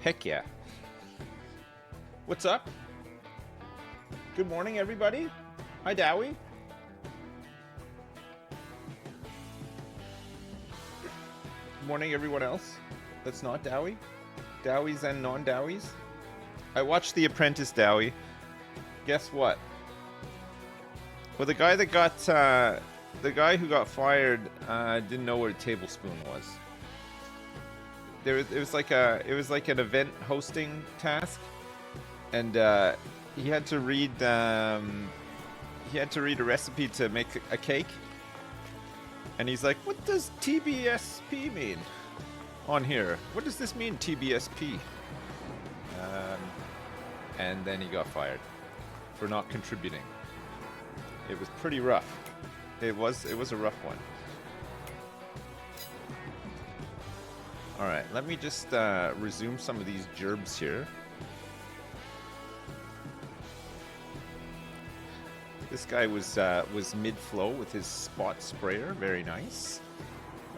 Heck yeah. What's up? Good morning, everybody. Hi, Dowie. Good morning, everyone else. That's not Dowie. Dowies and non-Dowies. I watched The Apprentice, Dowie. Guess what? Well, the guy that got, the guy who got fired, didn't know what a tablespoon was. It was like an event hosting task, and he had to read a recipe to make a cake, and he's like, "What does TBSP mean on here? What does this mean, TBSP?" And then he got fired for not contributing. It was pretty rough. It was a rough one. All right, let me just resume some of these gerbs here. This guy was mid-flow with his spot sprayer, very nice.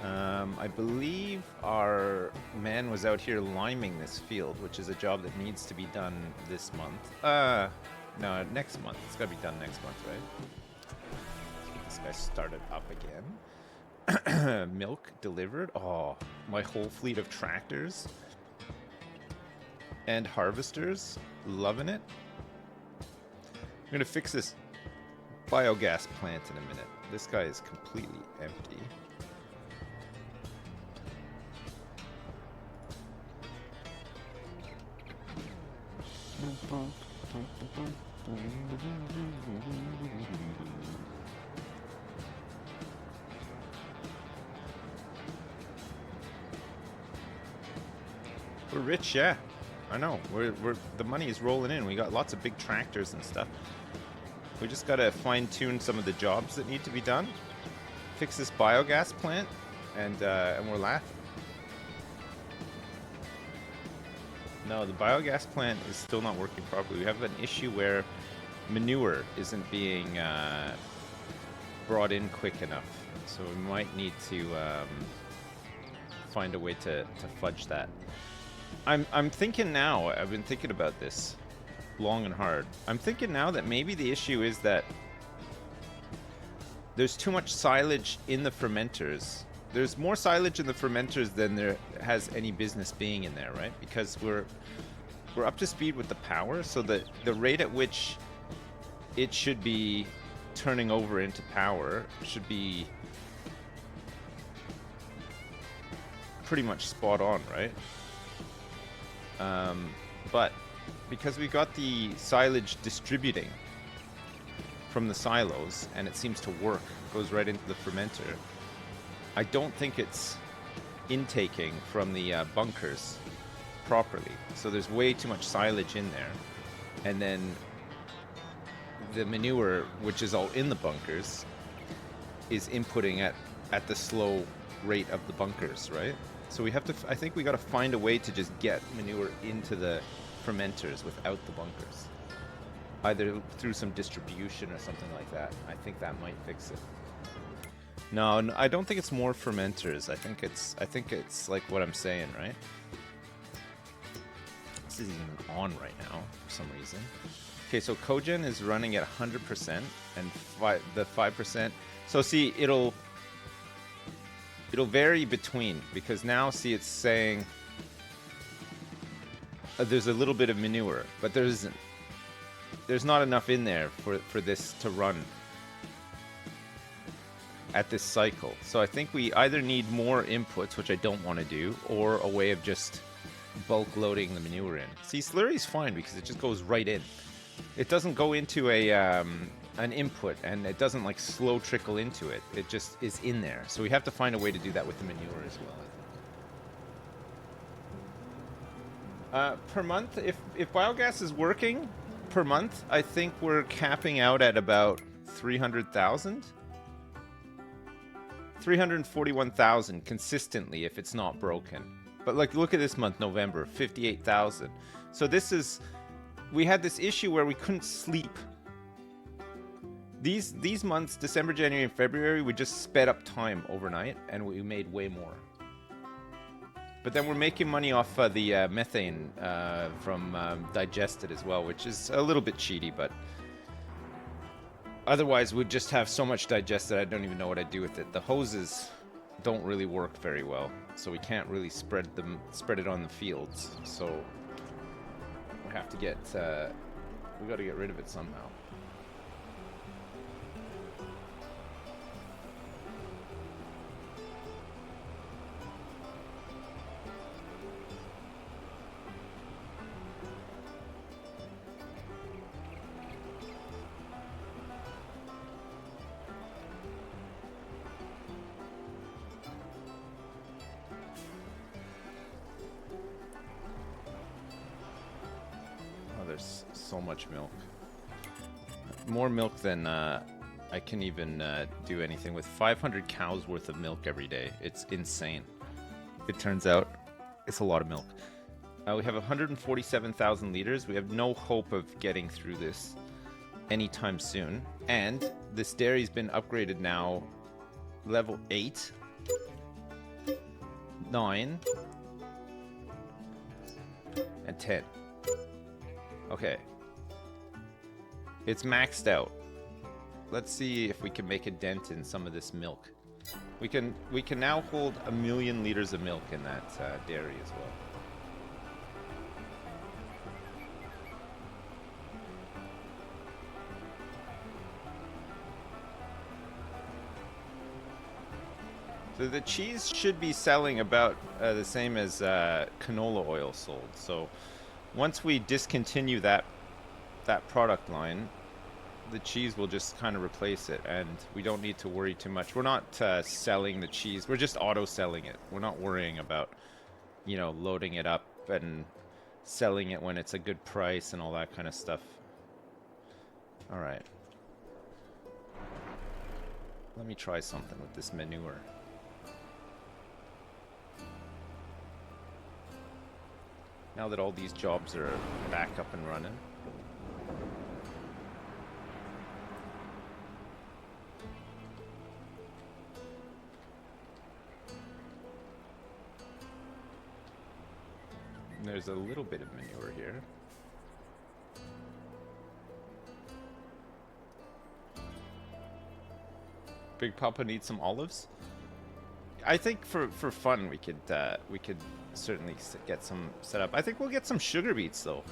I believe our man was out here liming this field, which is a job that needs to be done this month. No, next month. It's got to be done next month, right? Let's get this guy started up again. Milk delivered. Oh, my whole fleet of tractors and harvesters. Loving it. I'm going to fix this biogas plant in a minute. This guy is completely empty. We're rich, yeah. I know. We're the money is rolling in. We got lots of big tractors and stuff. We just gotta fine-tune some of the jobs that need to be done. Fix this biogas plant, and we're laughing. No, the biogas plant is still not working properly. We have an issue where manure isn't being brought in quick enough. So we might need to find a way to fudge that. I'm thinking now, I've been thinking about this long and hard. I'm thinking now that maybe the issue is that there's too much silage in the fermenters. There's more silage in the fermenters than there has any business being in there, right? Because we're up to speed with the power, so that the rate at which it should be turning over into power should be pretty much spot on, right? But because we got the silage distributing from the silos and it seems to work, goes right into the fermenter, I don't think it's intaking from the bunkers properly. So there's way too much silage in there. And then the manure, which is all in the bunkers, is inputting at the slow rate of the bunkers, right? So we have to, I think we got to find a way to just get manure into the fermenters without the bunkers. Either through some distribution or something like that. I think that might fix it. No, I don't think it's more fermenters. I think it's like what I'm saying, right? This isn't even on right now for some reason. Okay, so cogen is running at 100% and the 5%. So see, it'll vary between, because now see it's saying there's a little bit of manure, but there's not enough in there for this to run at this cycle. So I think we either need more inputs, which I don't want to do, or a way of just bulk loading the manure in. See, slurry's fine because it just goes right in. It doesn't go into an input, and it doesn't like slow trickle into it. It just is in there. So we have to find a way to do that with the manure as well. Per month, if biogas is working per month, I think we're capping out at about 300,000. 341,000 consistently if it's not broken. But like, look at this month, November, 58,000. So this is, we had this issue where we couldn't sleep. These months, December, January, and February, we just sped up time overnight and we made way more. But then we're making money off the methane from Digestate as well, which is a little bit cheaty, but otherwise we'd just have so much Digestate I don't even know what I'd do with it. The hoses don't really work very well, so we can't really spread it on the fields. So we have to get we got to get rid of it somehow. There's so much milk. More milk than I can even do anything with. 500 cows worth of milk every day. It's insane. It turns out it's a lot of milk. We have 147,000 liters. We have no hope of getting through this anytime soon. And this dairy's been upgraded now. Level 8. 9. And 10. Okay. It's maxed out. Let's see if we can make a dent in some of this milk. We can now hold 1 million liters of milk in that dairy as well. So the cheese should be selling about the same as canola oil sold. So once we discontinue that product line, the cheese will just kind of replace it, and we don't need to worry too much. We're not selling the cheese. We're just auto-selling it. We're not worrying about, you know, loading it up and selling it when it's a good price and all that kind of stuff. All right. Let me try something with this manure. Now that all these jobs are back up and running. There's a little bit of manure here. Big Papa needs some olives. I think for fun we could certainly get some set up. I think we'll get some sugar beets though.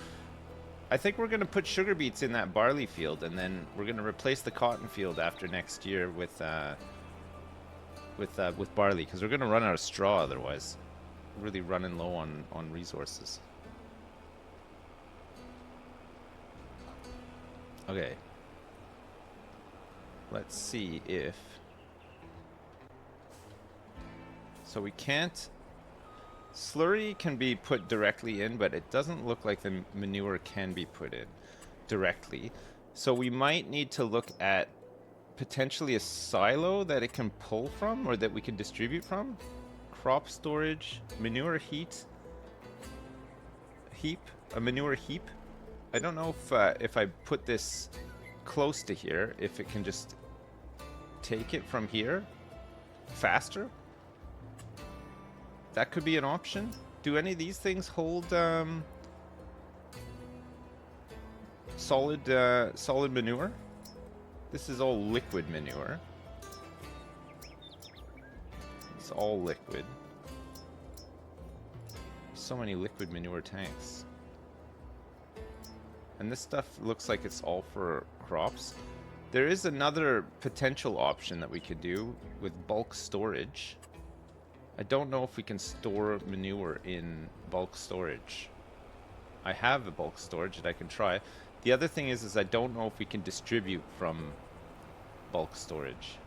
I think we're gonna put sugar beets in that barley field, and then we're gonna replace the cotton field after next year with barley, because we're gonna run out of straw otherwise. We're really running low on resources. Okay. Let's see if. So we can't. Slurry can be put directly in, but it doesn't look like the manure can be put in directly. So we might need to look at potentially a silo that it can pull from, or that we can distribute from. Crop storage, manure heap, a manure heap. I don't know if I put this close to here, if it can just take it from here faster. That could be an option. Do any of these things hold solid manure? This is all liquid manure. It's all liquid. So many liquid manure tanks. And this stuff looks like it's all for crops. There is another potential option that we could do with bulk storage. I don't know if we can store manure in bulk storage. I have a bulk storage that I can try. The other thing is I don't know if we can distribute from bulk storage.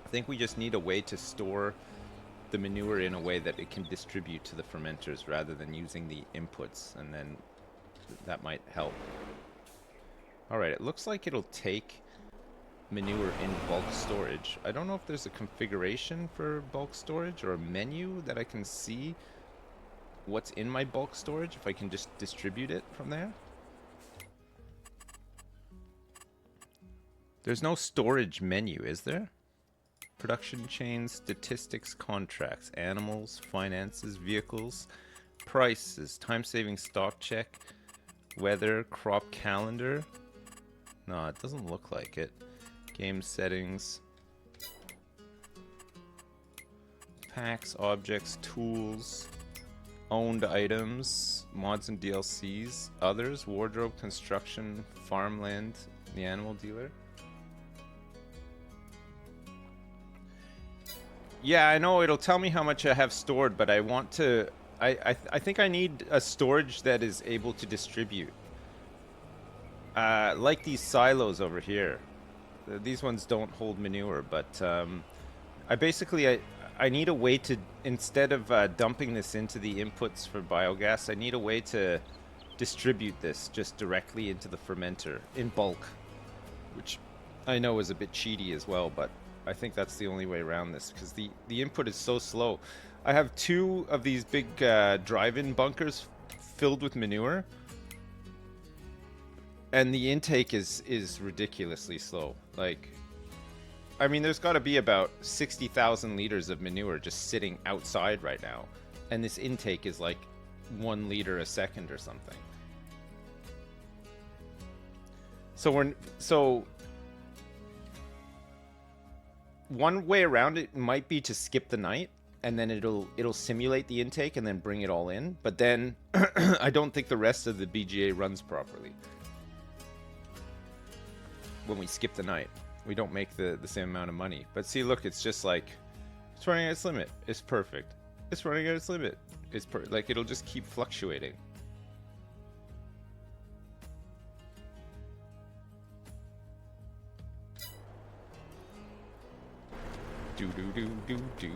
I think we just need a way to store the manure in a way that it can distribute to the fermenters rather than using the inputs, and then that might help. Alright, it looks like it'll take manure in bulk storage. I don't know if there's a configuration for bulk storage or a menu that I can see what's in my bulk storage, if I can just distribute it from there. There's no storage menu, is there? Production chains, statistics, contracts, animals, finances, vehicles, prices, time-saving stock check, weather, crop calendar. No, it doesn't look like it. Game settings. Packs, objects, tools, owned items, mods and DLCs, others, wardrobe, construction, farmland, the animal dealer. Yeah, I know it'll tell me how much I have stored, but I want to... I think I need a storage that is able to distribute. Like these silos over here. These ones don't hold manure, but I need a way to, instead of dumping this into the inputs for biogas, I need a way to distribute this just directly into the fermenter in bulk, which I know is a bit cheaty as well, but I think that's the only way around this, because the input is so slow. I have 2 of these big drive-in bunkers filled with manure, and the intake is ridiculously slow. Like, I mean, there's got to be about 60,000 liters of manure just sitting outside right now, and this intake is like 1 liter a second or something. So one way around it might be to skip the night, and then it'll simulate the intake and then bring it all in. But then I don't think the rest of the BGA runs properly. When we skip the night, we don't make the same amount of money. But see, look, it's just like, it's running at its limit. It's perfect. It's running at its limit. It's like, it'll just keep fluctuating. Do do do do do.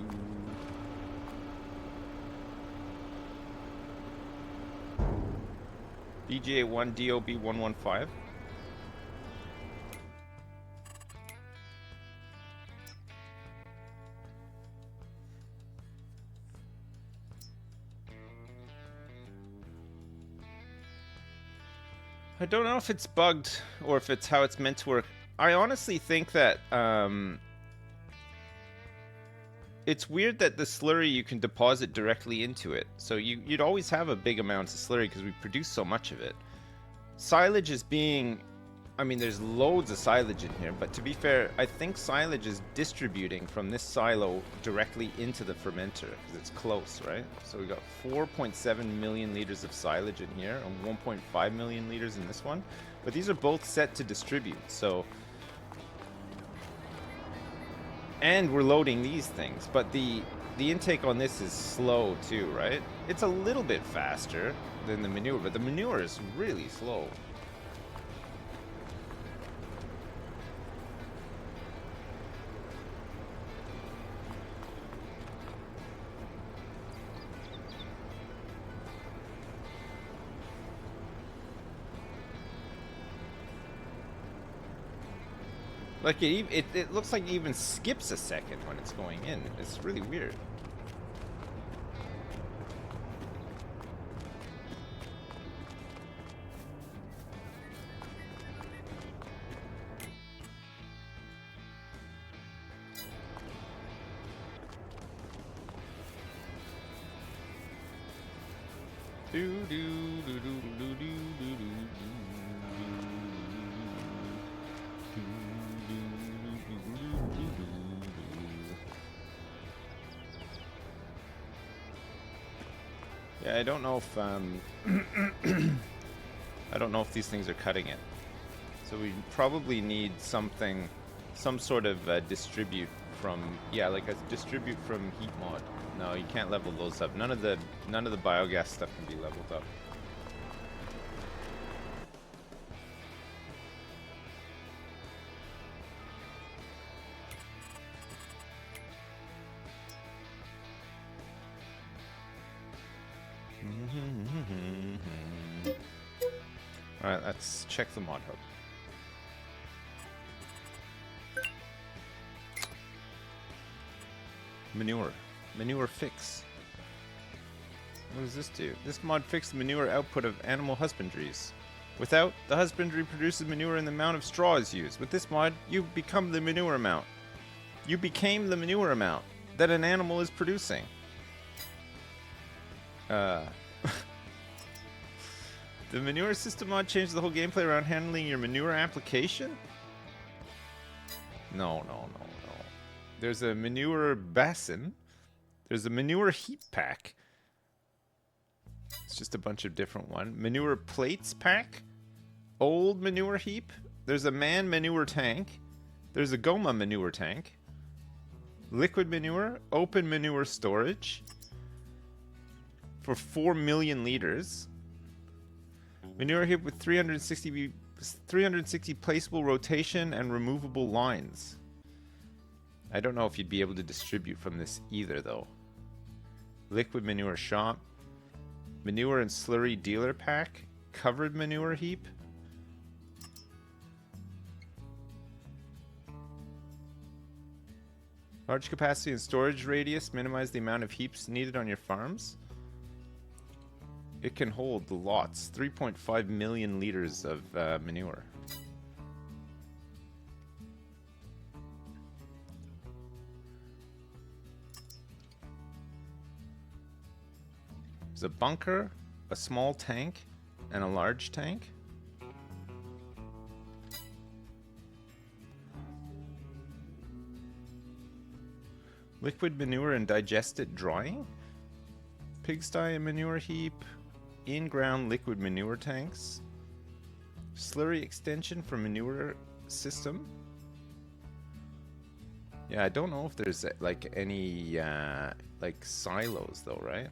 BGA 1 DOB 115. I don't know if it's bugged or if it's how it's meant to work. I honestly think that it's weird that the slurry you can deposit directly into it. So you'd always have a big amount of slurry because we produce so much of it. Silage is being... I mean, there's loads of silage in here, but to be fair, I think silage is distributing from this silo directly into the fermenter because it's close, right? So we got 4.7 million liters of silage in here and 1.5 million liters in this one. But these are both set to distribute, so... And we're loading these things, but the intake on this is slow too, right? It's a little bit faster than the manure, but the manure is really slow. Like, it looks like it even skips a second when it's going in. It's really weird. Yeah, I don't know if I don't know if these things are cutting it. So we probably need something, some sort of distribute from, yeah, like a distribute from heat mod. No, you can't level those up. None of the biogas stuff can be leveled up. Alright, let's check the mod hub. Manure. Manure fix. What does this do? This mod fixes the manure output of animal husbandries. Without, the husbandry produces manure in the amount of straw is used. With this mod, you become the manure amount. You became the manure amount that an animal is producing. The manure system mod changes the whole gameplay around handling your manure application? No. There's a manure basin. There's a manure heap pack. It's just a bunch of different ones. Manure plates pack. Old manure heap. There's a man manure tank. There's a Goma manure tank. Liquid manure. Open manure storage. For 4 million liters. Manure heap with 360 placeable rotation and removable lines. I don't know if you'd be able to distribute from this either, though. Liquid manure shop. Manure and slurry dealer pack. Covered manure heap. Large capacity and storage radius. Minimize the amount of heaps needed on your farms. It can hold lots. 3.5 million liters of manure. There's a bunker, a small tank, and a large tank. Liquid manure and digestate drying. Pigsty and manure heap. In-ground liquid manure tanks. Slurry extension for manure system. Yeah, I don't know if there's like any like silos though, right?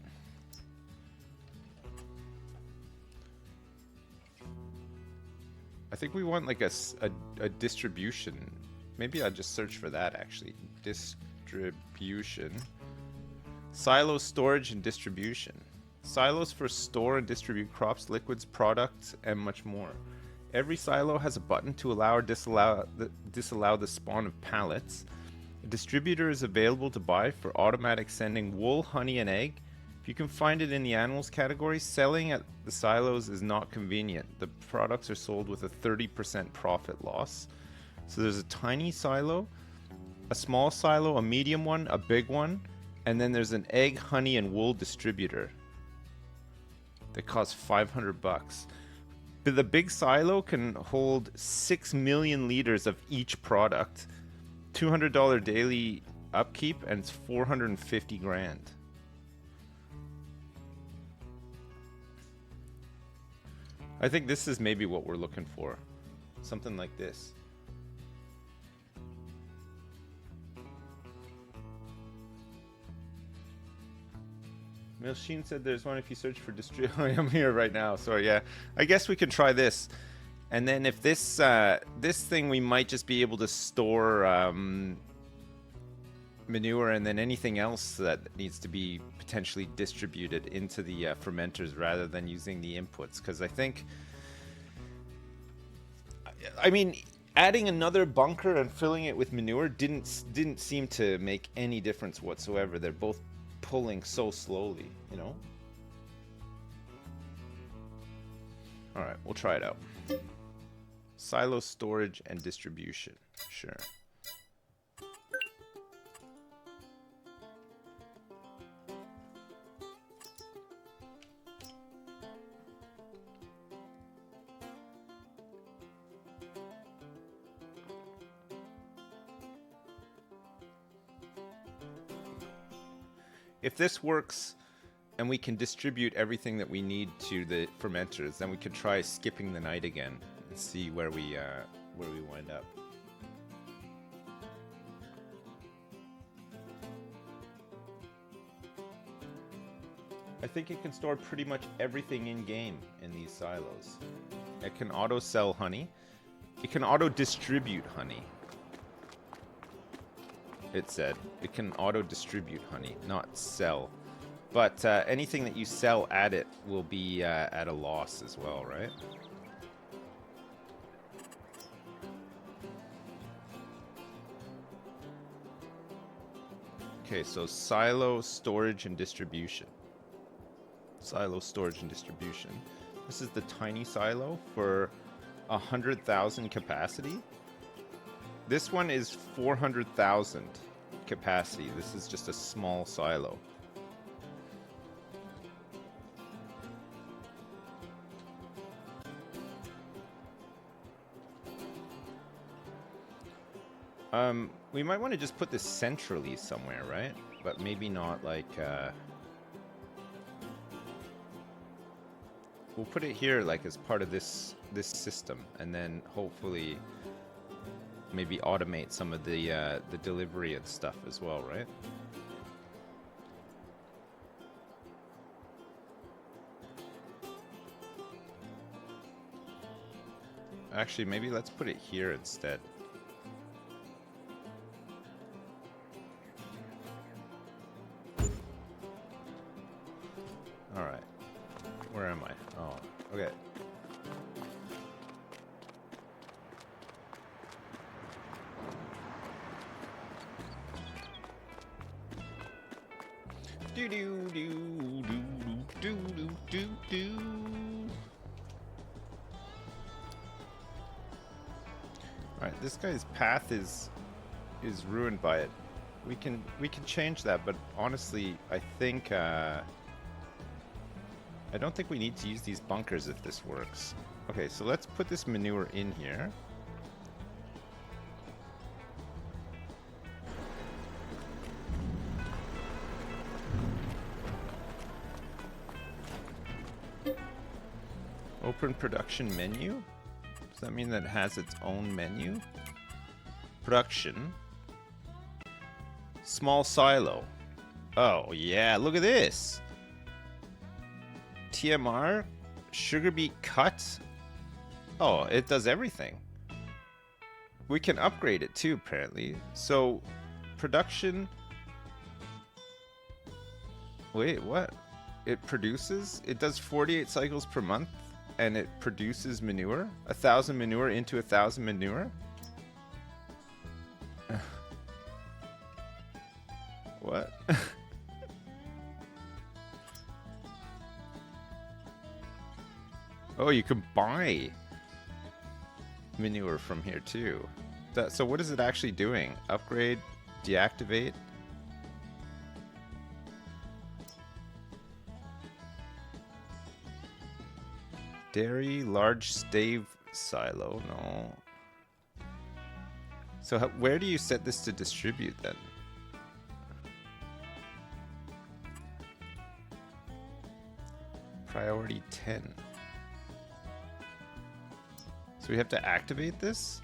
I think we want like a distribution. Maybe I'll just search for that actually. Distribution. Silo storage and distribution. Silos for store and distribute crops, liquids, products, and much more. Every silo has a button to allow or disallow the spawn of pallets. A distributor is available to buy for automatic sending wool, honey, and egg. If you can find it in the animals category, selling at the silos is not convenient. The products are sold with a 30% profit loss. So there's a tiny silo, a small silo, a medium one, a big one, and then there's an egg, honey, and wool distributor that costs $500. But the big silo can hold 6 million liters of each product, $200 daily upkeep, and it's 450 grand. I think this is maybe what we're looking for. Something like this. Milsheen said there's one if you search for I'm here right now, so yeah. I guess we can try this. And then if this this thing, we might just be able to store manure and then anything else that needs to be potentially distributed into the fermenters rather than using the inputs. Because I think, I mean, adding another bunker and filling it with manure didn't seem to make any difference whatsoever. They're both pulling so slowly, you know? Alright, we'll try it out. Silo storage and distribution. Sure. If this works and we can distribute everything that we need to the fermenters, then we could try skipping the night again and see where we wind up. I think it can store pretty much everything in game in these silos. It can auto sell honey. It can auto distribute honey. It said it can auto distribute honey, not sell. But anything that you sell at it will be at a loss as well, right? Okay, so silo, storage, and distribution. Silo storage and distribution. This is the tiny silo for 100,000 capacity. This one is 400,000 capacity. This is just a small silo. We might want to just put this centrally somewhere, right? But maybe not like, we'll put it here like as part of this system, and then hopefully maybe automate some of the delivery and stuff as well, right? Actually, maybe let's put it here instead. Alright. Where am I? Oh, okay. Do do do do do do do do. Alright, this guy's path is ruined by it. We can change that, but honestly, I think I don't think we need to use these bunkers if this works. Okay, so let's put this manure in here. Open production menu? Does that mean that it has its own menu? Production. Small silo. Oh yeah, look at this. TMR, sugar beet cut. Oh, it does everything. We can upgrade it too, apparently. So, production. Wait, what? It produces? It does 48 cycles per month, and it produces manure? 1,000 manure into 1,000 manure? What? Oh, you can buy manure from here too. So what is it actually doing? Upgrade, deactivate. Dairy, large stave silo, no. So where do you set this to distribute then? Priority 10. So we have to activate this?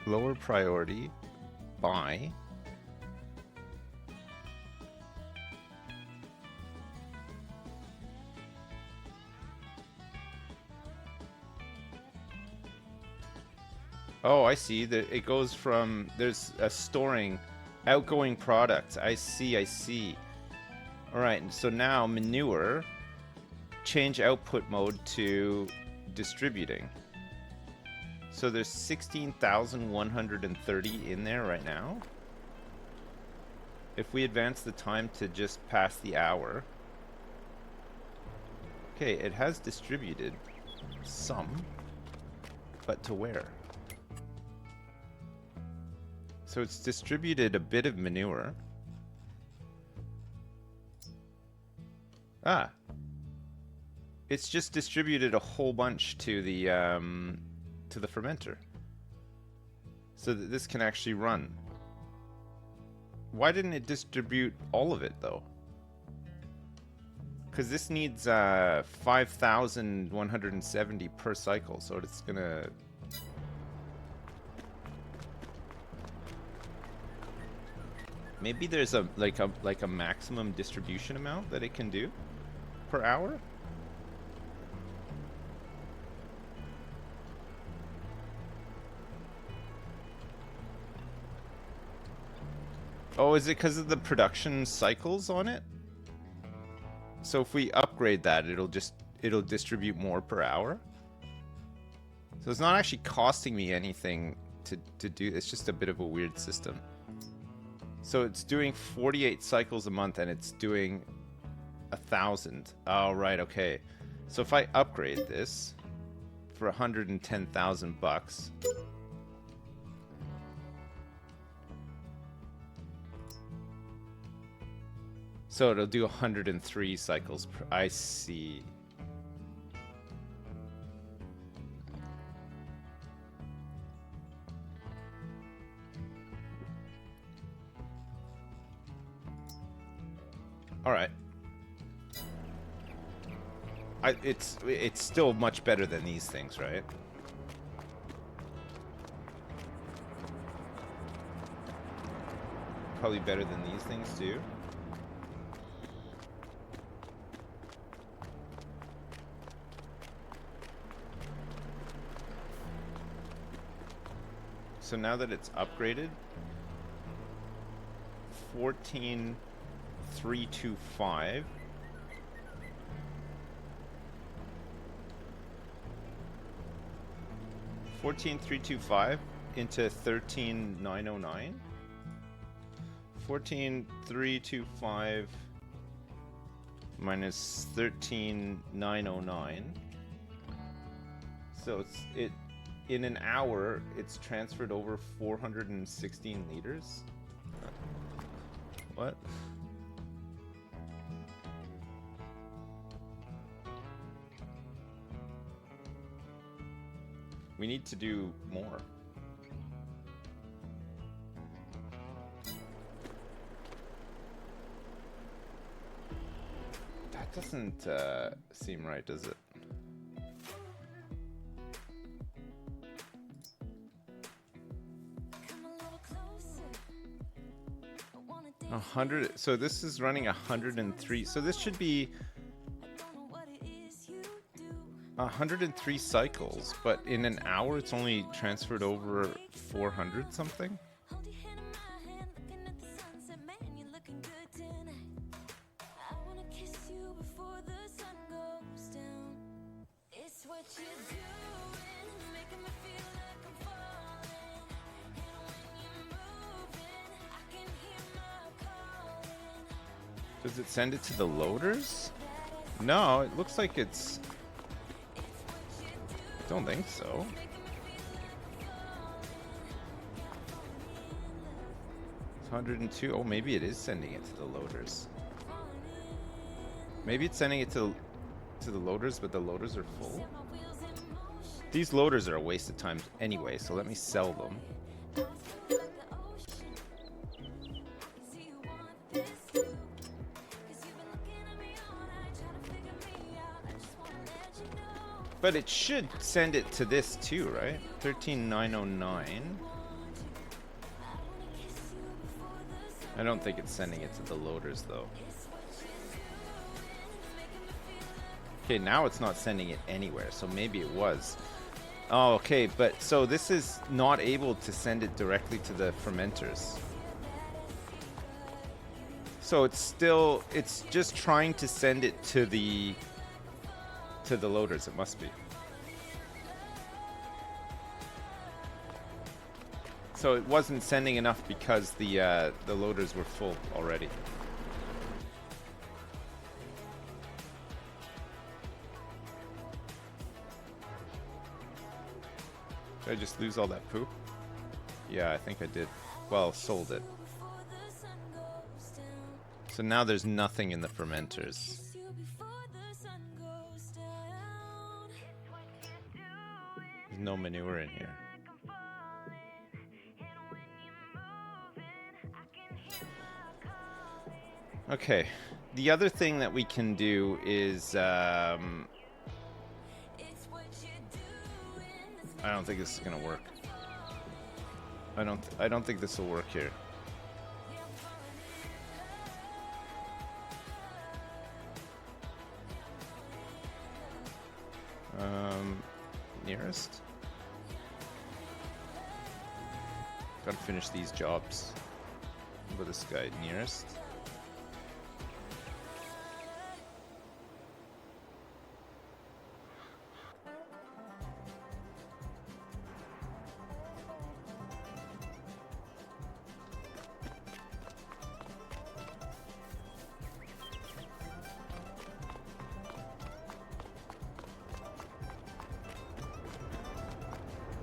Lower priority, buy. Oh, I see. It goes from, there's a storing outgoing products. I see. All right, so now manure, change output mode to distributing. So there's 16,130 in there right now. If we advance the time to just past the hour. Okay, it has distributed some, but to where? So it's distributed a bit of manure. Ah. It's just distributed a whole bunch to the fermenter. So that this can actually run. Why didn't it distribute all of it though? Because this needs 5,170 per cycle, so it's gonna... Maybe there's a like a maximum distribution amount that it can do per hour? Oh, is it because of the production cycles on it? So if we upgrade that, it'll distribute more per hour? So it's not actually costing me anything to do. It's just a bit of a weird system. So it's doing 48 cycles a month, and it's doing 1,000. Oh, right, okay. So if I upgrade this for 110,000 bucks, so it'll do 103 cycles per. I see. All right. It's still much better than these things, right? Probably better than these things too. So now that it's upgraded, 14,325. $14,325 into 13,909. 14,325 minus 13,909. So it in an hour it's transferred over 416 liters. What? We need to do more. That doesn't seem right, does it? A 100. So this is running 103. So this should be 103 cycles, but in an hour it's only transferred over 400 something. Does it send it to the loaders? No, it looks like it's... I don't think so. It's 102. Oh, maybe it is sending it to the loaders. Maybe it's sending it to the loaders, but the loaders are full. These loaders are a waste of time anyway, so let me sell them. But it should send it to this too, right? 13,909. I don't think it's sending it to the loaders though. Okay, now it's not sending it anywhere, so maybe it was. Oh, okay, but so this is not able to send it directly to the fermenters. So it's just trying to send it to the loaders, it must be. So it wasn't sending enough because the loaders were full already. Did I just lose all that poop? Yeah, I think I did. Well, sold it. So now there's nothing in the fermenters. There's no manure in here. Okay. The other thing that we can do is I don't think this is gonna work. I don't think this will work here. Nearest. Gotta finish these jobs. With this guy nearest.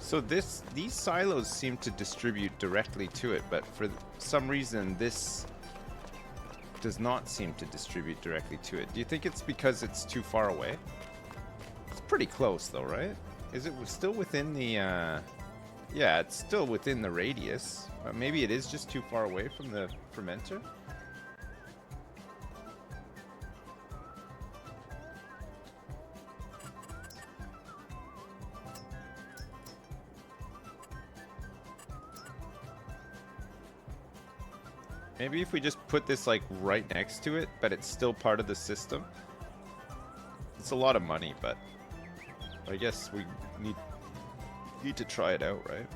So these silos seem to distribute directly to it, but for some reason this does not seem to distribute directly to it. Do you think it's because it's too far away? It's pretty close though, right? Is it still within the yeah, it's still within the radius. But maybe it is just too far away from the fermenter. Maybe if we just put this like right next to it, but it's still part of the system. It's a lot of money, but I guess we need to try it out, right?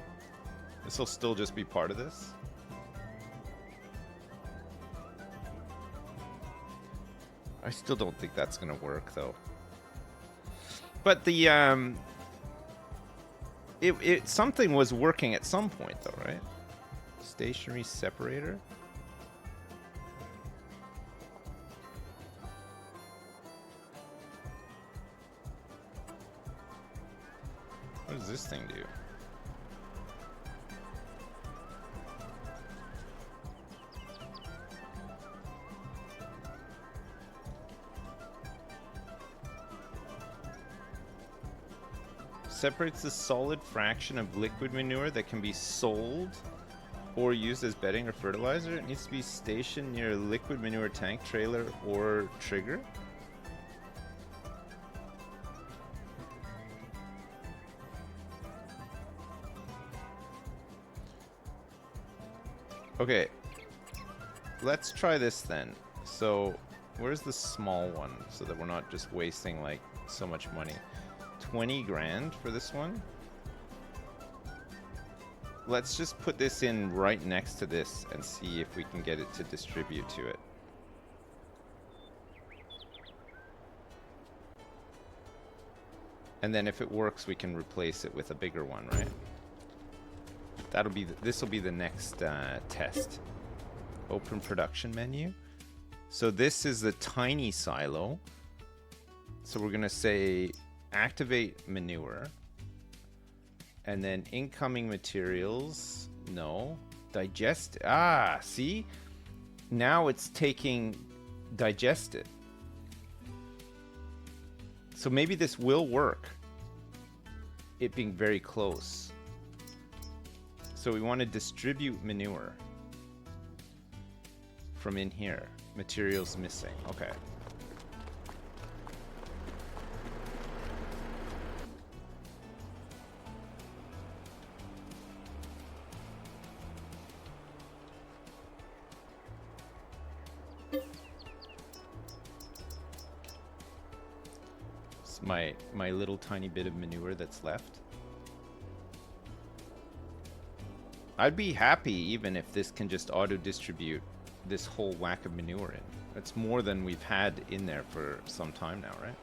This will still just be part of this. I still don't think that's gonna work though. But the something was working at some point though, right? Stationary separator. What does this thing do? Separates the solid fraction of liquid manure that can be sold or used as bedding or fertilizer. It needs to be stationed near a liquid manure tank, trailer, or trigger. Okay, let's try this then. So, where's the small one so that we're not just wasting like so much money? 20 grand for this one. Let's just put this in right next to this and see if we can get it to distribute to it. And then if it works, we can replace it with a bigger one, right? That'll be this will be the next test. Open production menu. So this is the tiny silo. So we're gonna say activate manure, and then incoming materials. No, digest. Ah, see, now it's taking digestate. So maybe this will work. It being very close. So we want to distribute manure from in here. Materials missing. Okay. It's my little tiny bit of manure that's left. I'd be happy even if this can just auto-distribute this whole whack of manure in. That's more than we've had in there for some time now, right?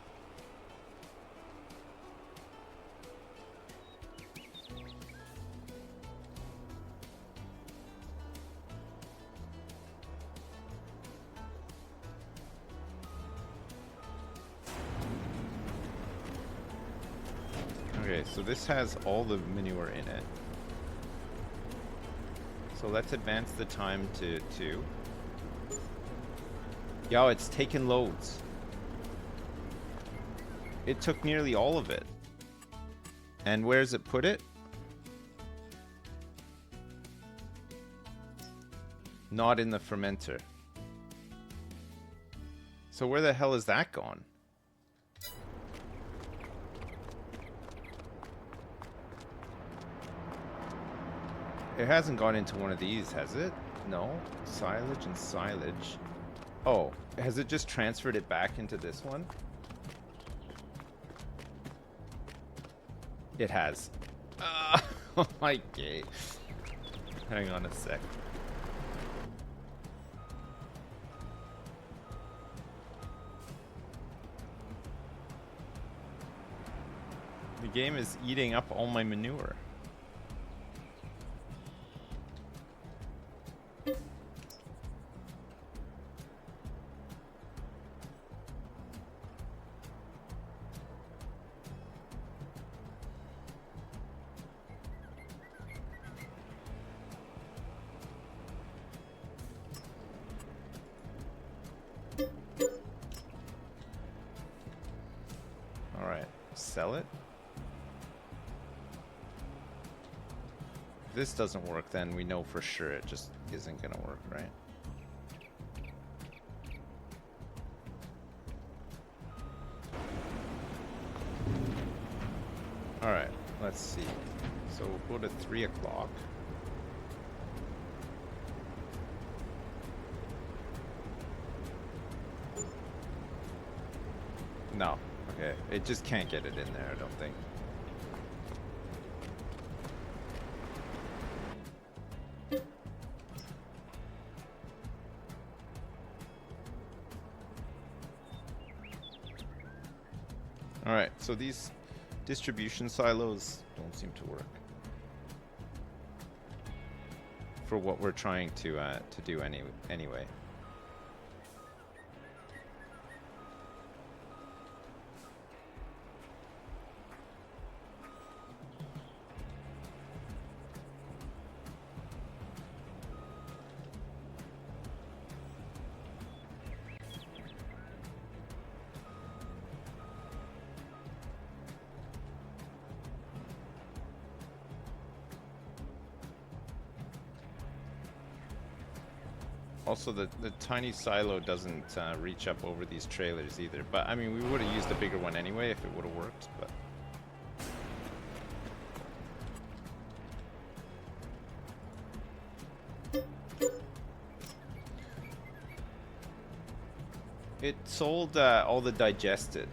Okay, so this has all the manure in it. So let's advance the time to 2. Yo, it's taken loads. It took nearly all of it. And where's it put it? Not in the fermenter. So where the hell is that gone? It hasn't gone into one of these, has it? No. Silage and silage. Oh, has it just transferred it back into this one? It has. Oh my god. Hang on a sec. The game is eating up all my manure. sell it. If this doesn't work, then we know for sure it just isn't gonna work, right? Alright, let's see. So we'll go to 3 o'clock. No. Okay. It just can't get it in there, I don't think. Alright, so these distribution silos don't seem to work for what we're trying to do anyway. Also, the tiny silo doesn't reach up over these trailers either. But, I mean, we would have used a bigger one anyway if it would have worked, but... It sold all the digested.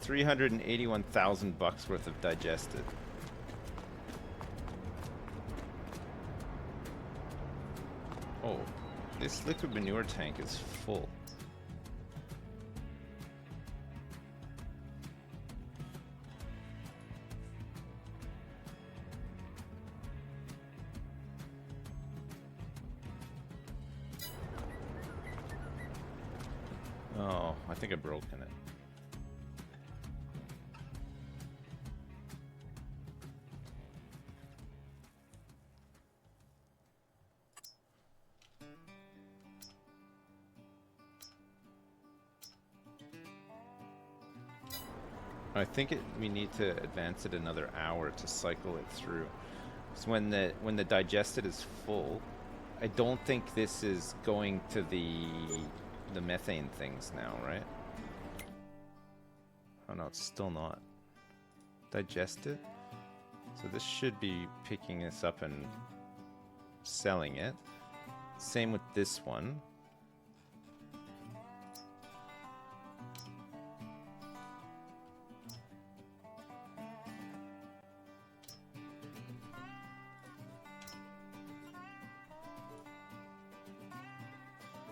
381,000 bucks worth of digested. Oh, this liquid manure tank is full. Oh, I think I've broken it. I think we need to advance it another hour to cycle it through. So when the digested is full, I don't think this is going to the methane things now, right? Oh no, it's still not. Digested? So this should be picking this up and selling it. Same with this one.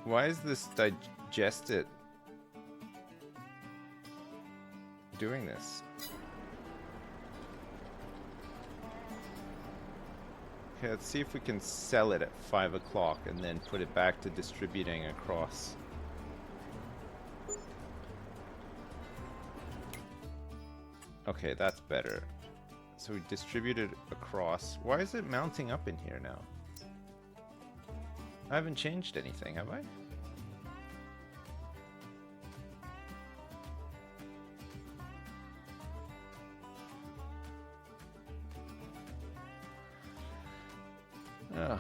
Why is this digested doing this? Okay, let's see if we can sell it at 5 o'clock and then put it back to distributing across. Okay, that's better. So we distributed across. Why is it mounting up in here now? I haven't changed anything, have I? Ugh.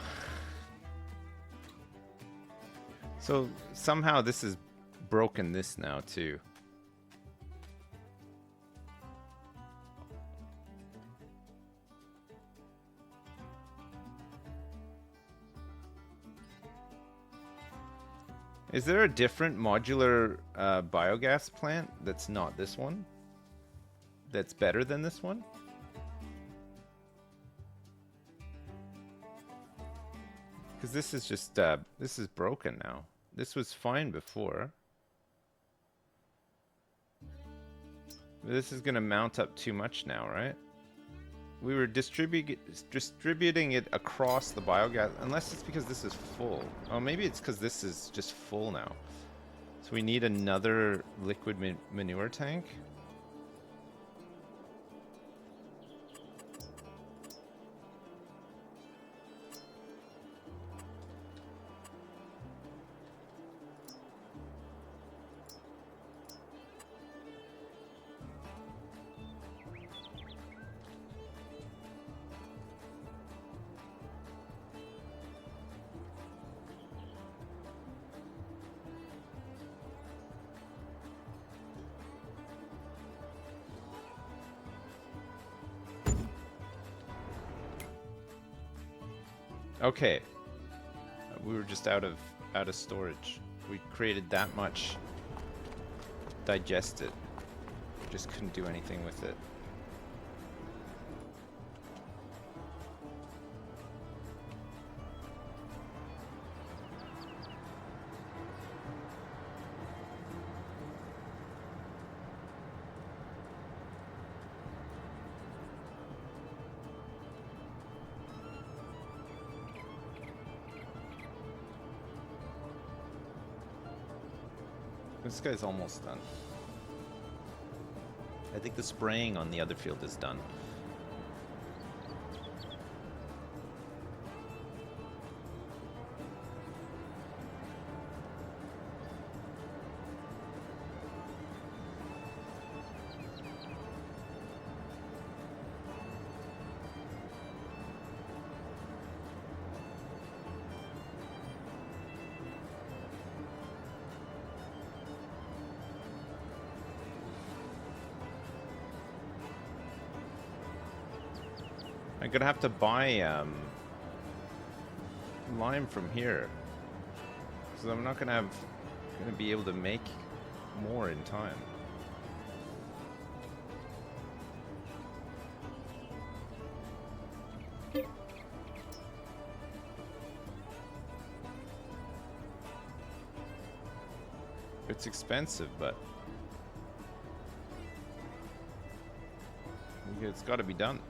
So somehow this is broken this now too. Is there a different modular biogas plant that's not this one? That's better than this one? Because this is just, this is broken now. This was fine before. This is going to mount up too much now, right? We were distributing it across the biogas, unless it's because this is full. Oh, maybe it's because this is just full now. So we need another liquid manure tank. Okay. We were just out of storage. We created that much digestate. Just couldn't do anything with it. This guy's almost done. I think the spraying on the other field is done. I'm gonna have to buy lime from here, because I'm not gonna be able to make more in time. It's expensive, but it's got to be done.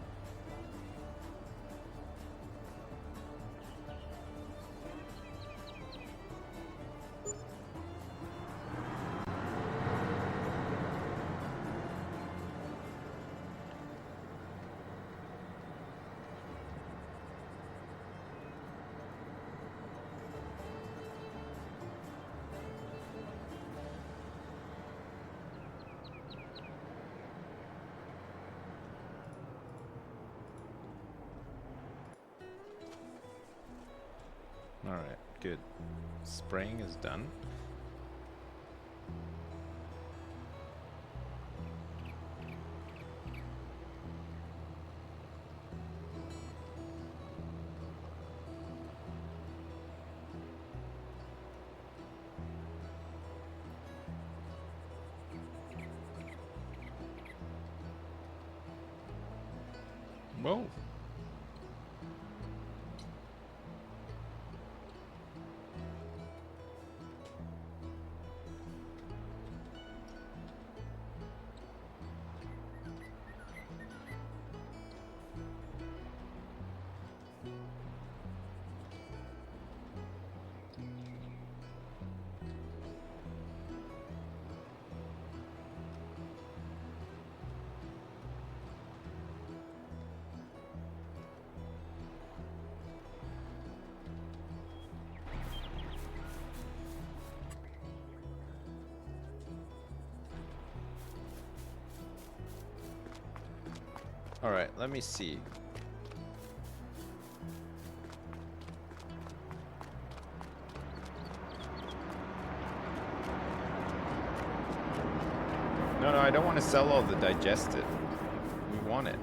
Alright, good. Spraying is done. Whoa. All right, let me see. No, I don't want to sell all the digestate. We want it.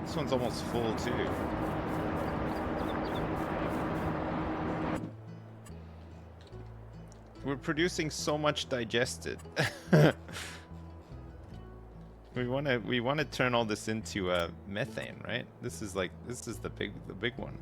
This one's almost full too. We're producing so much digestate. We want to turn all this into methane, right? This is the big one.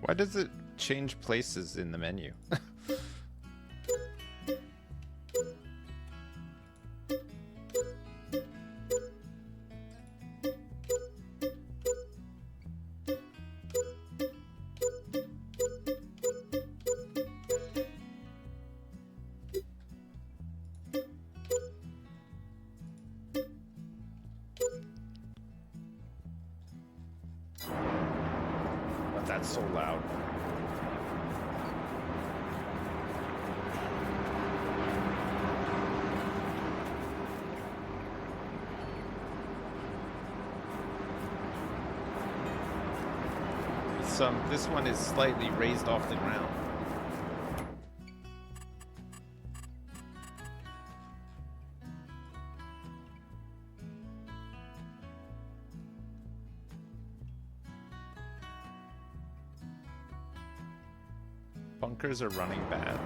Why does it change places in the menu? God, that's so loud. This one is slightly raised off the ground. Bunkers are running bad.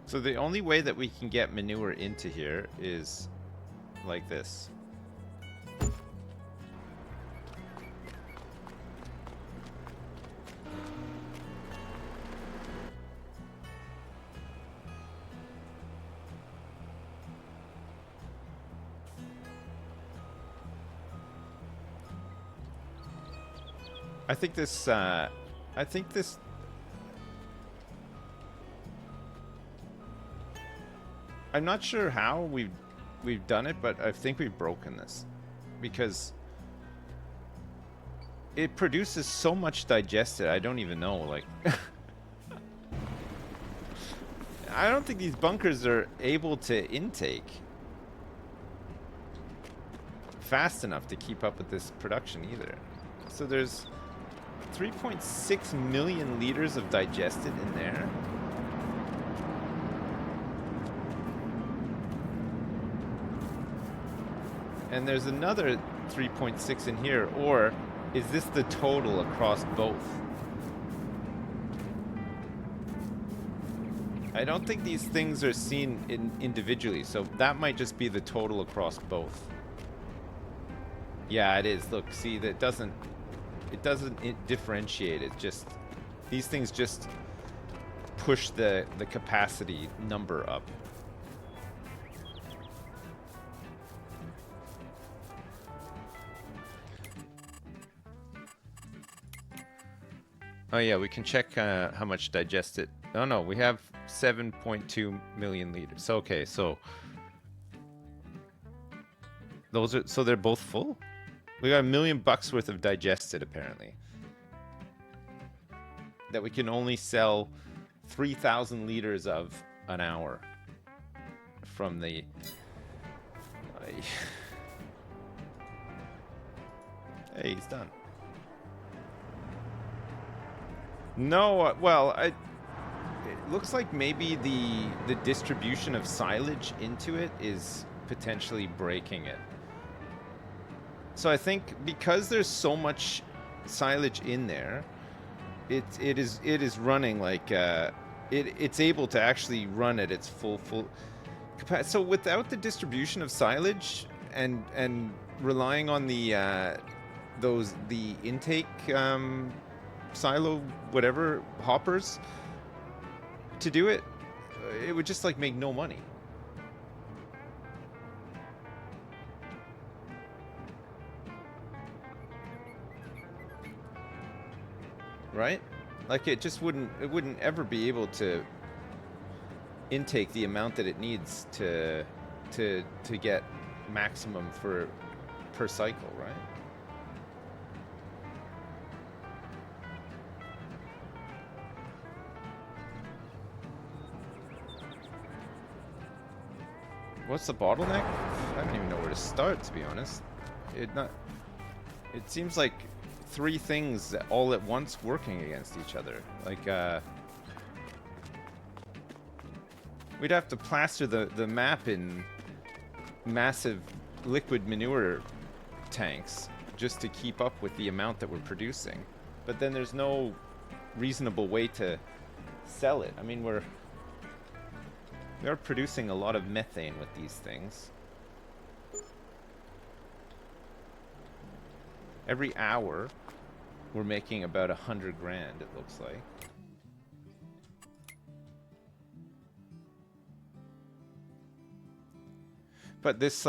So the only way that we can get manure into here is like this. I think this I'm not sure how we've done it, but I think we've broken this because it produces so much digestate. I don't even know, like I don't think these bunkers are able to intake fast enough to keep up with this production either. So there's 3.6 million liters of digestate in there. And there's another 3.6 in here, or is this the total across both? I don't think these things are seen individually, so that might just be the total across both. Yeah, it is. Look, see, that doesn't differentiate. It just, these things just push the capacity number up. Oh yeah, we can check how much digestate. Oh no, we have 7.2 million liters. So, okay, so those are, so they're both full? We got $1 million worth of digestate apparently. That we can only sell 3,000 liters of an hour from the Hey, he's done. No, well, it looks like maybe the distribution of silage into it is potentially breaking it. So I think because there's so much silage in there, it is running like it's able to actually run at its full capacity. So without the distribution of silage and relying on the intake silo whatever hoppers to do it, it would just like make no money. Right? Like it just wouldn't ever be able to intake the amount that it needs to get maximum per cycle, right? What's the bottleneck? I don't even know where to start, to be honest. It seems like three things all at once working against each other. Like, we'd have to plaster the map in massive liquid manure tanks just to keep up with the amount that we're producing. But then there's no reasonable way to sell it. I mean, we are producing a lot of methane with these things. Every hour, we're making about 100 grand, it looks like. But this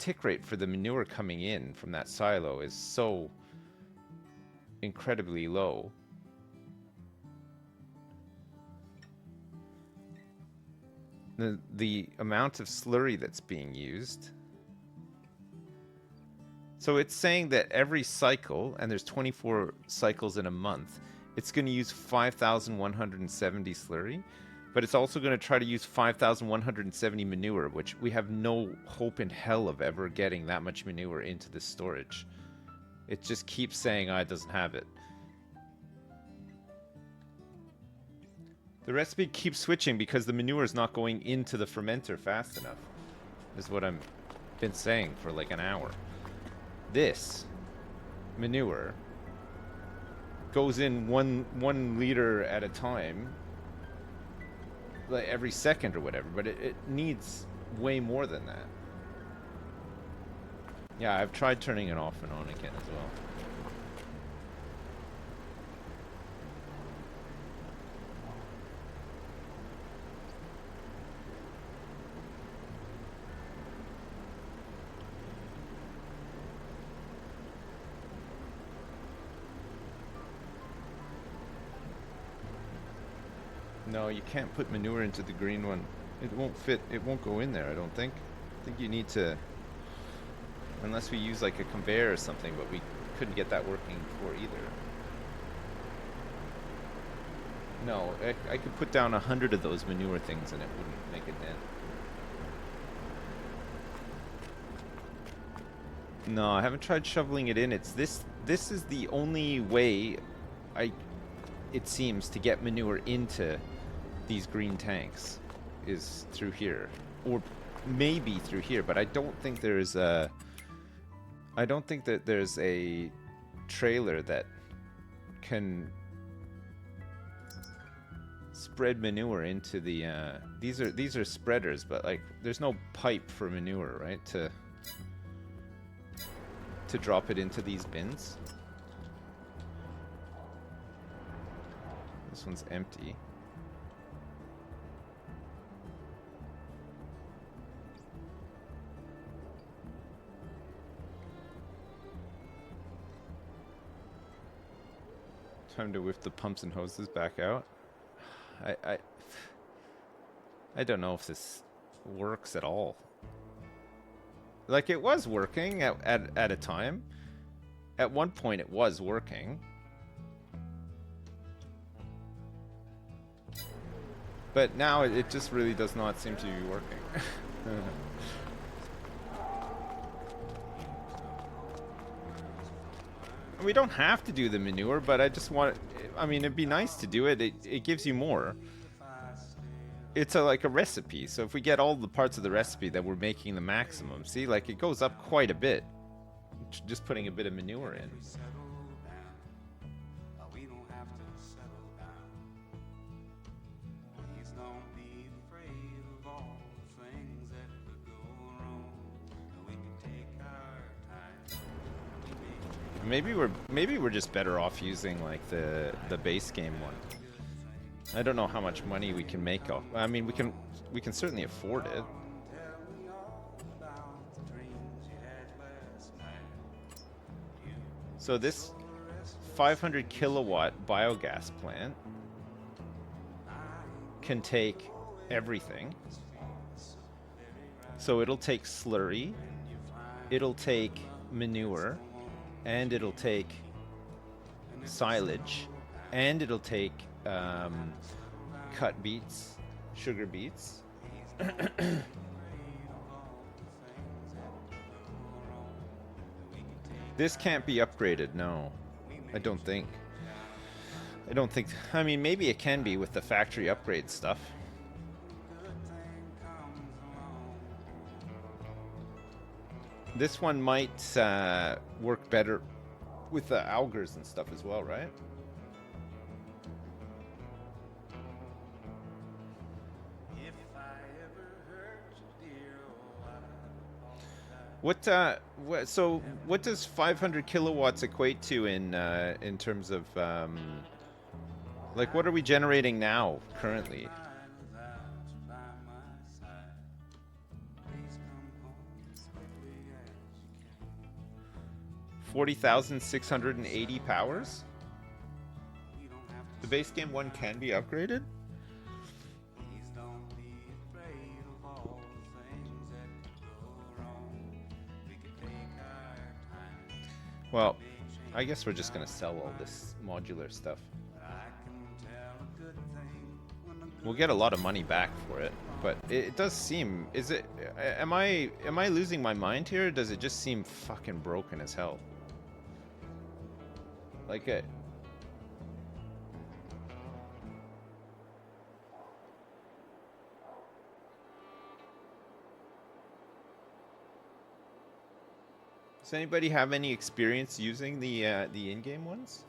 tick rate for the manure coming in from that silo is so incredibly low. The amount of slurry that's being used. So it's saying that every cycle, and there's 24 cycles in a month, it's going to use 5,170 slurry, but it's also going to try to use 5,170 manure, which we have no hope in hell of ever getting that much manure into the storage. It just keeps saying, it doesn't have it. The recipe keeps switching because the manure is not going into the fermenter fast enough, is what I've been saying for like an hour. This manure goes in one liter at a time, like every second or whatever, but it needs way more than that. Yeah, I've tried turning it off and on again as well. No, you can't put manure into the green one. It won't fit. It won't go in there, I don't think. I think you need to... Unless we use like a conveyor or something, but we couldn't get that working before either. No, I could put down 100 of those manure things and it wouldn't make a dent. No, I haven't tried shoveling it in. It's this is the only way it seems to get manure into these green tanks is through here, or maybe through here, but I don't think there's a trailer that can spread manure into the these are spreaders, but like there's no pipe for manure, right, to drop it into these bins. This one's empty. Time to whip the pumps and hoses back out. I don't know if this works at all. Like, it was working at a time. At one point it was working. But now it just really does not seem to be working. We don't have to do the manure, but I just want... I mean, it'd be nice to do it. It gives you more. It's like a recipe, so if we get all the parts of the recipe that we're making the maximum, see, like it goes up quite a bit. Just putting a bit of manure in. Maybe we're just better off using like the base game one. I don't know how much money we can make off. I mean, we can certainly afford it. So this 500 kilowatt biogas plant can take everything. So it'll take slurry, it'll take manure, and it'll take silage, and it'll take cut beets, sugar beets. This can't be upgraded, no. I don't think. I mean, maybe it can be with the factory upgrade stuff. This one might work better with the augers and stuff as well, right? So what does 500 kilowatts equate to in terms of like what are we generating now currently? 40,680 powers. The base game one can be upgraded. Well, I guess we're just gonna sell all this modular stuff. We'll get a lot of money back for it, but it does seem... Is it... Am I losing my mind here, or does it just seem fucking broken as hell? Like it... Does anybody have any experience using the in-game ones?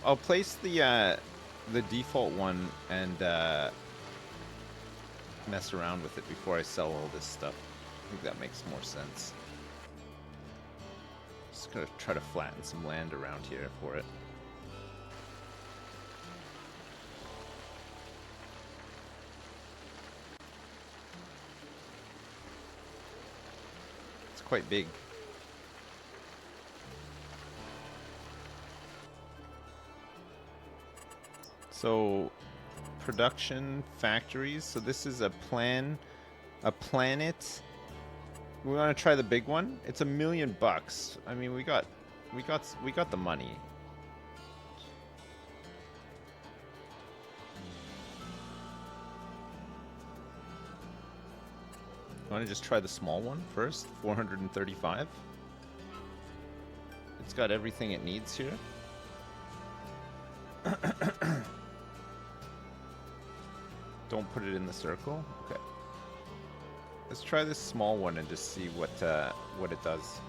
I'll place the default one and mess around with it before I sell all this stuff. I think that makes more sense. Just gonna try to flatten some land around here for it. It's quite big. So, production factories. So this is a planet. We want to try the big one. It's $1 million. I mean, we got the money. Want to just try the small one first? 435. It's got everything it needs here. Don't put it in the circle? Okay. Let's try this small one and just see what it does.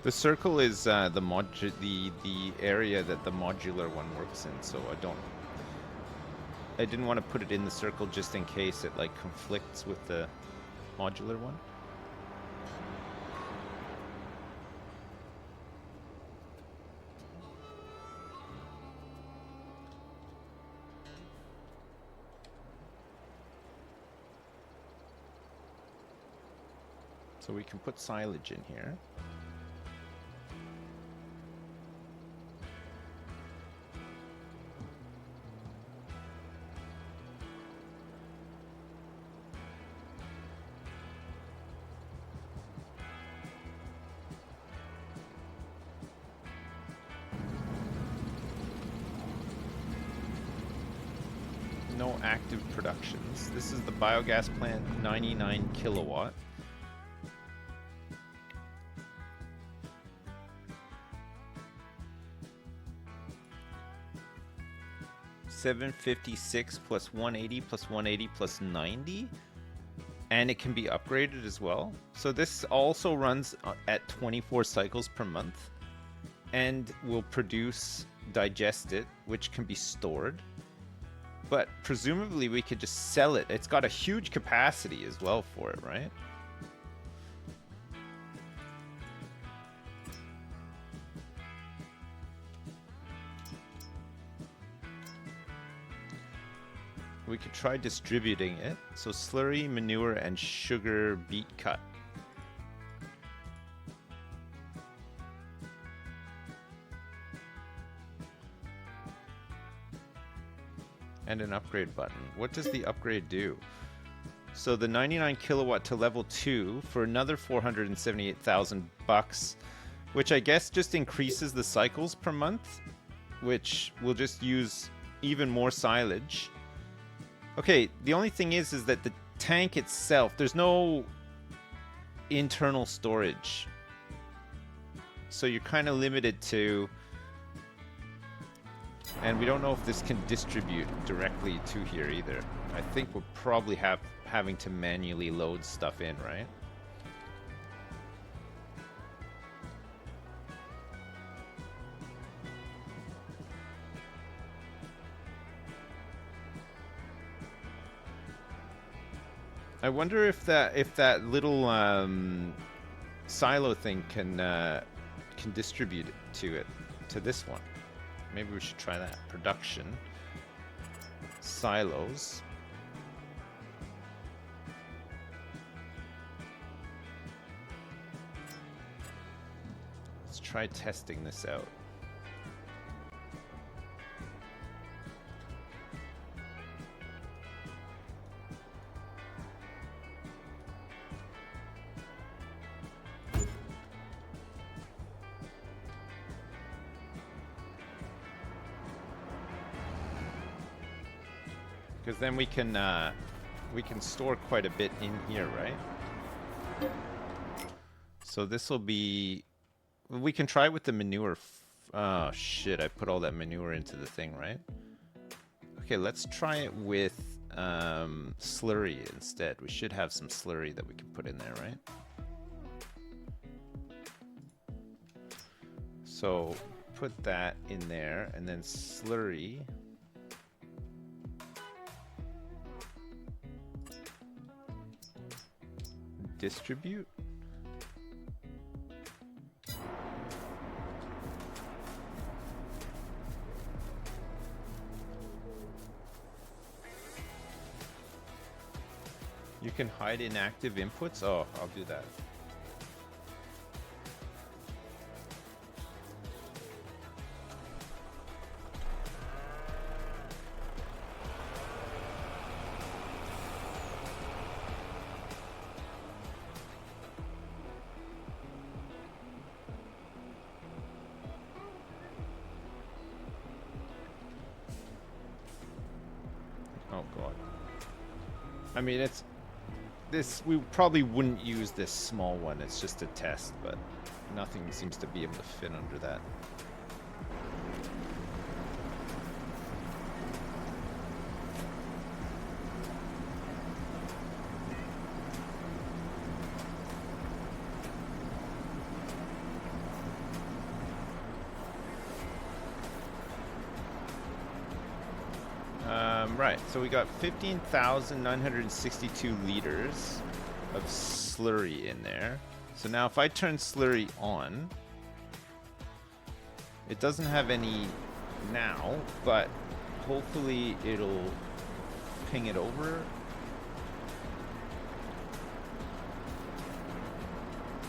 The circle is the area that the modular one works in, so I didn't want to put it in the circle just in case it like conflicts with the modular one. So we can put silage in here. No active productions. This is the biogas plant, 99 kilowatt. $756 plus 180 plus 180 plus 90, and it can be upgraded as well. So this also runs at 24 cycles per month and will produce Digestate, which can be stored. But presumably we could just sell it. It's got a huge capacity as well for it, right? We could try distributing it. So slurry, manure, and sugar beet cut. And an upgrade button. What does the upgrade do? So the 99 kilowatt to level 2 for another 478,000 bucks, which I guess just increases the cycles per month, which will just use even more silage. Okay, the only thing is that the tank itself, there's no internal storage. So you're kind of limited to, and we don't know if this can distribute directly to here either. I think we'll probably having to manually load stuff in, right? I wonder if that little silo thing can distribute to this one. Maybe we should try that. Production silos. Let's try testing this out. Because then we can store quite a bit in here, right? So this will be. We can try with the manure. Oh shit! I put all that manure into the thing, right? Okay, let's try it with slurry instead. We should have some slurry that we can put in there, right? So put that in there, and then slurry. Distribute. You can hide inactive inputs? Oh, I'll do that. Oh god. I mean, it's this, we probably wouldn't use this small one. It's just a test, but nothing seems to be able to fit under that. Right, so we got 15,962 liters of slurry in there. So now if I turn slurry on, it doesn't have any now, but hopefully it'll ping it over.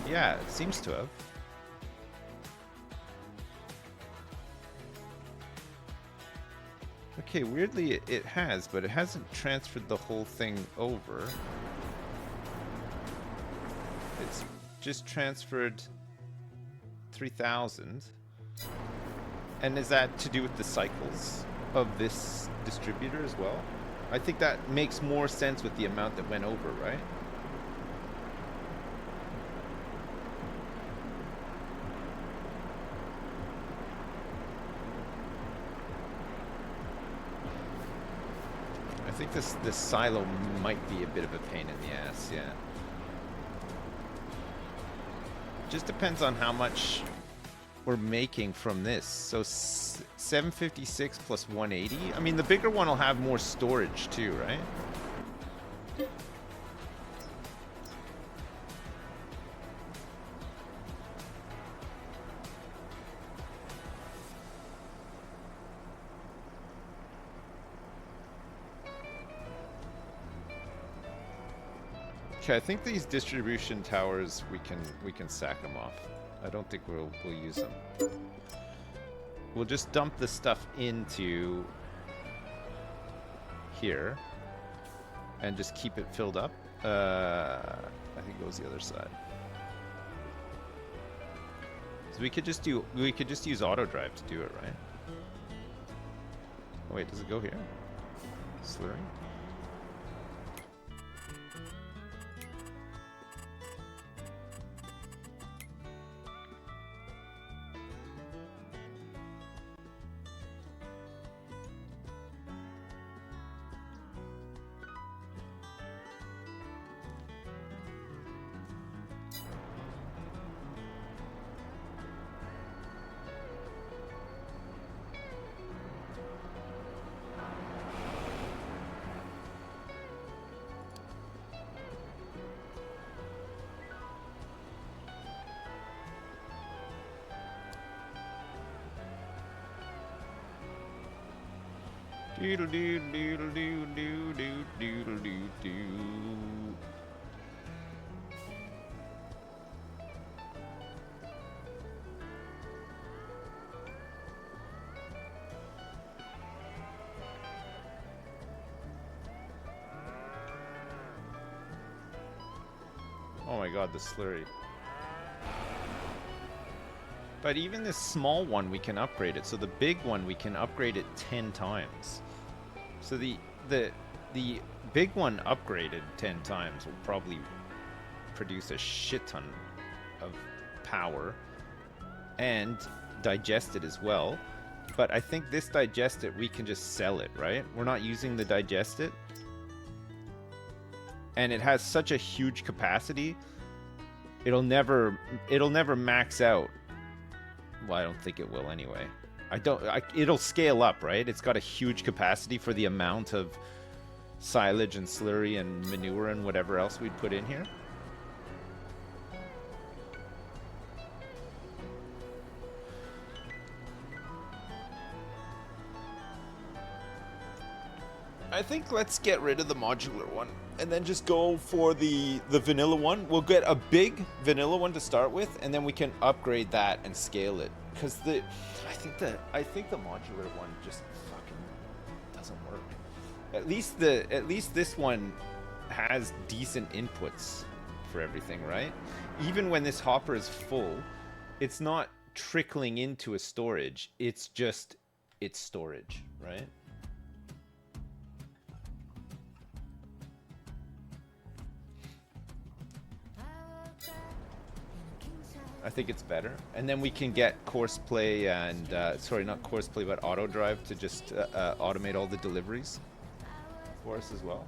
Yeah, it seems to have. Okay, weirdly it has, but it hasn't transferred the whole thing over. It's just transferred 3,000. And is that to do with the cycles of this distributor as well? I think that makes more sense with the amount that went over, right? I think this silo might be a bit of a pain in the ass, yeah. Just depends on how much we're making from this. So 756 plus 180. I mean, the bigger one will have more storage too, right? Okay, I think these distribution towers we can sack them off. I don't think we'll use them. We'll just dump the stuff into here and just keep it filled up. I think it goes the other side. So we could just use auto drive to do it, right? Oh, wait, does it go here? Slurry? Doodle doo doodle doo doo doo doodle doo doo. Oh my god, the slurry. But even this small one, we can upgrade it. So the big one, we can upgrade it 10 times. So the big one upgraded 10 times will probably produce a shit ton of power and digest it as well. But I think this Digestate, we can just sell it, right? We're not using the Digestate. And it has such a huge capacity. It'll never max out. Well, I don't think it will anyway. It'll scale up, right? It's got a huge capacity for the amount of silage and slurry and manure and whatever else we'd put in here. I think let's get rid of the modular one and then just go for the vanilla one. We'll get a big vanilla one to start with, and then we can upgrade that and scale it. Because I think the modular one just fucking doesn't work. At least this one has decent inputs for everything, right? Even when this hopper is full, it's not trickling into a storage. It's storage, right? I think it's better. And then we can get course play and, sorry, not course play, but auto drive to just automate all the deliveries for us as well.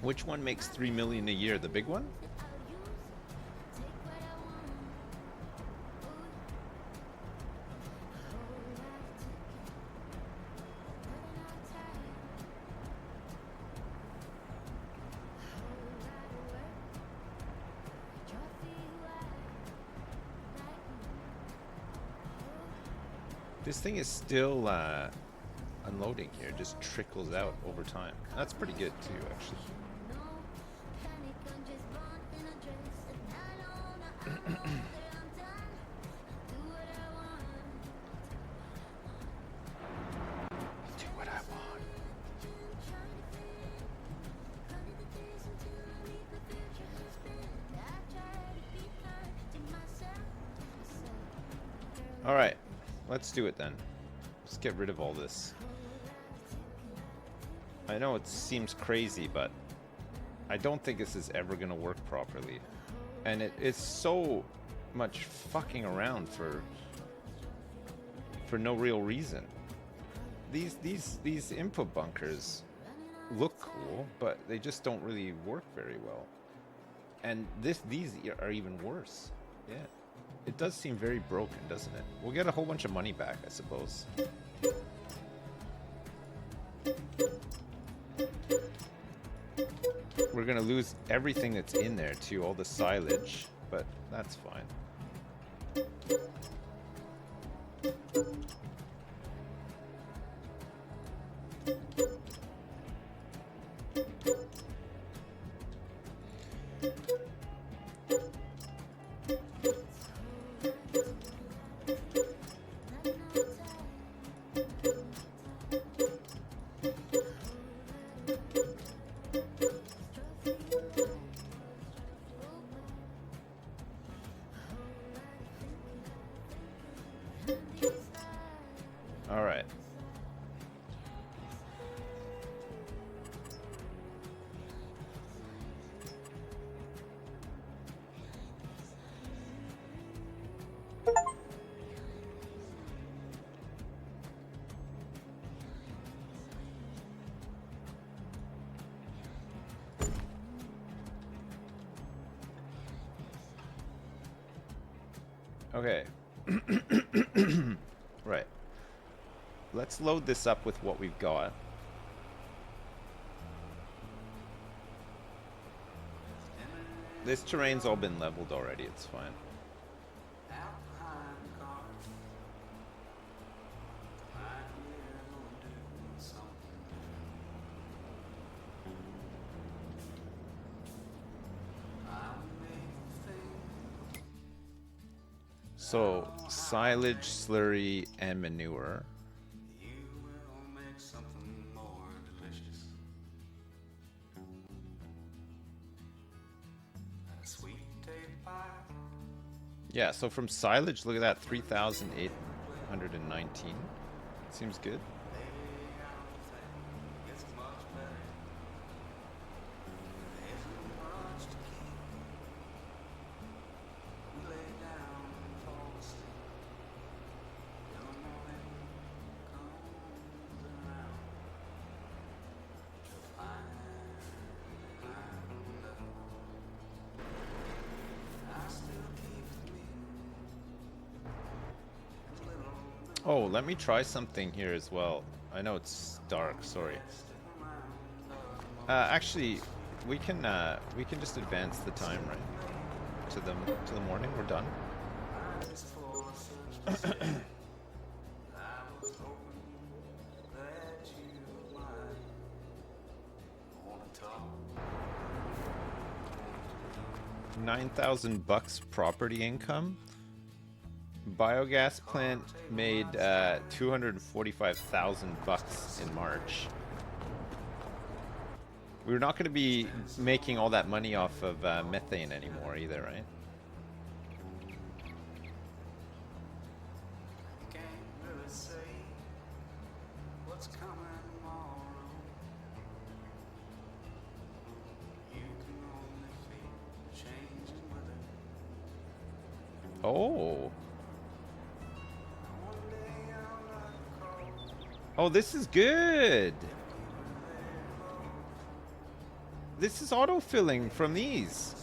Which one makes 3 million a year? The big one? This thing is still unloading here, just trickles out over time. That's pretty good too, actually. Do what I want. All right. Let's do it then. Let's get rid of all this. I know it seems crazy, but I don't think this is ever going to work properly. And it's so much fucking around for no real reason. These input bunkers look cool, but they just don't really work very well. And these are even worse. Yeah. It does seem very broken, doesn't it? We'll get a whole bunch of money back, I suppose. We're gonna lose everything that's in there too, all the silage, but that's fine. All right. Okay. Right. Let's load this up with what we've got. This terrain's all been leveled already, it's fine. So, silage, slurry, and manure. Yeah, so from silage, look at that, 3,819. Seems good. Oh, let me try something here as well. I know it's dark, sorry. Actually, we can just advance the time, right? To the morning, we're done. $9,000 property income. Biogas plant made $245,000 in March. We're not going to be making all that money off of methane anymore either, right? Oh. Oh, this is good. This is autofilling from these.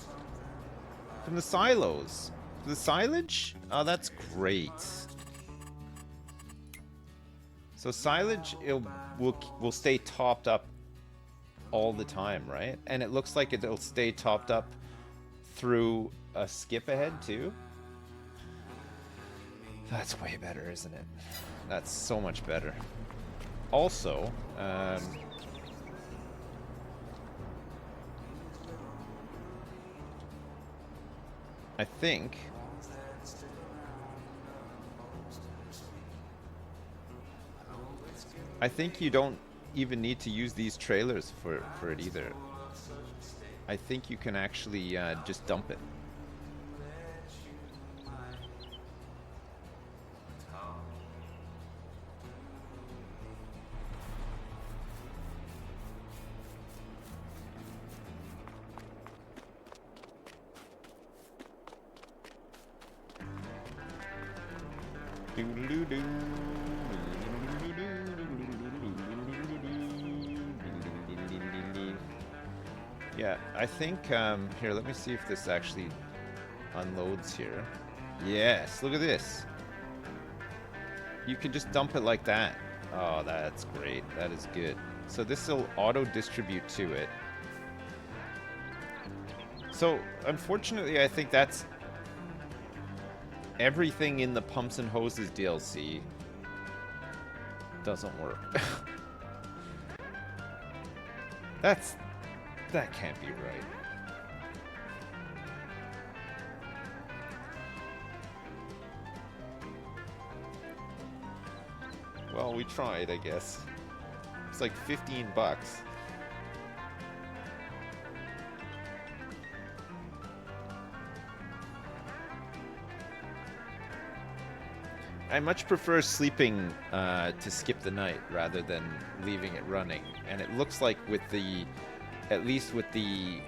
From the silos. The silage? Oh, that's great. So silage will stay topped up all the time, right? And it looks like it'll stay topped up through a skip ahead too. That's way better, isn't it? That's so much better. Also, I think you don't even need to use these trailers for it either. I think you can actually just dump it. Yeah, I think, here, let me see if this actually unloads here. Yes, look at this. You can just dump it like that. Oh, that's great. That is good. So this will auto-distribute to it. So, unfortunately, I think that's everything in the Pumps and Hoses DLC doesn't work. That can't be right. Well, we tried, I guess. It's like $15. I much prefer sleeping to skip the night rather than leaving it running. And it looks like with the, at least with the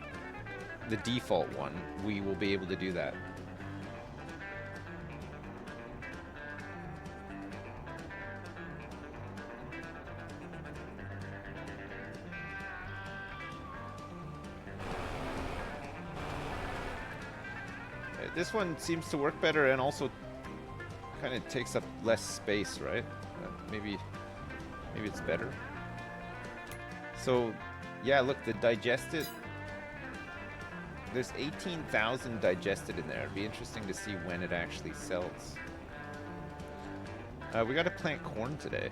default one, we will be able to do that. This one seems to work better and also kind of takes up less space, right? Maybe it's better. So, yeah, look, the digested. There's 18,000 digested in there. It'd be interesting to see when it actually sells. We got to plant corn today.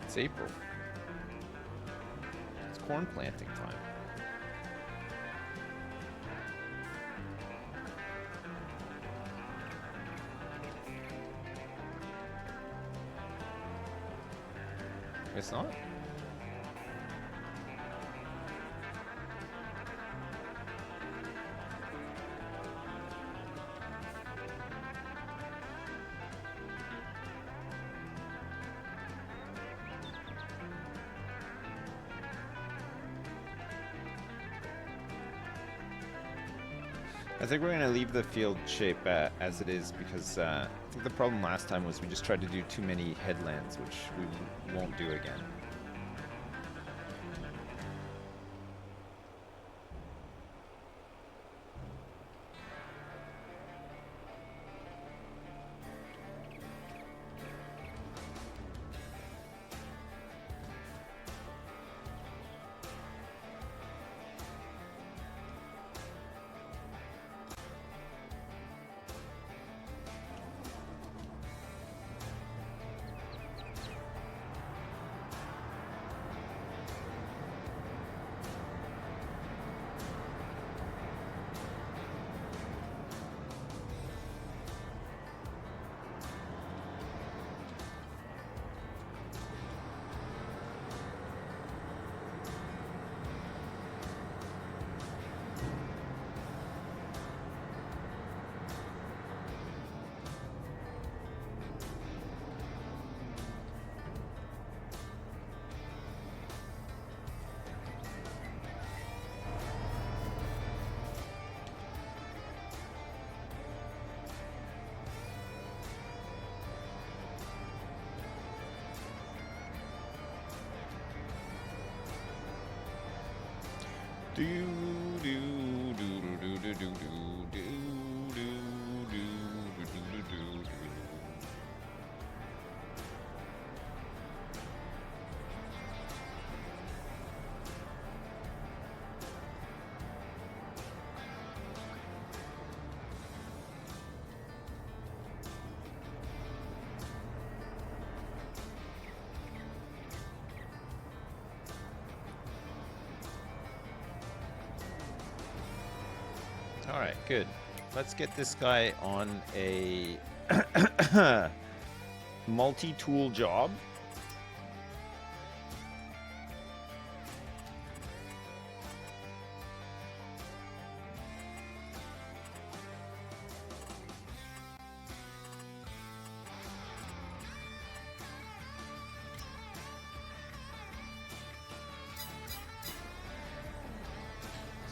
It's April. It's corn planting time. It's not? I think we're going to leave the field shape as it is because I think the problem last time was we just tried to do too many headlands, which we won't do again. All right, good. Let's get this guy on a multi-tool job.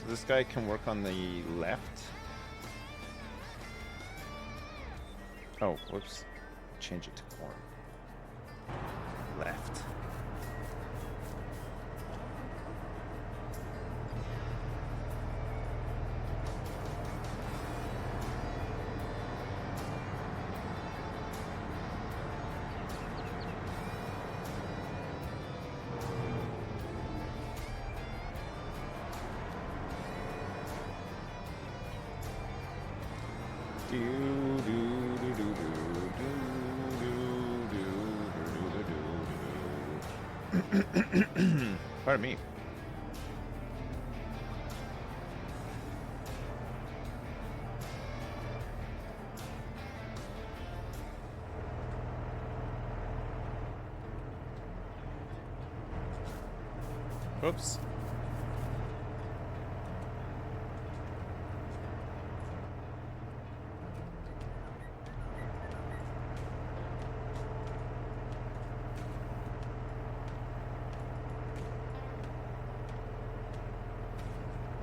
This guy can work on the left. Oh, whoops. Change it to corn. Left. Pardon me. Oops.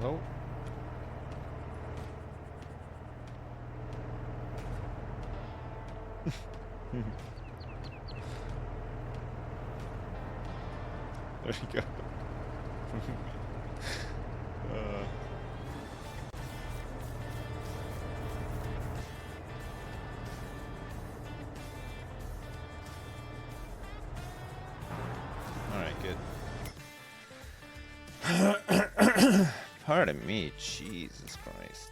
Oh. There you go. Alright, good. Pardon me, Jesus Christ.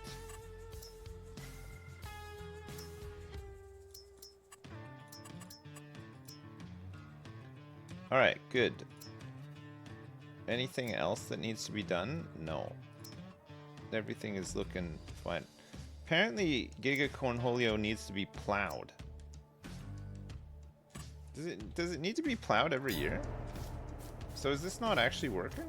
Alright, good. Anything else that needs to be done? No. Everything is looking fine. Apparently, Giga Cornholio needs to be plowed. Does it need to be plowed every year? So is this not actually working?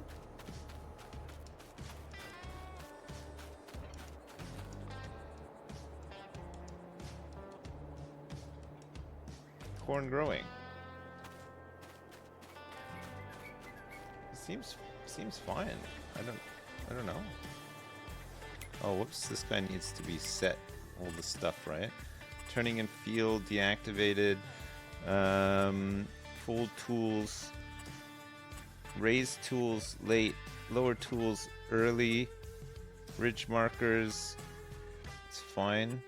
Corn growing. Seems fine. I don't know. Oh, whoops! This guy needs to be set. All the stuff, right? Turning in field deactivated. Full tools. Raise tools late. Lower tools early. Ridge markers. It's fine.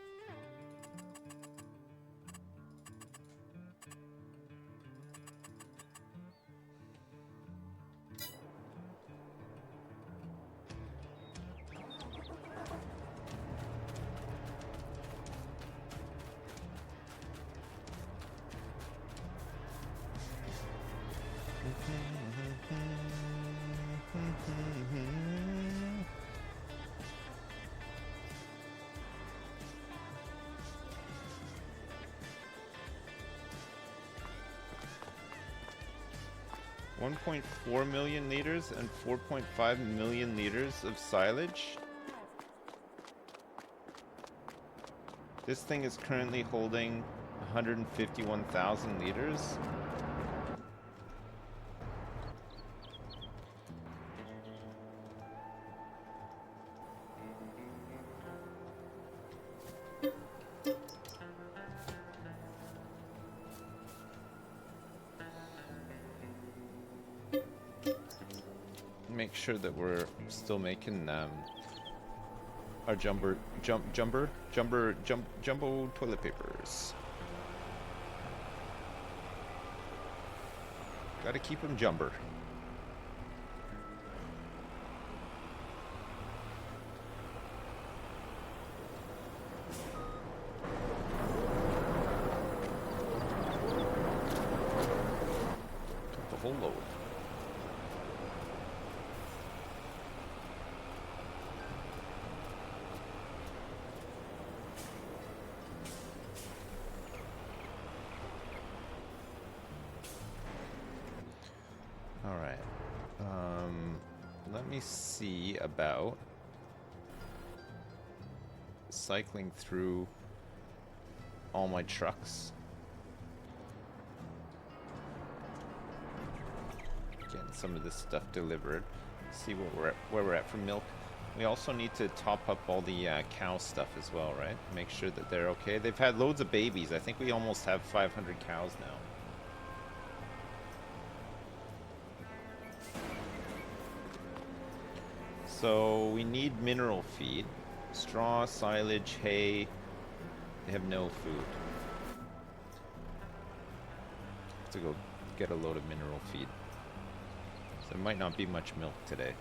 $1.4 million liters and 4.5 million liters of silage. This thing is currently holding 151,000 liters. Make sure that we're still making our jumbo toilet papers. Gotta keep them jumper. Took the whole load. Let me see about cycling through all my trucks. Getting some of this stuff delivered. See where we're at for milk. We also need to top up all the cow stuff as well, right? Make sure that they're okay. They've had loads of babies. I think we almost have 500 cows now. So we need mineral feed, straw, silage, hay. They have no food. Have to go get a load of mineral feed. So there might not be much milk today.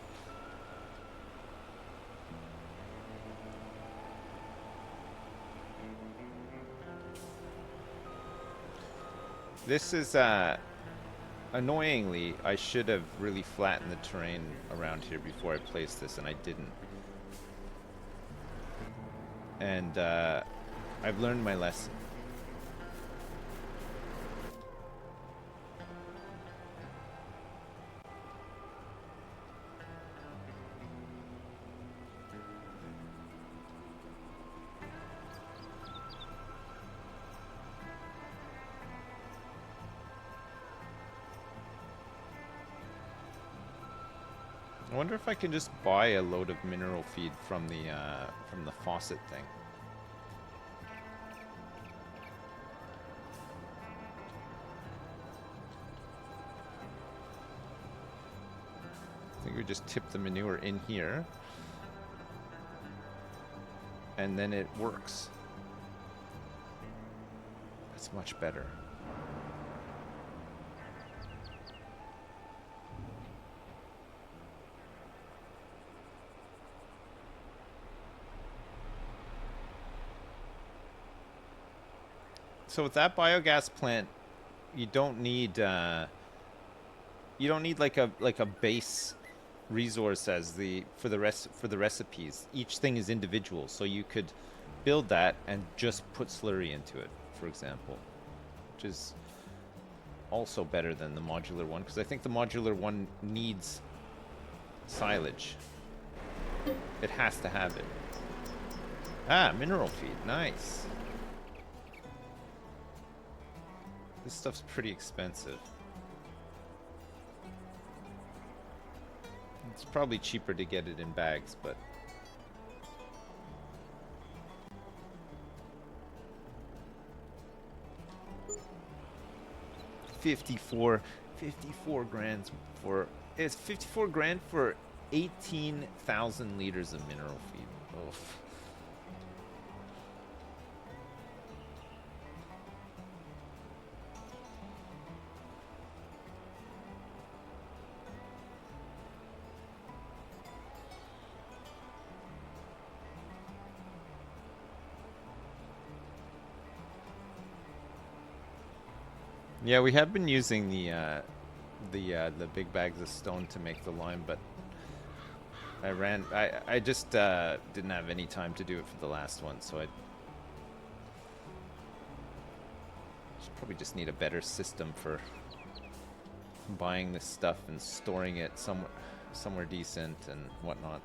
This is annoyingly, I should have really flattened the terrain around here before I placed this, and I didn't. And I've learned my lesson. I wonder if I can just buy a load of mineral feed from the faucet thing. I think we just tip the manure in here, and then it works. That's much better. So with that biogas plant, you don't need like a base resource as for the recipes. Each thing is individual, so you could build that and just put slurry into it, for example, which is also better than the modular one, because I think the modular one needs silage. It has to have it. Ah, mineral feed, nice. This stuff's pretty expensive. It's probably cheaper to get it in bags, but... $54 grand for... It's 54 grand for 18,000 liters of mineral feed. Oof. Yeah, we have been using the big bags of stone to make the lime, but I just didn't have any time to do it for the last one, so I should probably just need a better system for buying this stuff and storing it somewhere decent and whatnot.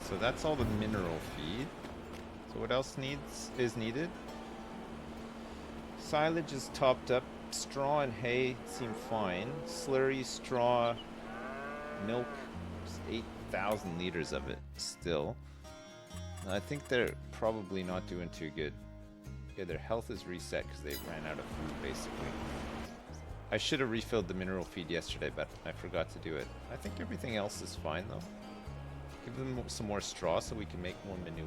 So that's all the mineral feed. So what else is needed? Silage is topped up. Straw and hay seem fine. Slurry, straw, milk, 8,000 liters of it still. I think they're probably not doing too good. Yeah, their health is reset because they ran out of food, basically. I should have refilled the mineral feed yesterday, but I forgot to do it. I think everything else is fine, though. Give them some more straw so we can make more manure.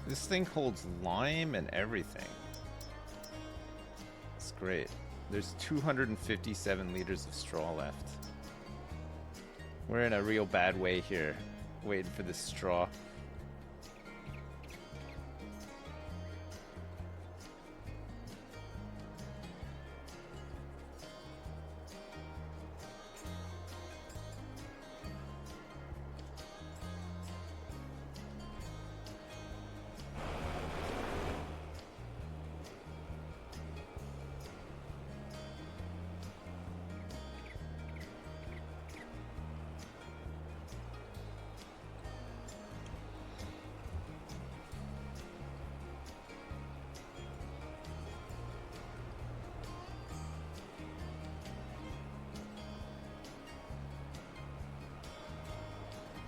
This thing holds lime and everything. It's great. There's 257 liters of straw left. We're in a real bad way here, waiting for this straw.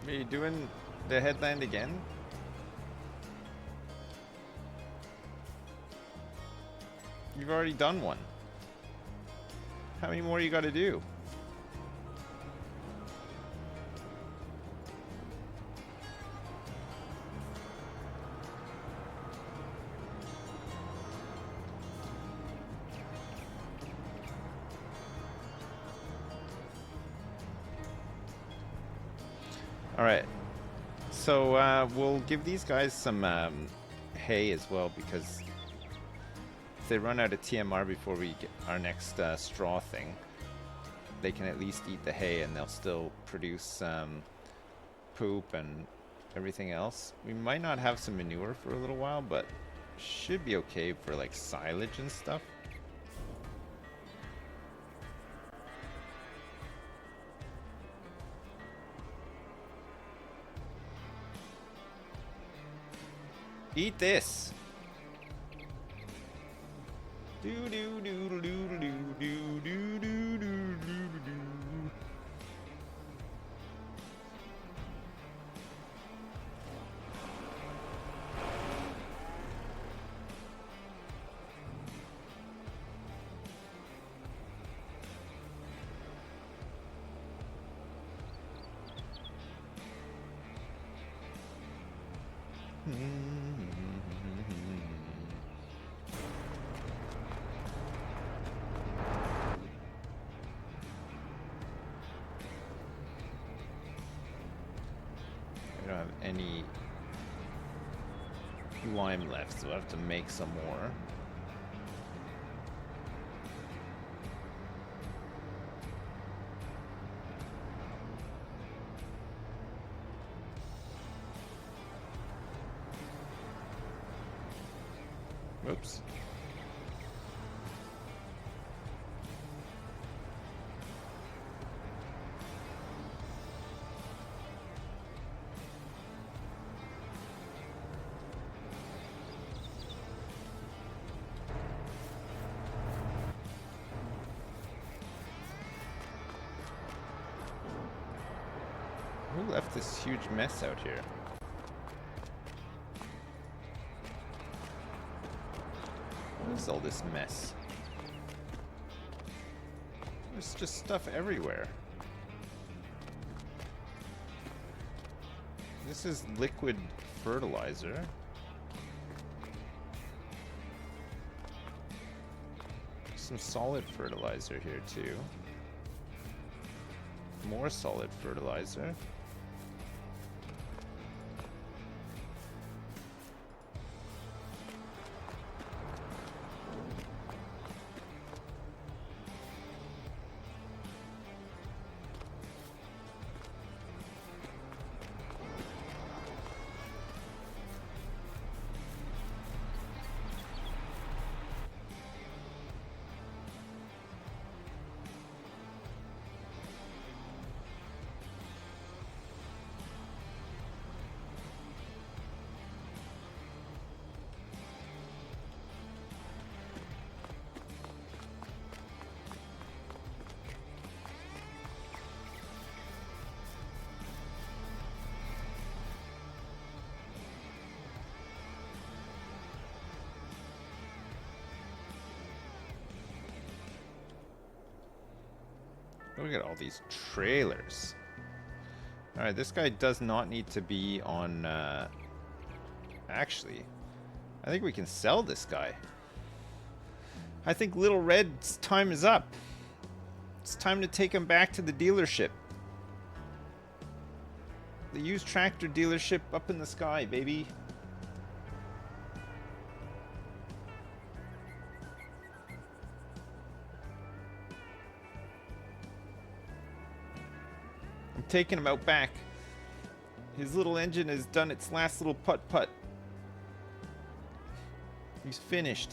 Are you doing the headland again? You've already done one. How many more you got to do? All right. So we'll give these guys some hay as well, because if they run out of TMR before we get our next straw thing, they can at least eat the hay and they'll still produce poop and everything else. We might not have some manure for a little while, but should be okay for like silage and stuff. Eat this. Do do do do do do do do do do do. We don't have any lime left, so we'll have to make some more. Whoops. Who left this huge mess out here? What is all this mess? There's just stuff everywhere. This is liquid fertilizer. Some solid fertilizer here too. More solid fertilizer. Look at all these trailers. Alright, this guy does not need to be on... Actually, I think we can sell this guy. I think Little Red's time is up. It's time to take him back to the dealership. The used tractor dealership up in the sky, baby. I'm taking him out back. His little engine has done its last little putt-putt. He's finished.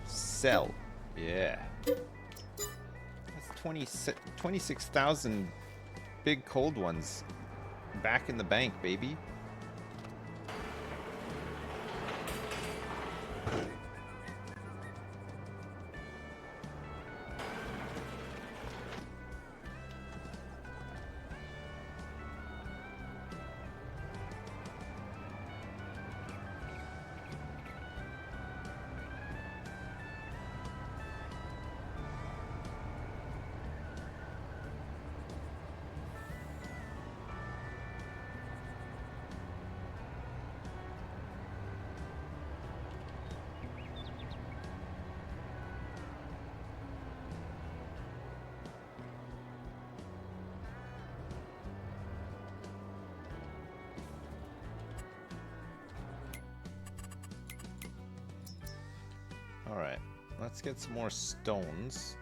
Sell. Yeah. That's 26,000 big cold ones back in the bank, baby. Alright, let's get some more stones.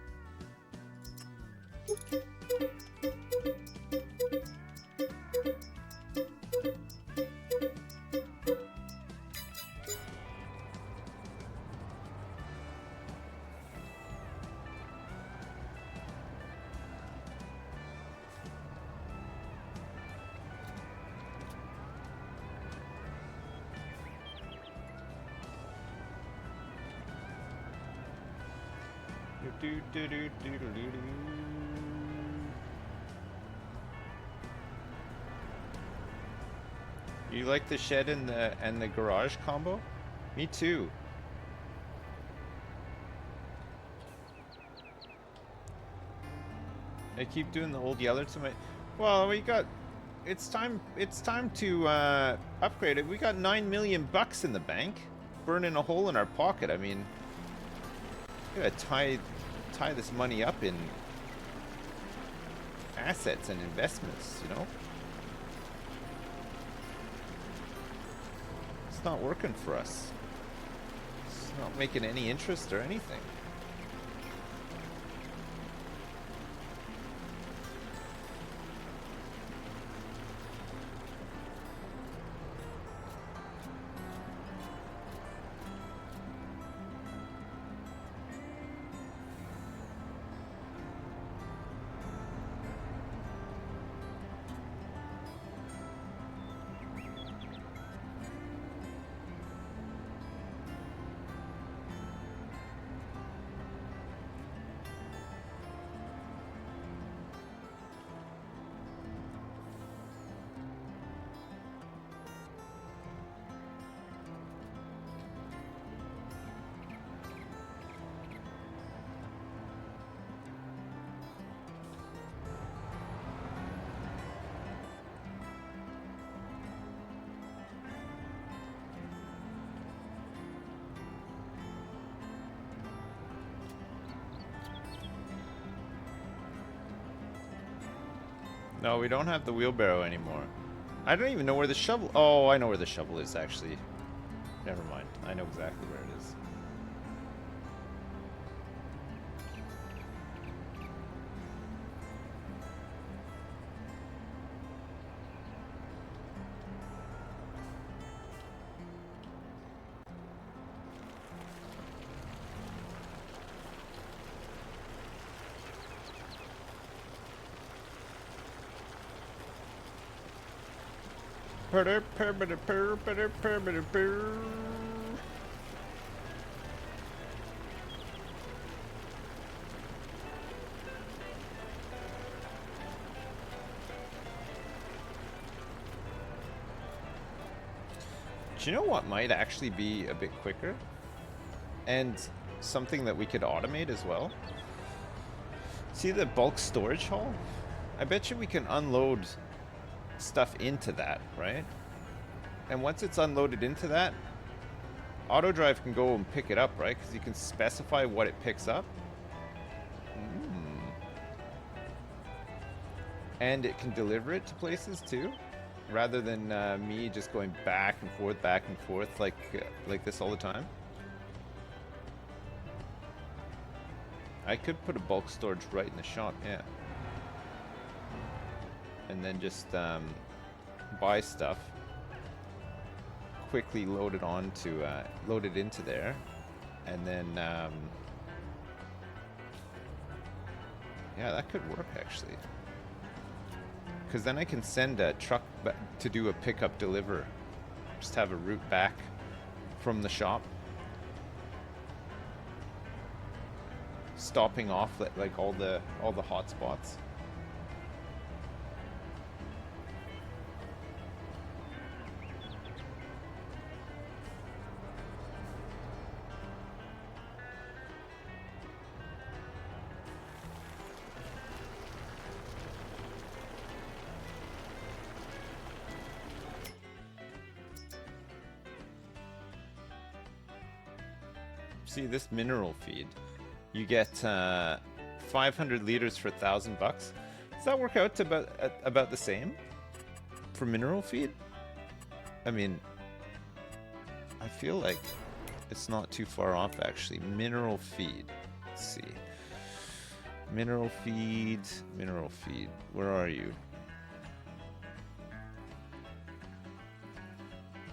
You like the shed and the garage combo? Me too. I keep doing the old yeller to my. Well, we got. It's time to upgrade it. We got $9 million in the bank, burning a hole in our pocket. I mean, we gotta tie this money up in assets and investments, you know? It's not working for us. It's not making any interest or anything. No, we don't have the wheelbarrow anymore. I don't even know where the shovel... Oh, I know where the shovel is, actually. Never mind. I know exactly where it is. Do you know what might actually be a bit quicker? And something that we could automate as well? See the bulk storage hall? I bet you we can unload stuff into that, right? And once it's unloaded into that, AutoDrive can go and pick it up, right? Because you can specify what it picks up. And it can deliver it to places too, rather than me just going back and forth like this all the time. I could put a bulk storage right in the shop, yeah. And then just buy stuff, quickly load it onto, load it into there, and then yeah, that could work actually. Because then I can send a truck to do a pickup deliver, just have a route back from the shop, stopping off like all the hot spots. See this mineral feed, you get 500 liters for $1,000. Does that work out to about the same for mineral feed? I mean, I feel like it's not too far off actually. Mineral feed. Let's see. Mineral feed. Mineral feed. Where are you?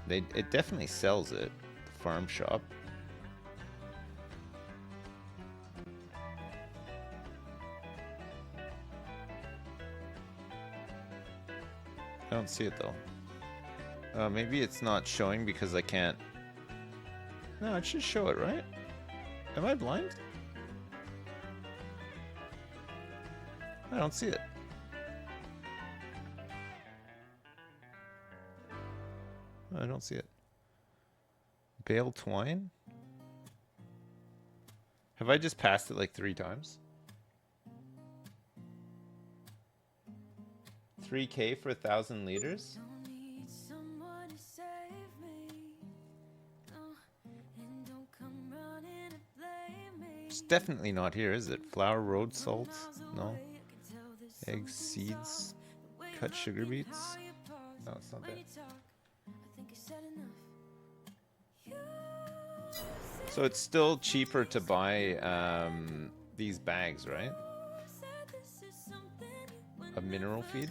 It definitely sells it. The farm shop. I don't see it though. Maybe it's not showing because I can't. No, it should show it, right? Am I blind? I don't see it. I don't see it. Bale twine? Have I just passed it like 3 times? 3K for 1,000 liters? It's definitely not here, is it? Flour, road salt? No. Eggs, seeds, cut sugar beets? No, it's not there. So it's still cheaper to buy these bags, right? Of mineral feed?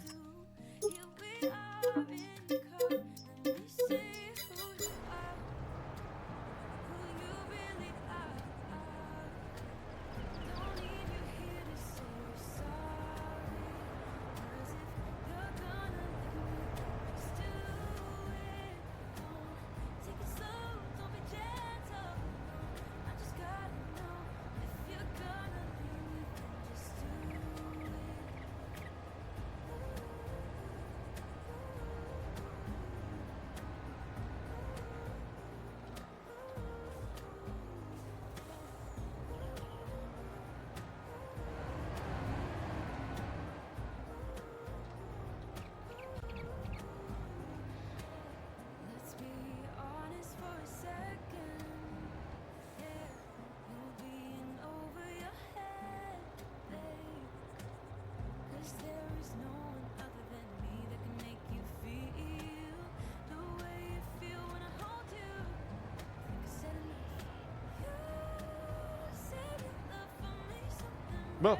Well,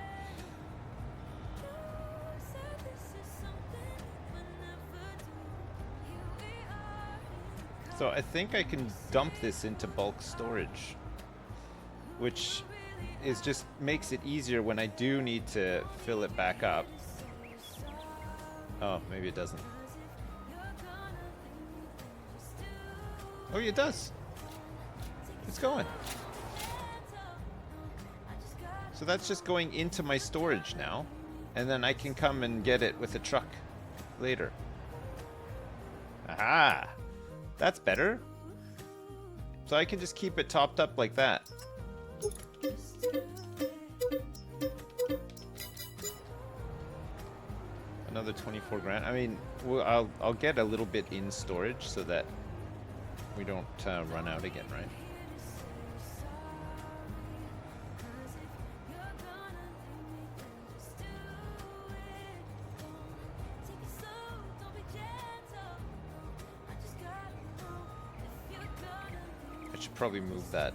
so I think I can dump this into bulk storage, which is just makes it easier when I do need to fill it back up. Oh, maybe it doesn't. Oh, it does. It's going. So that's just going into my storage now, and then I can come and get it with a truck later. Aha! That's better. So I can just keep it topped up like that. Another 24 grand. I mean, I'll get a little bit in storage so that we don't run out again, right? Probably move that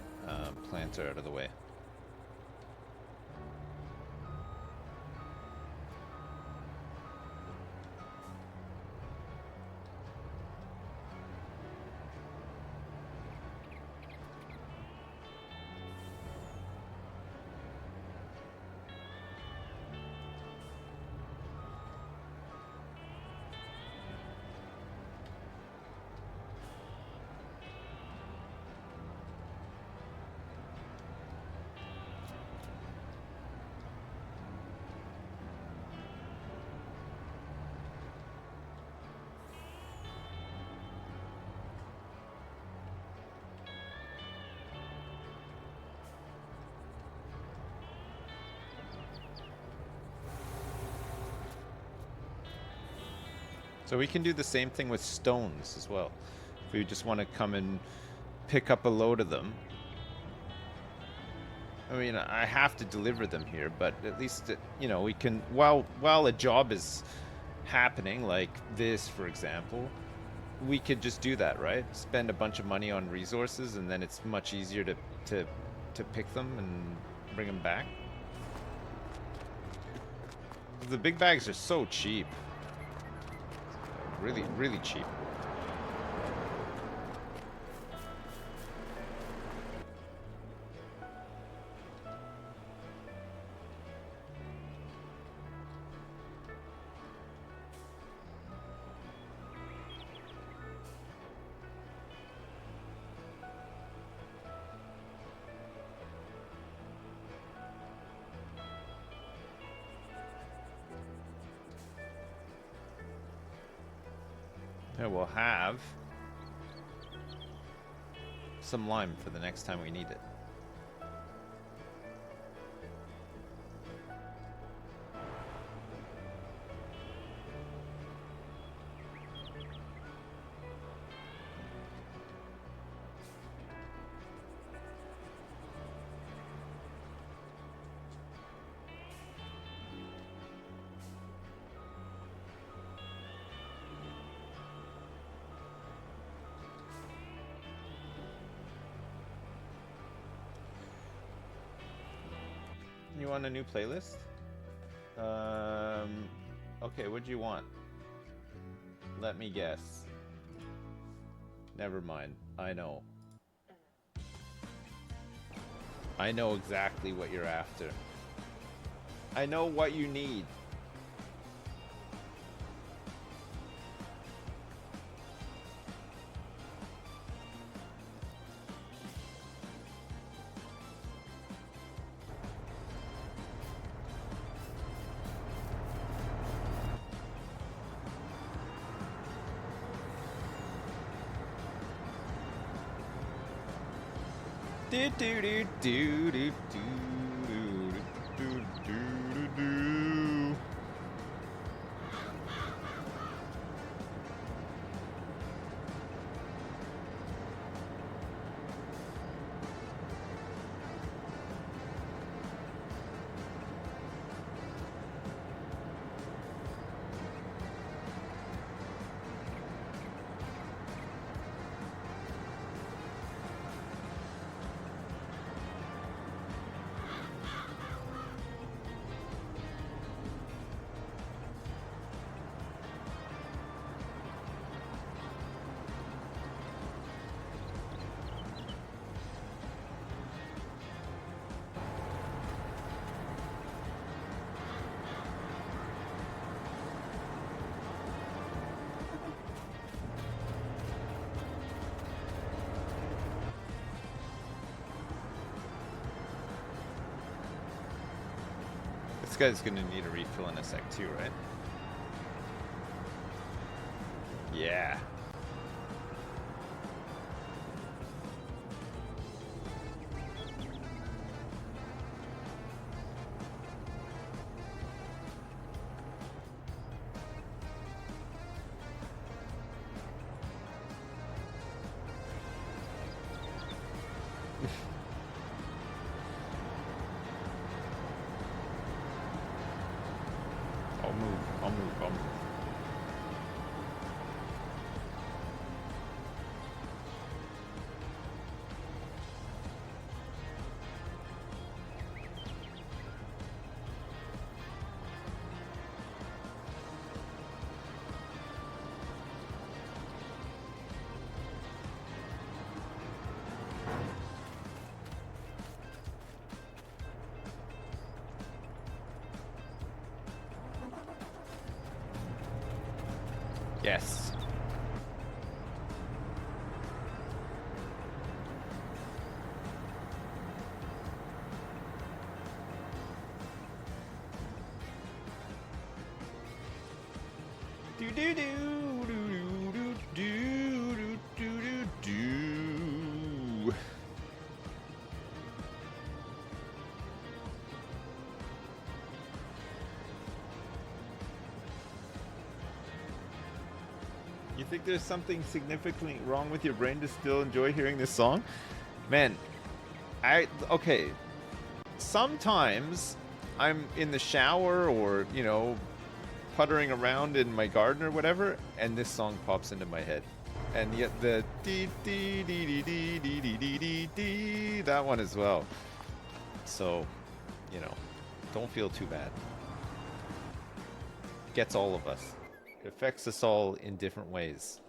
planter out of the way. So we can do the same thing with stones as well. If we just want to come and pick up a load of them. I mean, I have to deliver them here, but at least, you know, we can, while a job is happening, like this, for example, we could just do that, right? Spend a bunch of money on resources, and then it's much easier to to pick them and bring them back. The big bags are so cheap. Really, really cheap. We'll have some lime for the next time we need it. You want a new playlist? Okay, what do you want? Let me guess. Never mind. I know. I know exactly what you're after. I know what you need. Do do do do do do do do do. This guy's gonna need a refill in a sec too, right? Yeah. I'll move. Yes. Do do do do do do do do do. You think there's something significantly wrong with your brain to still enjoy hearing this song? Man, okay. Sometimes I'm in the shower or, puttering around in my garden or whatever, and this song pops into my head. And yet the dee dee dee dee dee dee dee dee dee dee, that one as well. So, you know, don't feel too bad. It gets all of us. It affects us all in different ways.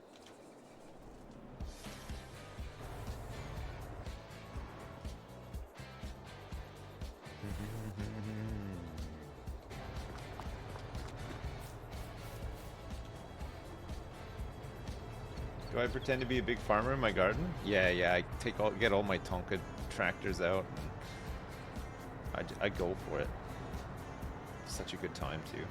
Do I pretend to be a big farmer in my garden? Yeah, I get all my Tonka tractors out. And I go for it. Such a good time too.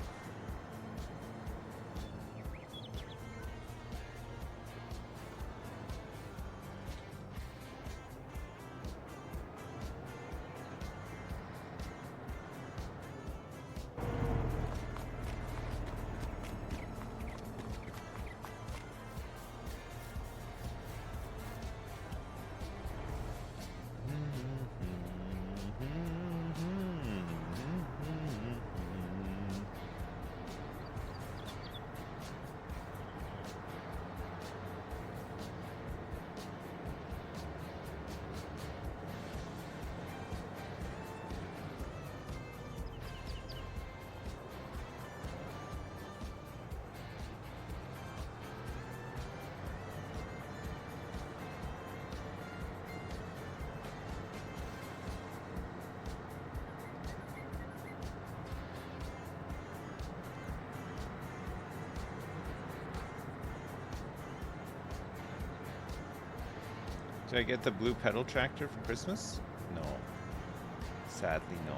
Did I get the blue pedal tractor for Christmas? No. Sadly, no.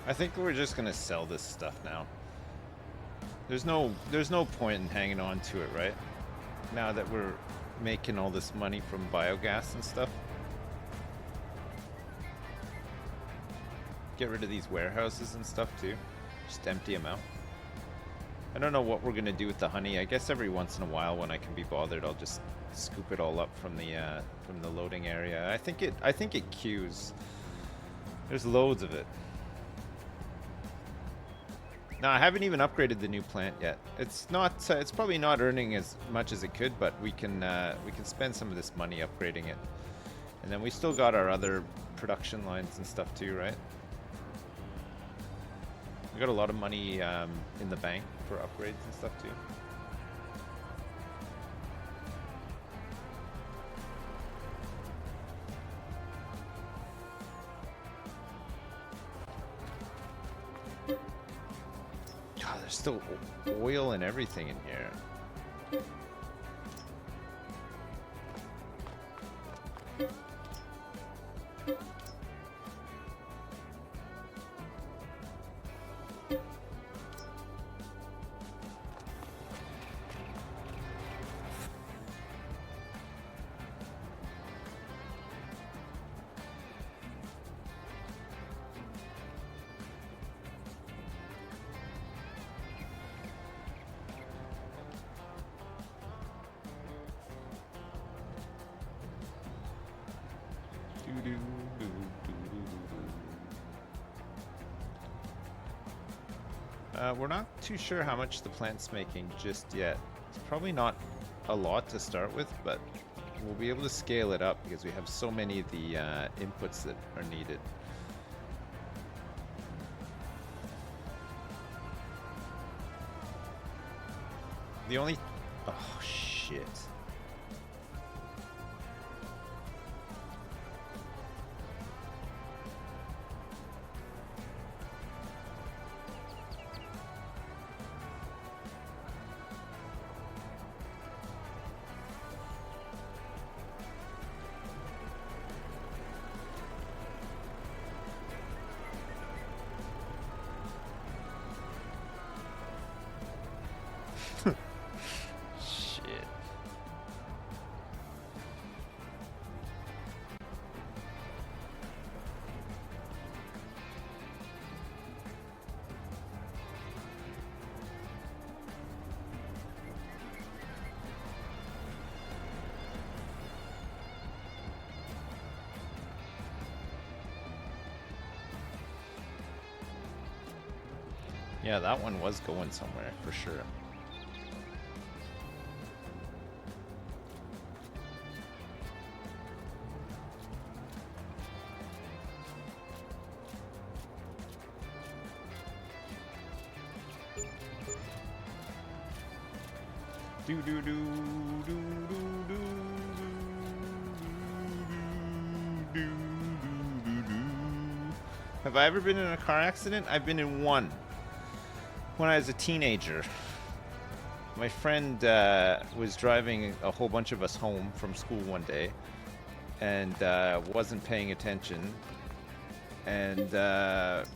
I think we're just gonna sell this stuff now. There's no point in hanging on to it, right? Now that we're making all this money from biogas and stuff. Get rid of these warehouses and stuff too. Just empty them out. I don't know what we're gonna do with the honey. I guess every once in a while, when I can be bothered, I'll just scoop it all up from the loading area. I think it queues. There's loads of it. No, I haven't even upgraded the new plant yet. It's not. It's probably not earning as much as it could, but we can spend some of this money upgrading it. And then we still got our other production lines and stuff too, right? We got a lot of money in the bank for upgrades and stuff too. God, there's still oil and everything in here. We're not too sure how much the plant's making just yet. It's probably not a lot to start with, but we'll be able to scale it up because we have so many of the inputs that are needed. The only... Oh, shit. Shit. Yeah, that one was going somewhere for sure. Do do do do do do do do do. Have I ever been in a car accident? I've been in one. When I was a teenager, my friend was driving a whole bunch of us home from school one day, and wasn't paying attention, and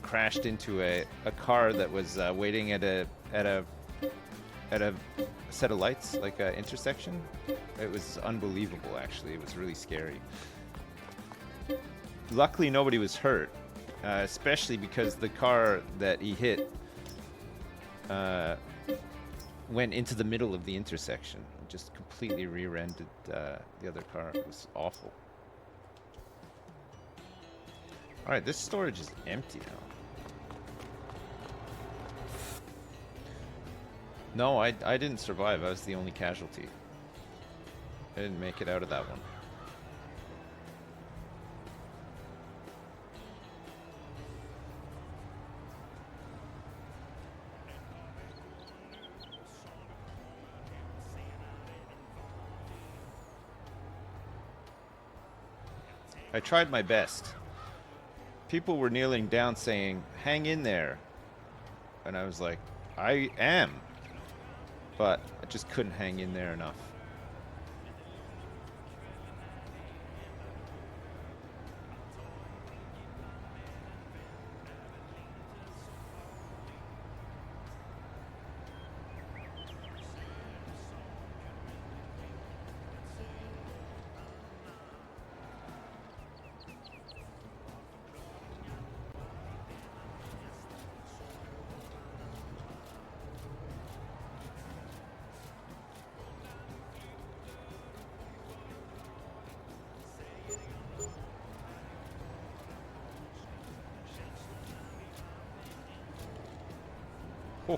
crashed into a car that was waiting at a set of lights, like an intersection. It was unbelievable, actually. It was really scary. Luckily, nobody was hurt, especially because the car that he hit went into the middle of the intersection. Just completely rear-ended the other car. It was awful. Alright, this storage is empty now. No, I didn't survive. I was the only casualty. I didn't make it out of that one. I tried my best. People were kneeling down saying, "Hang in there." And I was like, I am. But I just couldn't hang in there enough.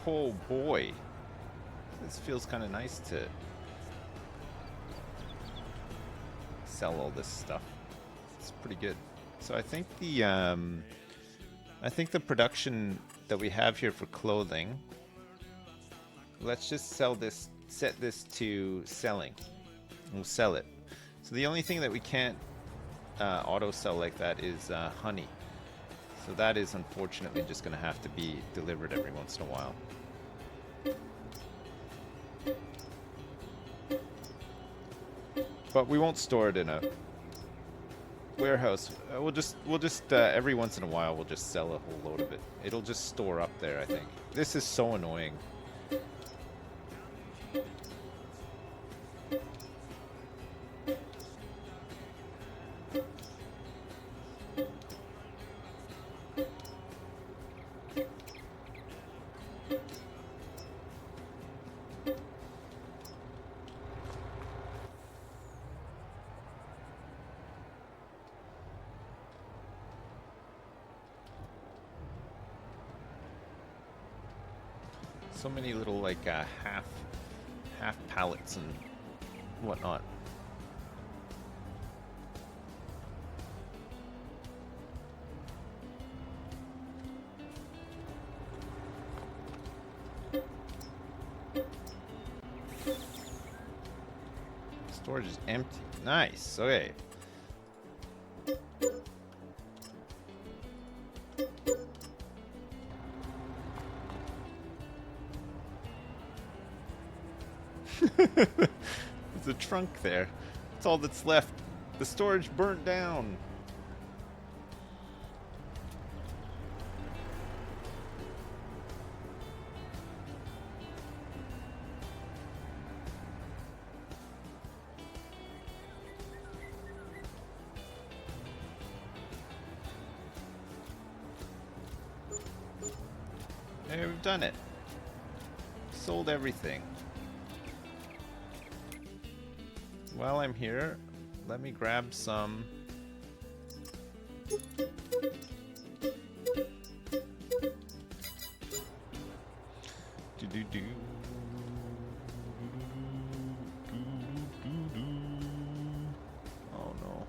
Oh boy, this feels kind of nice to sell all this stuff. It's pretty good. So I think the production that we have here for clothing, let's just sell this, set this to selling. We'll sell it. So the only thing that we can't auto sell like that is honey. So that is unfortunately just going to have to be delivered every once in a while. But we won't store it in a warehouse. We'll just every once in a while we'll just sell a whole load of it. It'll just store up there, I think. This is so annoying. So many little like half pallets and whatnot. Storage is empty. Nice. Okay. There's a trunk there. That's all that's left. The storage burnt down. Hey, we've done it. Sold everything. While I'm here, let me grab some. Do. Oh no.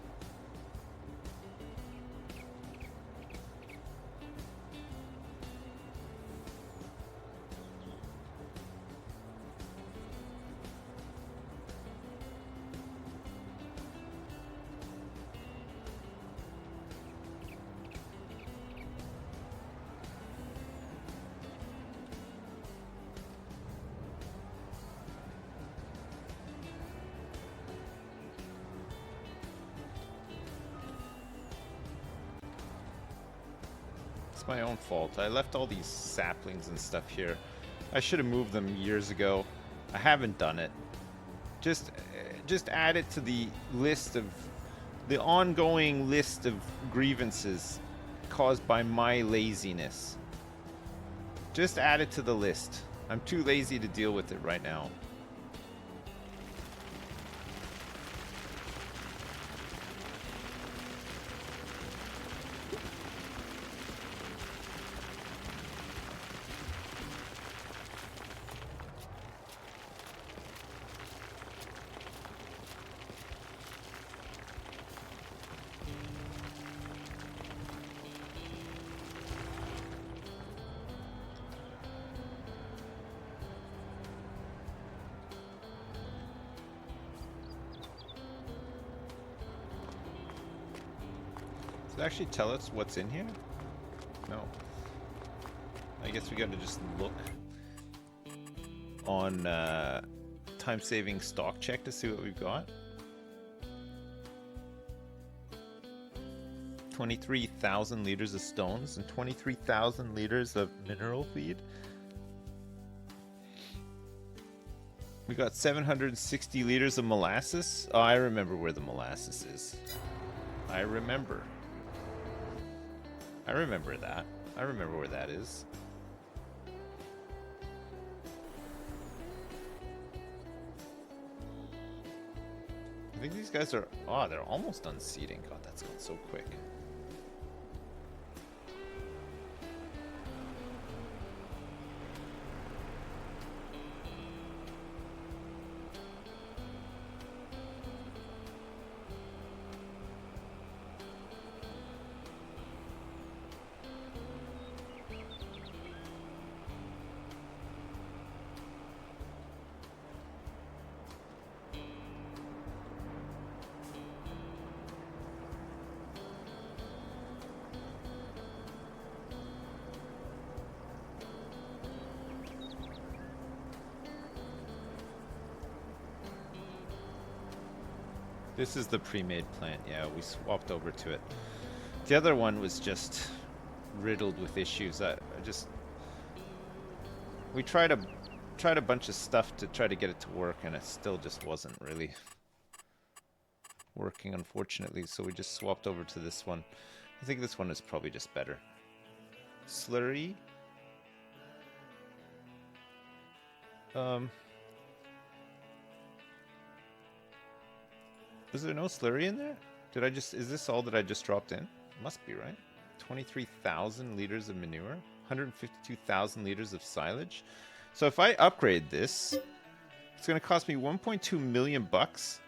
It's my own fault. I left all these saplings and stuff here. I should have moved them years ago. I haven't done it. Just add it to the list of the ongoing list of grievances caused by my laziness. Just add it to the list. I'm too lazy to deal with it right now. Does it actually tell us what's in here? No. I guess we gotta just look on time-saving stock check to see what we've got. 23,000 liters of stones and 23,000 liters of mineral feed. We got 760 liters of molasses. Oh, I remember where the molasses is. I remember that. I remember where that is. I think these guys are... Oh, they're almost done seeding. God, that's gone so quick. This is the pre-made plant. Yeah, we swapped over to it. The other one was just riddled with issues. We tried a bunch of stuff to try to get it to work, and it still just wasn't really working, unfortunately. So we just swapped over to this one. I think this one is probably just better. Slurry. Is there no slurry in there? Is this all that I just dropped in? Must be, right? 23,000 liters of manure, 152,000 liters of silage, So if I upgrade this, it's going to cost me 1.2 million bucks.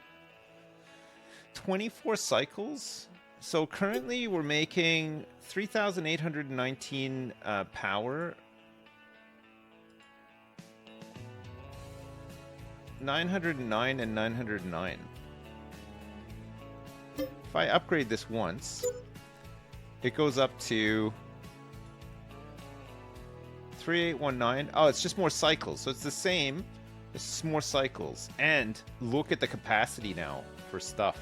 24 cycles. So currently we're making 3,819 power. 909 and 909. If I upgrade this once, it goes up to 3819. Oh, it's just more cycles. So it's the same. It's just more cycles. And look at the capacity now for stuff.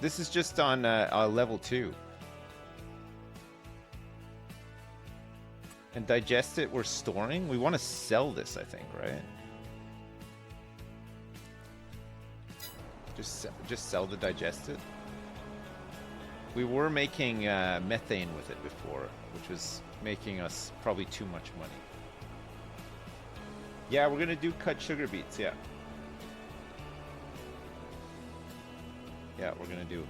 This is just on level 2. And Digestate we're storing. We want to sell this, I think, right? Just sell the Digestate. We were making methane with it before, which was making us probably too much money. Yeah, we're gonna do cut sugar beets, yeah. Yeah, we're gonna do.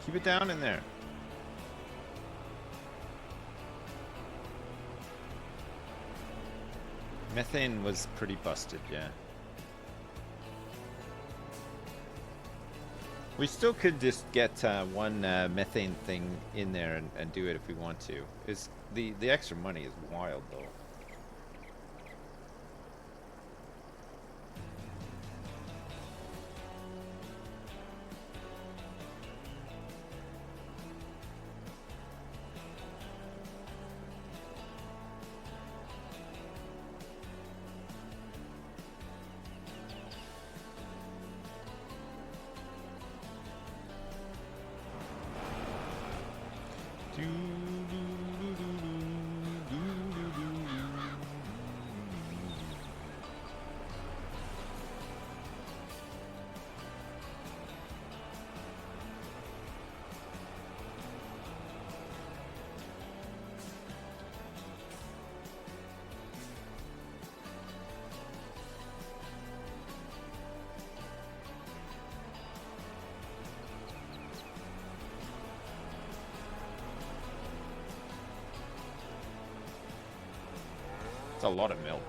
Keep it down in there. Methane was pretty busted, yeah. We still could just get one methane thing in there and do it if we want to. The extra money is wild, though. A lot of milk.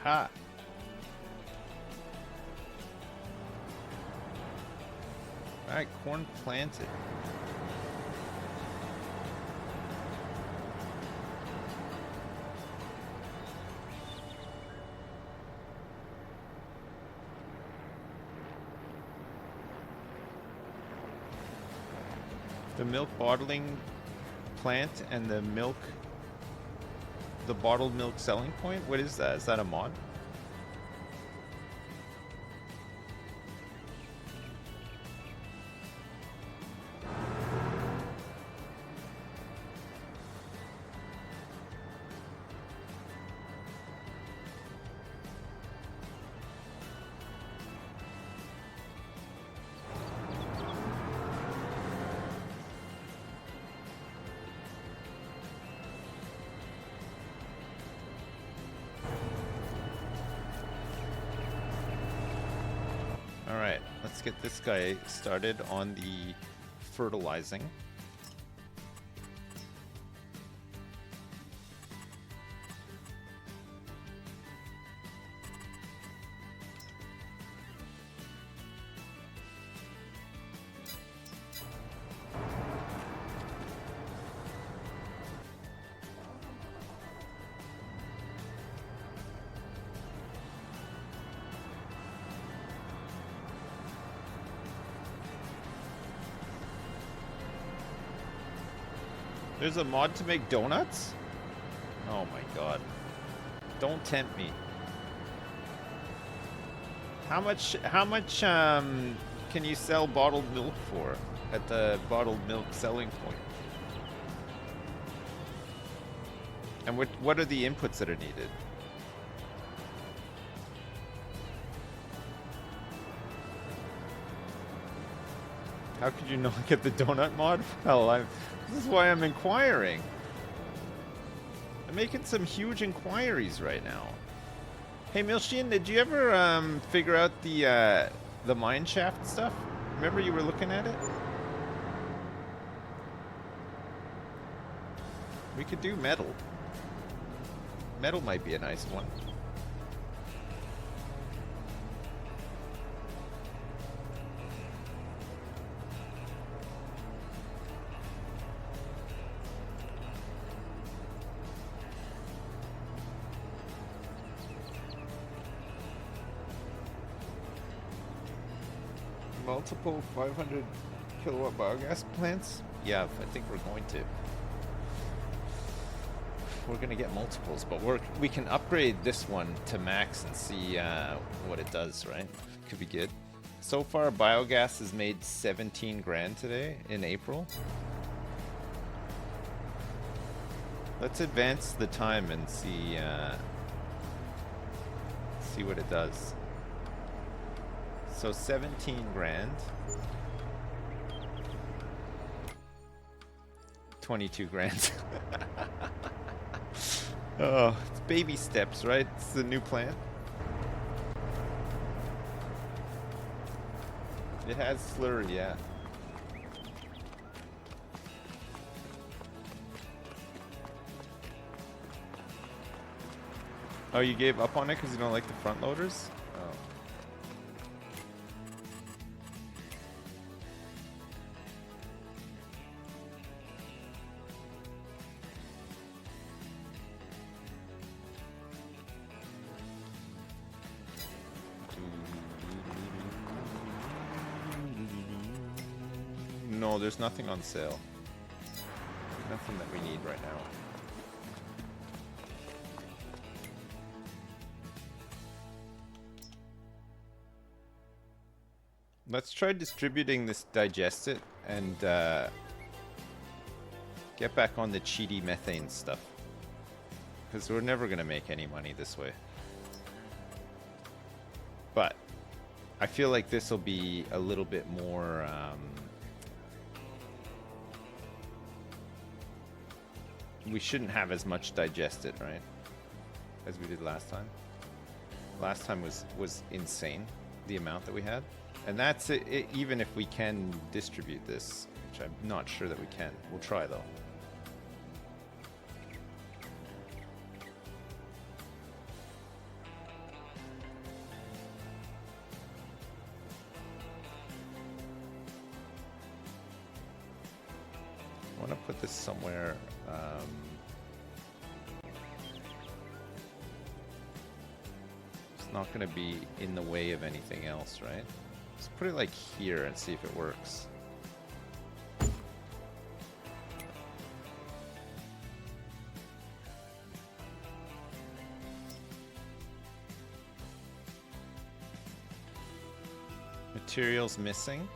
Ha! Alright, corn planted. The milk bottling plant and the milk, the bottled milk selling point? What is that? Is that a mod? Get this guy started on the fertilizing. There's a mod to make donuts? Oh my god. Don't tempt me. How much can you sell bottled milk for at the bottled milk selling point? And what are the inputs that are needed? How could you not get the donut mod? Well, this is why I'm inquiring. I'm making some huge inquiries right now. Hey, Milshin, did you ever figure out the mine shaft stuff? Remember you were looking at it? We could do metal. Metal might be a nice one. Multiple 500 kilowatt biogas plants? Yeah, I think we're going to. We're gonna get multiples, but we can upgrade this one to max and see what it does, right? Could be good. So far, biogas has made 17 grand today in April. Let's advance the time and see what it does. So 17 grand. 22 grand. Oh, it's baby steps, right? It's the new plan. It has slurry, yeah. Oh, you gave up on it because you don't like the front loaders? Oh. No, there's nothing on sale. Nothing that we need right now. Let's try distributing this Digestate and get back on the cheaty methane stuff. Because we're never going to make any money this way. But I feel like this will be a little bit more... we shouldn't have as much Digestate, right? As we did last time. Last time was insane, the amount that we had. And that's it, even if we can distribute this, which I'm not sure that we can. We'll try, though. I want to put this somewhere... it's not going to be in the way of anything else, right? Let's put it like here and see if it works. Materials missing.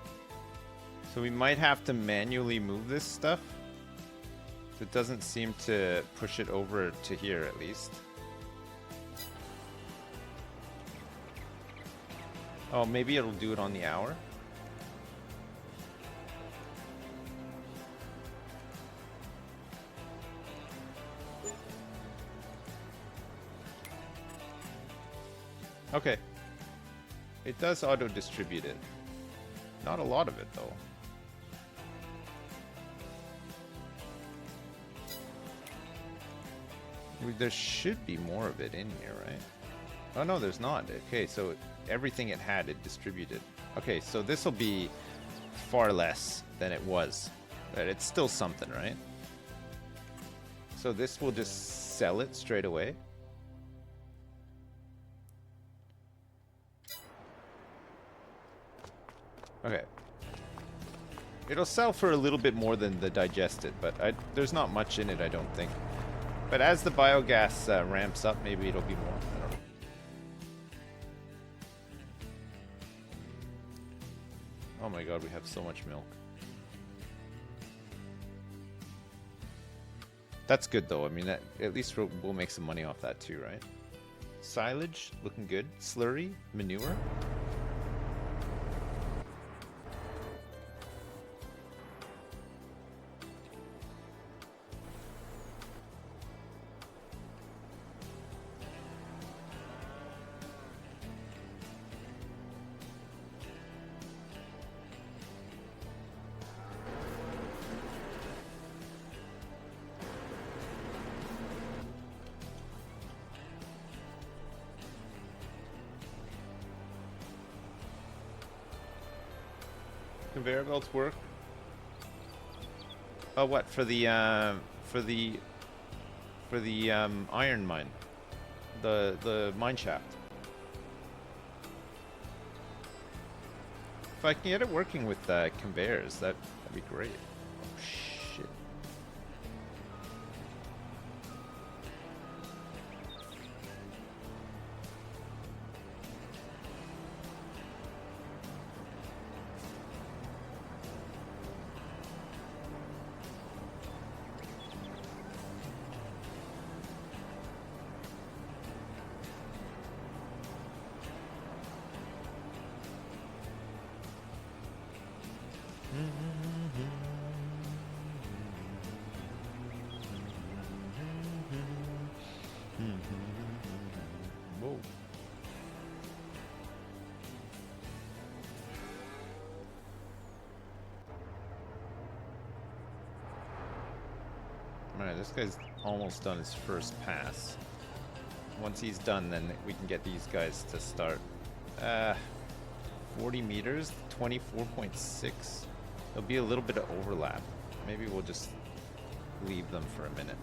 So we might have to manually move this stuff. It doesn't seem to push it over to here at least. Oh, maybe it'll do it on the hour. Okay. It does auto-distribute it. Not a lot of it, though. There should be more of it in here, right? Oh, no, there's not. Okay, so everything it had, it distributed. Okay, so this will be far less than it was. But it's still something, right? So this will just sell it straight away. Okay. It'll sell for a little bit more than the Digestate, but there's not much in it, I don't think. But as the biogas ramps up, maybe it'll be more. I don't know. Oh my god, we have so much milk. That's good though. I mean, at least we'll make some money off that too, right? Silage, looking good. Slurry, manure. Conveyor belts work. Oh, what for the iron mine, the mine shaft. If I can get it working with conveyors, that'd be great. Oh shit. Whoa. Alright, this guy's almost done his first pass. Once he's done, then we can get these guys to start. 40 meters, 24.6. There'll be a little bit of overlap. Maybe we'll just leave them for a minute.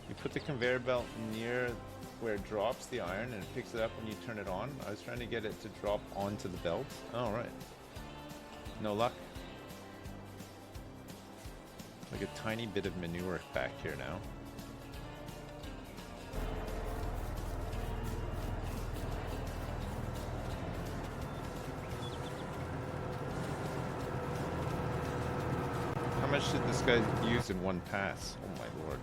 You put the conveyor belt near where it drops the iron and it picks it up when you turn it on. I was trying to get it to drop onto the belt. Oh, right. No luck. Like a tiny bit of manure back here now. How much did this guy use in one pass? Oh my lord.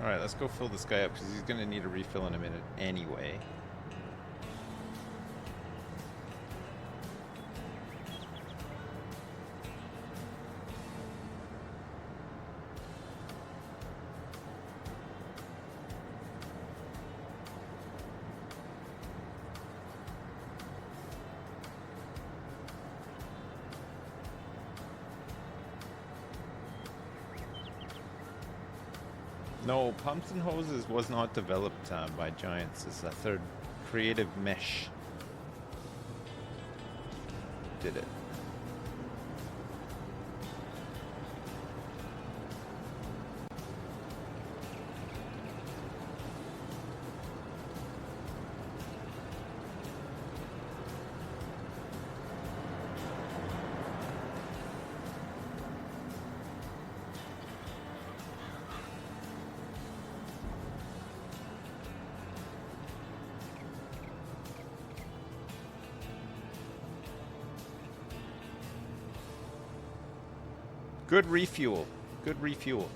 Alright, let's go fill this guy up because he's going to need a refill in a minute anyway. No, pumps and hoses was not developed by Giants. It's a third creative mesh did it. Good refuel. Good refuel.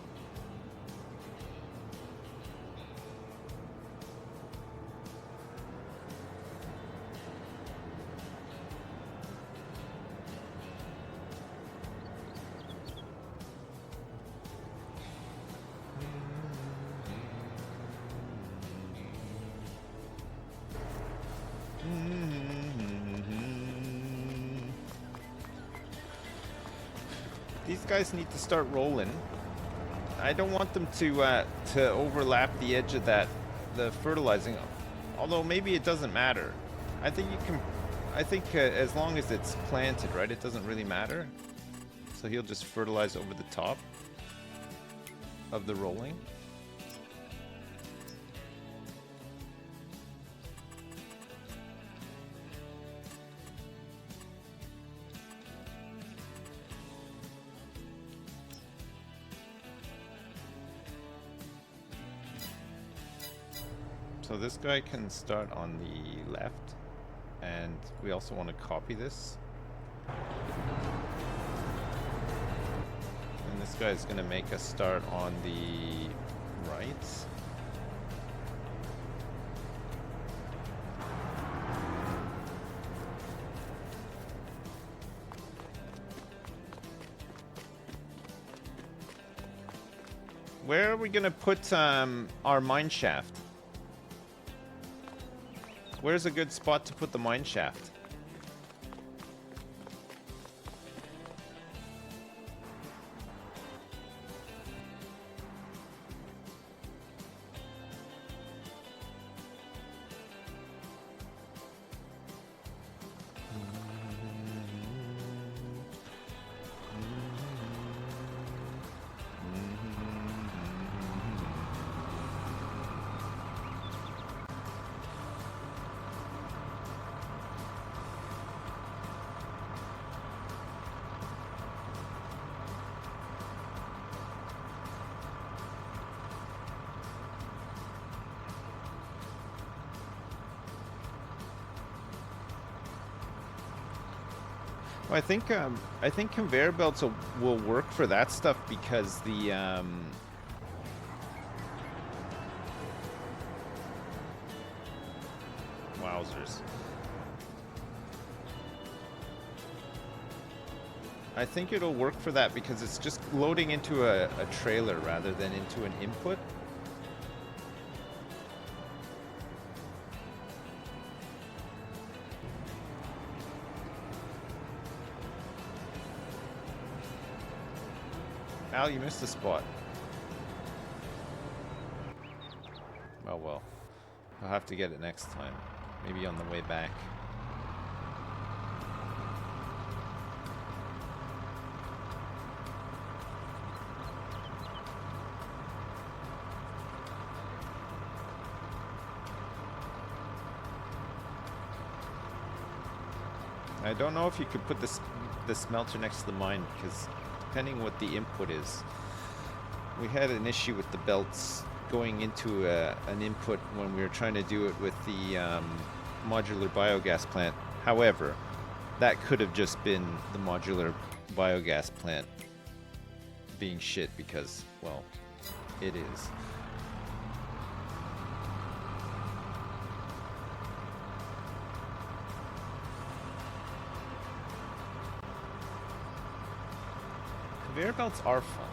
These guys need to start rolling. I don't want them to overlap the edge of the fertilizing. Although maybe it doesn't matter. I think you can. I think as long as it's planted, right, it doesn't really matter. So he'll just fertilize over the top of the rolling. So this guy can start on the left, and we also want to copy this. And this guy is going to make us start on the right. Where are we going to put our mine shaft? Where's a good spot to put the mine shaft? Well, I think conveyor belts will work for that stuff because the wowzers. I think it'll work for that because it's just loading into a trailer rather than into an input. Al, you missed a spot. Oh well. I'll have to get it next time. Maybe on the way back. I don't know if you could put the smelter next to the mine because depending what the input is. We had an issue with the belts going into an input when we were trying to do it with the modular biogas plant. However, that could have just been the modular biogas plant being shit because, well, it is. Conveyor belts are fun.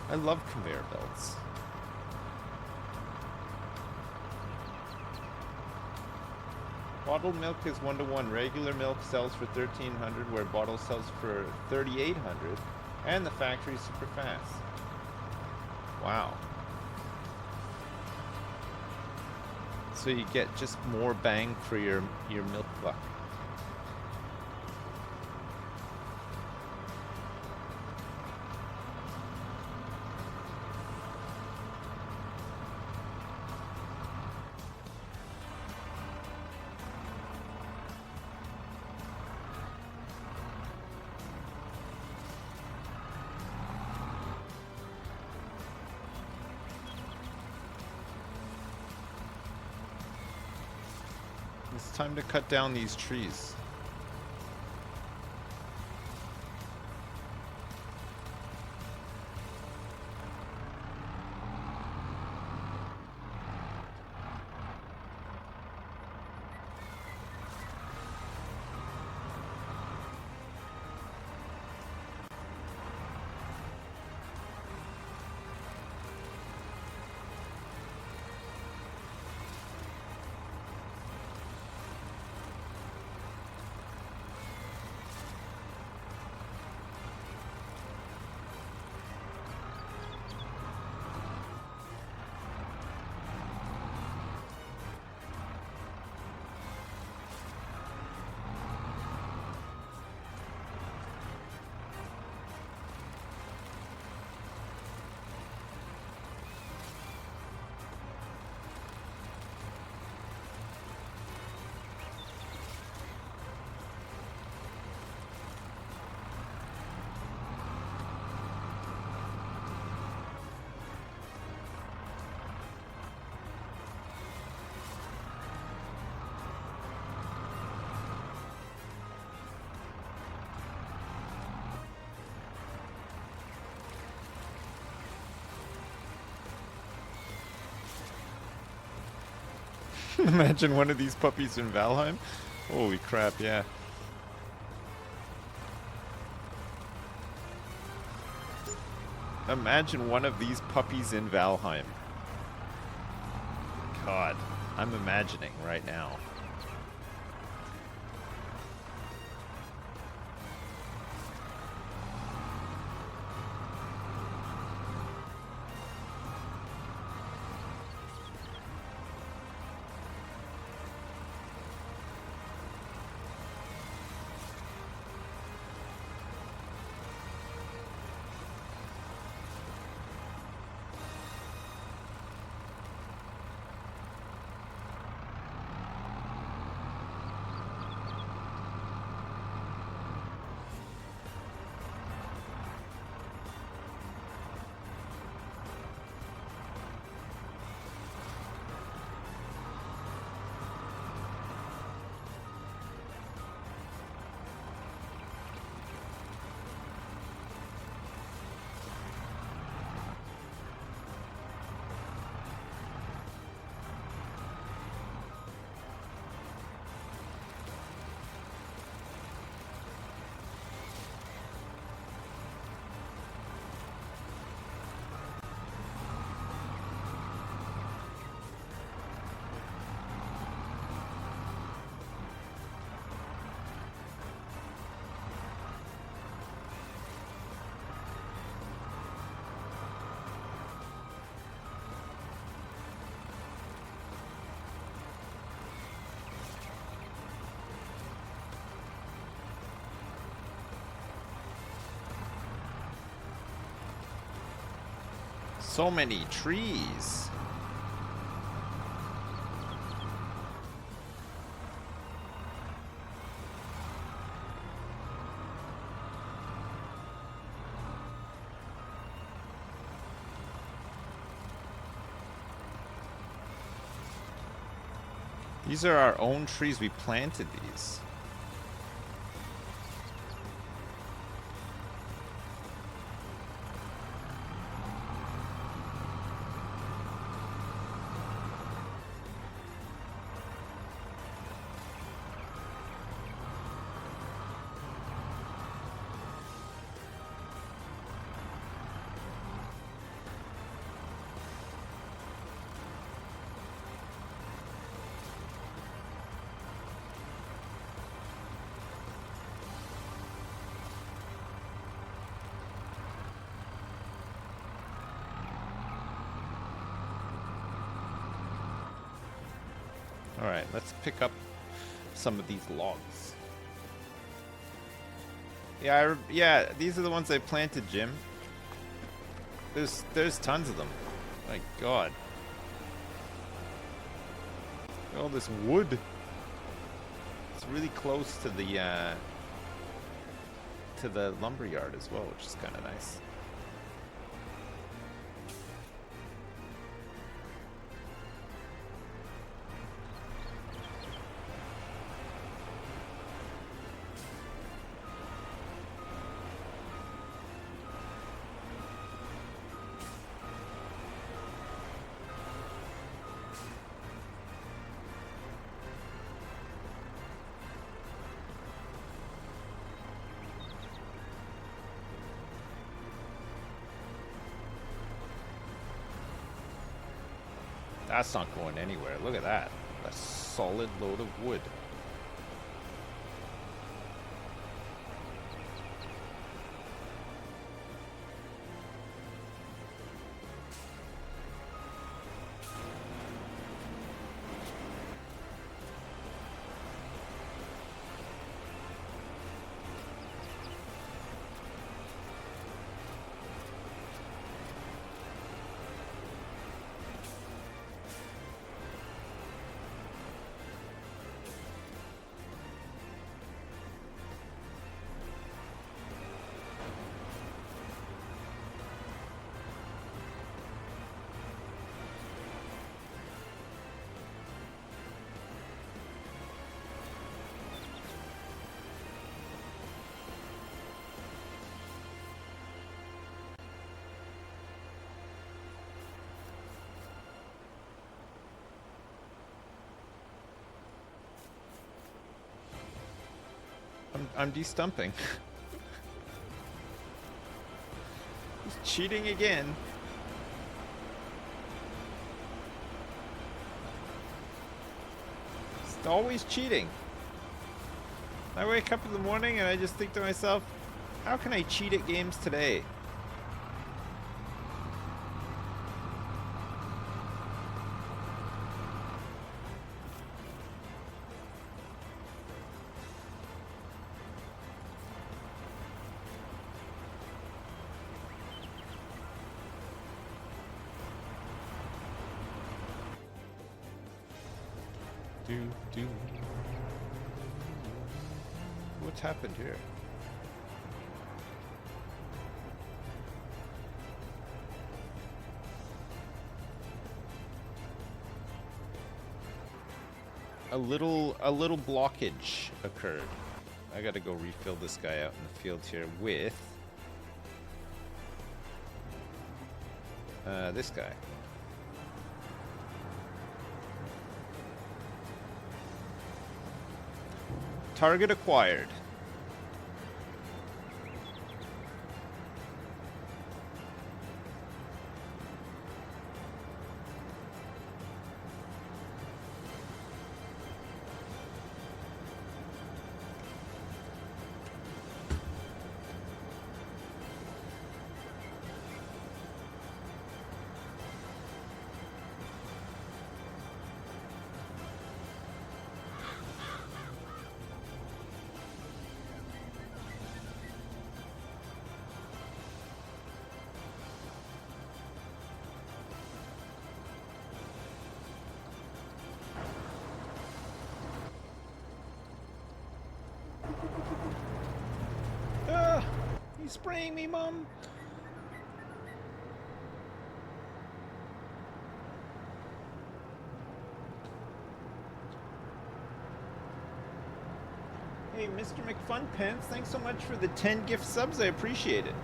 I love conveyor belts. Bottled milk is 1-to-1. Regular milk sells for $1,300, where bottle sells for $3,800, and the factory is super fast. Wow. So you get just more bang for your milk buck. It's time to cut down these trees. Imagine one of these puppies in Valheim. Holy crap, yeah. Imagine one of these puppies in Valheim. God, I'm imagining right now. So many trees. These are our own trees. We planted these. Alright, let's pick up some of these logs. Yeah, these are the ones I planted, Jim. There's tons of them. My God. All this wood. It's really close to the lumberyard as well, which is kind of nice. That's not going anywhere. Look at that. A solid load of wood. I'm de-stumping. He's cheating again. He's always cheating. I wake up in the morning and I just think to myself, how can I cheat at games today? What's happened here? A little blockage occurred. I gotta go refill this guy out in the field here with this guy. Target acquired. He's spraying me, Mom. Hey, Mr. McFunpants, thanks so much for the 10 gift subs. I appreciate it.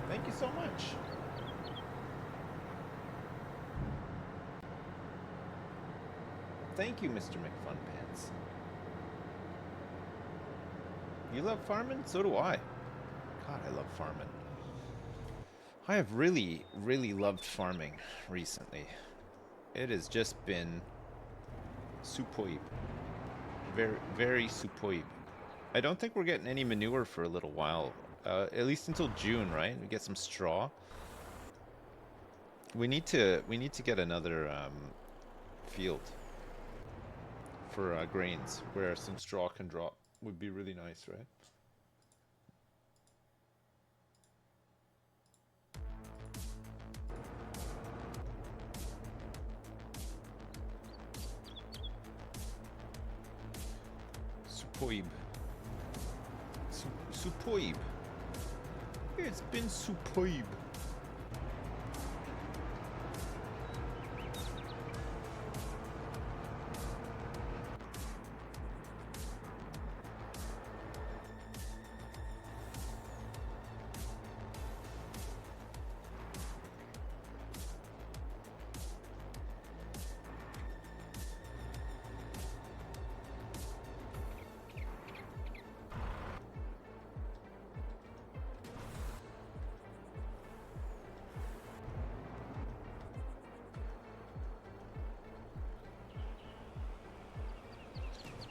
Thank you so much. Thank you, Mr. McFunpants. You love farming? So do I. God, I love farming. I have really, really loved farming recently. It has just been superb. Very, very superb. I don't think we're getting any manure for a little while. At least until June, right? We get some straw. We need to get another field for grains where some straw can drop. Would be really nice, right? Superb. Superb. It's been superb.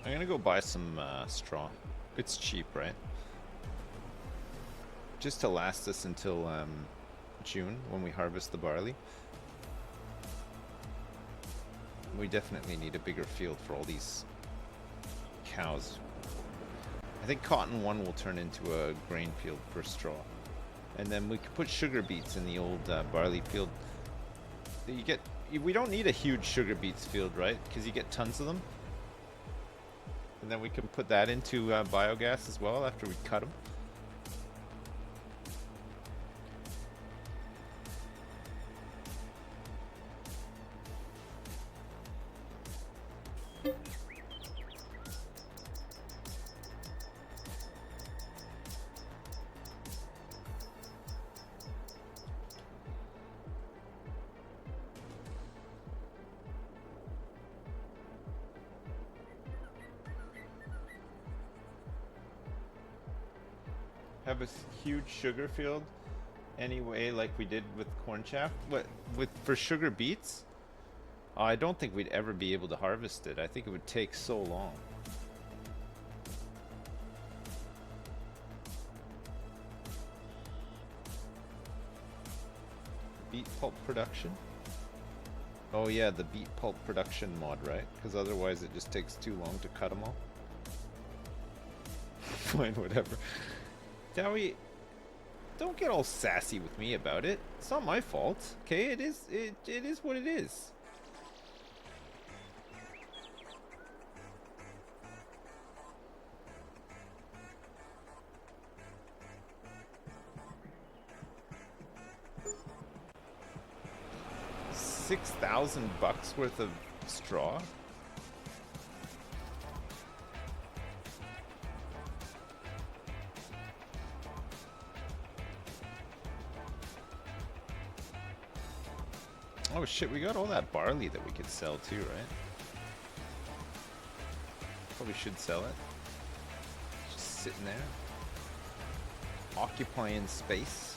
I'm gonna go buy some straw. It's cheap, right? Just to last us until June when we harvest the barley. We definitely need a bigger field for all these cows. I think cotton 1 will turn into a grain field for straw. And then we could put sugar beets in the old barley field. We don't need a huge sugar beets field, right? Because you get tons of them. And then we can put that into biogas as well after we cut them. Have a huge sugar field anyway, like we did with corn chaff. For sugar beets? I don't think we'd ever be able to harvest it. I think it would take so long. Beet pulp production? Oh yeah, the beet pulp production mod, right? Because otherwise it just takes too long to cut them all. Fine, whatever. Dowie, don't get all sassy with me about it. It's not my fault. Okay, it is what it is. $6,000 worth of straw? Oh shit, we got all that barley that we could sell too, right? Probably should sell it. Just sitting there. Occupying space.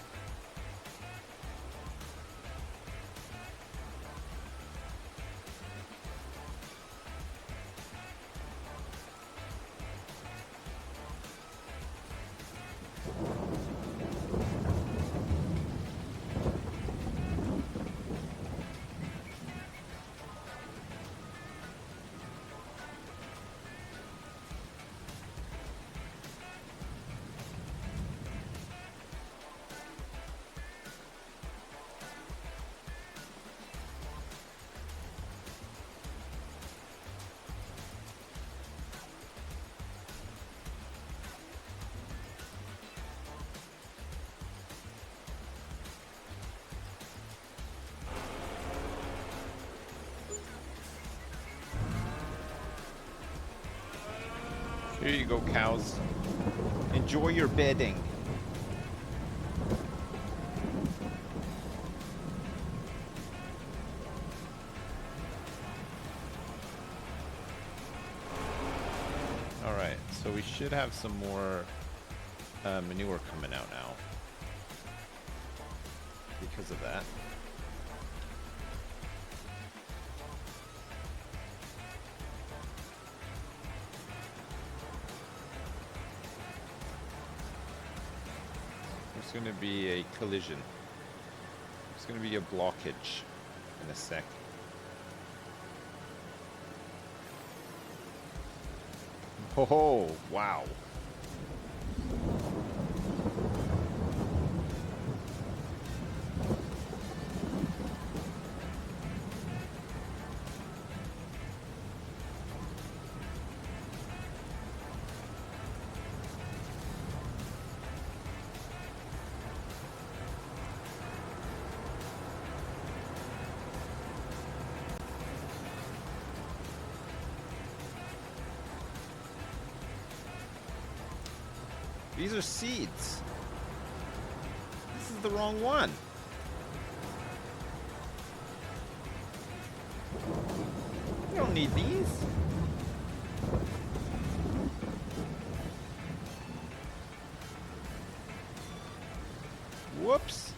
Here you go, cows. Enjoy your bedding. Alright, so we should have some more manure coming out now. Because of that. There's going to be a collision. There's going to be a blockage in a sec. Oh, wow. These are seeds. This is the wrong one. You don't need these. Whoops.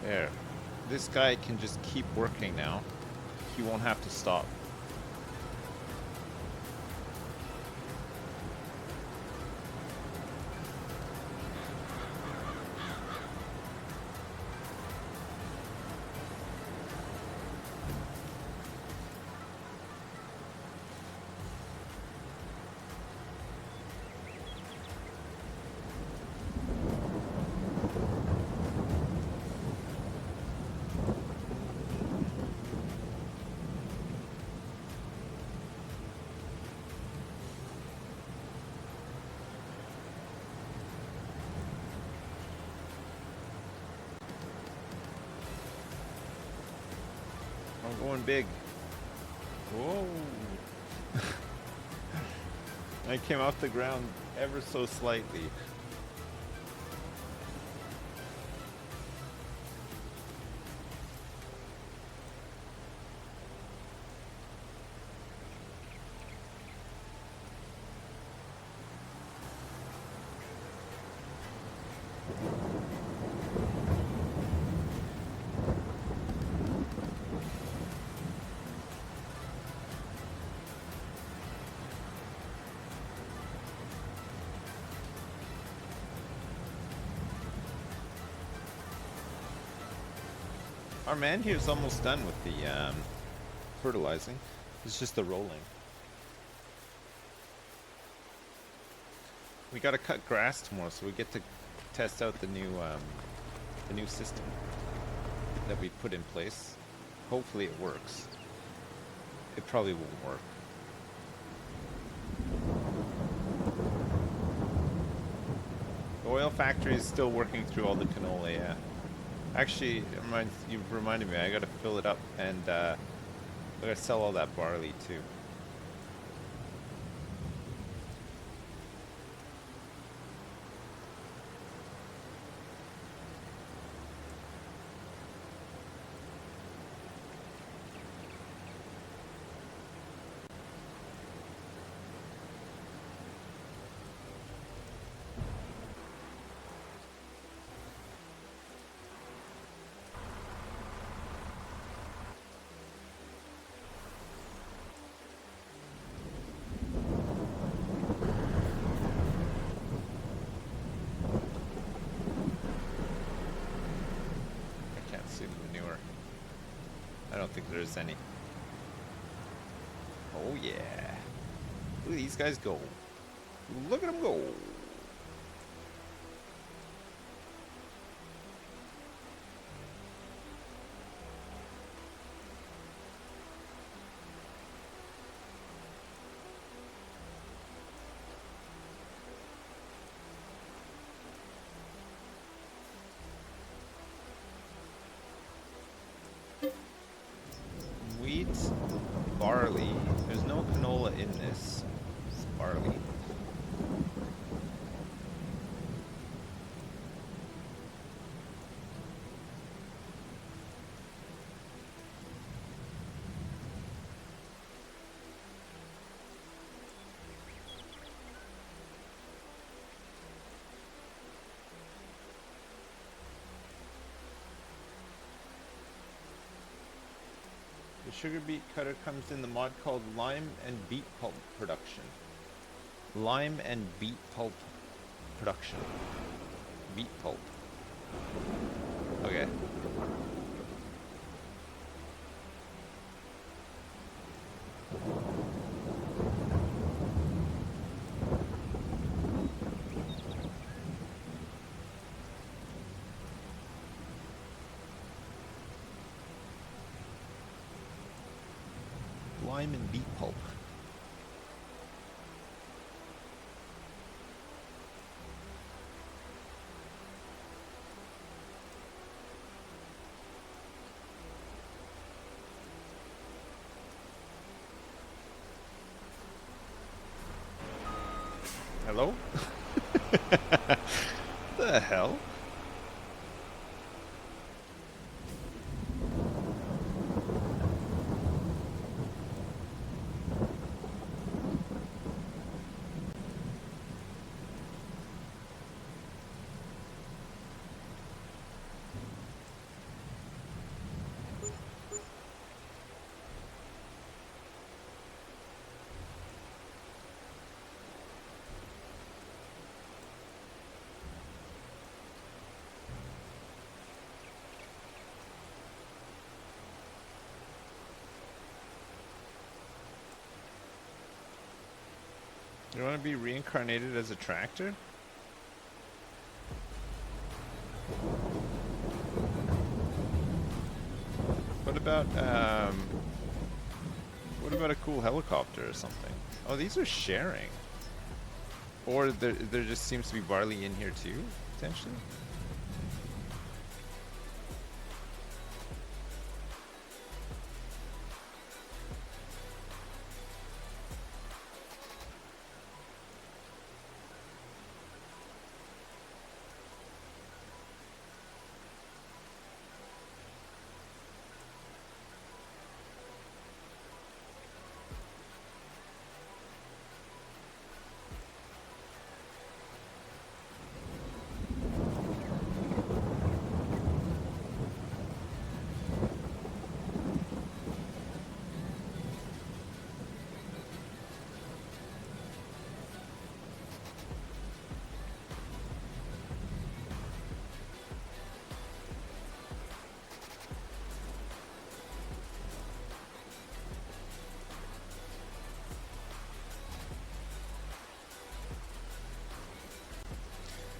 There. This guy can just keep working now. He won't have to stop. I'm going big. Whoa. I came off the ground ever so slightly. Our man here is almost done with the fertilizing. It's just the rolling. We gotta cut grass tomorrow, so we get to test out the new system that we put in place. Hopefully it works. It probably won't work. The oil factory is still working through all the canola, yeah. Actually, you've reminded me, I gotta fill it up, and I gotta sell all that barley too. I don't think there's any. Oh yeah. Look at these guys go. Look at them go. Wheat, barley. There's no canola in this. It's barley. The sugar beet cutter comes in the mod called lime and beet pulp production. Lime and beet pulp production. Beet pulp. Okay. Lime and beet pulp. Hello? The hell? You want to be reincarnated as a tractor? What about a cool helicopter or something? Oh, these are sharing. Or there just seems to be barley in here too, potentially.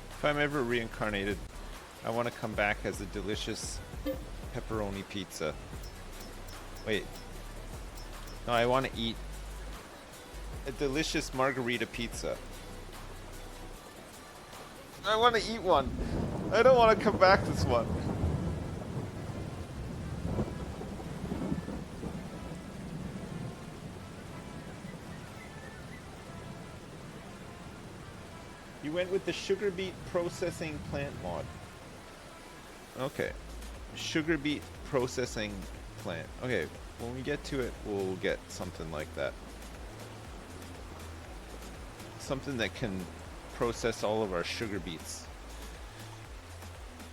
If I'm ever reincarnated, I want to come back as a delicious pepperoni pizza. Wait. No, I want to eat a delicious margarita pizza. I want to eat one. I don't want to come back this one. You went with the sugar beet processing plant mod. Okay. Sugar beet processing plant. Okay, when we get to it, we'll get something like that. Something that can process all of our sugar beets.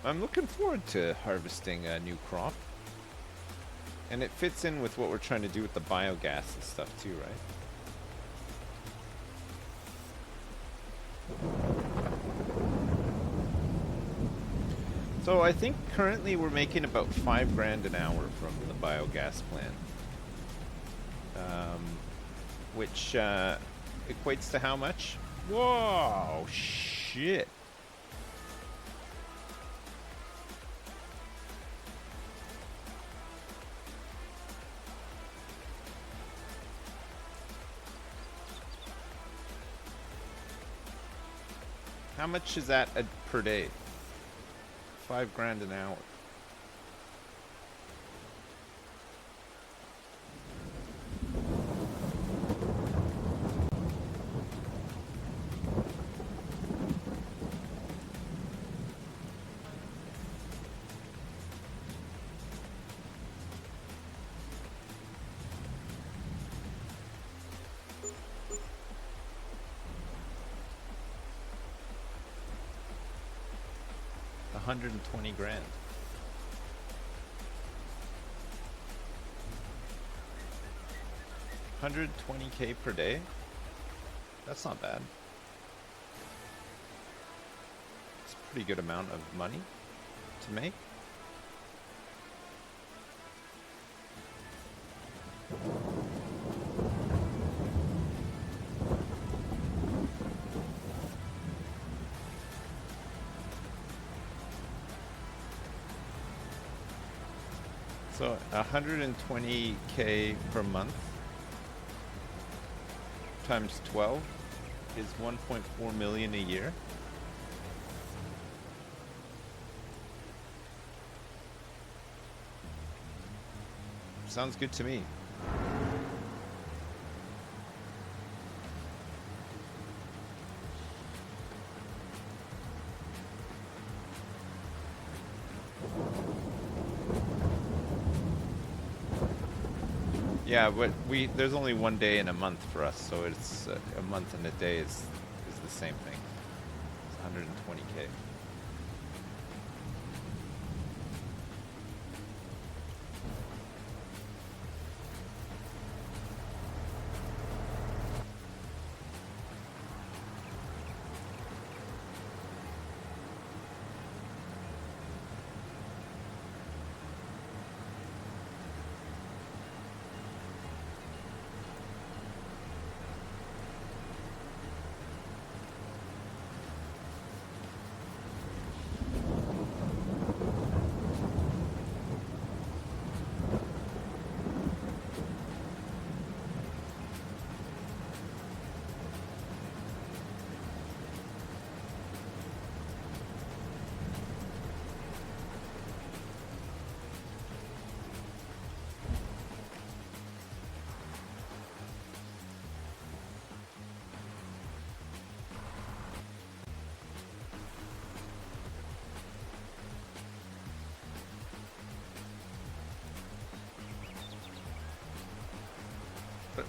I'm looking forward to harvesting a new crop. And it fits in with what we're trying to do with the biogas and stuff too, right? So I think currently we're making about $5 grand an hour from the biogas plant, which equates to how much? Whoa, shit! How much is that per day? $5 grand an hour. $120 grand. 120K per day? That's not bad. It's a pretty good amount of money to make. So 120K per month times 12 is 1.4 million a year. Sounds good to me. Yeah, but there's only one day in a month for us, so it's a month and a day is the same thing. It's 120K.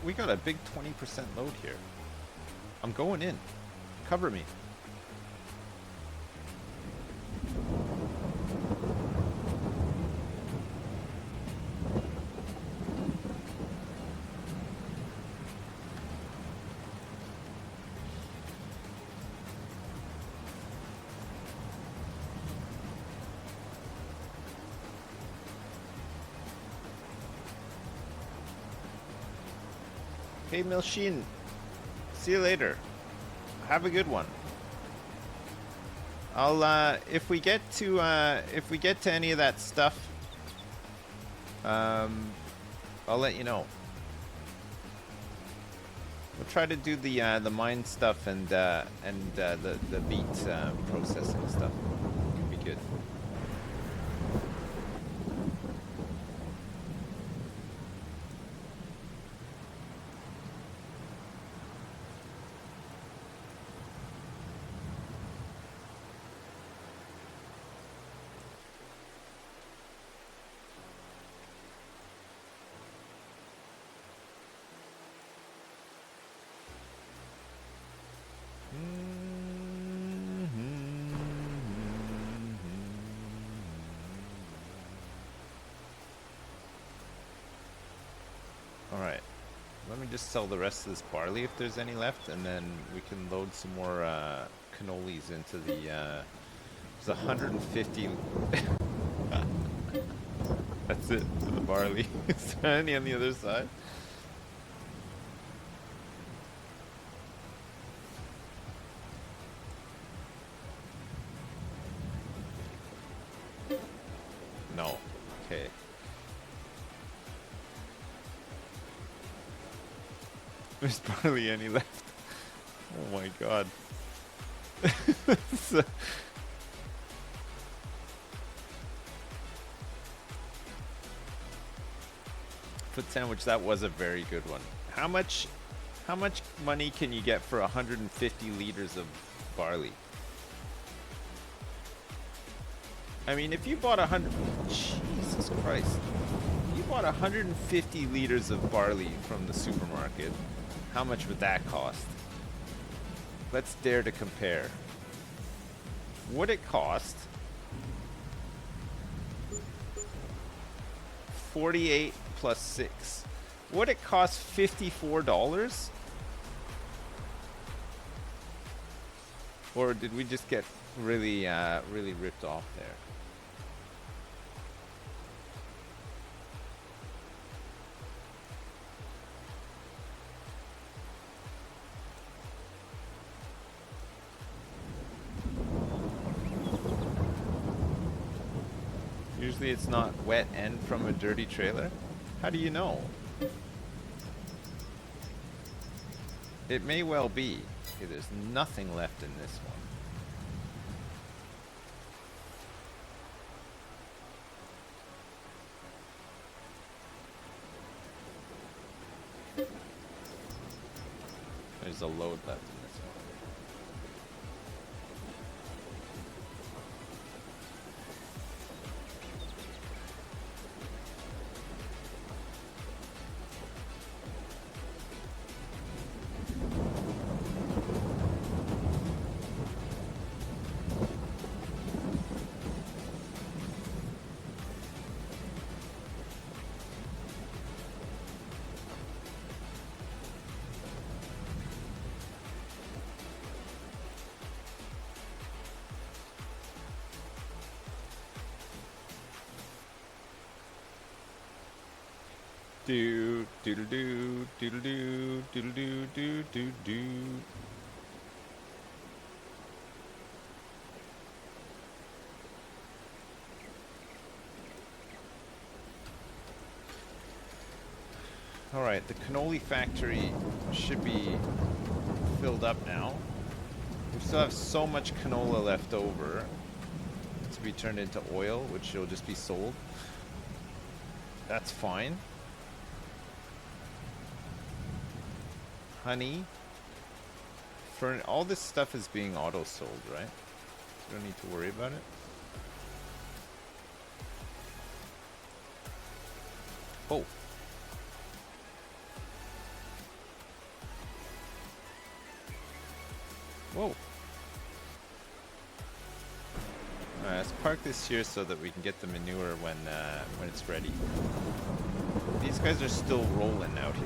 we got a big 20% load here. I'm going in. Cover me. Hey Milshin, see you later. Have a good one. I'll if we get to any of that stuff, I'll let you know. We'll try to do the mine stuff and the beet processing stuff. Could be good. Alright, let me just sell the rest of this barley if there's any left, and then we can load some more cannolis into the, there's 150, that's it for the barley. Is there any on the other side? No, okay. There's barely any left. Oh my god. Foot sandwich, that was a very good one. How much money can you get for 150 liters of barley? I mean, if you bought Jesus Christ. If you bought 150 liters of barley from the supermarket, how much would that cost? Let's dare to compare. Would it cost 48 plus 6? Would it cost $54? Or did we just get really really ripped off there? Usually it's not wet and from a dirty trailer. How do you know? It may well be. Okay, there's nothing left in this one. There's a load left in this one. Do doodle doo doodle doo doodle doo doo doo doo. All right, the cannoli factory should be filled up now. We still have so much canola left over to be turned into oil, which will just be sold. That's fine. Honey. For all this stuff is being auto sold, right? You don't need to worry about it. Oh. Whoa. Alright, let's park this here so that we can get the manure when it's ready. These guys are still rolling out here.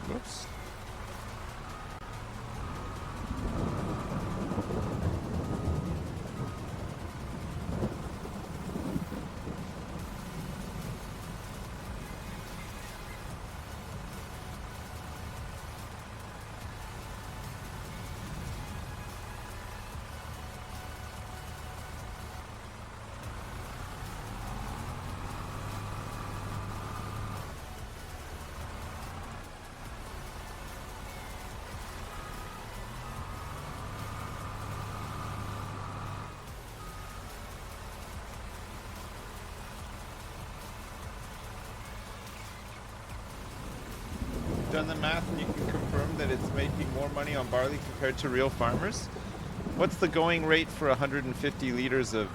Whoops. Done the math and you can confirm that it's making more money on barley compared to real farmers? What's the going rate for 150 liters of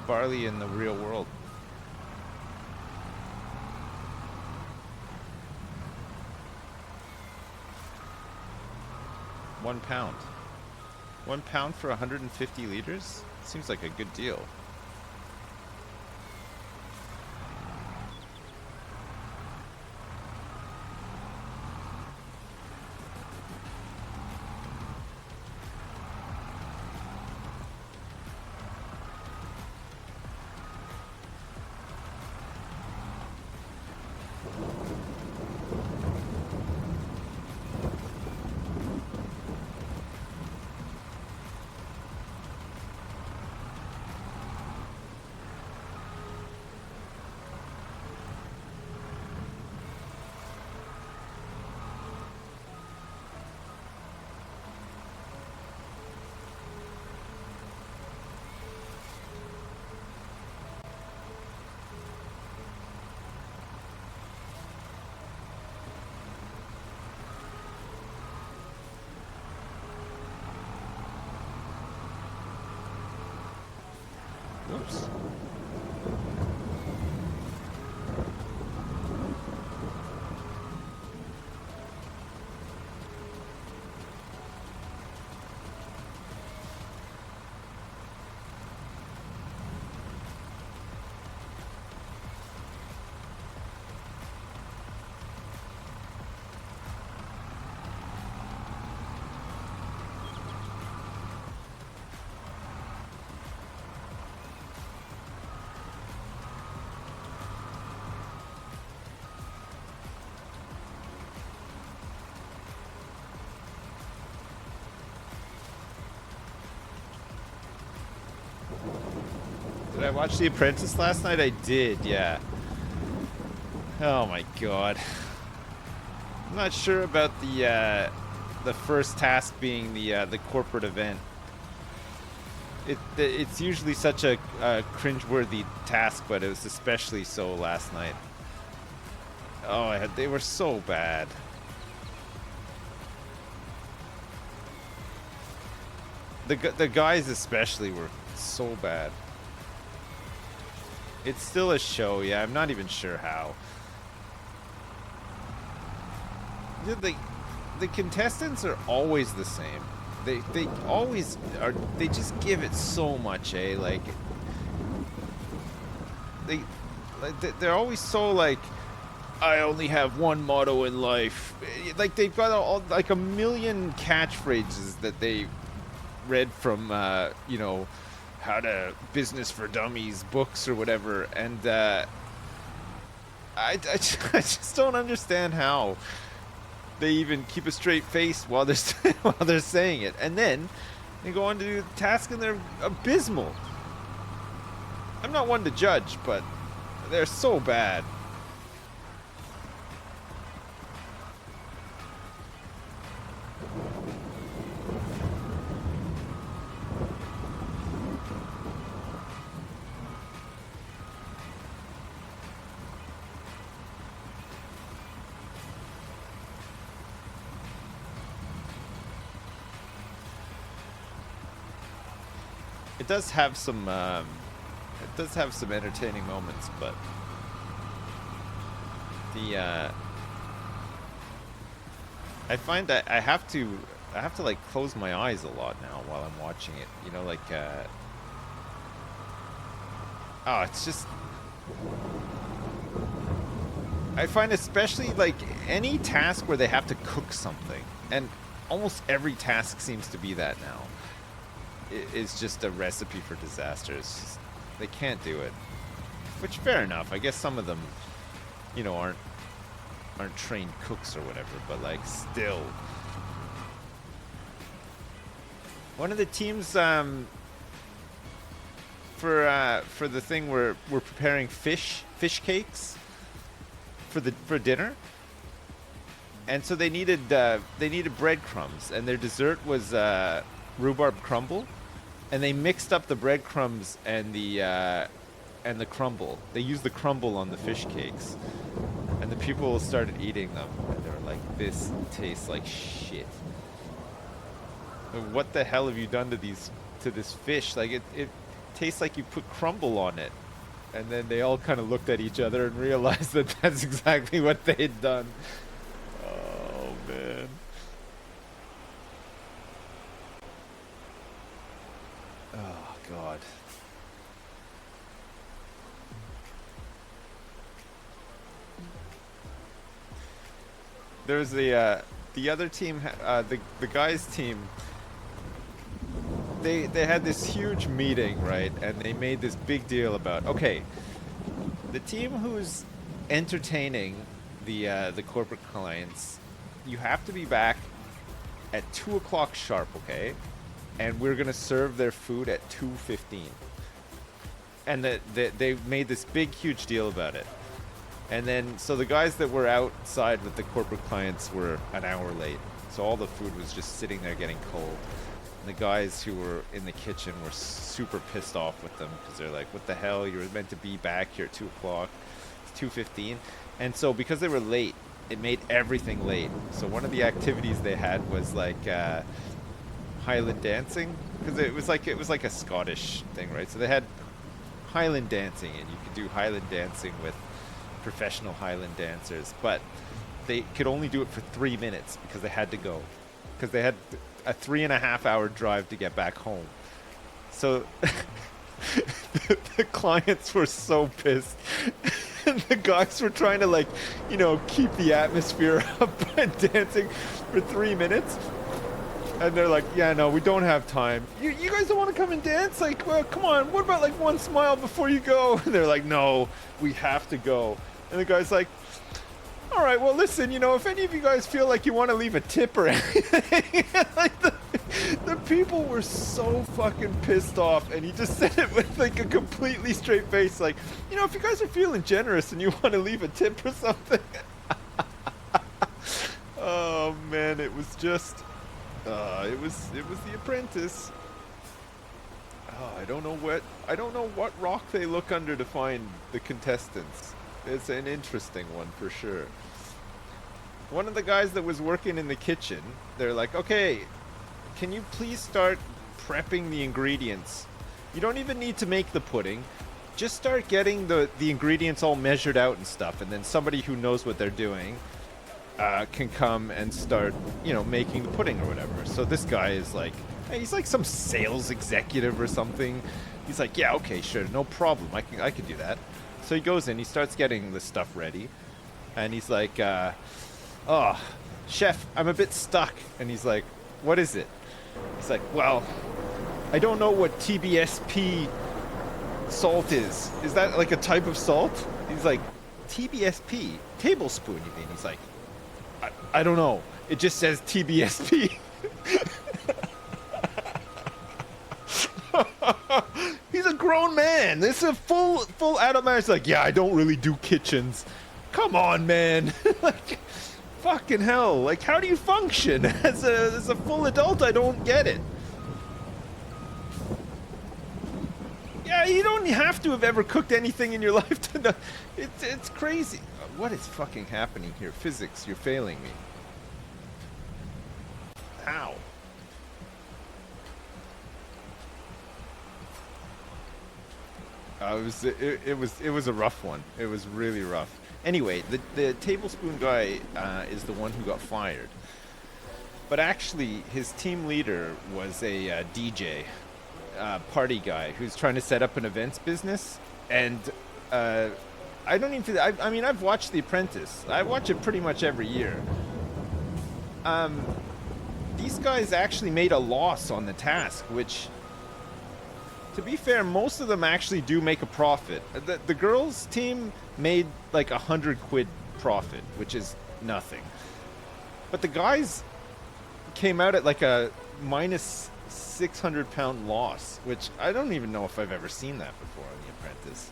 barley in the real world? £1. 1 pound for 150 liters? Seems like a good deal. Oops. Did I watch The Apprentice last night? I did, yeah. Oh my god. I'm not sure about the first task being the corporate event. It's usually such a cringeworthy task, but it was especially so last night. Oh, they were so bad. The guys especially were so bad. It's still a show, yeah. I'm not even sure how. The contestants are always the same. They always are. They just give it so much, eh? Like they're always so like, I only have one motto in life. Like they've got like a million catchphrases that they read from you know, how to business for dummies books or whatever, and I just don't understand how they even keep a straight face while they're saying it, and then they go on to do the task and they're abysmal. I'm not one to judge, but they're so bad. It does have some entertaining moments, but the I find that I have to like close my eyes a lot now while I'm watching it. You know, like oh, it's just I find especially like any task where they have to cook something, and almost every task seems to be that now. Is just a recipe for disaster. It's just, they can't do it. Which, fair enough. I guess some of them, you know, aren't trained cooks or whatever, but like still. One of the teams for the thing we're preparing fish cakes for dinner. And so they needed breadcrumbs, and their dessert was rhubarb crumble, and they mixed up the breadcrumbs and the crumble. They used the crumble on the fish cakes, and the people started eating them, and they were like, "This tastes like shit. What the hell have you done to this fish? Like it tastes like you put crumble on it." And then they all kind of looked at each other and realized that that's exactly what they'd done. Oh man. Oh god. There's the other team, the guys team. They had this huge meeting, right? And they made this big deal about, okay, the team who's entertaining the corporate clients, you have to be back at 2 o'clock sharp, okay? And we're gonna serve their food at 2:15. And they made this big, huge deal about it. And then, so the guys that were outside with the corporate clients were an hour late. So all the food was just sitting there getting cold. And the guys who were in the kitchen were super pissed off with them because they're like, what the hell? You were meant to be back here at 2 o'clock. It's 2:15. And so because they were late, it made everything late. So one of the activities they had was like Highland dancing, because it was like a Scottish thing, right? So they had Highland dancing, and you could do Highland dancing with professional Highland dancers, but they could only do it for 3 minutes because they had to go, because they had a 3.5-hour drive to get back home. So the clients were so pissed, and the guys were trying to, like, you know, keep the atmosphere up by dancing for 3 minutes. And they're like, yeah, no, we don't have time. You guys don't want to come and dance? Like, well, come on, what about like one smile before you go? And they're like, no, we have to go. And the guy's like, all right, well, listen, you know, if any of you guys feel like you want to leave a tip or anything, like the people were so fucking pissed off, and he just said it with like a completely straight face, like, you know, if you guys are feeling generous and you want to leave a tip or something. Oh man, it was just, it was the Apprentice. Oh, I don't know what rock they look under to find the contestants. It's an interesting one for sure. One of the guys that was working in the kitchen, they're like, okay, can you please start prepping the ingredients? You don't even need to make the pudding. Just start getting the ingredients all measured out and stuff, and then somebody who knows what they're doing can come and start, you know, making the pudding or whatever. So this guy is like, hey, he's like some sales executive or something. He's like, yeah, okay, sure, no problem. I can do that. So he goes in, he starts getting the stuff ready, and he's like, oh, chef, I'm a bit stuck. And he's like, what is it? He's like, well, I don't know what TBSP salt is. Is that like a type of salt? He's like, TBSP? Tablespoon, you mean? He's like, I don't know. It just says TBSP. He's a grown man. This is a full adult man. He's like, yeah, I don't really do kitchens. Come on, man. Like, fucking hell. Like, how do you function as a full adult? I don't get it. Yeah, you don't have to have ever cooked anything in your life to know. It's crazy. What is fucking happening here? Physics, you're failing me. Ow. It was a rough one. It was really rough. Anyway, the tablespoon guy is the one who got fired. But actually, his team leader was a DJ, party guy who's trying to set up an events business. And I don't even. I mean, I've watched The Apprentice. I watch it pretty much every year. These guys actually made a loss on the task, which, to be fair, most of them actually do make a profit. The girls' team made like 100 quid profit, which is nothing. But the guys came out at like a minus 600-pound loss, which I don't even know if I've ever seen that before on The Apprentice.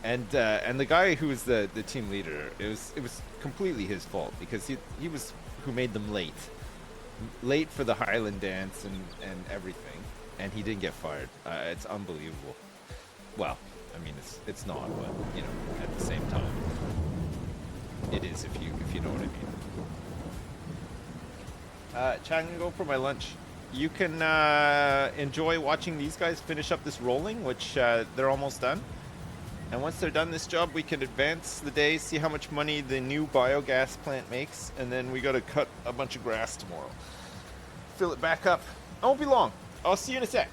And the guy who was the team leader, it was completely his fault, because he was who made them late for the Highland dance and everything, and he didn't get fired. It's unbelievable. Well, I mean, it's not, but you know, at the same time, it is if you know what I mean. Chat, I'm gonna go for my lunch. You can enjoy watching these guys finish up this rolling, which they're almost done. And once they're done this job, we can advance the day, see how much money the new biogas plant makes, and then we gotta cut a bunch of grass tomorrow. Fill it back up. It won't be long. I'll see you in a sec.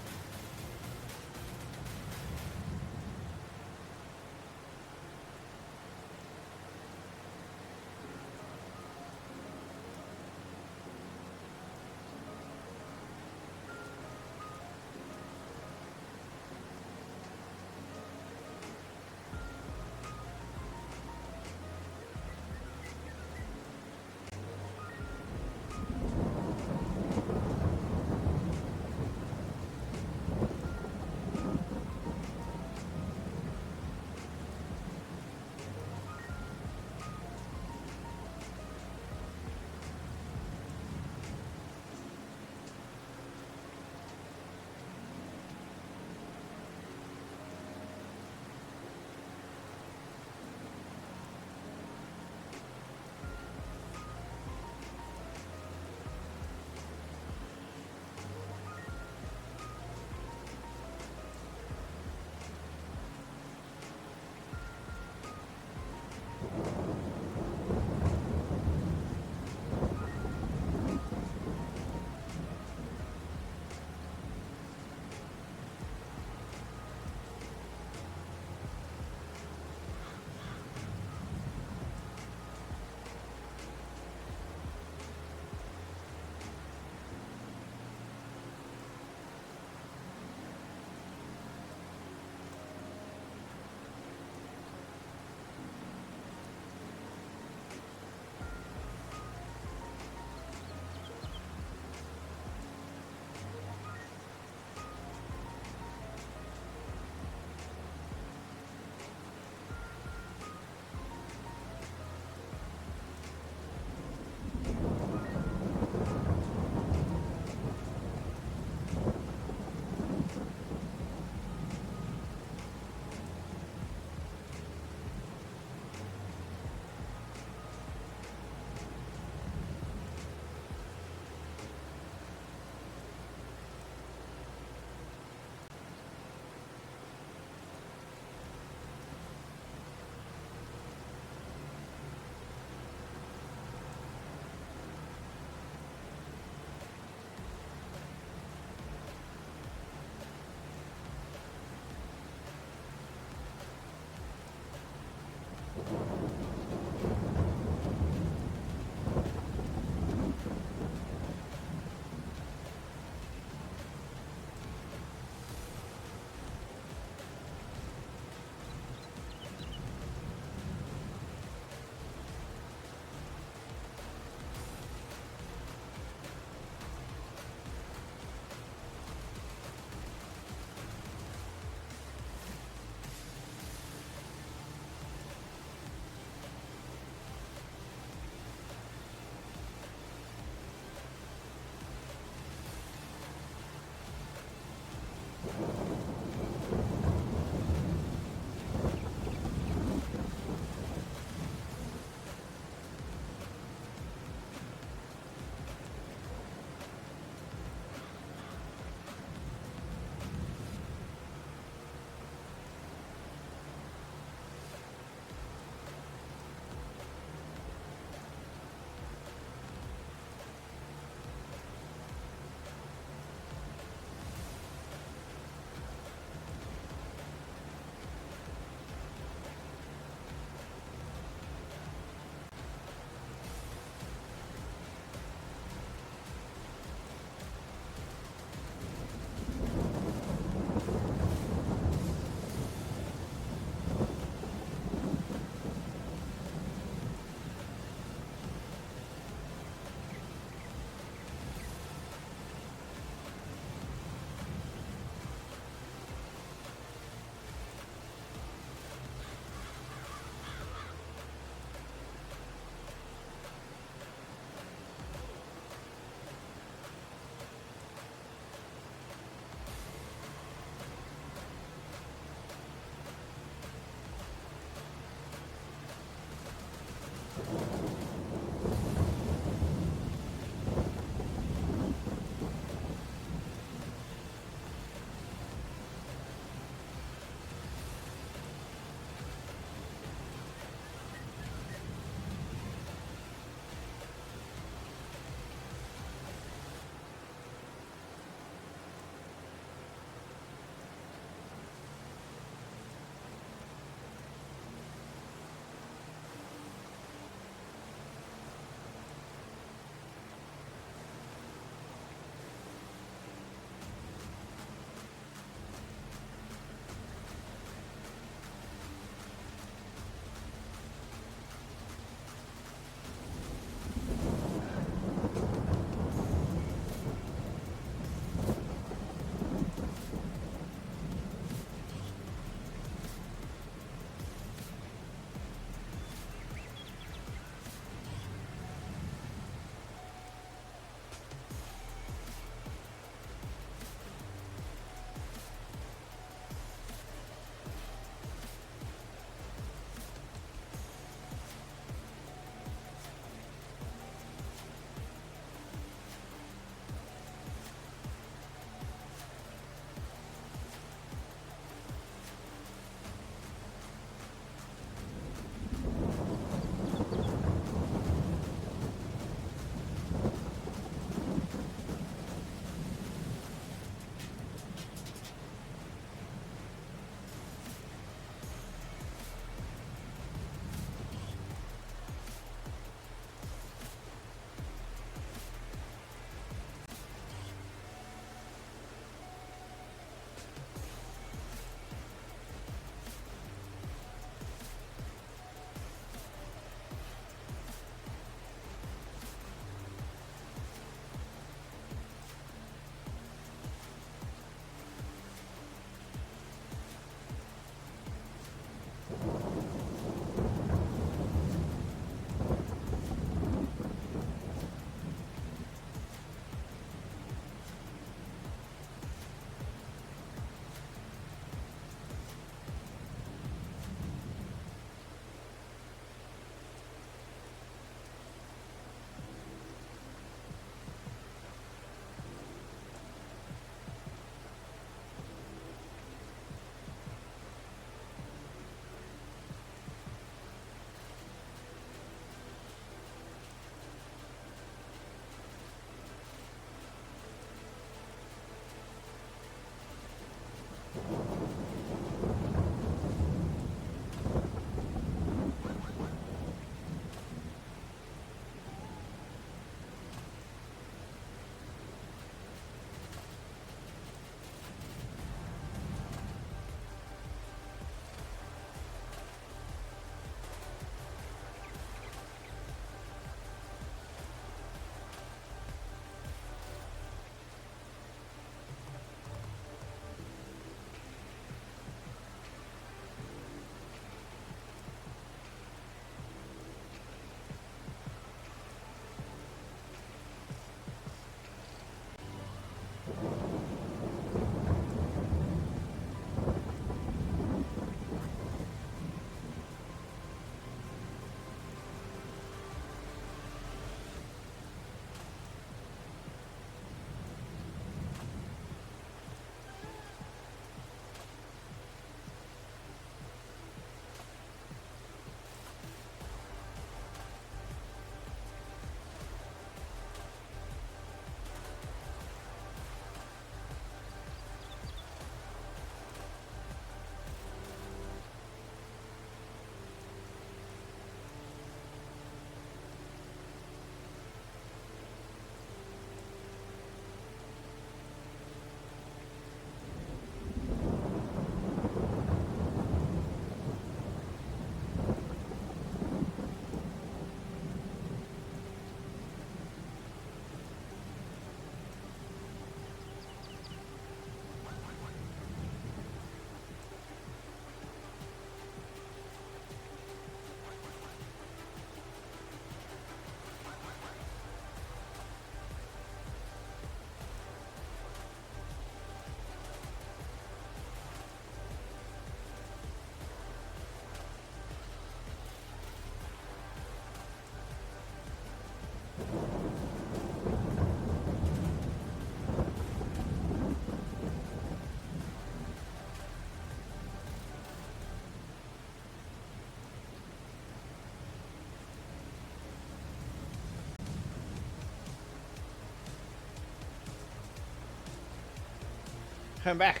I'm back.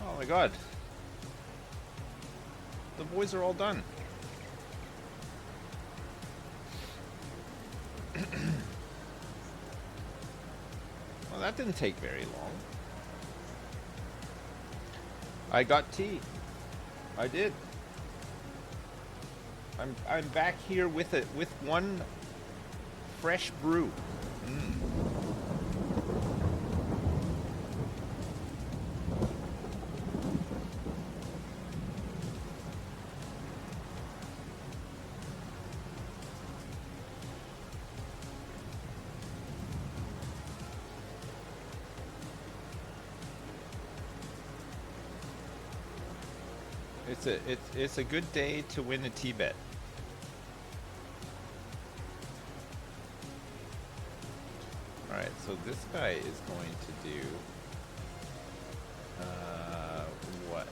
Oh my god. The boys are all done. Well, that didn't take very long. I got tea. I did. I'm back here with one fresh brew. It's a good day to win a tea bet. All right, so this guy is going to do what?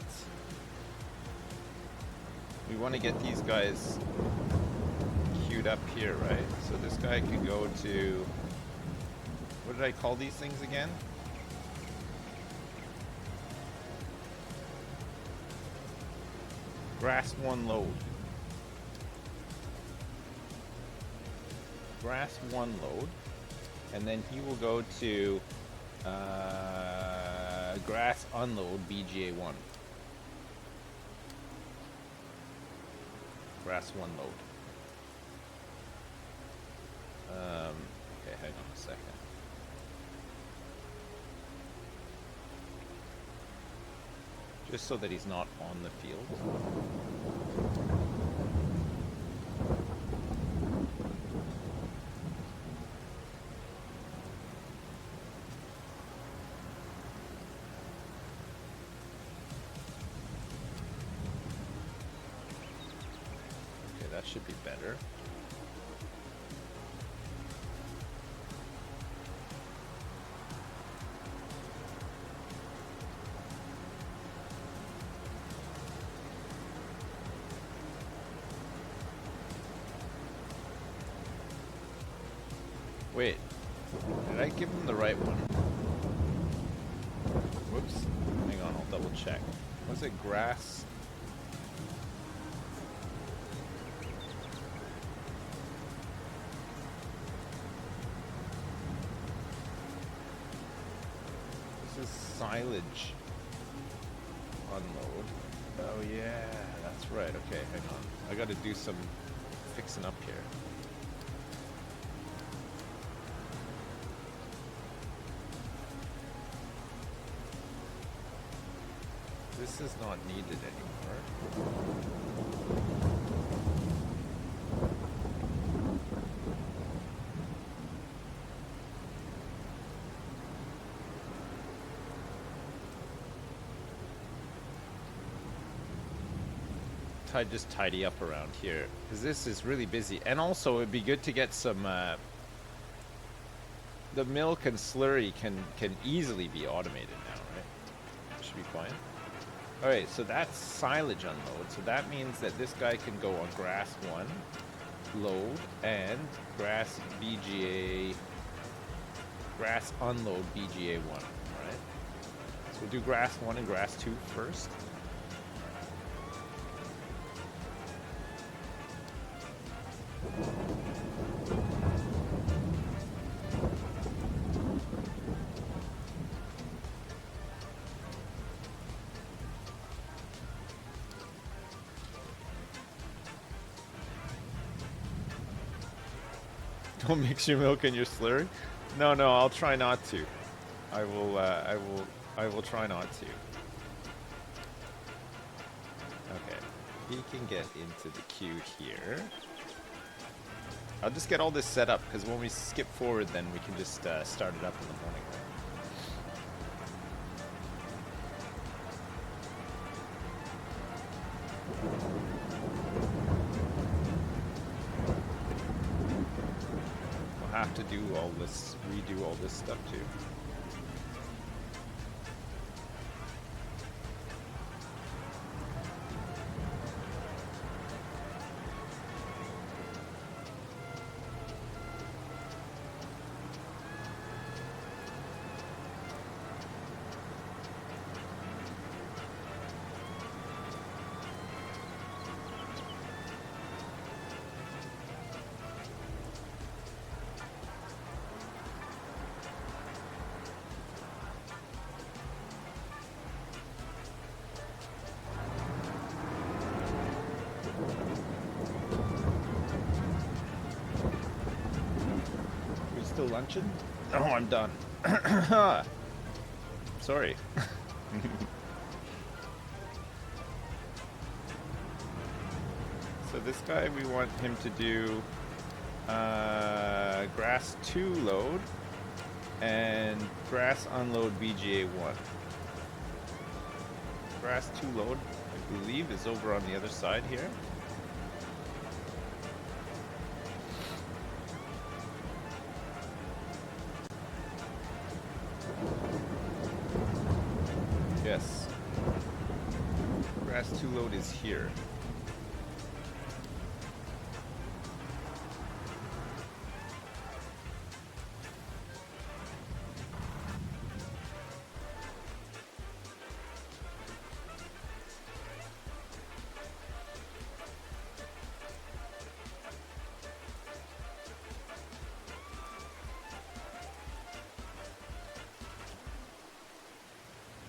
We want to get these guys queued up here, right? So this guy can go to, what did I call these things again? Grass 1 load. Grass 1 load. And then he will go to grass unload BGA 1. Grass 1 load. Okay, hang on a second. Just so that he's not on the field. Okay, that should be better. Wait, did I give him the right one? Whoops. Hang on, I'll double check. Was it grass? This is silage unload. Oh yeah, that's right. Okay, hang on. I gotta do some fixing up here. This is not needed anymore. Just tidy up around here, because this is really busy. And also, it'd be good to get some... the milk and slurry can easily be automated now, right? Should be fine. Alright, so that's silage unload. So that means that this guy can go on grass 1, load, and grass BGA, grass unload BGA 1. Alright. So we'll do grass 1 and grass 2 first. Don't mix your milk and your slurry? No, I'll try not to. I will try not to. Okay. He can get into the queue here. I'll just get all this set up, because when we skip forward, then we can just start it up in the morning. Have to do all this, redo all this stuff too. still lunching? Oh, I'm done. Sorry. So this guy, we want him to do grass 2 load and grass unload BGA 1. Grass 2 load, I believe, is over on the other side here. Yes. Grass 2 load is here.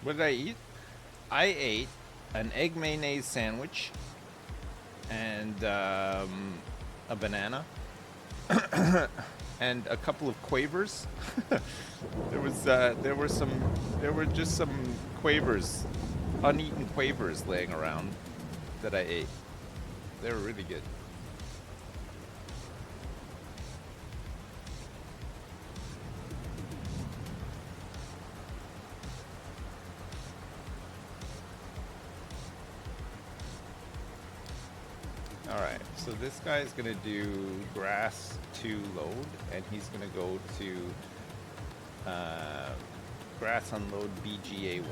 What did I eat? I ate an egg mayonnaise sandwich and a banana and a couple of quavers. There were just some quavers, uneaten quavers laying around that I ate. They were really good. Alright, so this guy is going to do grass 2 load, and he's going to go to grass unload BGA 1.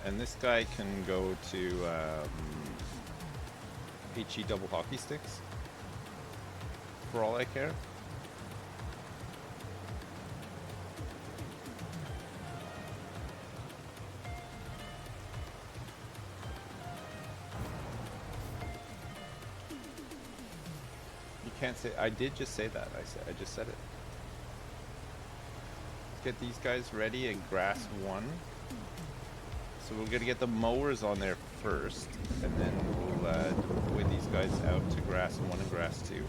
And this guy can go to HE double hockey sticks, for all I care. You can't say, I did just say that, I just said it. Let's get these guys ready and grass 1. So we're going to get the mowers on there first, and then we'll deploy these guys out to grass 1 and grass 2.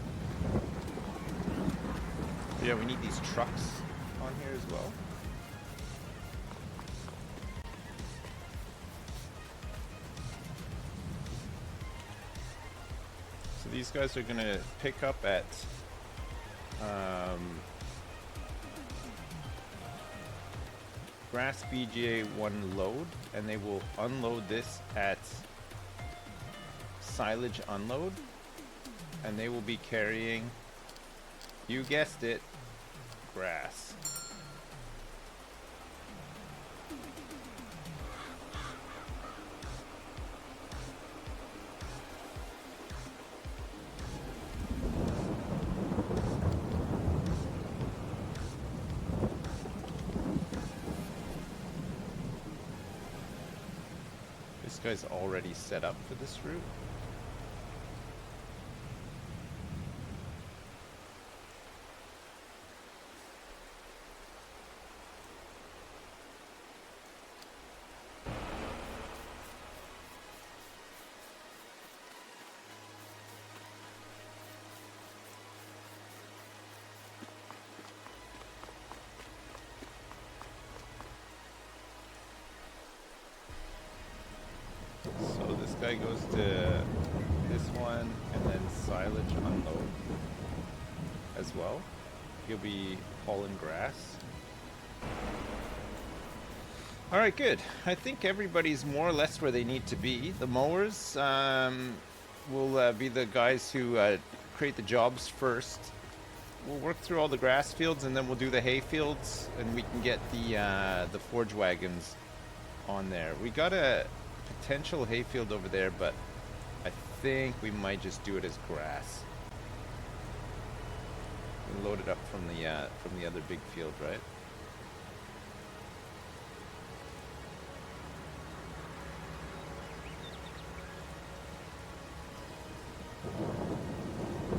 Yeah, we need these trucks on here as well. So these guys are going to pick up at grass BGA 1 load, and they will unload this at silage unload, and they will be carrying, you guessed it, grass. This guy's already set up for this route. So this guy goes to this one, and then silage unload as well. He'll be hauling grass. Alright, good. I think everybody's more or less where they need to be. The mowers will be the guys who create the jobs first. We'll work through all the grass fields, and then we'll do the hay fields, and we can get the forge wagons on there. We got a potential hayfield over there, but I think we might just do it as grass. We'll loaded up from the other big field, right?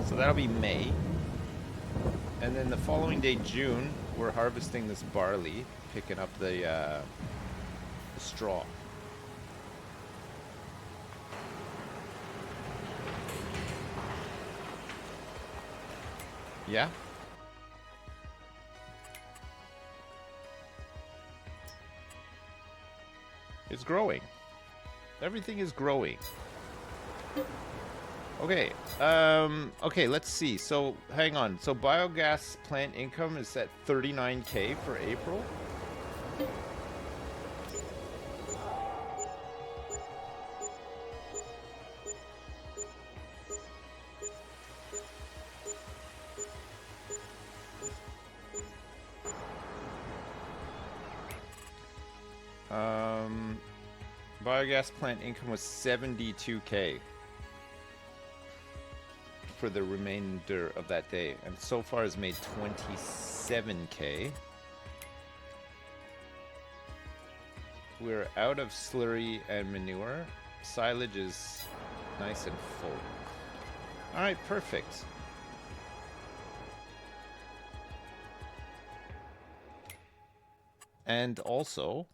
So that'll be May. And then the following day, June, we're harvesting this barley, picking up the straw. Yeah? It's growing. Everything is growing. Okay, okay, let's see. So, hang on. So, biogas plant income is at 39K for April. Biogas plant income was 72K. For the remainder of that day, and so far has made 27K. We're out of slurry and manure. Silage is nice and full. Alright, perfect. And also,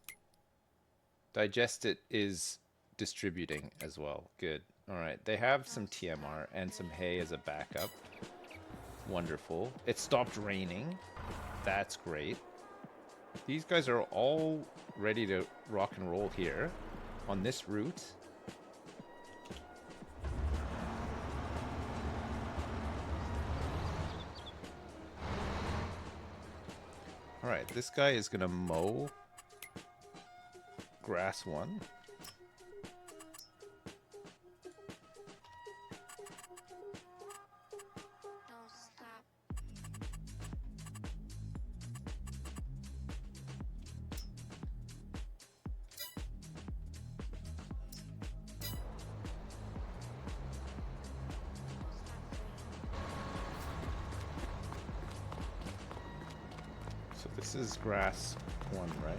Digestate is distributing as well. Good. Alright, they have some TMR and some hay as a backup. Wonderful. It stopped raining. That's great. These guys are all ready to rock and roll here on this route. Alright, this guy is gonna mow grass 1. This is grass 1, right?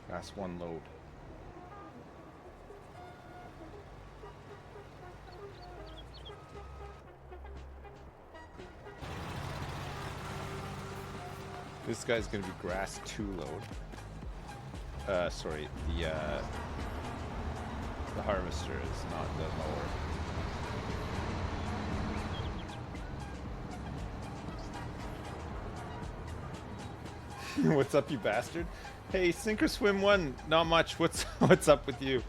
Grass 1 load. This guy's gonna be grass 2 load. Sorry, the harvester is not the mower. What's up, you bastard? Hey, sink or swim 1, not much. What's up with you?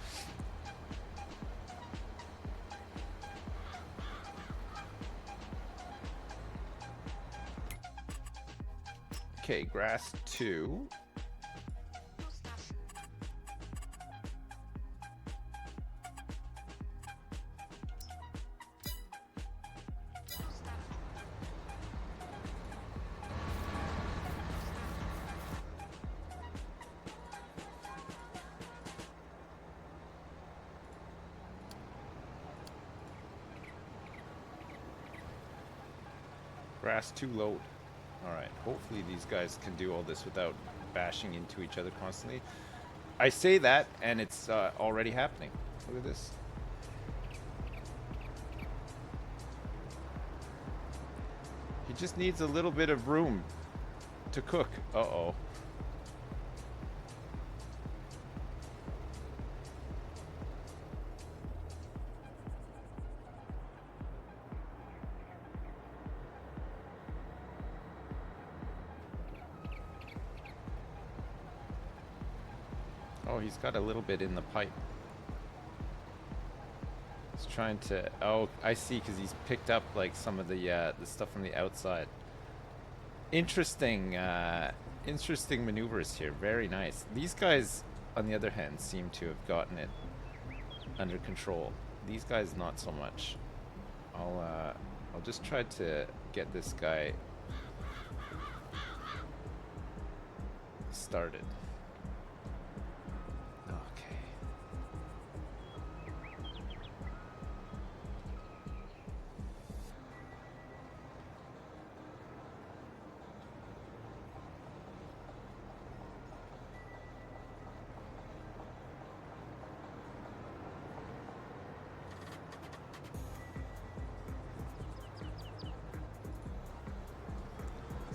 Okay, grass 2. Grass 2 load. Alright, hopefully these guys can do all this without bashing into each other constantly. I say that, and it's already happening. Look at this. He just needs a little bit of room to cook. Uh-oh. Oh, he's got a little bit in the pipe. He's trying to... Oh, I see, because he's picked up, like, some of the stuff from the outside. Interesting, interesting maneuvers here. Very nice. These guys, on the other hand, seem to have gotten it under control. These guys, not so much. I'll just try to get this guy started. Okay.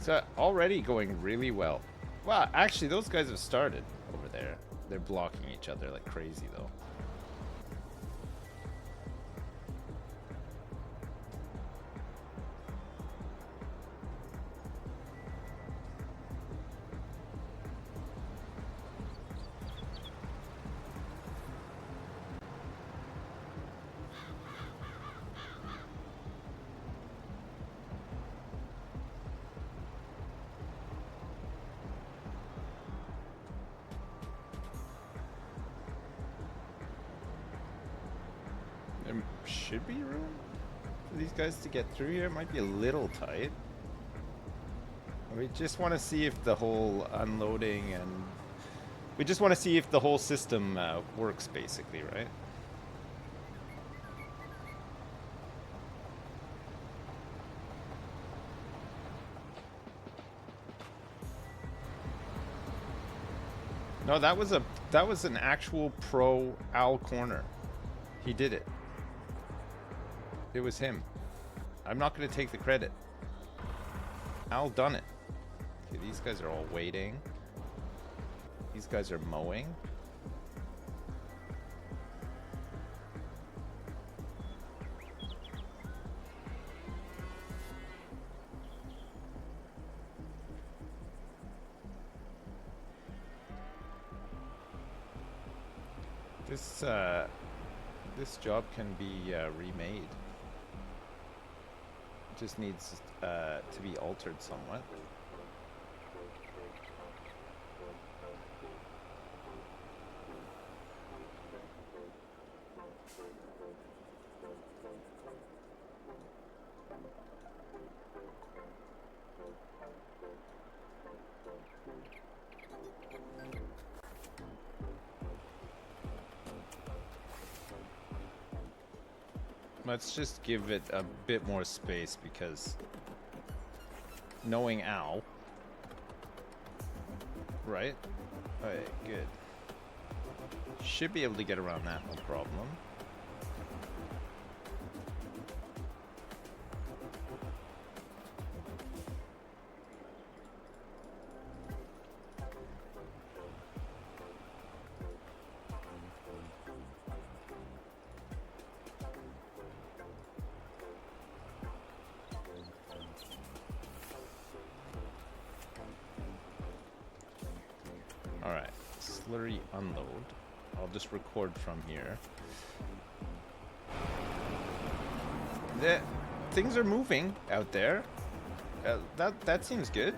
So already going really well. Wow, actually those guys have started over there. They're blocking each other like crazy though. There should be room for these guys to get through here. It might be a little tight. We just want to see if the whole unloading and... We just want to see if the whole system works, basically, right? No, that was an actual pro Al Corner. He did it. It was him. I'm not going to take the credit. Al done it. Okay, these guys are all waiting. These guys are mowing. This job can be remade. It just needs to be altered somewhat. Let's just give it a bit more space because knowing Al, right? Alright, good. Should be able to get around that, no problem. Alright, slurry unload. I'll just record from here. Things are moving out there. That seems good.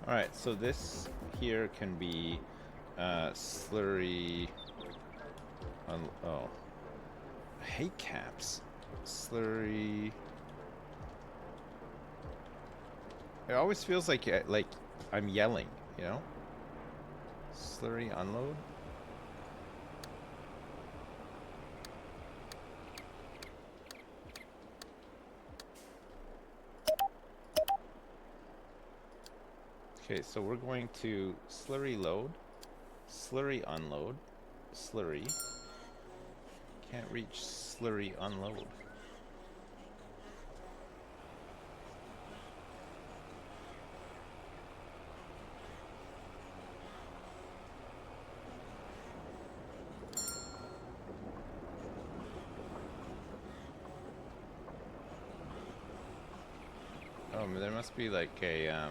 Alright, so this here can be slurry... oh. I hate caps. Slurry... It always feels like I'm yelling, you know? Slurry unload? Okay, so we're going to slurry load, slurry unload, slurry. Can't reach slurry unload. Oh, there must be like a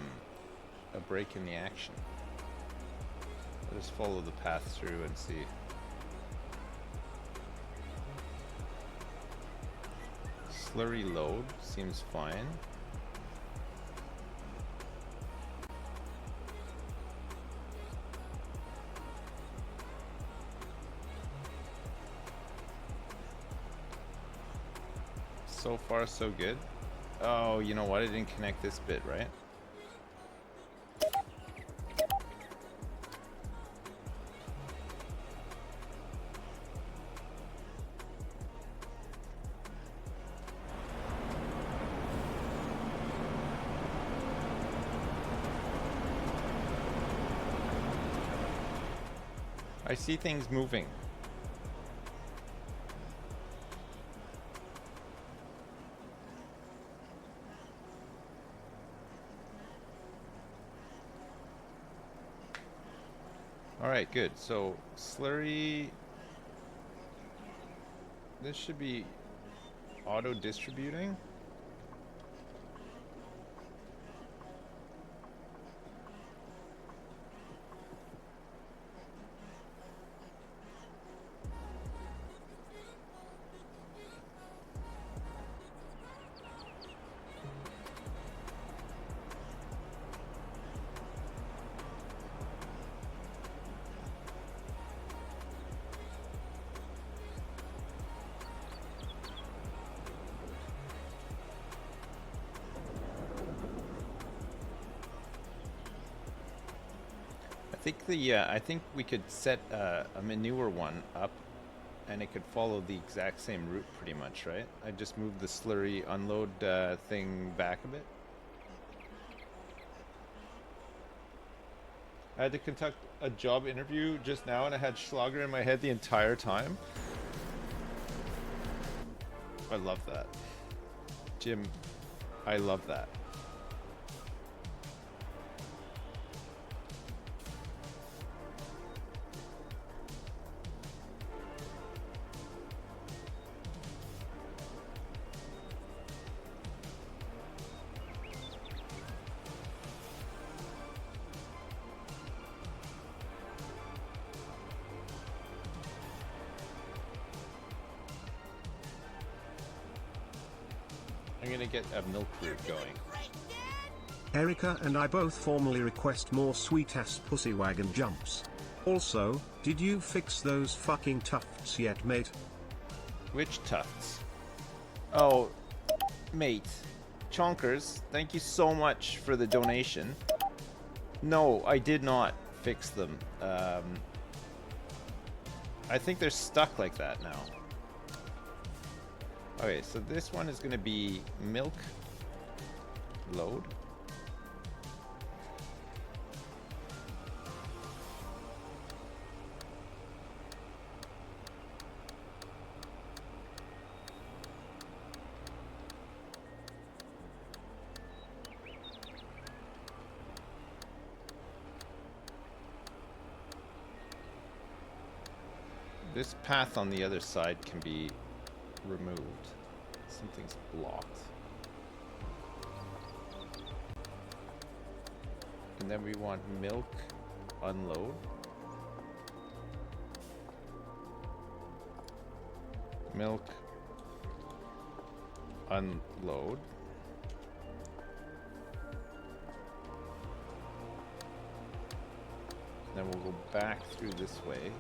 break in the action. What just follow the path through and see. Slurry load seems fine. So far, so good. Oh, you know what? I didn't connect this bit, right? I see things moving. Alright, good. So, slurry... This should be auto-distributing. I think we could set a manure one up, and it could follow the exact same route pretty much, right? I just moved the slurry unload thing back a bit. I had to conduct a job interview just now, and I had Schlager in my head the entire time. I love that. Jim, I love that. I'm gonna get a milk route going. Erica and I both formally request more sweet-ass pussy wagon jumps. Also, did you fix those fucking tufts yet, mate? Which tufts? Oh, mate. Chonkers, thank you so much for the donation. No, I did not fix them. I think they're stuck like that now. Okay, so this one is going to be milk load. This path on the other side can be removed. Something's blocked. And then we want milk unload. Milk unload. Then we'll go back through this way.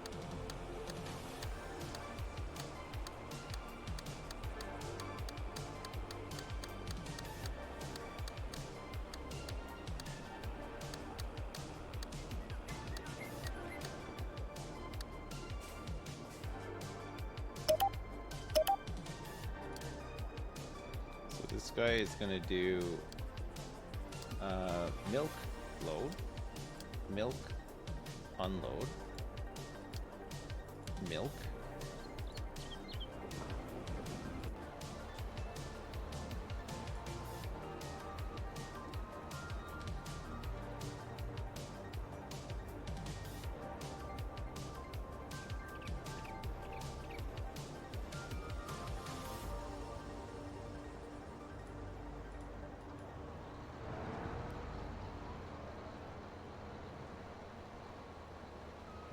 Guy is going to do milk load, milk unload, milk,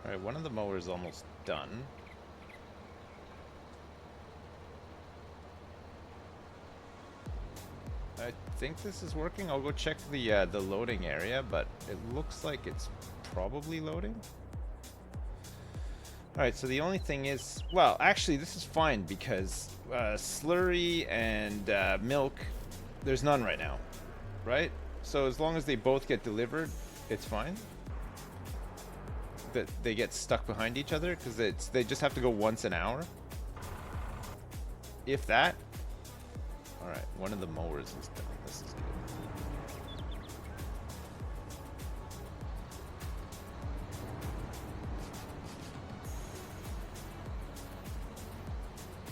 Alright, one of the mowers is almost done. I think this is working. I'll go check the loading area, but it looks like it's probably loading. Alright, so the only thing is, well, actually this is fine because slurry and milk, there's none right now, right? So as long as they both get delivered, it's fine. That they get stuck behind each other because they just have to go once an hour. If that. Alright, one of the mowers is done. This is good.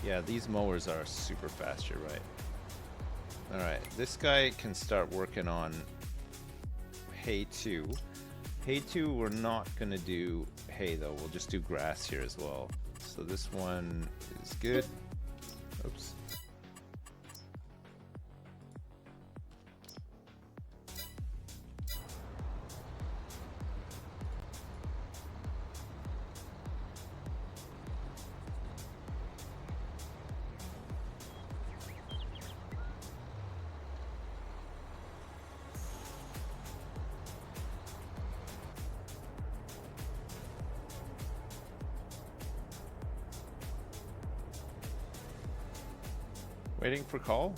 Yeah, these mowers are super fast, you're right. Alright, this guy can start working on hay 2. Hay 2, we're not going to do hay though, we'll just do grass here as well. So this one is good. Oops. Waiting for call?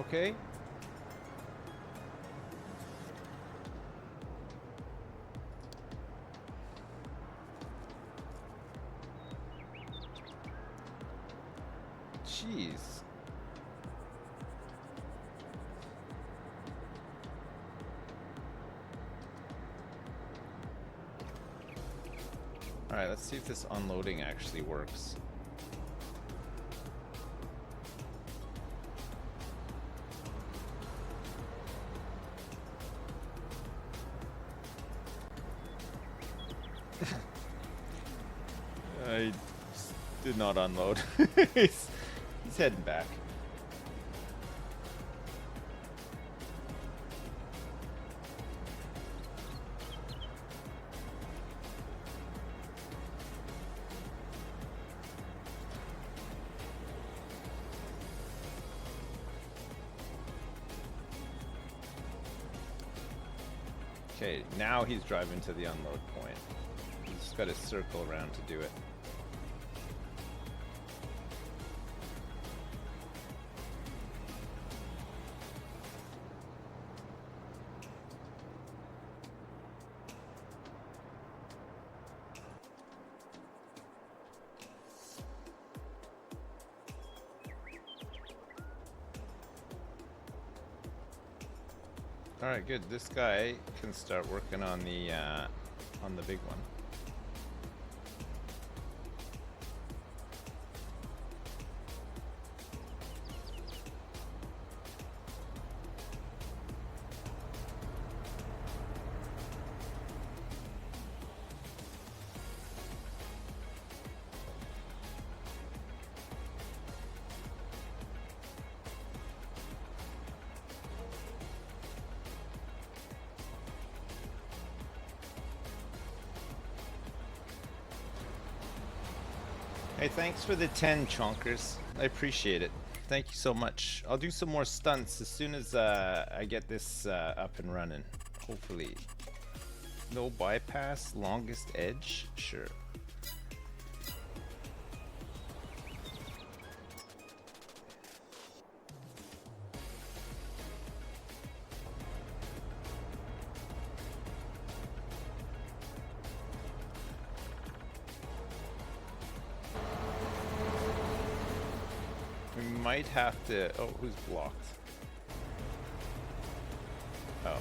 Okay. Jeez. All right, let's see if this unloading actually works. I did not unload. he's heading back. Okay, now he's driving to the unload point. He's got to circle around to do it. All right, good. This guy can start working on the big one. Hey, thanks for the 10 chonkers. I appreciate it. Thank you so much. I'll do some more stunts as soon as I get this up and running. Hopefully. No bypass, longest edge? Sure. might have to... Oh, who's blocked? Oh,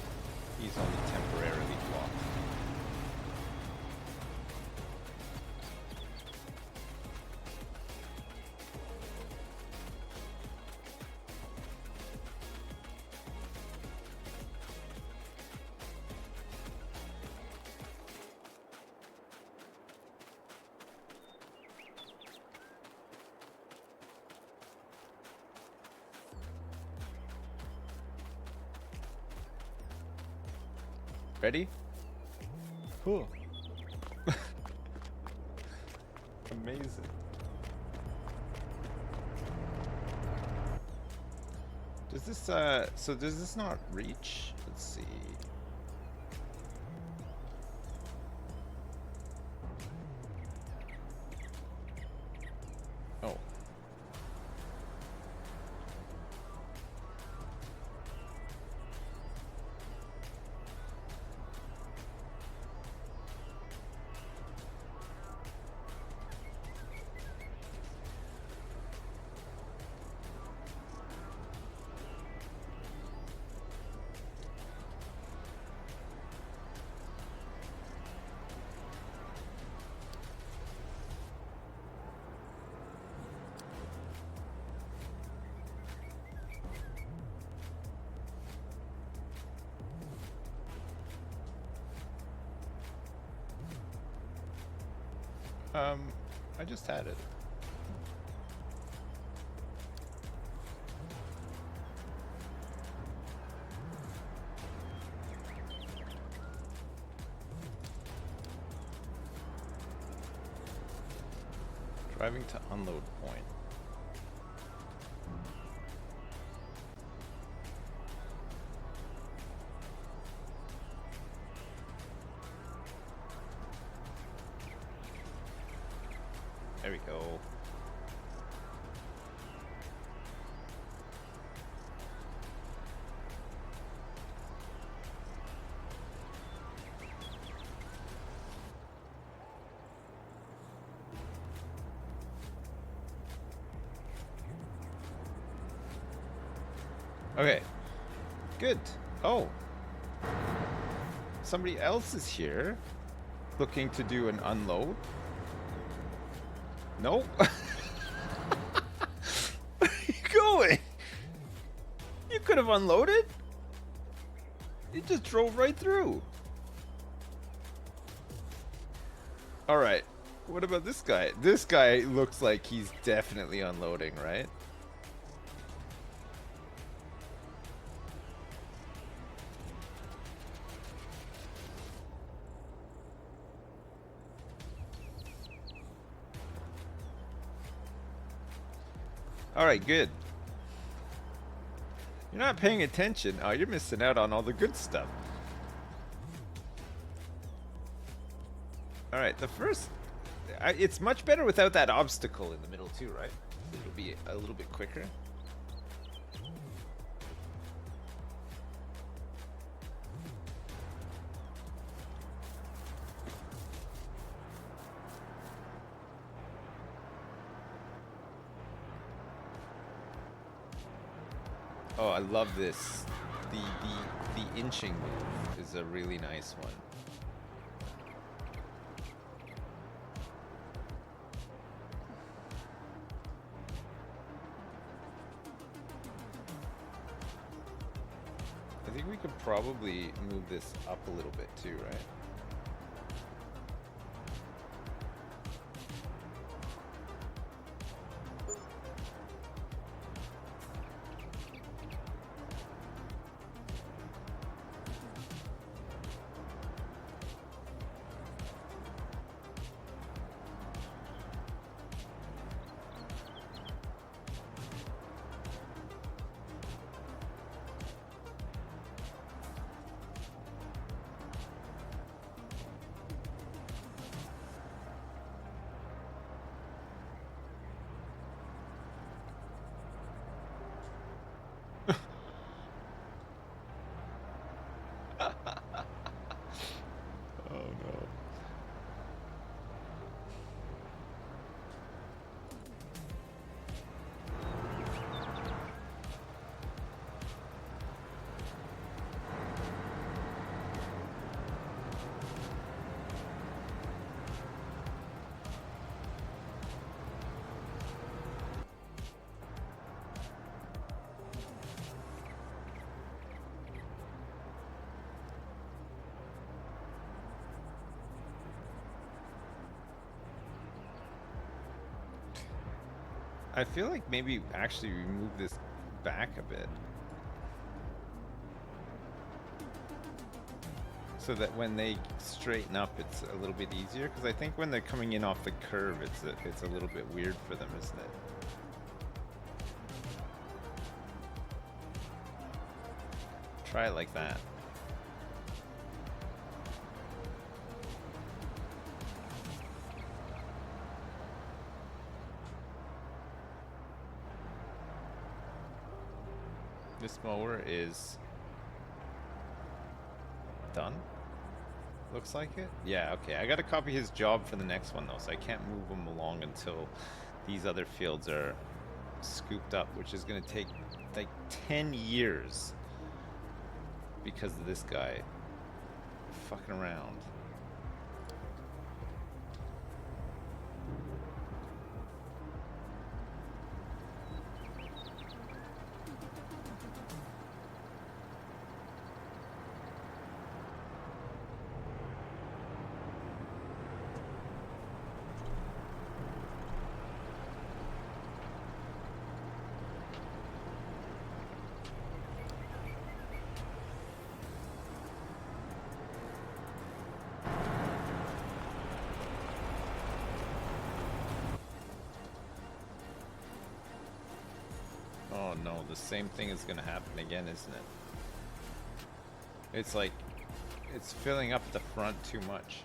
he's only temporarily blocked. Ready? Cool. Amazing. Does this, so does this not reach? Let's see. Oh. I just had it. Driving to unload point. There we go. Okay. Good. Oh. Somebody else is here looking to do an unload. Nope. Where are you going? You could have unloaded. You just drove right through. Alright. What about this guy? This guy looks like he's definitely unloading, right? Alright, good. You're not paying attention. Oh, you're missing out on all the good stuff. Alright, the first... it's much better without that obstacle in the middle too, right? It'll be a little bit quicker. Oh, I love this. The inching move is a really nice one. I think we could probably move this up a little bit too, right? I feel like maybe actually we move this back a bit. So that when they straighten up, it's a little bit easier. Because I think when they're coming in off the curve, it's a little bit weird for them, isn't it? Try it like that. This mower is done. Looks like it. Yeah, okay. I gotta copy his job for the next one though, so I can't move him along until these other fields are scooped up, which is gonna take like 10 years because of this guy fucking around. Oh no, the same thing is gonna happen again, isn't it? It's like, it's filling up the front too much.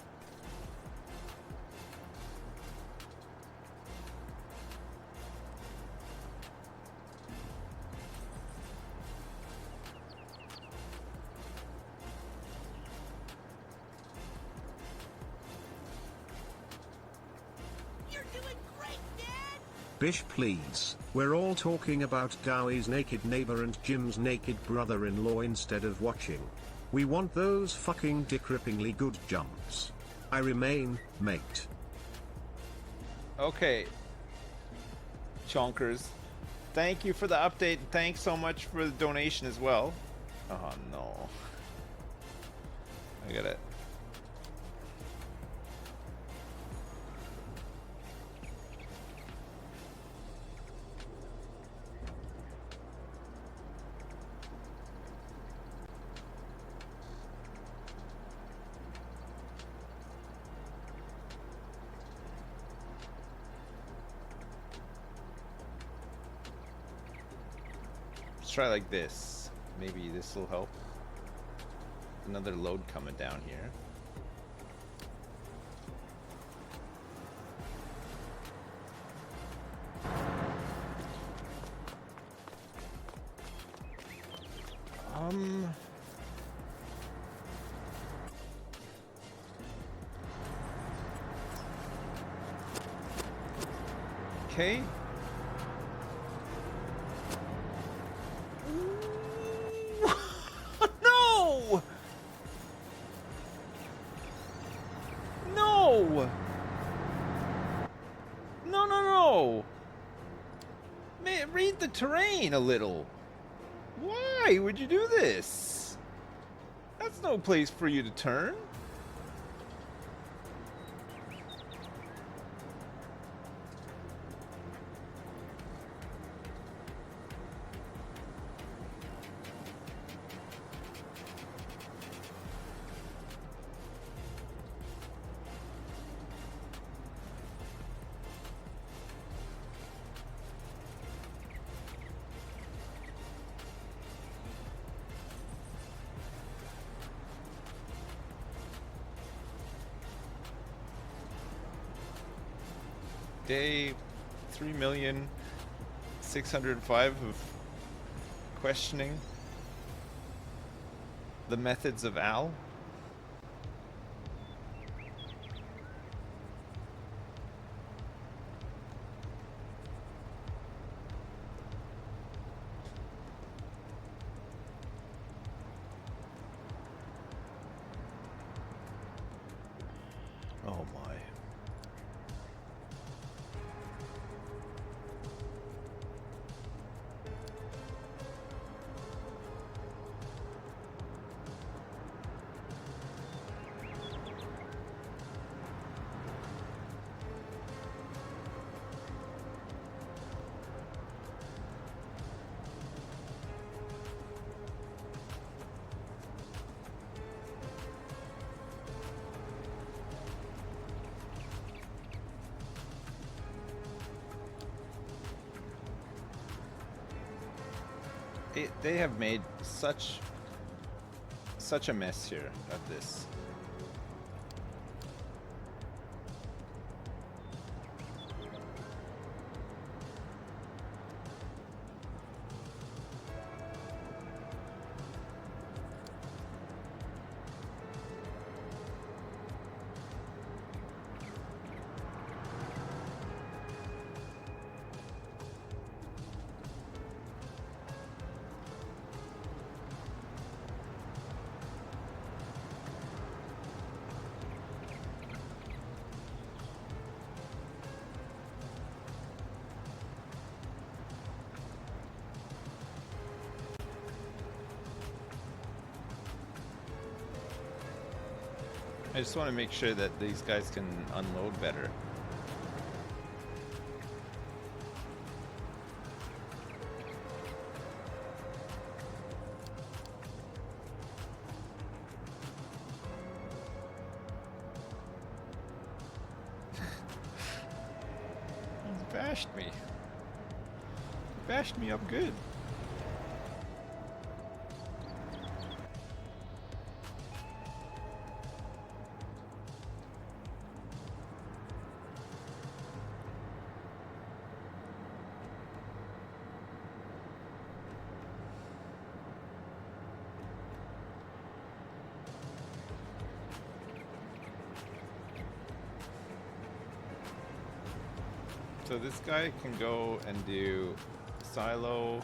Bish, please. We're all talking about Dowie's naked neighbor and Jim's naked brother-in-law instead of watching. We want those fucking dick-rippingly good jumps. I remain, mate. Okay. Chonkers. Thank you for the update. Thanks so much for the donation as well. Oh no. I gotta... try like this. Maybe this will help. Another load coming down here. Okay. No! No! No, no, no! Man, read the terrain a little. Why would you do this? That's no place for you to turn. Day 3,605,000 of questioning the methods of Al. Oh my. They have made such a mess here of this. I just want to make sure that these guys can unload better. He's bashed me. He bashed me up good. So this guy can go and do silo.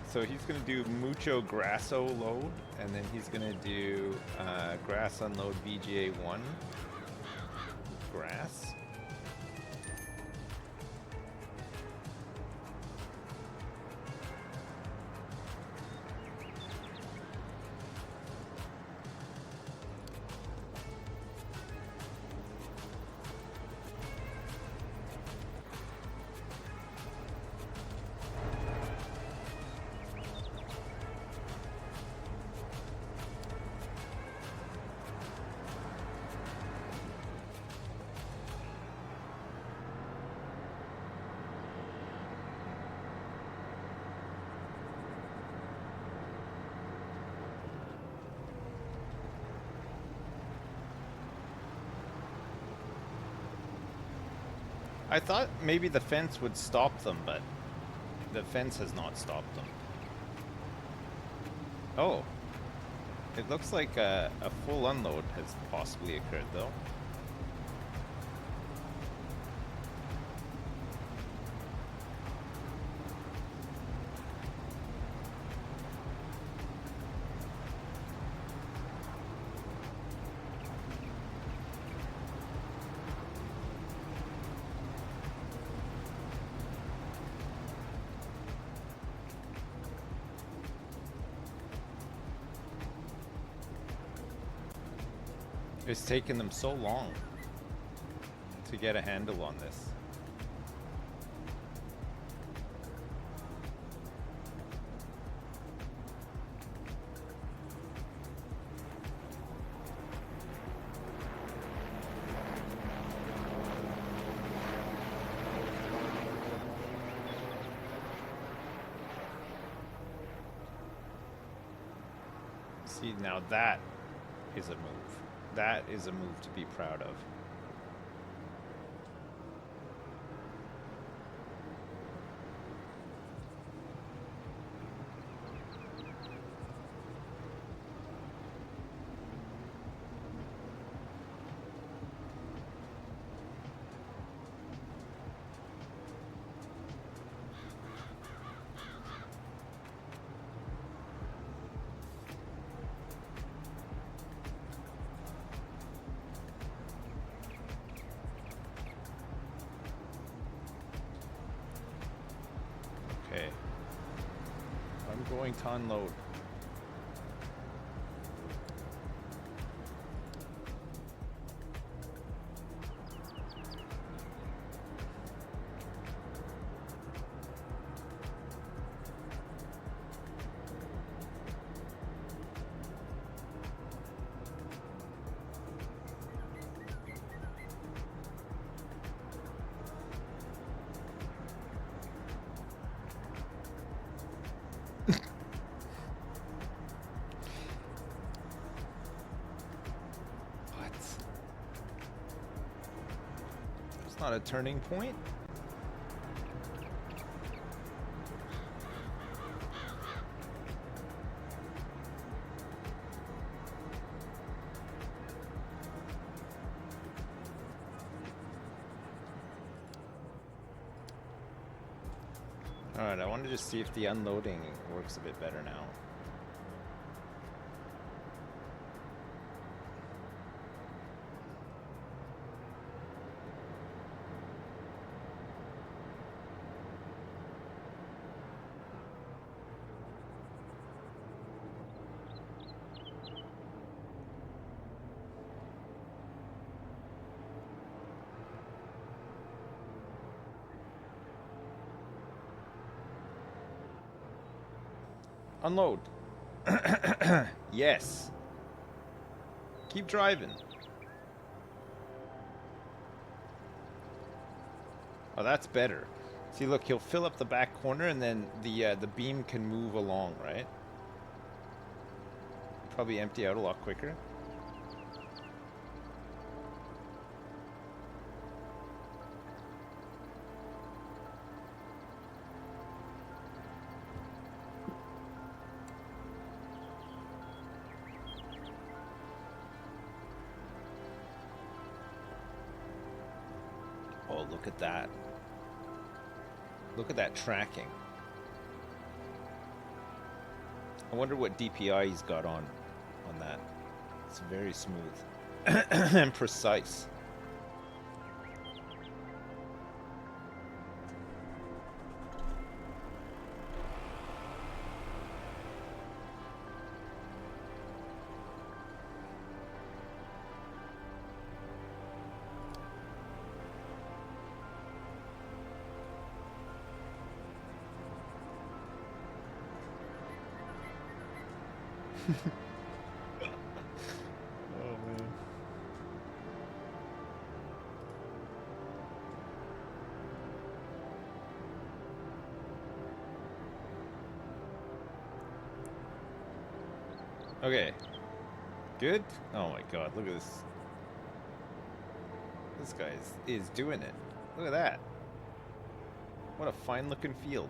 So he's going to do mucho grasso load, and then he's going to do grass unload VGA1. Grass. I thought maybe the fence would stop them, but the fence has not stopped them. Oh, it looks like a full unload has possibly occurred, though. It's taken them so long to get a handle on this. See, now that is a move. That is a move to be proud of. Okay. I'm going to unload. It's not a turning point. Alright, I wanted to see if the unloading works a bit better now. Unload. Yes. Keep driving. Oh, that's better. See, look, he'll fill up the back corner, and then the beam can move along, right? Probably empty out a lot quicker. Oh, look at that. Look at that tracking. I wonder what DPI he's got on that. It's very smooth and precise. Oh man. Okay. Good? Oh my god, look at this. This guy is doing it. Look at that. What a fine looking field.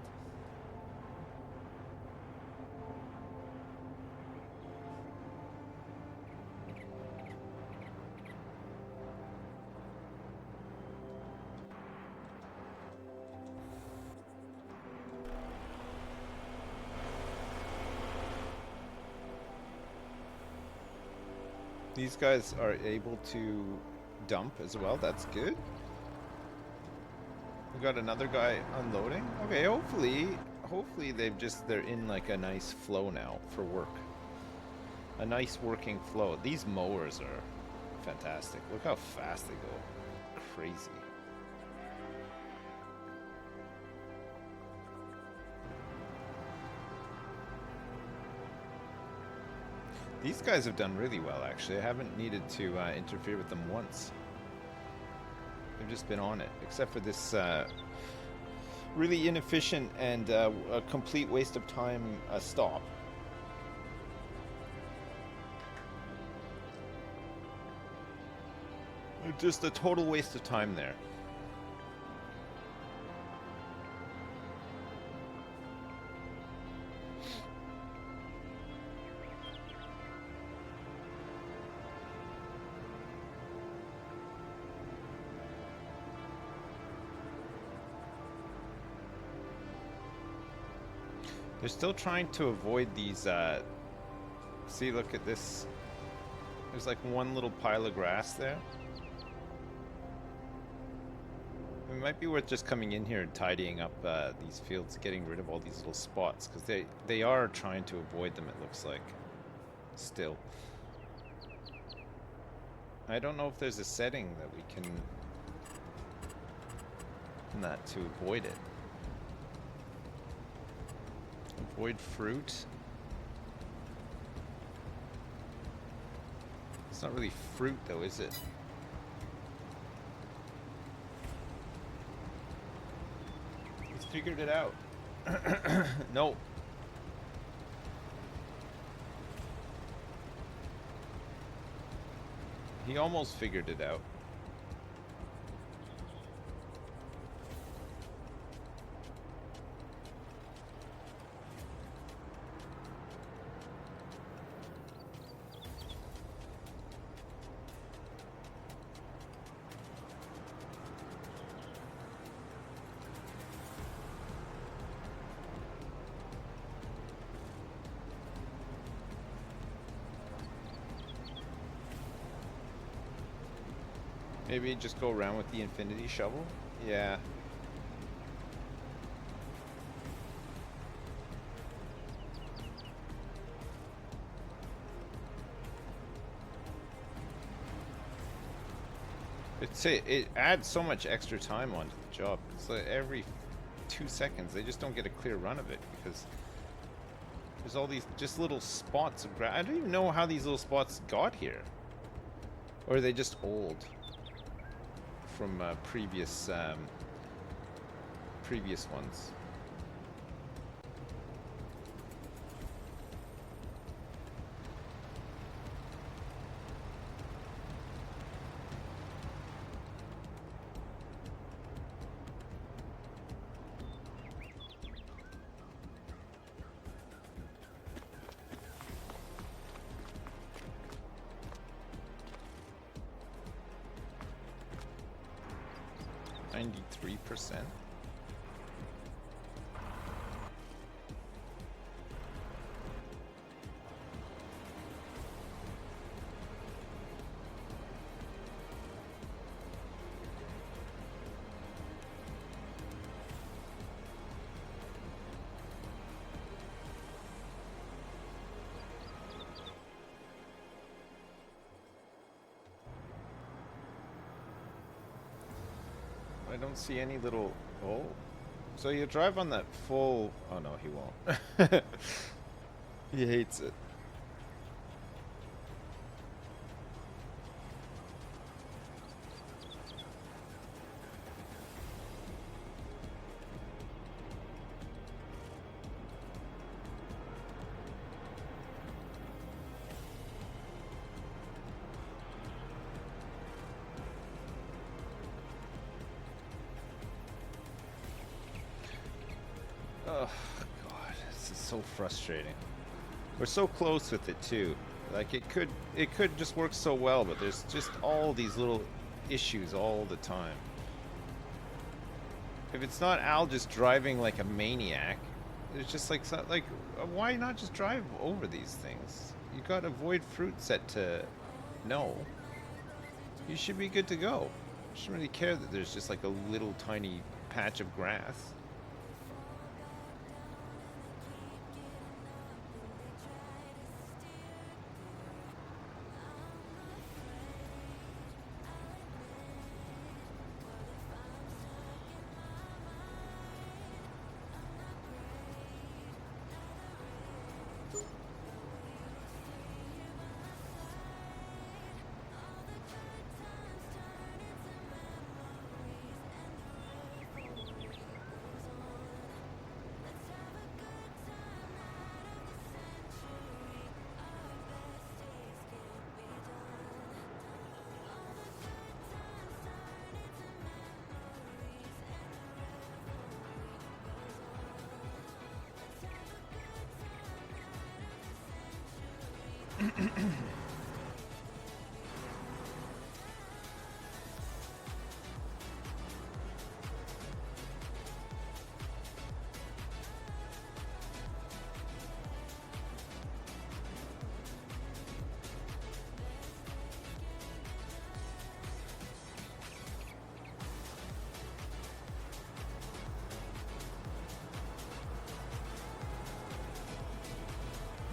These guys are able to dump as well. That's good. We got another guy unloading. Okay, hopefully they're in like a nice flow now for work. A nice working flow. These mowers are fantastic. Look how fast they go. Crazy. These guys have done really well, actually. I haven't needed to interfere with them once. They've just been on it, except for this really inefficient and a complete waste of time stop. Just a total waste of time there. They're still trying to avoid these, see, look at this. There's like one little pile of grass there. It might be worth just coming in here and tidying up these fields, getting rid of all these little spots, because they are trying to avoid them, it looks like, still. I don't know if there's a setting that we can that to avoid it. Avoid fruit. It's not really fruit though, is it? He's figured it out. No. He almost figured it out. Maybe just go around with the infinity shovel? Yeah. It adds so much extra time onto the job. It's like every 2 seconds they just don't get a clear run of it because there's all these just little spots of grass. I don't even know how these little spots got here. Or are they just old from previous ones? %. I don't see any little... Oh. So you drive on that full... Oh no, he won't. He hates it. Oh god, this is so frustrating. We're so close with it too. Like it could just work so well, but there's just all these little issues all the time. If it's not Al just driving like a maniac, there's just like why not just drive over these things? You got avoid fruit set to no. You should be good to go. You shouldn't really care that there's just like a little tiny patch of grass.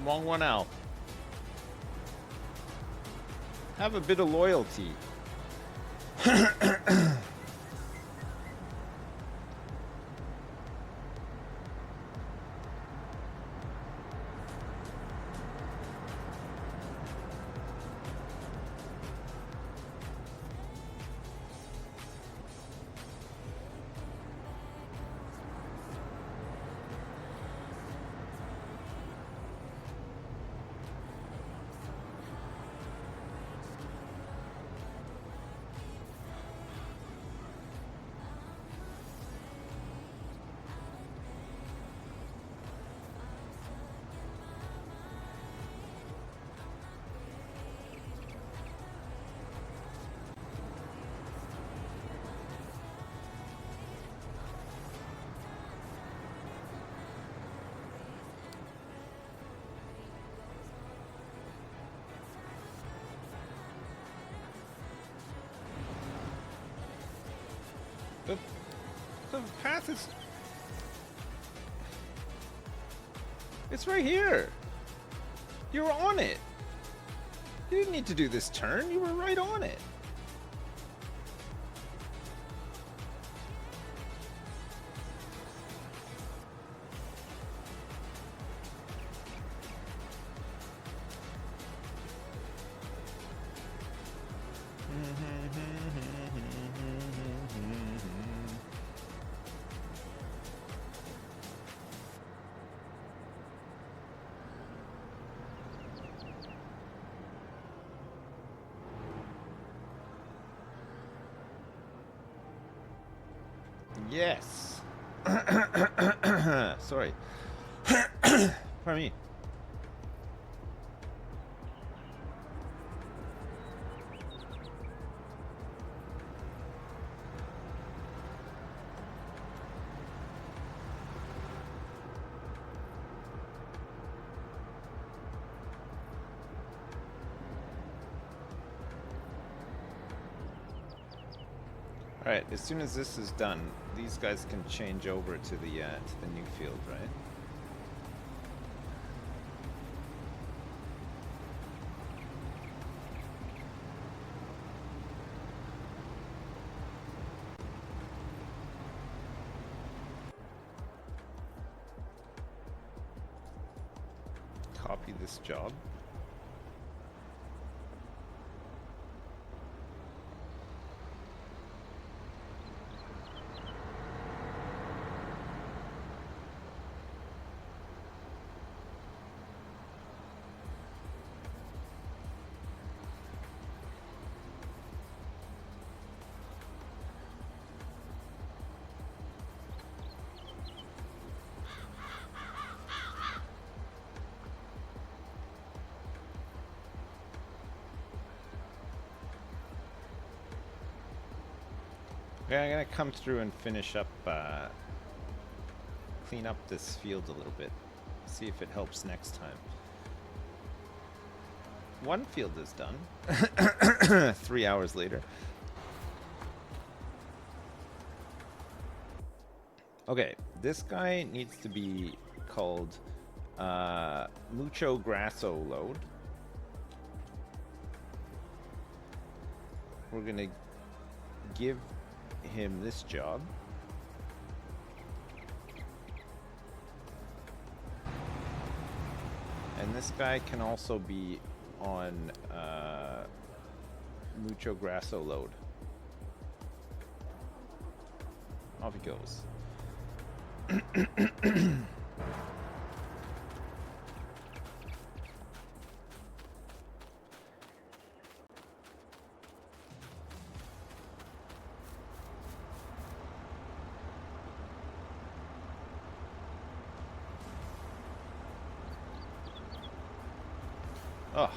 Wrong one out. Have a bit of loyalty. The, the path is... It's right here. You were on it. You didn't need to do this turn. You were right on it. Yes. Sorry. Pardon me. Alright, as soon as this is done, these guys can change over to the new field, right? Copy this job. Yeah, I'm gonna come through and finish up, clean up this field a little bit. See if it helps next time. One field is done. 3 hours later. Okay, this guy needs to be called Mucho Grasso Load. We're gonna give him this job. And this guy can also be on Mucho Grasso Load. Off he goes. Oh,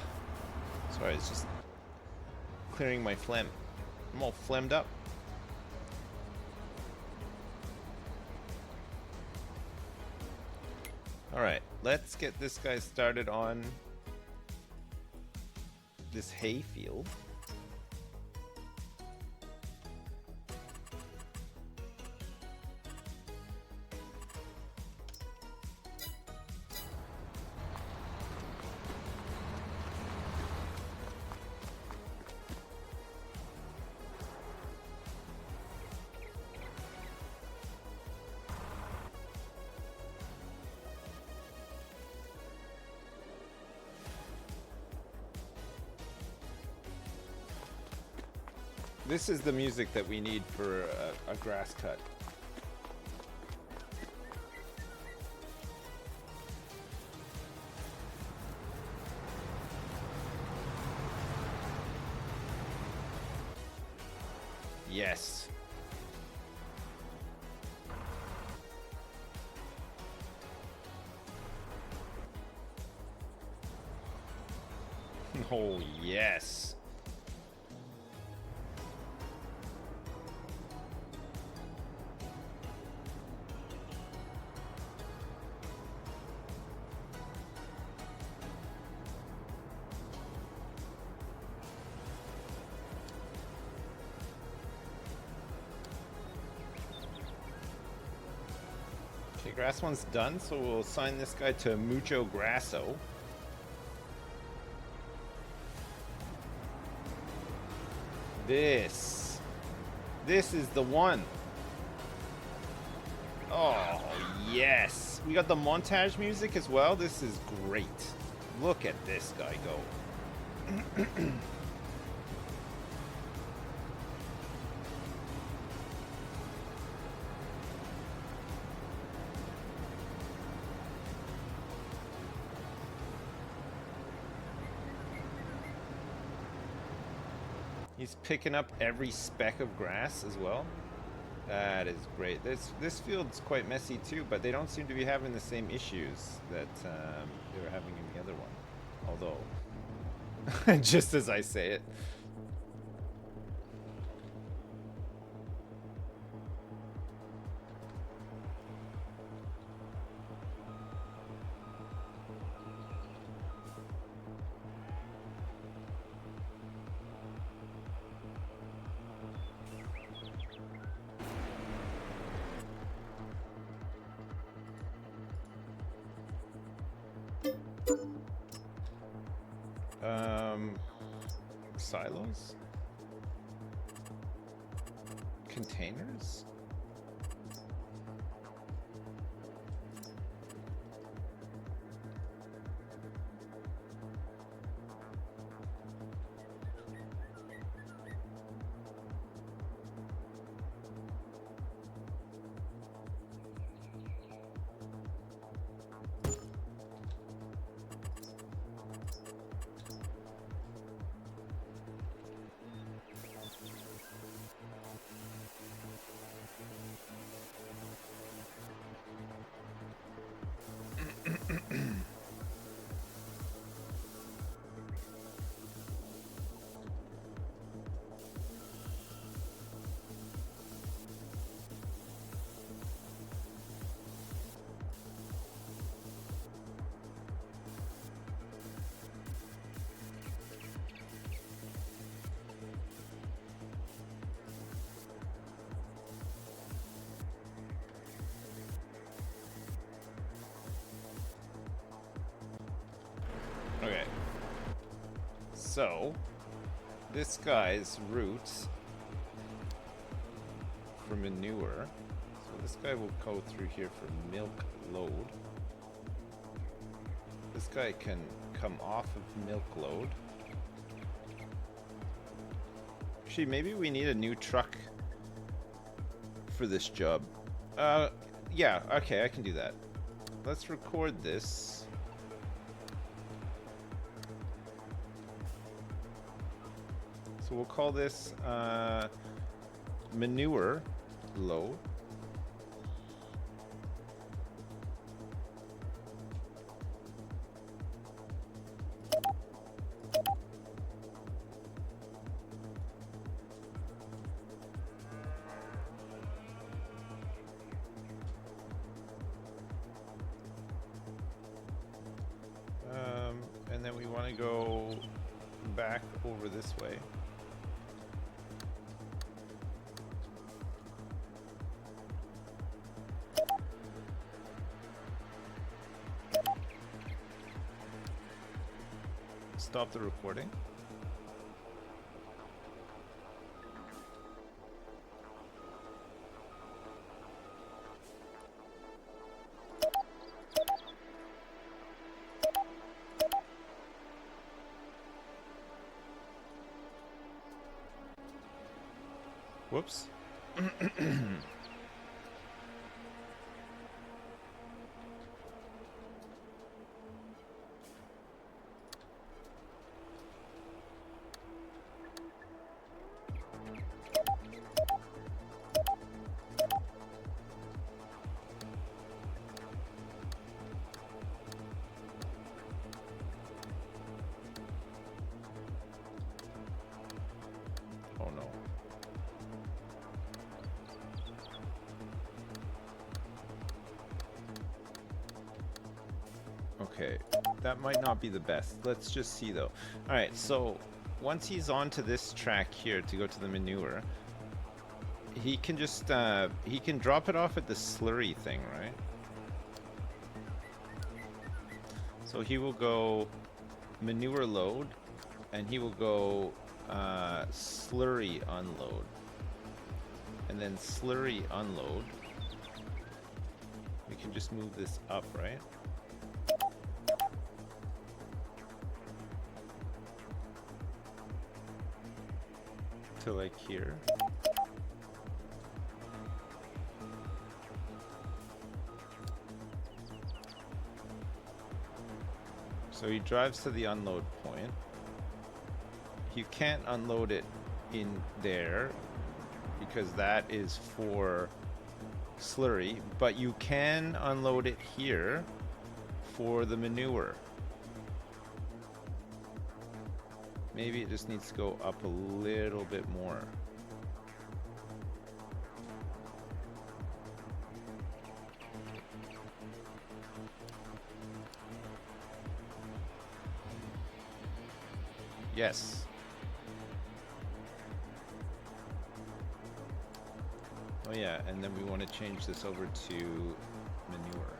sorry, it's just clearing my phlegm. I'm all phlegmed up. Alright, let's get this guy started on this hay field. This is the music that we need for a grass cut. Yes. Oh, yes. grass one's done, so we'll assign this guy to Mucho Grasso. This is the one. Oh, yes. We got the montage music as well. This is great. Look at this guy go. He's picking up every speck of grass as well. That is great. This field's quite messy too, but they don't seem to be having the same issues that they were having in the other one. Although, just as I say it. Silos? Containers? Okay. So, this guy's route for manure. So this guy will go through here for milk load. This guy can come off of milk load. Actually, maybe we need a new truck for this job. Yeah, okay, I can do that. Let's record this. So we'll call this manure load. And then we want to go back over this way. Stop the recording. Whoops. Oh no. Okay, that might not be the best. Let's just see though. Alright, so once he's onto this track here to go to the manure, he can just he can drop it off at the slurry thing, right? So he will go manure load, and he will go slurry unload. And then slurry unload. We can just move this up, right? To like here. So he drives to the unload point. You can't unload it in there because that is for slurry, but you can unload it here for the manure. Maybe it just needs to go up a little bit more. Yes. Oh yeah, and then we want to change this over to manure.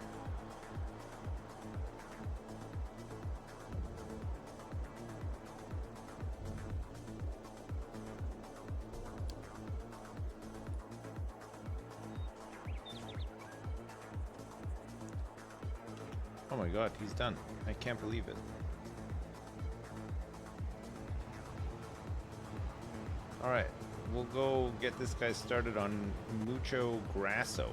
Oh my god, he's done. I can't believe it. Alright, we'll go get this guy started on Mucho Grasso.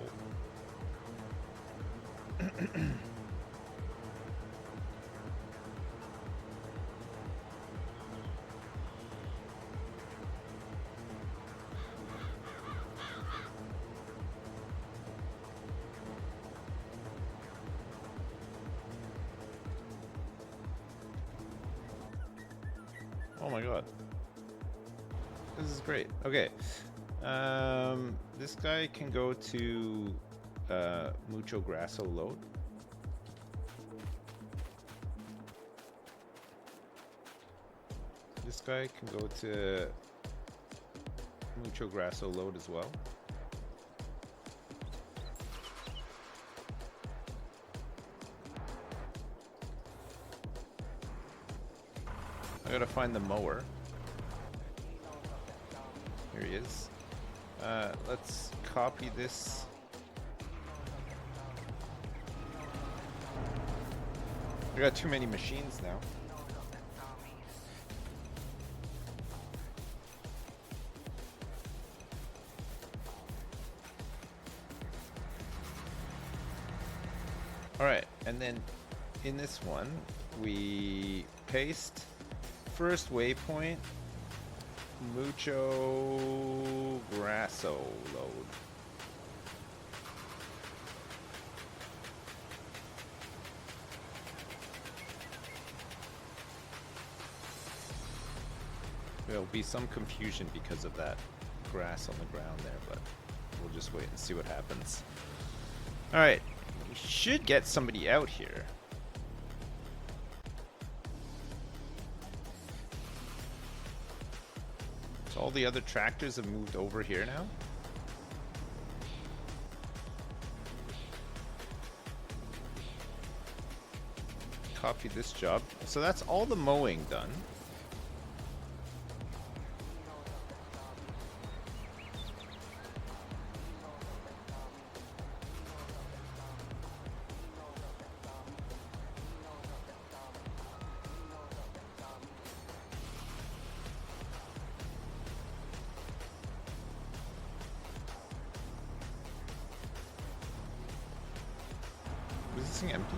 Oh my god. This is great. Okay. This guy can go to Mucho Grasso load. This guy can go to Mucho Grasso load as well. I gotta find the mower. Here he is. Let's copy this. We got too many machines now. Alright, and then in this one, we paste first waypoint, Mucho Grasso load. There'll be some confusion because of that grass on the ground there, but we'll just wait and see what happens. Alright, we should get somebody out here. So all the other tractors have moved over here now. Copy this job. So that's all the mowing done. Is this thing empty?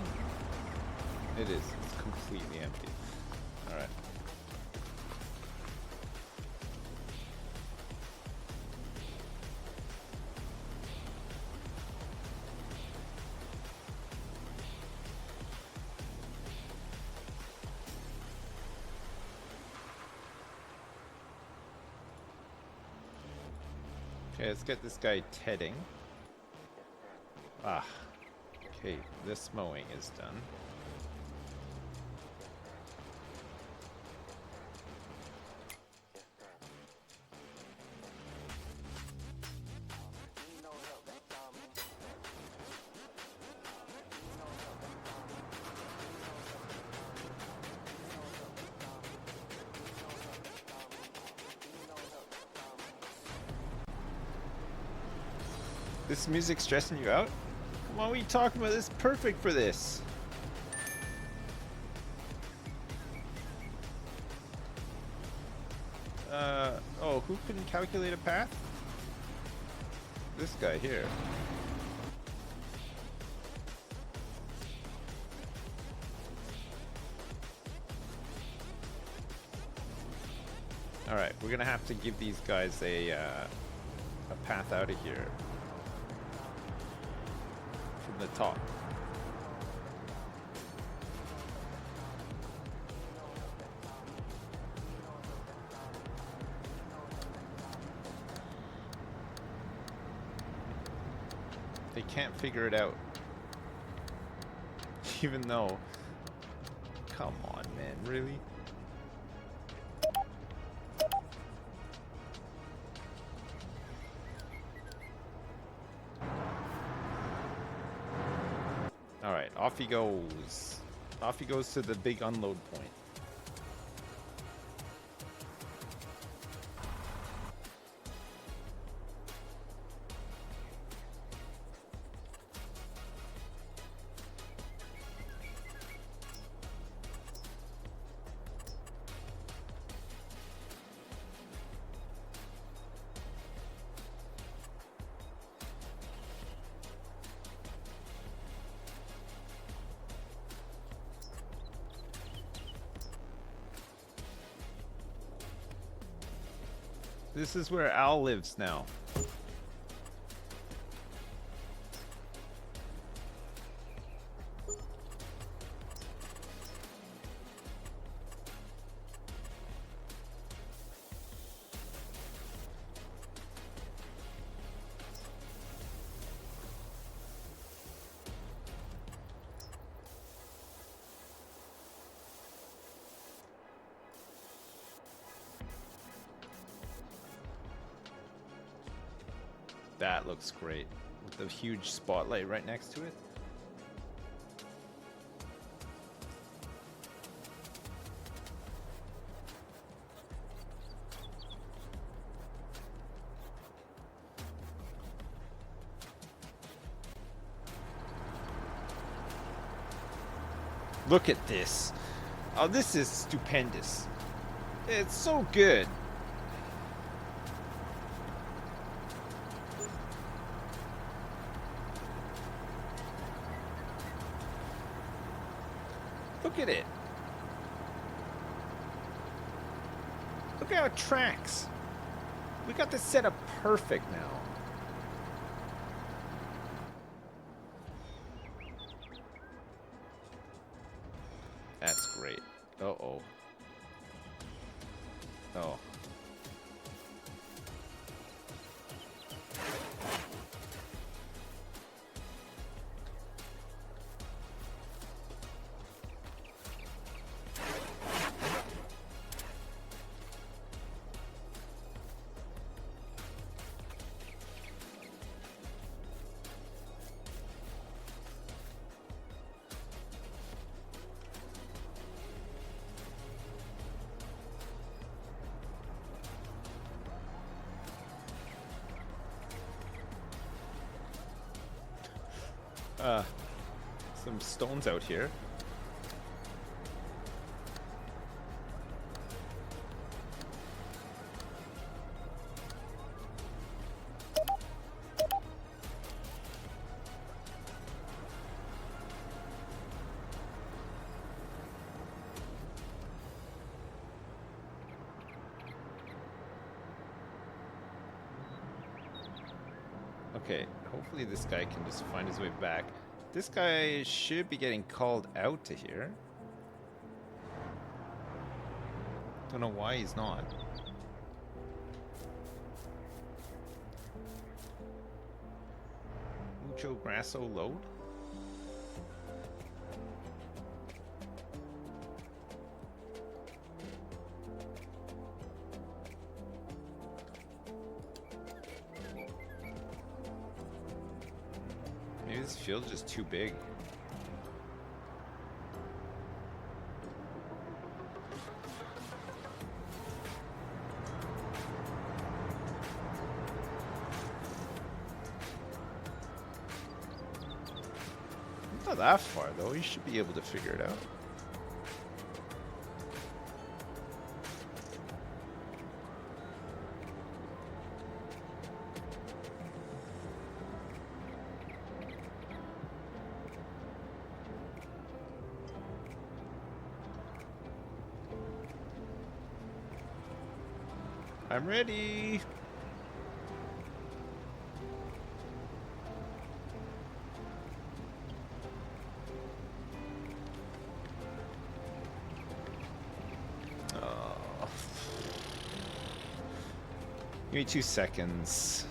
It is. It's completely empty. Alright. Okay, let's get this guy tedding. Ah. Okay, this mowing is done. This music stressing you out? Come on, what are you talking about? This is perfect for this. Oh, who couldn't calculate a path? This guy here. Alright, we're gonna have to give these guys a path out of here. From the top. They can't figure it out. Even though... Come on, man, really? Alright, off he goes. Off he goes to the big unload point. This is where Al lives now. That looks great, with the huge spotlight right next to it. Look at this. Oh, this is stupendous. It's so good. Look at it. Look how it tracks. We got this set up perfect now. That's great. Uh-oh. Oh. Some stones out here. Okay, hopefully this guy can just find his way back. This guy should be getting called out to here. Don't know why he's not. Mucho Grasso load? Maybe this field's just too big. not that far, though. You should be able to figure it out. I'm ready. Oh. Give me 2 seconds.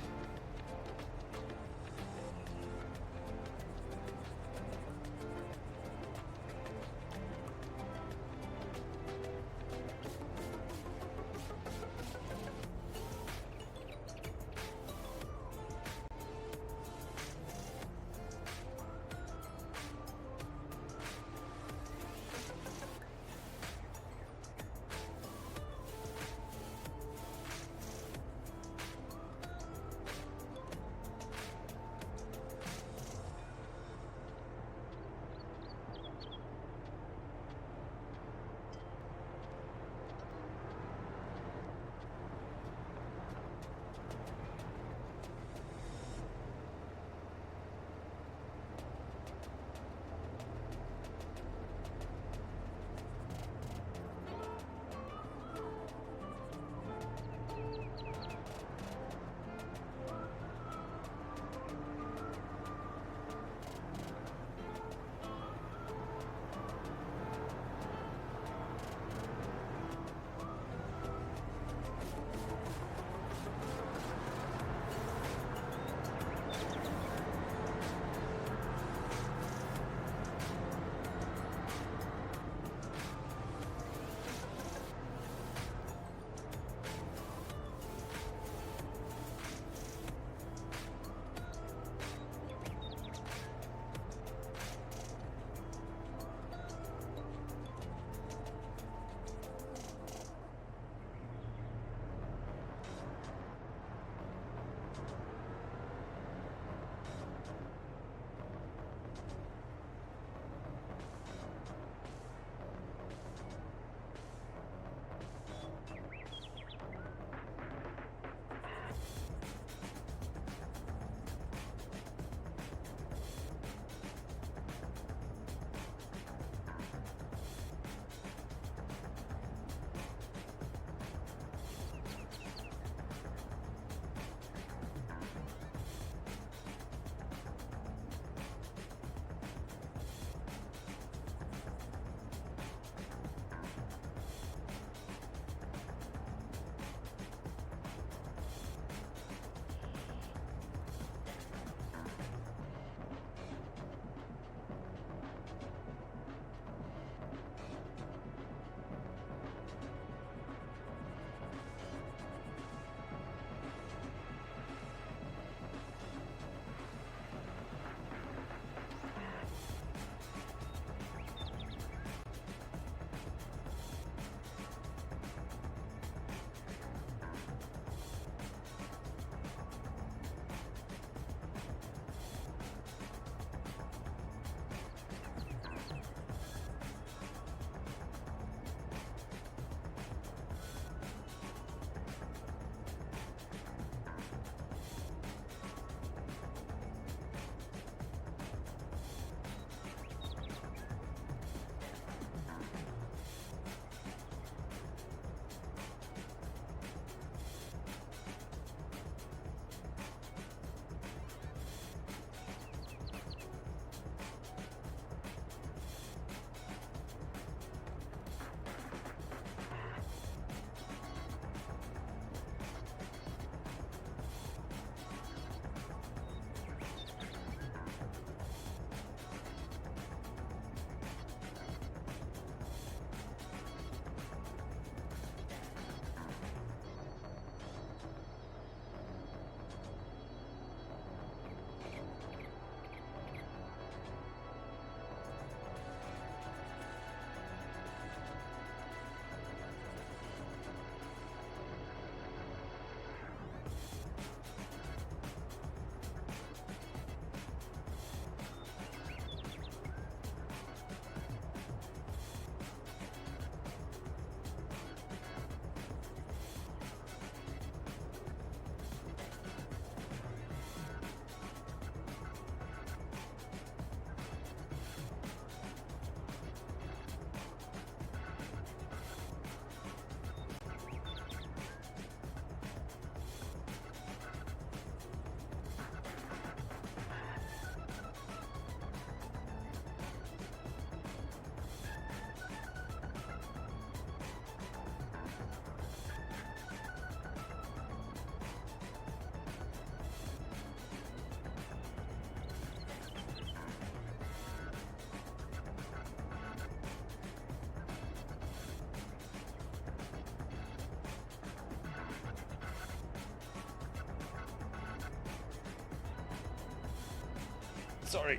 Sorry.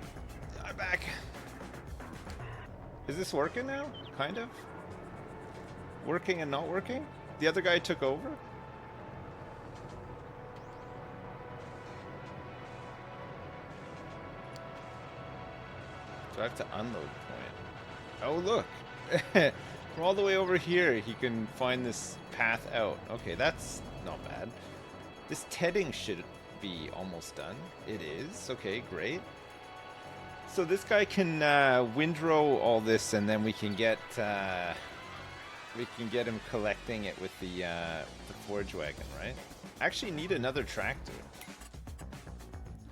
I'm back. Is this working now? Kind of? Working and not working? The other guy took over? Do I have to unload point? Oh, look! From all the way over here, he can find this path out. Okay, that's not bad. This tedding should be almost done. It is. Okay, great. So this guy can windrow all this, and then we can get him collecting it with the forge wagon, right? Actually, need another tractor.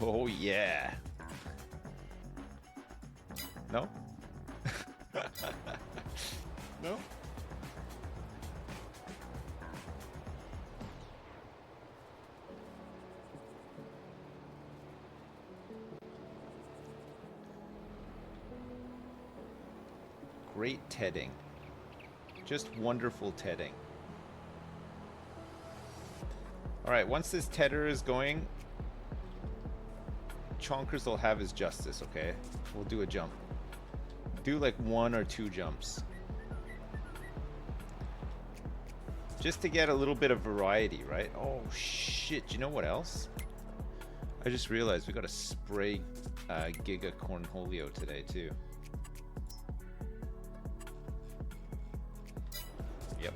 Oh yeah. No? No? Great tedding. Just wonderful tedding. Alright, once this tedder is going, Chonkers will have his justice, okay? We'll do a jump. Do like 1 or 2 jumps. Just to get a little bit of variety, right? Oh shit, you know what else? I just realized we gotta spray Giga Cornholio today too. Yep.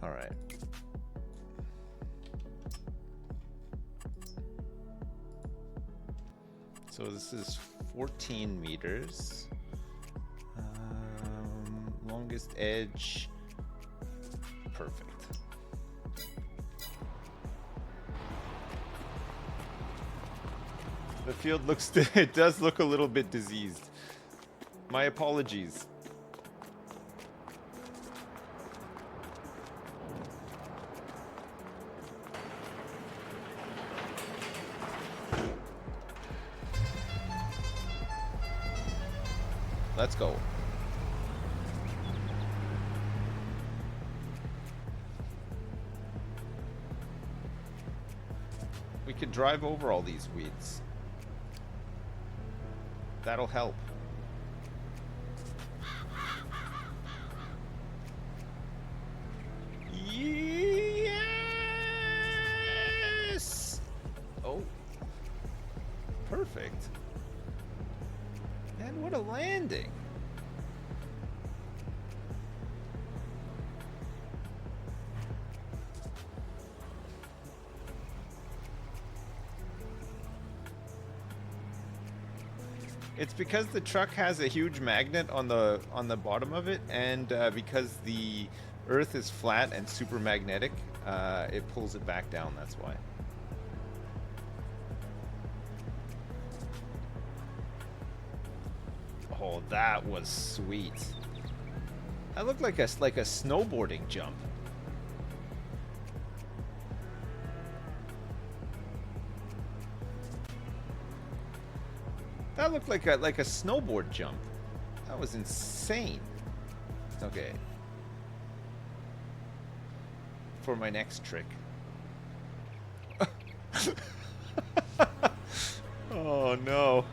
Alright. So this is 14 meters. Longest edge. Perfect. The field looks, it does look a little bit diseased. My apologies. Let's go. We could drive over all these weeds. That'll help. Yes! Oh. Perfect. Man, what a landing. It's because the truck has a huge magnet on the bottom of it, and because the earth is flat and super magnetic, it pulls it back down. That's why. Oh, that was sweet. That looked like a snowboarding jump. That looked like a snowboard jump. That was insane. Okay. For my next trick. Oh no.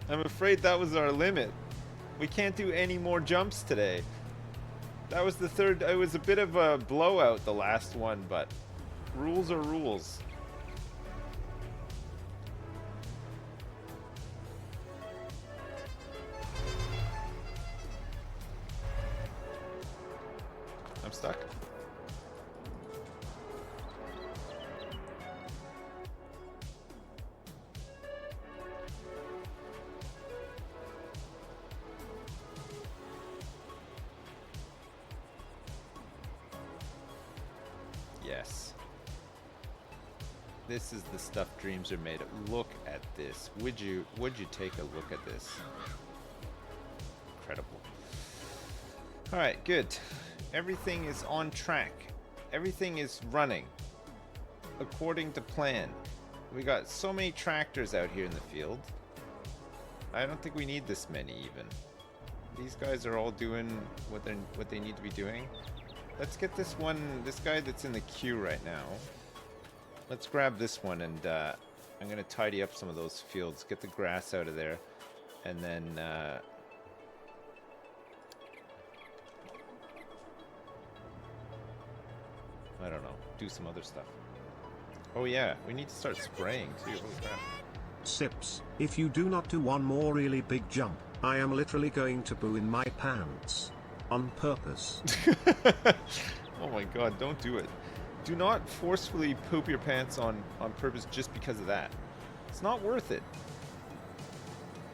I'm afraid that was our limit. We can't do any more jumps today. That was the third. It was a bit of a blowout, the last one, but rules are rules. I'm stuck. Yes. This is the stuff dreams are made of. Look at this. Would you take a look at this? Incredible. All right, good. Everything is on track. Everything is running according to plan. We got so many tractors out here in the field. I don't think we need this many even. These guys are all doing what they need to be doing. Let's get this guy that's in the queue right now. Let's grab this one, and I'm going to tidy up some of those fields, get the grass out of there, and then I don't know, do some other stuff. Oh yeah, we need to start spraying too. Holy crap. Sips, if you do not do one more really big jump, I am literally going to poo in my pants. On purpose. Oh my god, don't do it. Do not forcefully poop your pants on purpose just because of that. It's not worth it.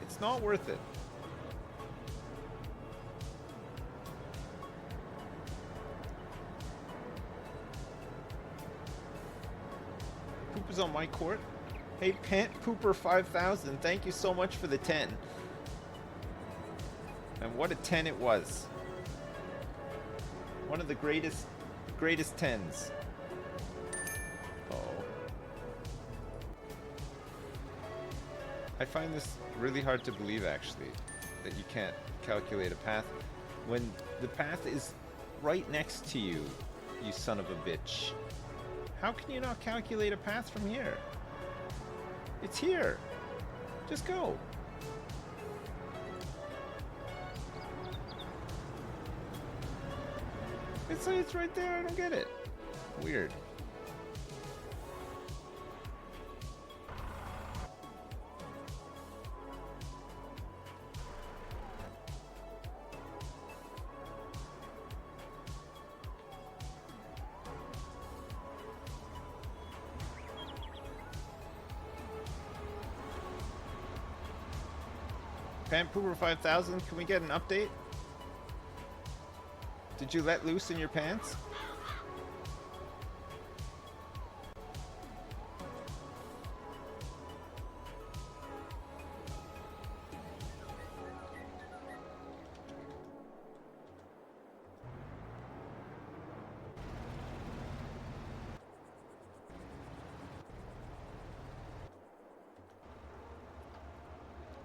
It's not worth it. Poop is on my court. Hey, Pant Pooper 5000, thank you so much for the 10. And what a 10 it was. One of the greatest 10s. Oh. I find this really hard to believe, actually, that you can't calculate a path when the path is right next to you, you son of a bitch. How can you not calculate a path from here? It's here. Just go. It's right there. I don't get it. Weird. Pant Pooper 5000, can we get an update? Did you let loose in your pants?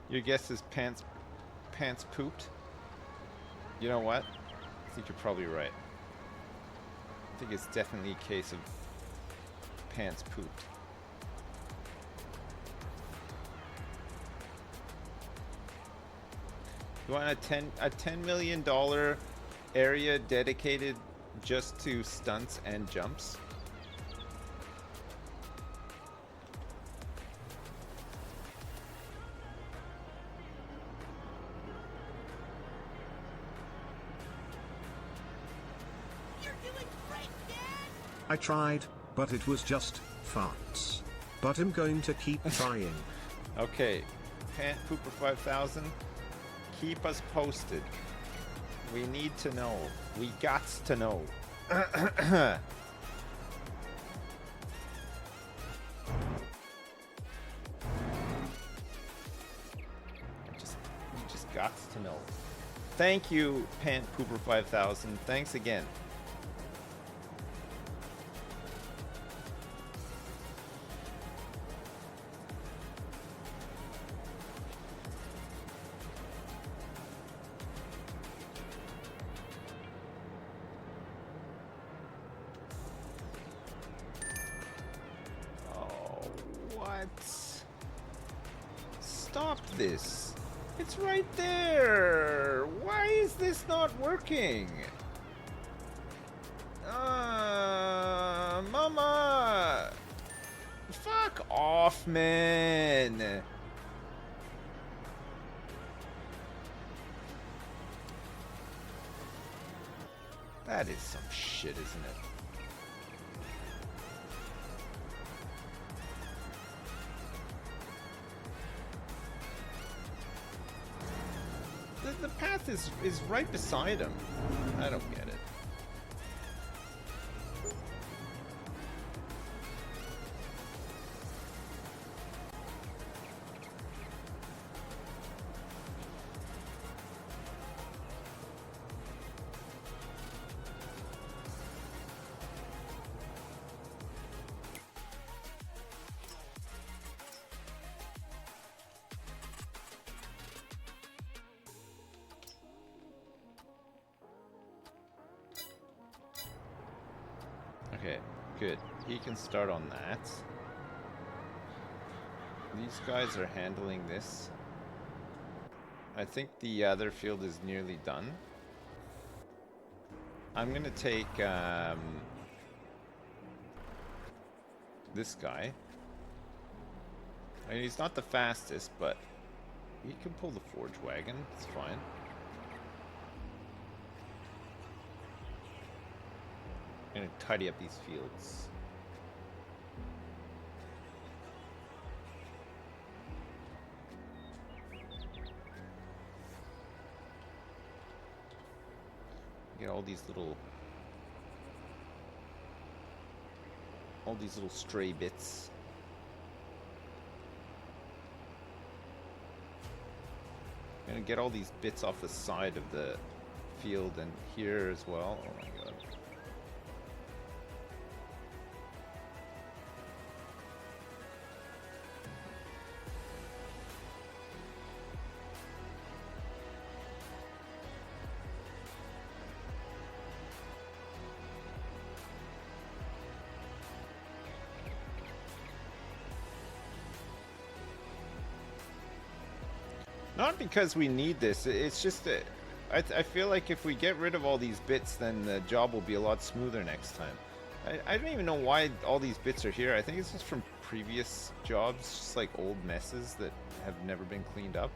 Your guess is pants pooped? You know what? I think you're probably right. I think it's definitely a case of pants pooped. You want a $10 million area dedicated just to stunts and jumps? I tried, but it was just farts. But I'm going to keep trying. Okay, Pant Pooper 5000, keep us posted. We need to know. We gots to know. We just gots to know. Thank you, Pant Pooper 5000. Thanks again. Stop this. It's right there. Why is this not working? Mama. Fuck off, man. That is some shit, isn't it? The path is right beside him. I don't get it. Good. He can start on that. These guys are handling this. I think the other field is nearly done. I'm gonna take this guy. I mean, he's not the fastest, but he can pull the forge wagon. It's fine. I'm gonna tidy up these fields. Get all these little stray bits. I'm gonna get all these bits off the side of the field and here as well. Oh my god. Not because we need this, it's just that I feel like if we get rid of all these bits, then the job will be a lot smoother next time. I don't even know why all these bits are here. I think it's just from previous jobs, just like old messes that have never been cleaned up.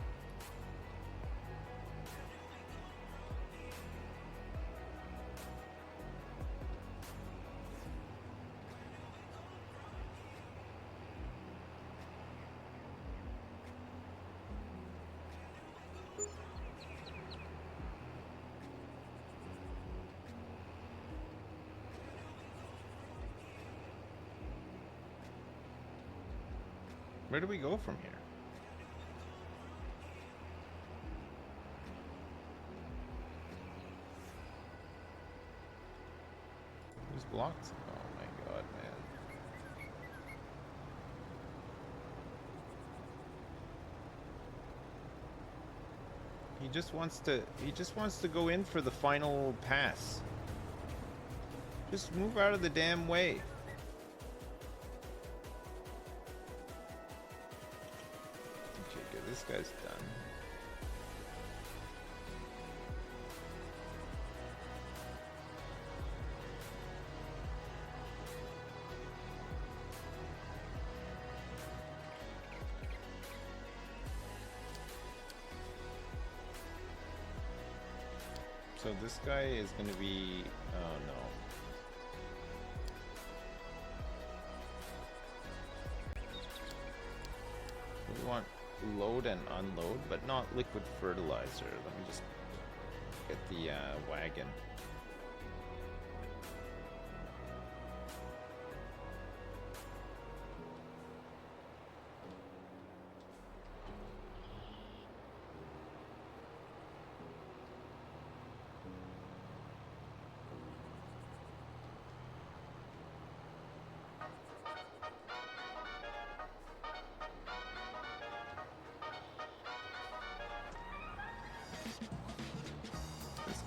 Where do we go from here? Who's blocked? Oh my god, man. He just wants to go in for the final pass. Just move out of the damn way. This guy's done. So this guy is going to be... oh no. We want load and unload, but not liquid fertilizer. Let me just get the wagon.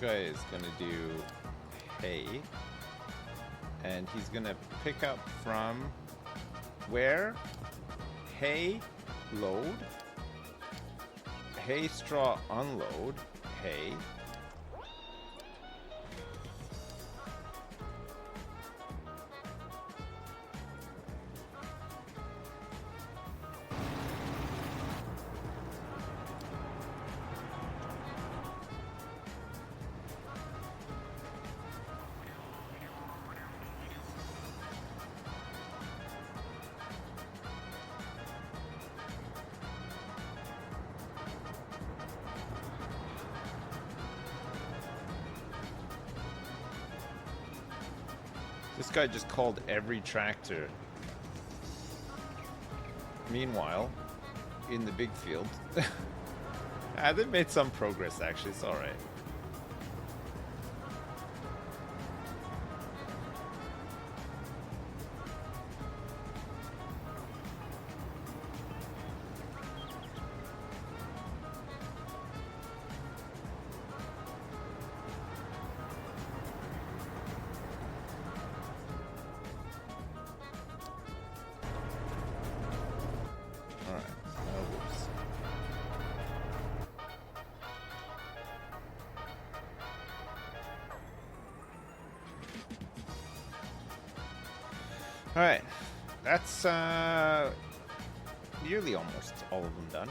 Guy is gonna do hay, and he's gonna pick up from where? Hay load, hay straw unload, hay. This guy just called every tractor. Meanwhile, in the big field, they've made some progress actually, it's alright. Alright. That's nearly almost all of them done.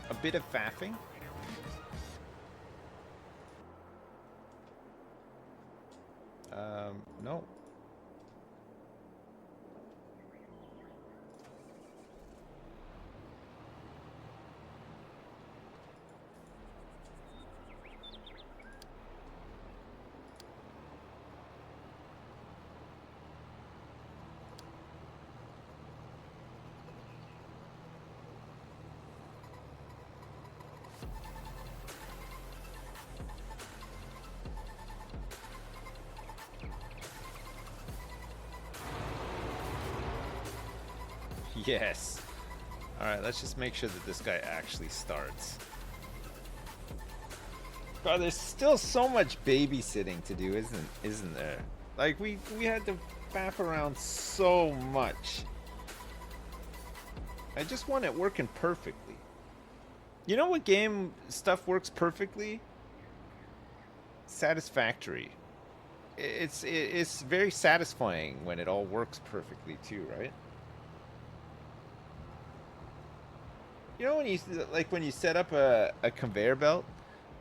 A bit of faffing. No. Yes. Alright, let's just make sure that this guy actually starts. God, there's still so much babysitting to do, isn't there? Like, we had to faff around so much. I just want it working perfectly. You know what game stuff works perfectly? Satisfactory. It's very satisfying when it all works perfectly too, right? You know when you set up a conveyor belt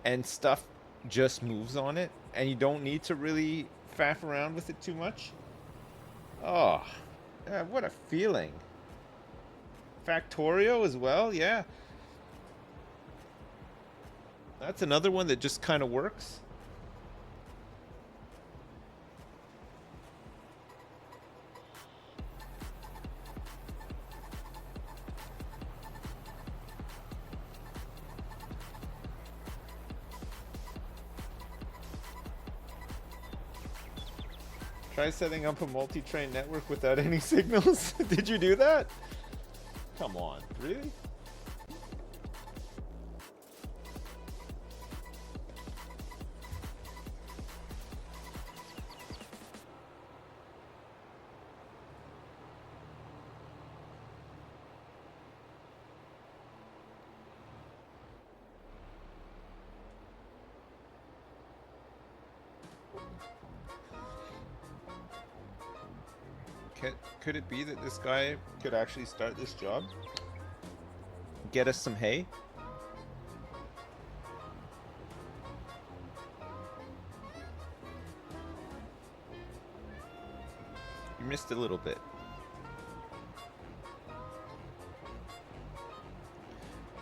and stuff just moves on it and you don't need to really faff around with it too much? Oh, yeah, what a feeling. Factorio as well, yeah. That's another one that just kind of works. Try setting up a multi-train network without any signals. Did you do that? Come on, really? Could it be that this guy could actually start this job? Get us some hay? You missed a little bit.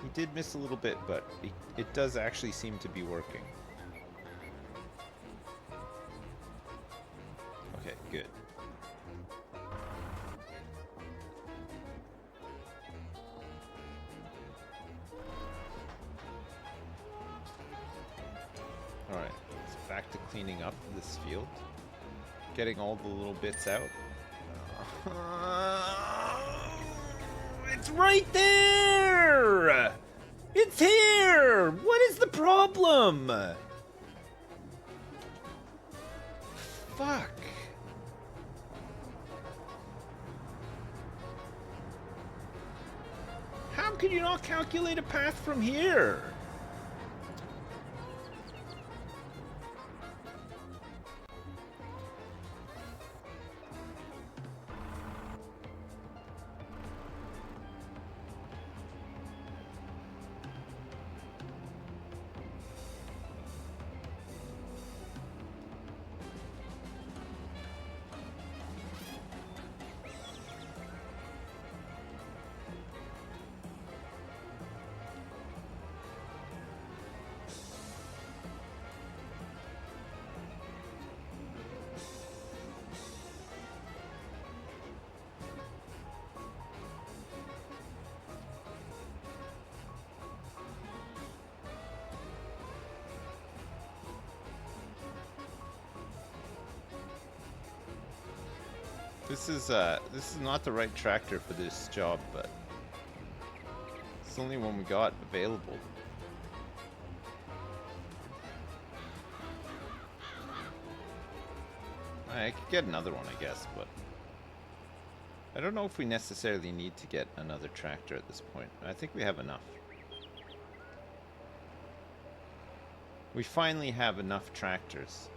He did miss a little bit, but it does actually seem to be working. Okay, good. Alright, so back to cleaning up this field. Getting all the little bits out. It's right there! It's here! What is the problem? Fuck. How could you not calculate a path from here? This is not the right tractor for this job, but it's the only one we got available. I could get another one, I guess, but I don't know if we necessarily need to get another tractor at this point. I think we have enough. We finally have enough tractors.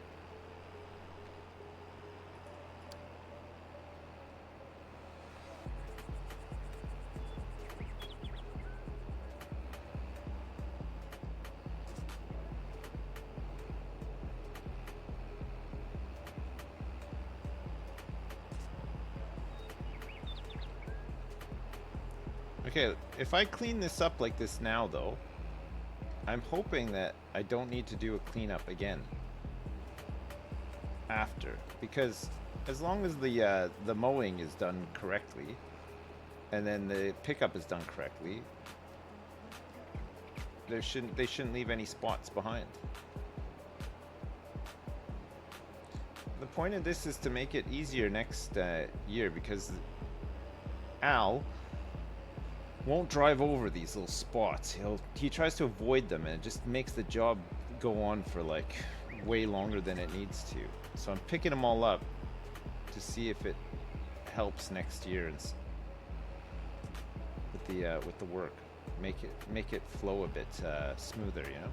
Okay, if I clean this up like this now, though, I'm hoping that I don't need to do a cleanup again after, because as long as the mowing is done correctly, and then the pickup is done correctly, they shouldn't leave any spots behind. The point of this is to make it easier next year, because Al won't drive over these little spots. He tries to avoid them, and it just makes the job go on for like way longer than it needs to. So I'm picking them all up to see if it helps next year with the work. Make it flow a bit smoother, you know.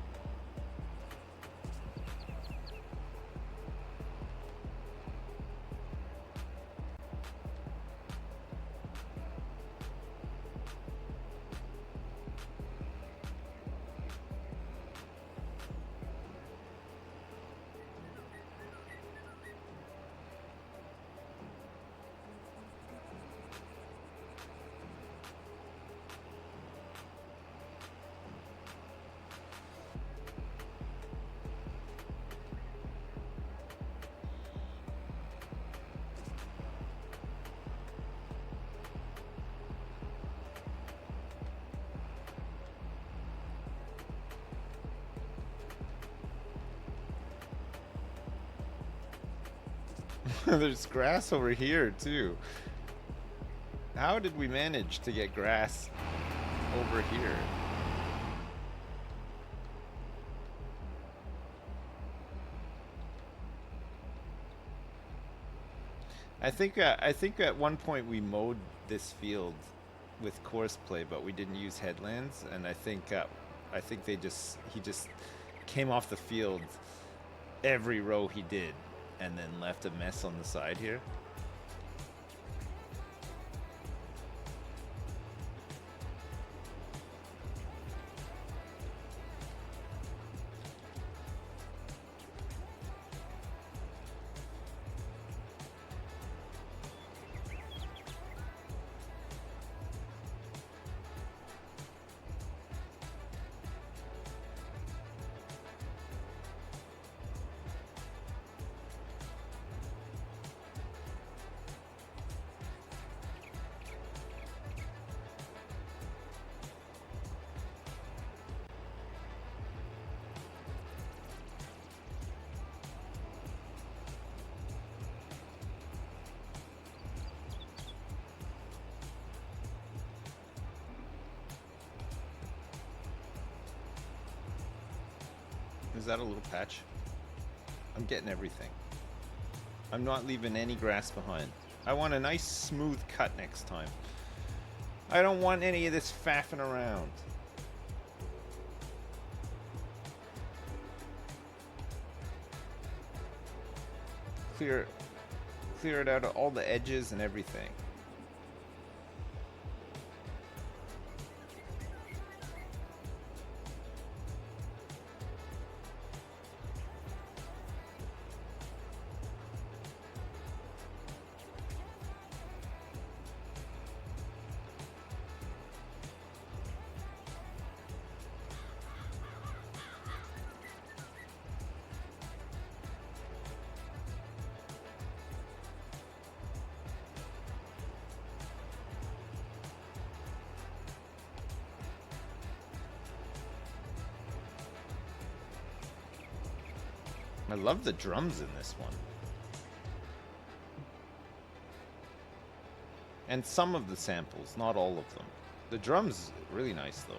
There's grass over here too. How did we manage to get grass over here? I think at one point we mowed this field with course play, but we didn't use headlands, and I think he just came off the field every row he did, and then left a mess on the side here. Is that a little patch? I'm getting everything. I'm not leaving any grass behind. I want a nice smooth cut next time. I don't want any of this faffing around. Clear it out of all the edges and everything. I love the drums in this one. And some of the samples, not all of them. The drums, really nice though.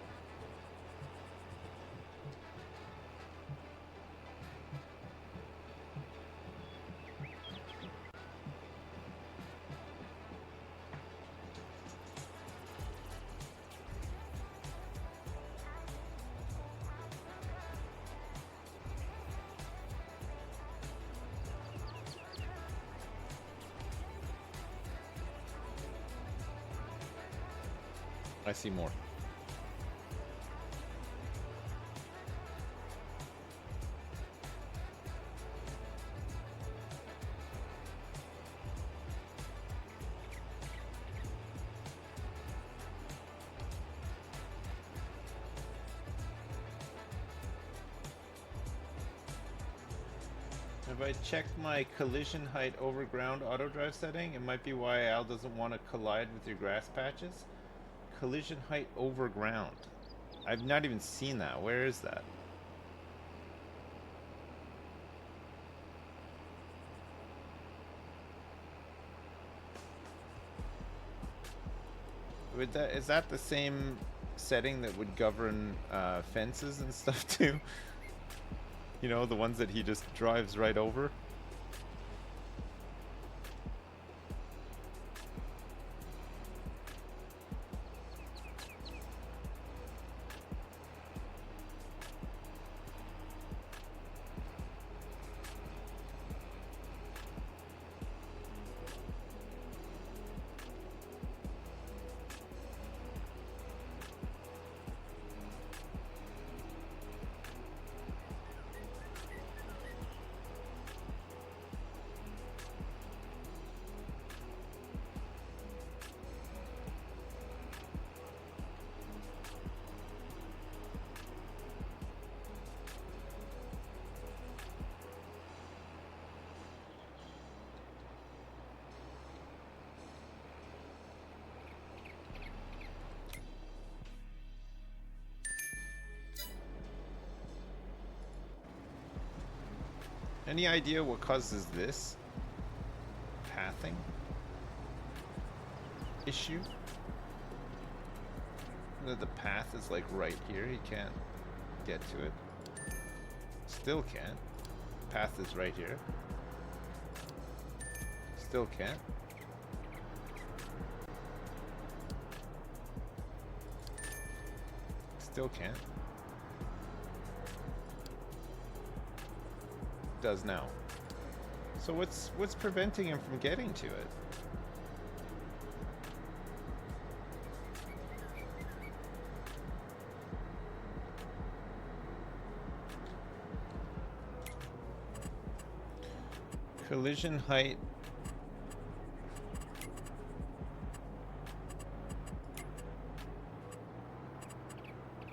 I see more. Have I checked my collision height over ground auto drive setting? It might be why Al doesn't want to collide with your grass patches. Collision height over ground. I've not even seen that. Where is that? Is that the same setting that would govern fences and stuff too? You know, the ones that he just drives right over? Any idea what causes this pathing issue? The path is like right here. He can't get to it. Still can't. Path is right here. Still can't. Still can't. Does now. So what's preventing him from getting to it? Collision height.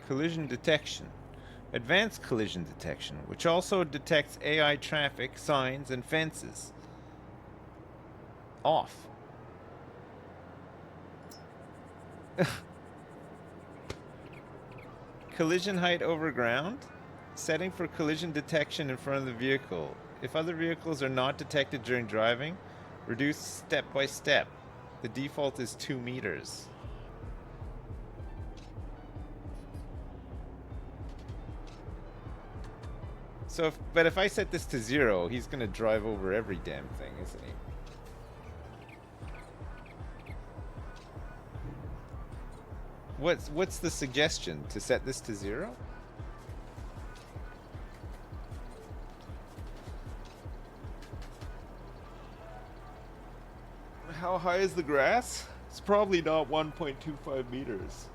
Collision detection. Advanced collision detection, which also detects AI traffic, signs, and fences. Off. Collision height over ground. Setting for collision detection in front of the vehicle. If other vehicles are not detected during driving, reduce step by step. The default is 2 meters. So, but if I set this to 0, he's gonna drive over every damn thing, isn't he? What's the suggestion? To set this to 0? How high is the grass? It's probably not 1.25 meters.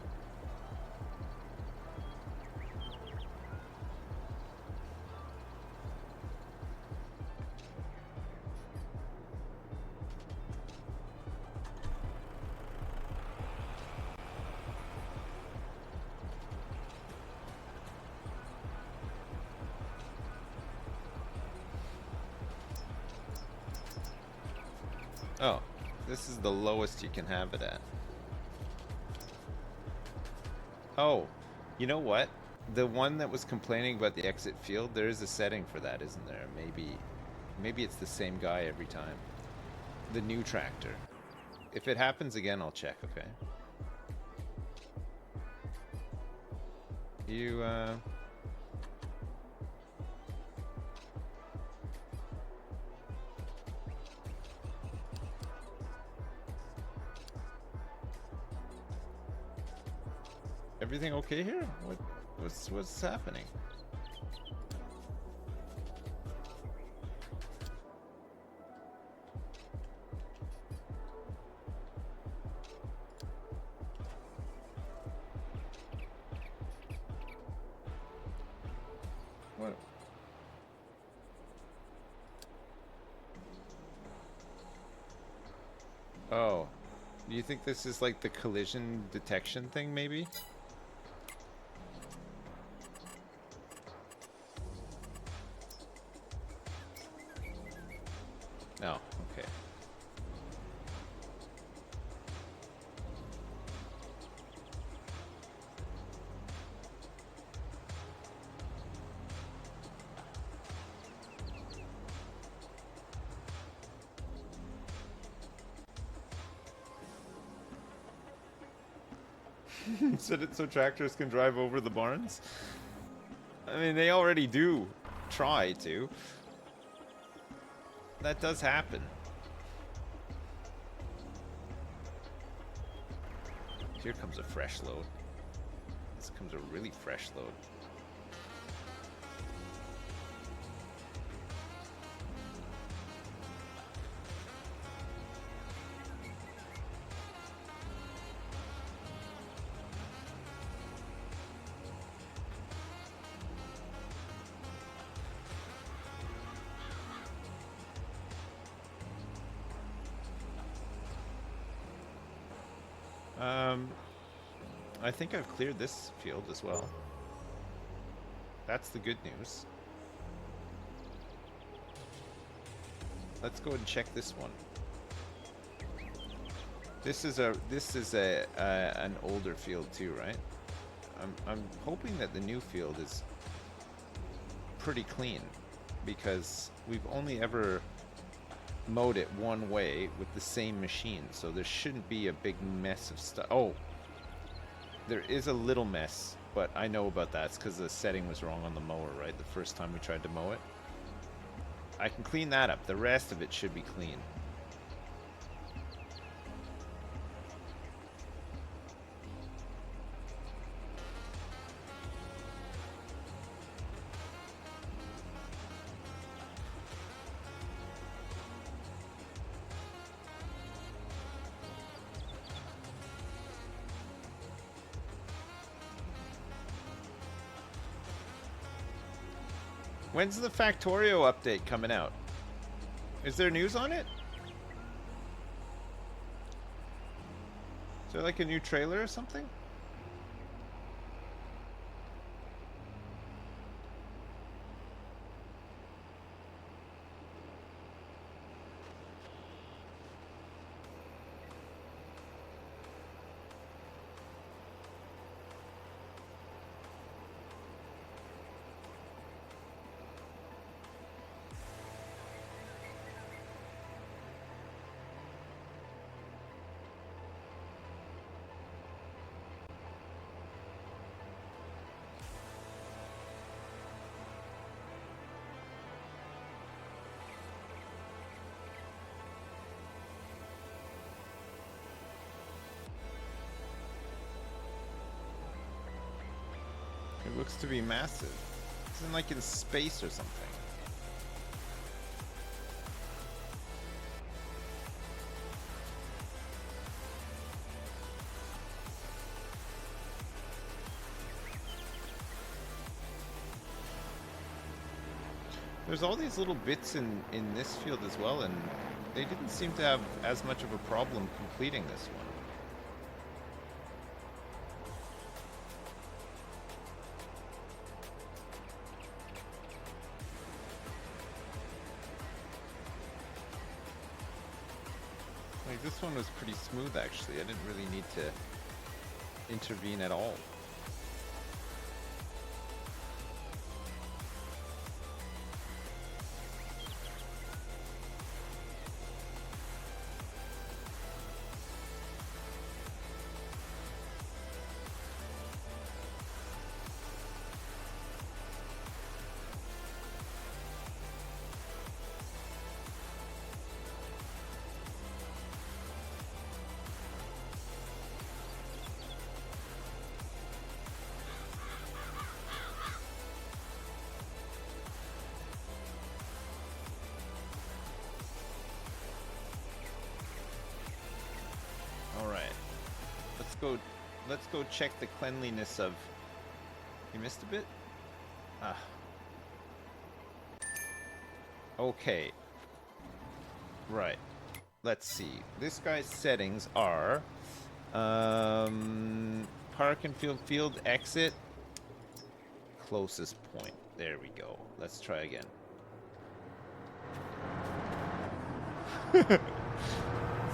Oh, this is the lowest you can have it at. Oh, you know what? The one that was complaining about the exit field, there is a setting for that, isn't there? Maybe it's the same guy every time. The new tractor. If it happens again, I'll check, okay? You, everything okay here? What's happening? Do you think this is like the collision detection thing, maybe? No, okay. Set it so tractors can drive over the barns? I mean, they already do try to. That does happen. Here comes a fresh load. This comes a really fresh load. I think I've cleared this field as well. That's the good news. Let's go and check this one. This is an older field too, right? I'm hoping that the new field is pretty clean, because we've only ever mowed it one way with the same machine, so there shouldn't be a big mess of stuff. Oh, there is a little mess, but I know about that. It's because the setting was wrong on the mower, right? The first time we tried to mow it. I can clean that up. The rest of it should be clean. When's the Factorio update coming out? Is there news on it? Is there like a new trailer or something? It looks to be massive. Isn't like in space or something. There's all these little bits in this field as well, and they didn't seem to have as much of a problem completing this one. Like, this one was pretty smooth, actually. I didn't really need to intervene at all. Let's go check the cleanliness of... You missed a bit? Ah. Okay. Right. let's see. This guy's settings are park and field exit closest point. There we go. Let's try again.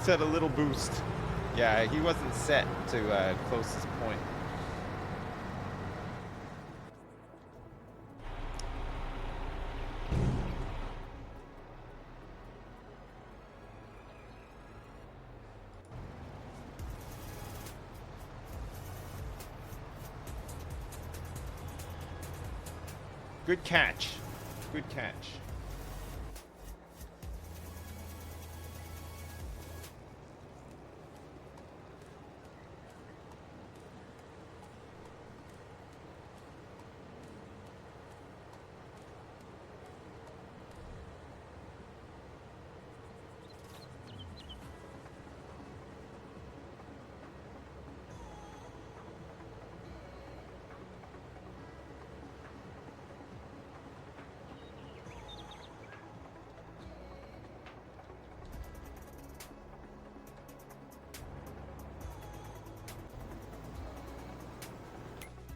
Set a little boost. Yeah, he wasn't set to closest point. Good catch. Good catch.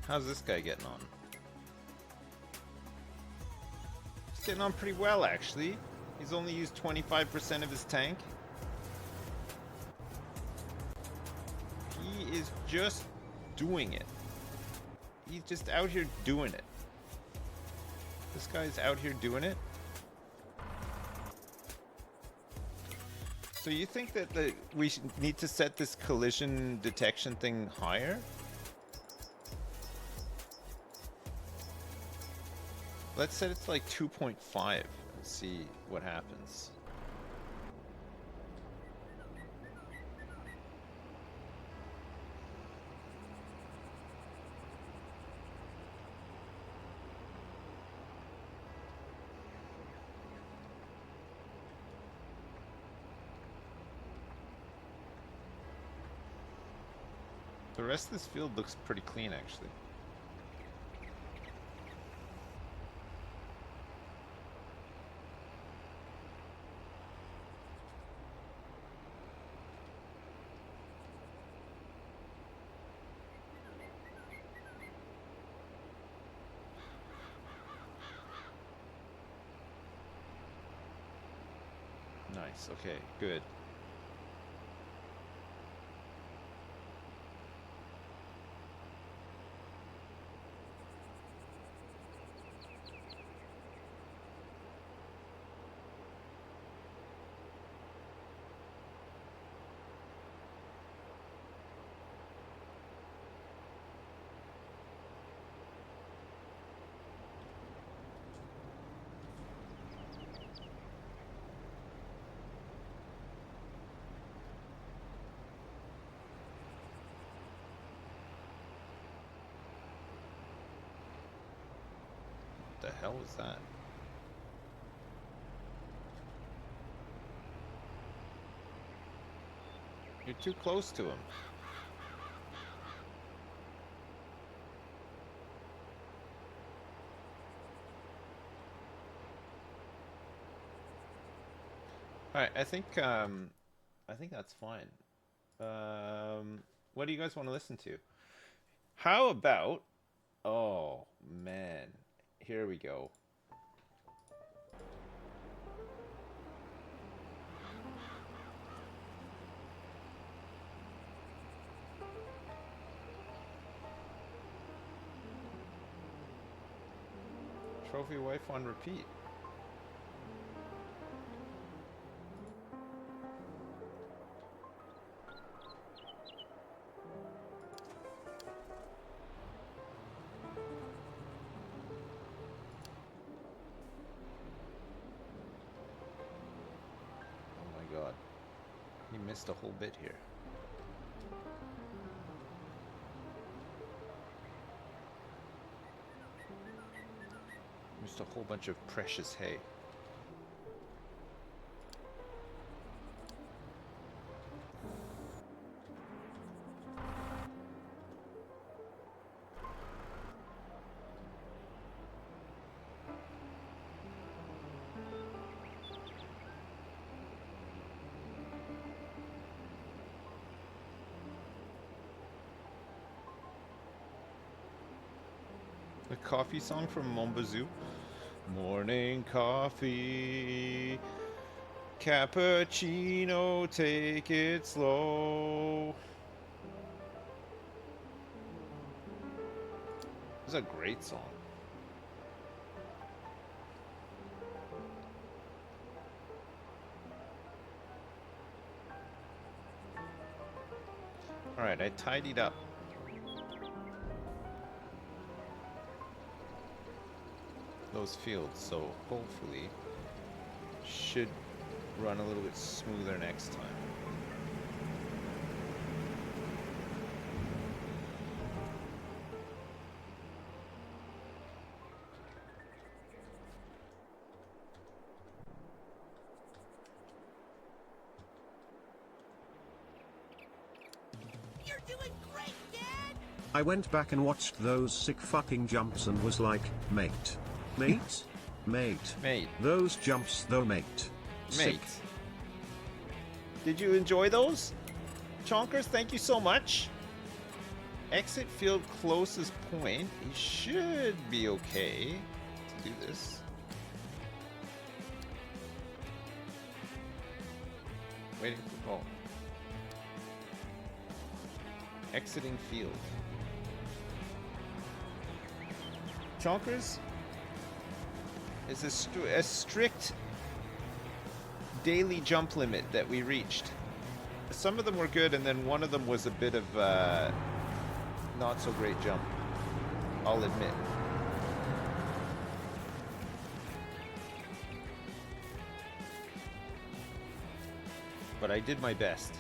How's this guy getting on? He's getting on pretty well, actually. He's only used 25% of his tank. He is just doing it. He's just out here doing it. This guy's out here doing it. So you think that we need to set this collision detection thing higher? Let's set it to like 2.5 and see what happens. The rest of this field looks pretty clean, actually. Nice, okay, good. What the hell was that? You're too close to him. Alright, I think that's fine. What do you guys want to listen to? How about... Oh, man. Here we go. Trophy wife on repeat. Missed a whole bit here. Missed a whole bunch of precious hay. The coffee song from Mombazoo. Morning coffee, cappuccino, take it slow. It's a great song. All right, I tidied up. Those fields, so hopefully should run a little bit smoother next time. You're doing great, Dad! I went back and watched those sick fucking jumps and was like, mate. Mate? Mate. Mate. Those jumps though, mate. Sick. Mate. Did you enjoy those? Chonkers, thank you so much. Exit field closest point. He should be okay to do this. Waiting for call. Exiting field. Chonkers is a strict daily jump limit that we reached. Some of them were good, and then one of them was a bit of not so great jump, I'll admit. But I did my best.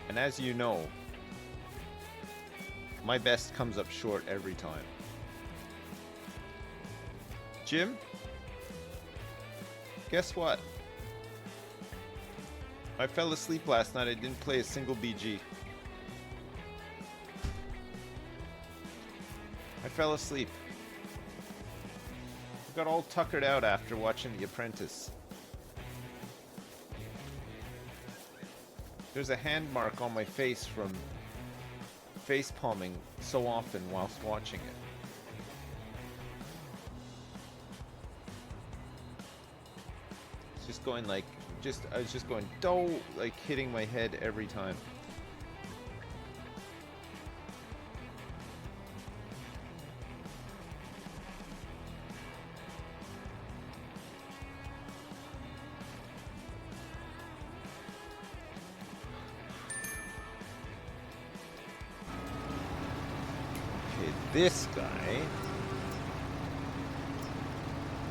And as you know, my best comes up short every time. Jim? Guess what? I fell asleep last night. I didn't play a single BG. I fell asleep. Got all tuckered out after watching The Apprentice. There's a hand mark on my face from face palming so often whilst watching it. It's just going like, I was just going, dough, like hitting my head every time. This guy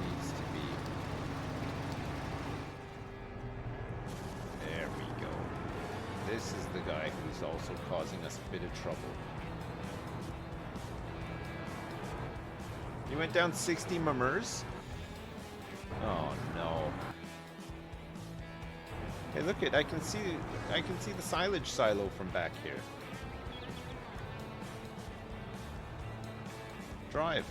needs to be... There we go. This is the guy who's also causing us a bit of trouble. You went down 60 mummers? Oh no. Hey, look it, I can see the silage silo from back here. Drive.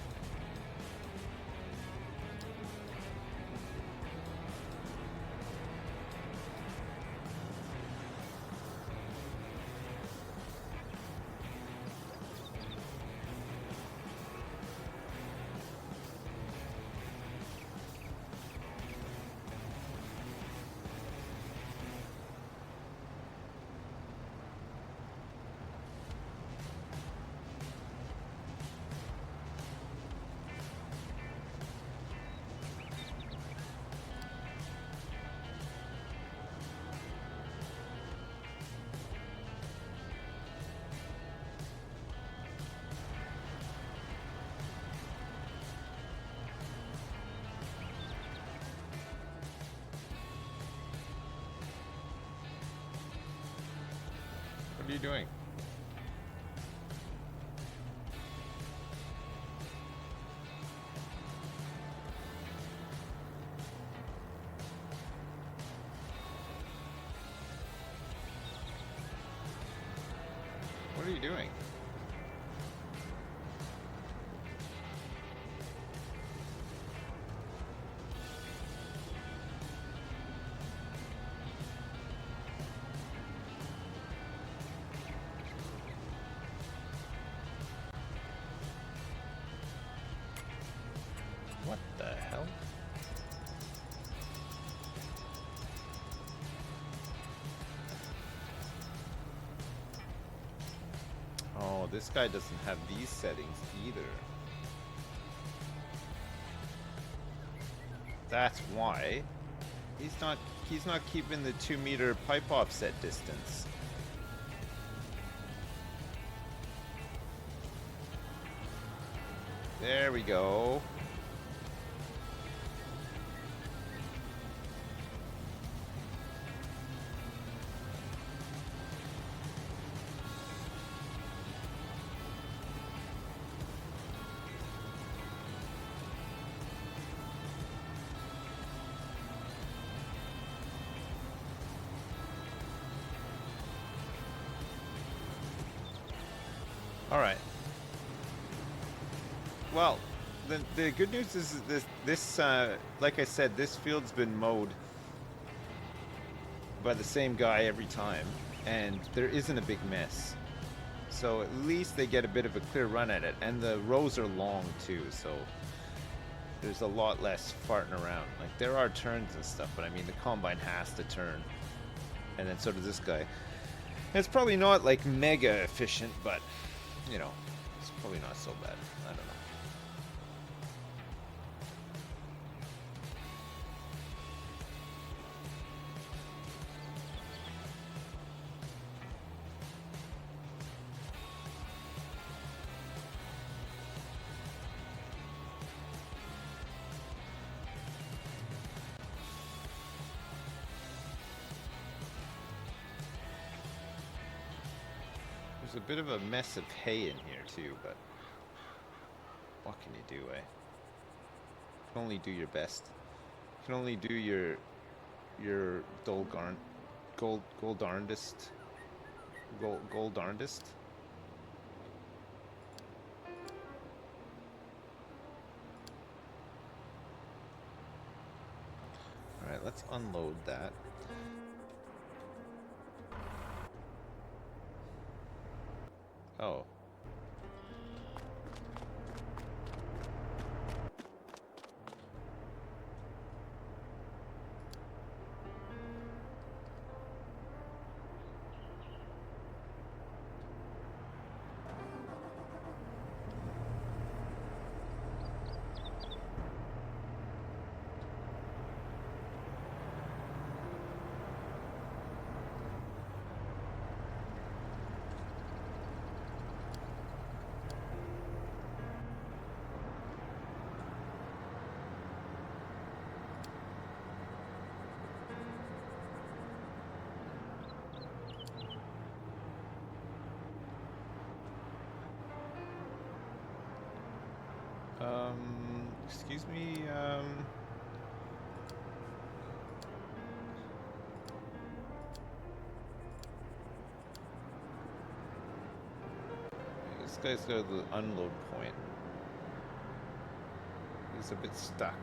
What are you doing? What are you doing? no, this guy doesn't have these settings either. That's why he's not keeping the 2-meter pipe offset distance. There we go. All right. Well, the good news is this like I said, this field's been mowed by the same guy every time, and there isn't a big mess. So at least they get a bit of a clear run at it, and the rows are long too, so there's a lot less farting around. Like, there are turns and stuff, but I mean, the combine has to turn, and then so does this guy. And it's probably not like mega efficient, but you know, it's probably not so bad. I don't know. There's a bit of a mess of hay in here too, but what can you do, eh? You can only do your best. You can only do your darndest. All right, let's unload that. Oh. Excuse me, this guy's got the unload point. He's a bit stuck.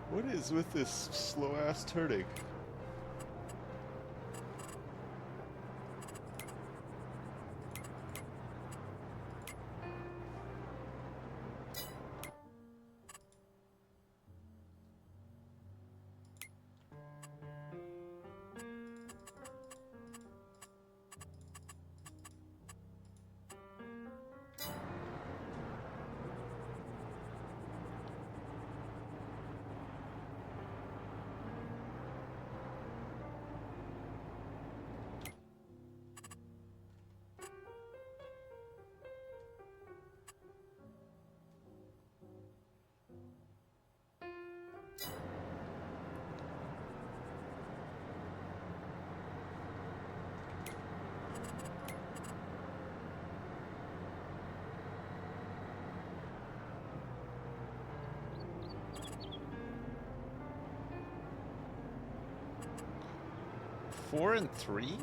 What is with this slow-ass turning? Four and 3?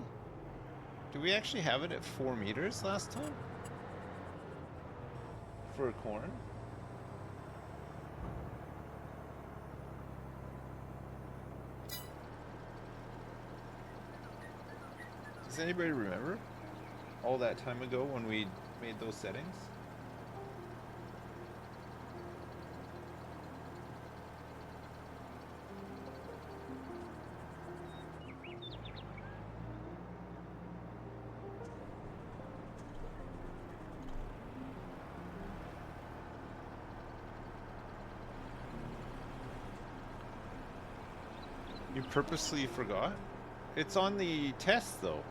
Do we actually have it at 4 meters last time? For corn? Does anybody remember all that time ago when we made those settings? You purposely forgot? It's on the test, though.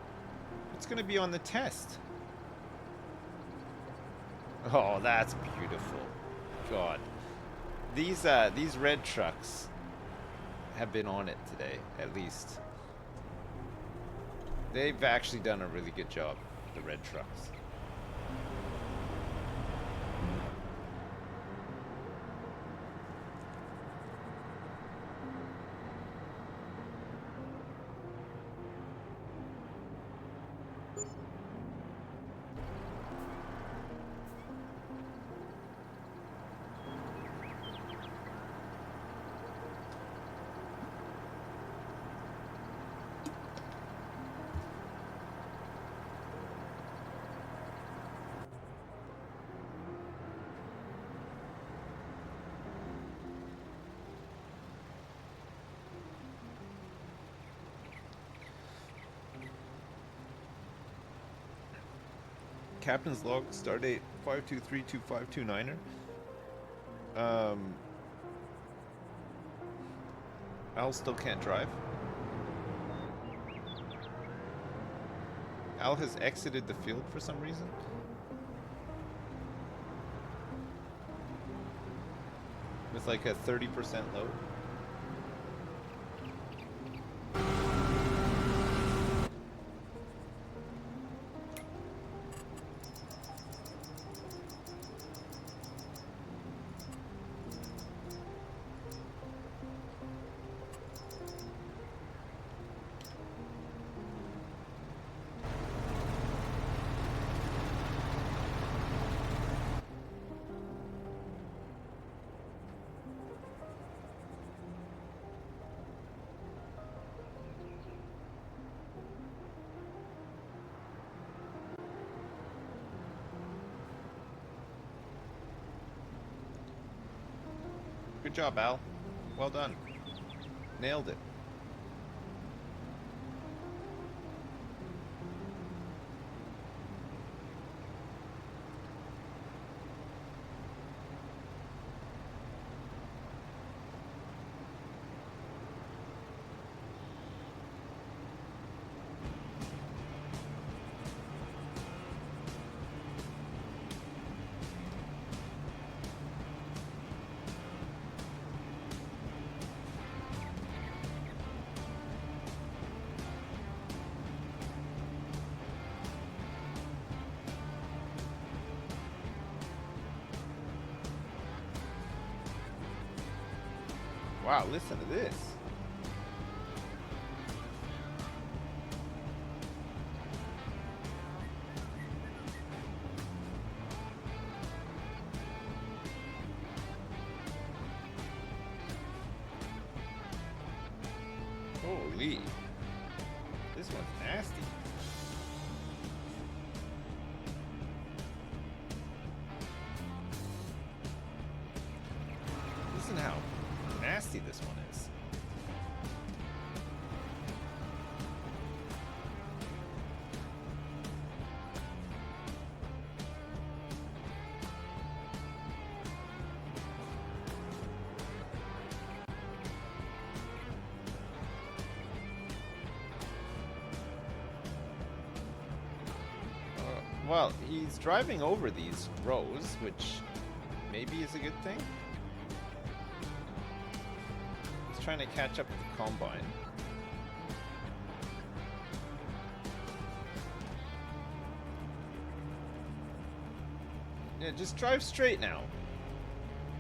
It's gonna be on the test. Oh, that's beautiful. God. These red trucks have been on it today, at least. They've actually done a really good job, the red trucks. Captain's log, stardate 5232529er. Al still can't drive. Al has exited the field for some reason. With like a 30% load. Good job, Al. Well done. Nailed it. Wow, listen to this. Holy. This one's nasty. Listen how nasty this one is. Well, he's driving over these rows, which maybe is a good thing. Trying to catch up with the combine. Yeah, just drive straight now.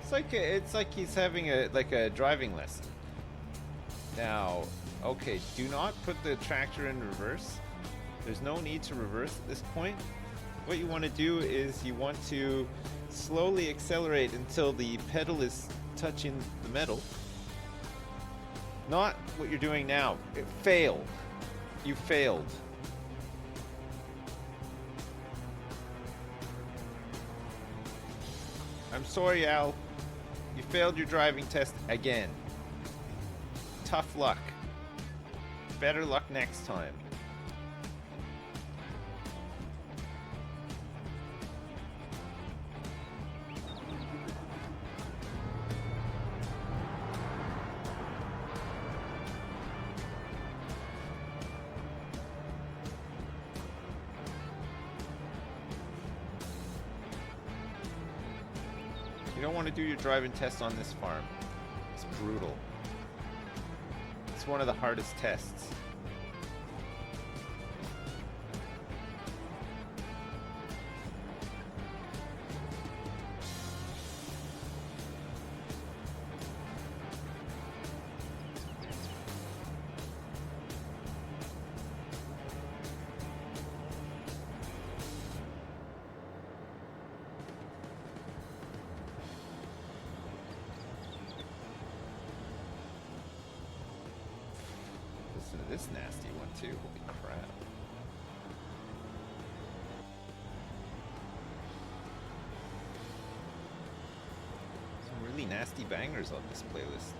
It's like he's having a driving lesson. Now, okay, do not put the tractor in reverse. There's no need to reverse at this point. What you want to do is you want to slowly accelerate until the pedal is touching the metal. Not what you're doing now. It failed. You failed. I'm sorry, Al. You failed your driving test again. Tough luck. Better luck next time. You don't want to do your driving test on this farm. It's brutal. It's one of the hardest tests. Listen to this nasty one too. Holy crap. Some really nasty bangers on this playlist.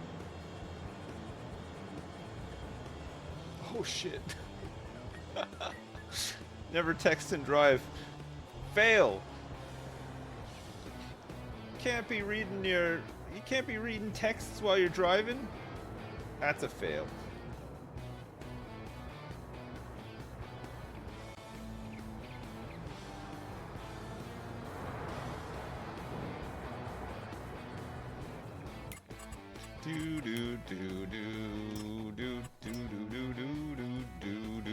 Oh shit. Never text and drive. Fail. You can't be reading texts while you're driving. That's a fail. Do do do do do do do do do do do.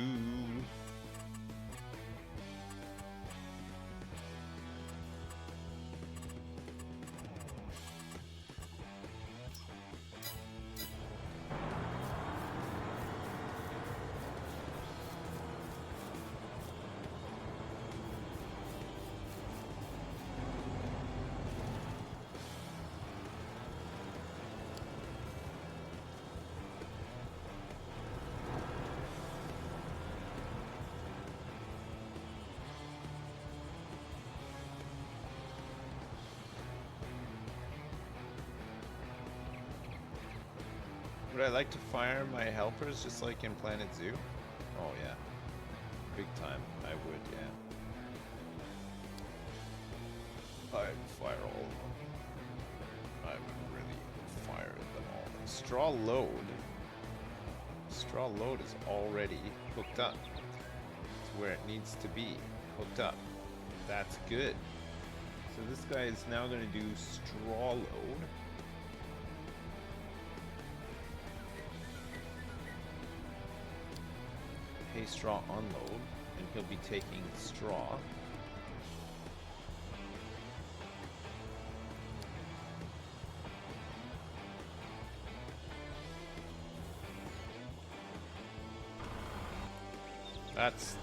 Would I like to fire my helpers just like in Planet Zoo? Oh yeah. Big time. I would, yeah. I'd fire all of them. I would really fire them all. Straw load. Straw load is already hooked up to where it needs to be. Hooked up. That's good. So this guy is now going to do straw load. Hay straw unload, and he'll be taking straw.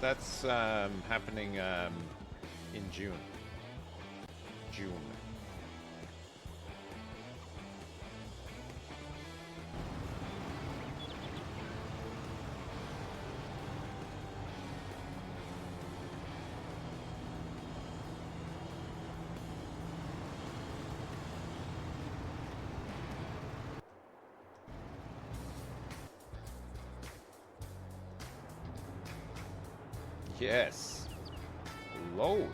That's happening in June. June. Yes. Load.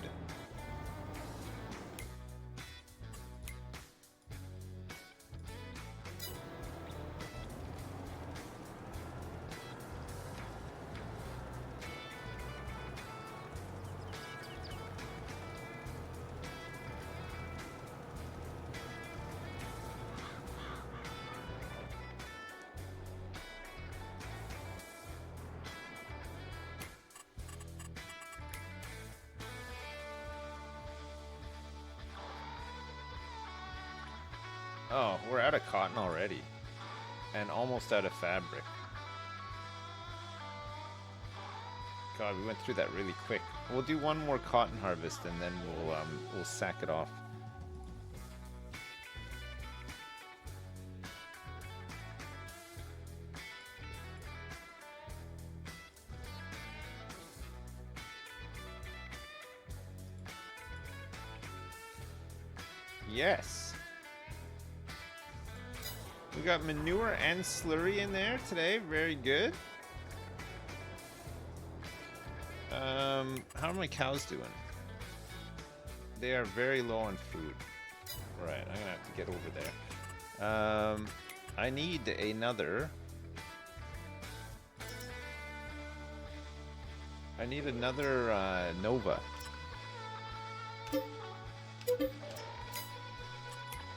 Oh, we're out of cotton already. And almost out of fabric. God, we went through that really quick. We'll do one more cotton harvest and then we'll sack it off. Yes. We got manure and slurry in there today. Very good. How are my cows doing? They are very low on food. Right, I'm gonna have to get over there. I need another. I need another Nova.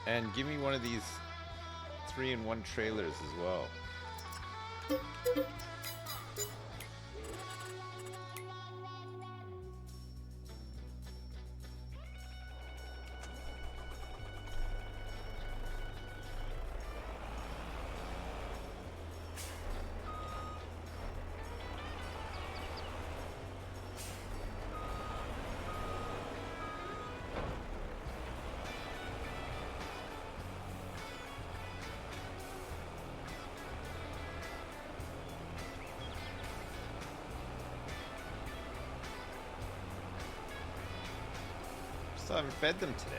And give me one of these 3-in-1 trailers as well. Still haven't fed them today.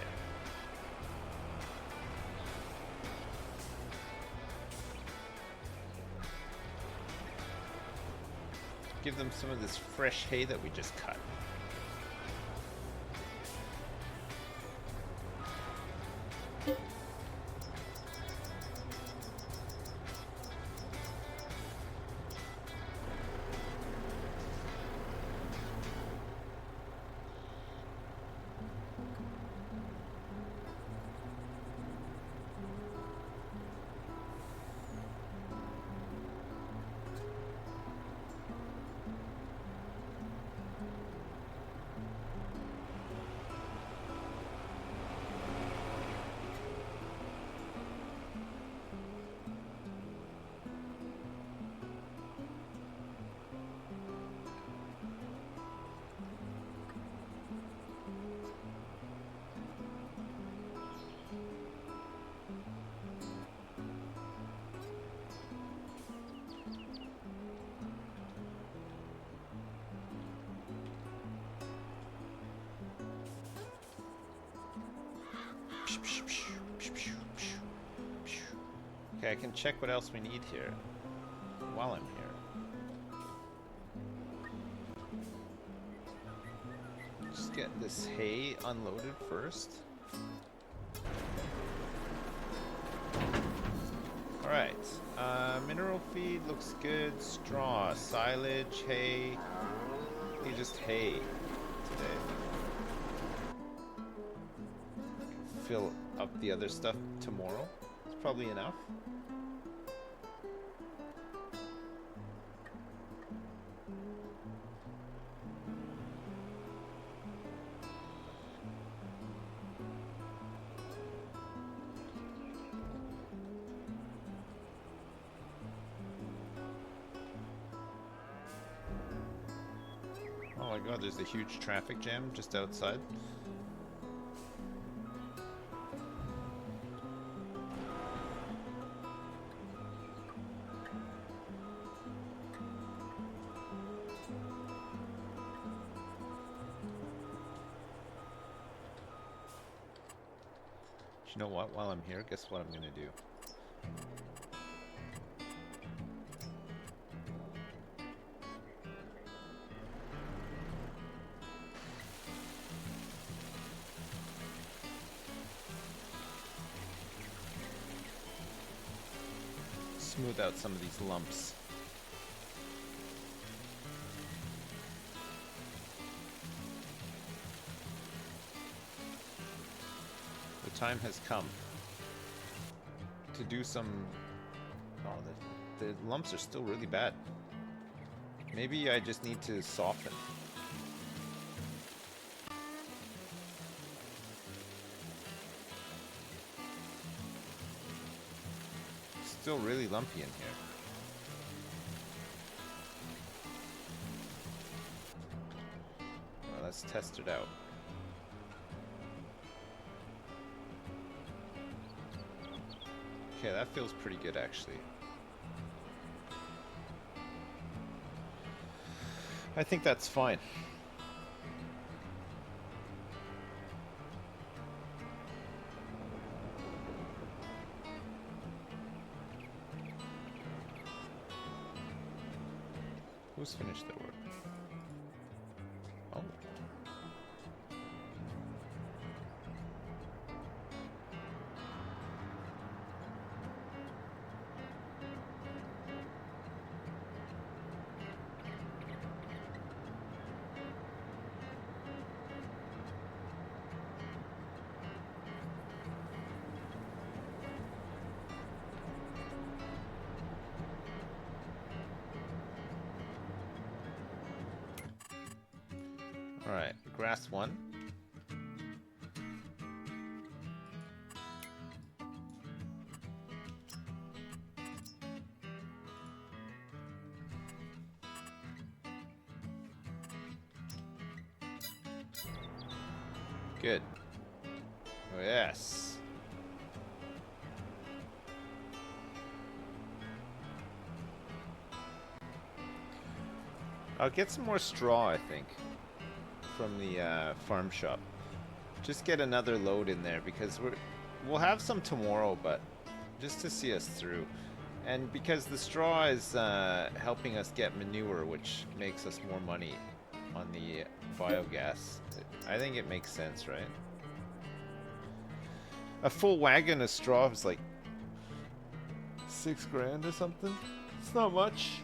Give them some of this fresh hay that we just cut. Okay, I can check what else we need here while I'm here. Just get this hay unloaded first. Alright, mineral feed looks good. Straw, silage, hay. I think just hay today. Fill up the other stuff tomorrow. It's probably enough. Oh my god, there's a huge traffic jam just outside. You know what? While I'm here, guess what I'm gonna do? Smooth out some of these lumps. The time has come to do some... Oh, the lumps are still really bad. Maybe I just need to soften. Still really lumpy in here. Well, let's test it out. Okay, that feels pretty good actually. I think that's fine. Who's finished their work? Oh. Alright, grass 1. Good. Oh, yes. I'll get some more straw, I think, from the farm shop. Just get another load in there because we'll have some tomorrow, but just to see us through. And because the straw is helping us get manure, which makes us more money on the biogas. I think it makes sense, right? A full wagon of straw is like 6 grand or something. It's not much.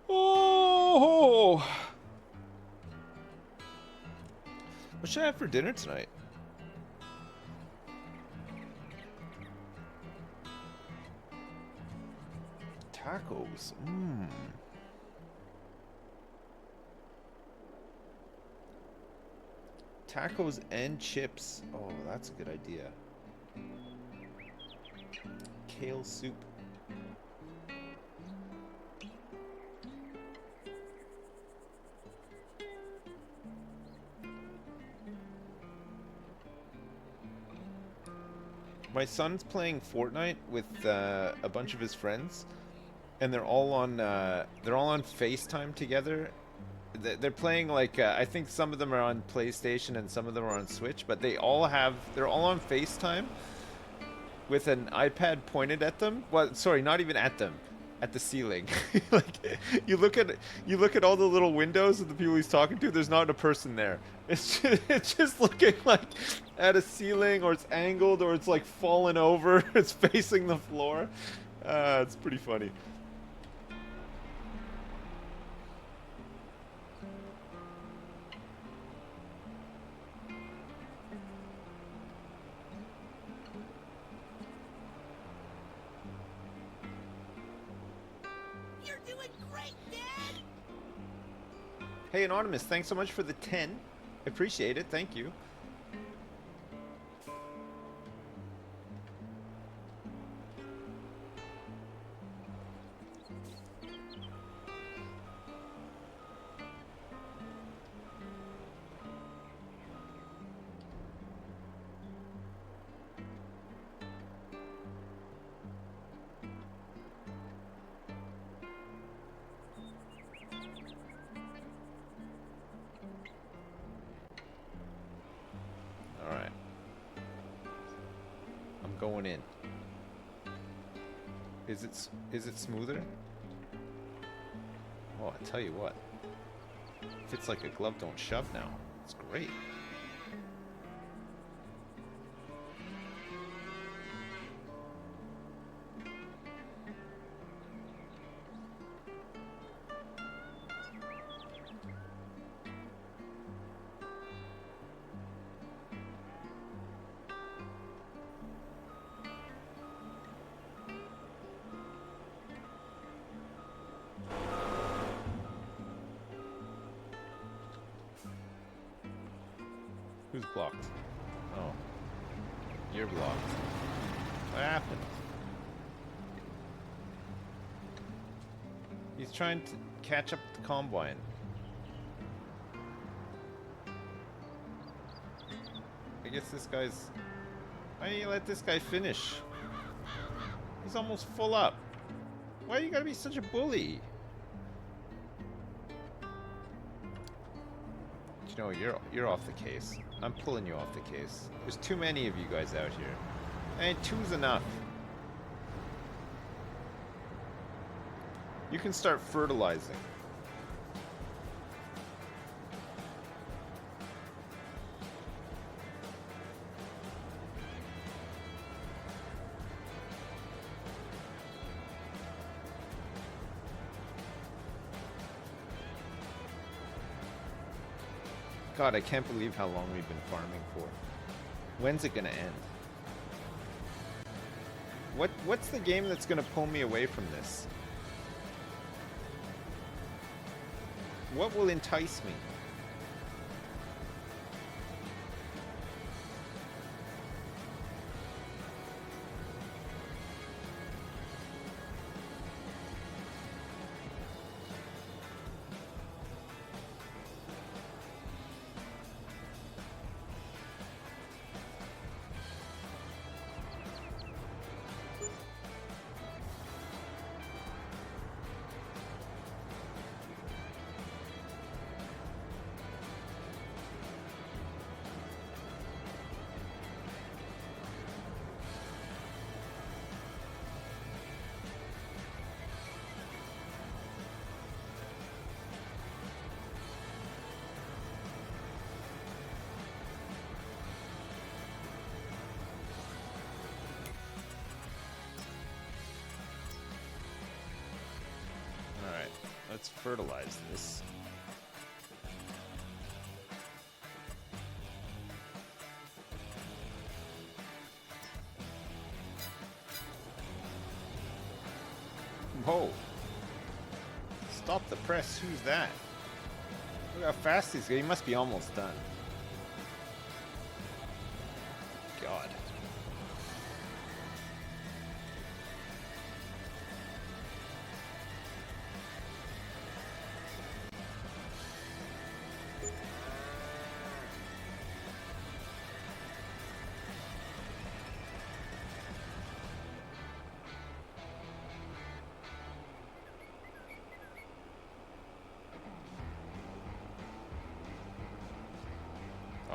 Oh! What should I have for dinner tonight? Tacos. Mmm. Tacos and chips. Oh, that's a good idea. Kale soup. My son's playing Fortnite with a bunch of his friends, and they're all on FaceTime together. They're playing like I think some of them are on PlayStation and some of them are on Switch, but they're all on FaceTime with an iPad pointed at them. Well, sorry, not even at them, at the ceiling. Like you look at all the little windows of the people he's talking to. There's not a person there. It's just looking like at a ceiling, or it's angled, or it's like fallen over. It's facing the floor. It's pretty funny. You're doing great, Dad! Hey, Anonymous, thanks so much for the 10. I appreciate it. Thank you. Going in. Is it smoother? Oh, I tell you what. Fits like a glove, don't shove now. It's great. Who's blocked? Oh. You're blocked. What happened? He's trying to catch up the combine. I guess this guy's... Why don't you let this guy finish? He's almost full up. Why you gotta be such a bully? You know, you're off the case. I'm pulling you off the case. There's too many of you guys out here. And two's enough. You can start fertilizing. God, I can't believe how long we've been farming for. When's it gonna end? What's the game that's gonna pull me away from this? What will entice me? Let's fertilize this. Whoa. Stop the press. Who's that? Look how fast he's going. He must be almost done. God.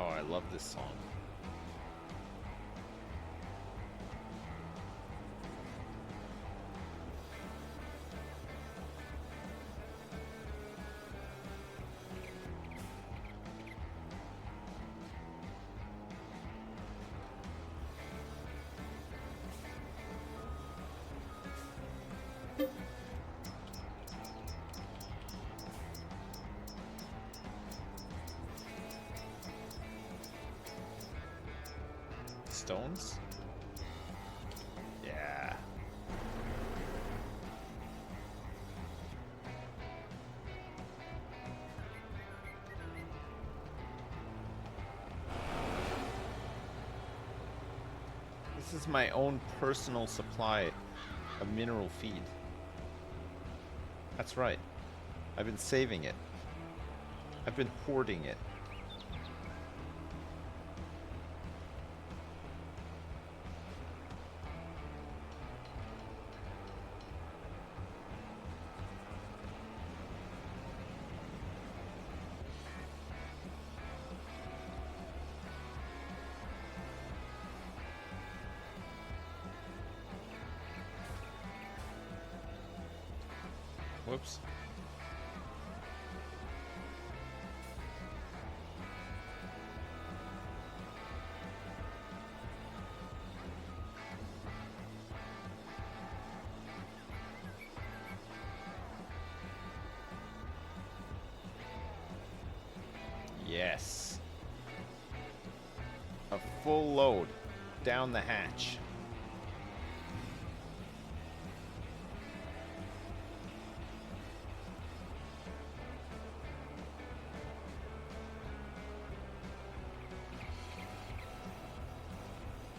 I love this song. Stones? Yeah. This is my own personal supply of mineral feed. That's right. I've been saving it. I've been hoarding it. Whoops. Yes. A full load down the hatch.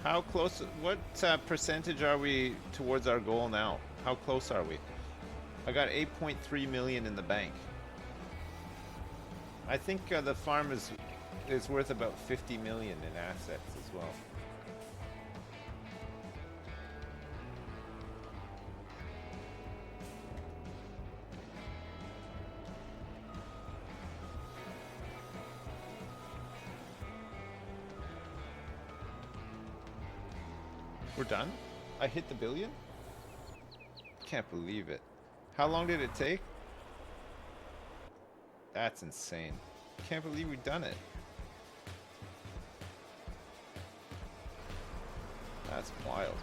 How close, what percentage are we towards our goal now? How close are we? I got 8.3 million in the bank. I think the farm is worth about 50 million in assets as well. We're done? I hit the billion? Can't believe it. How long did it take? That's insane. Can't believe we've done it. That's wild.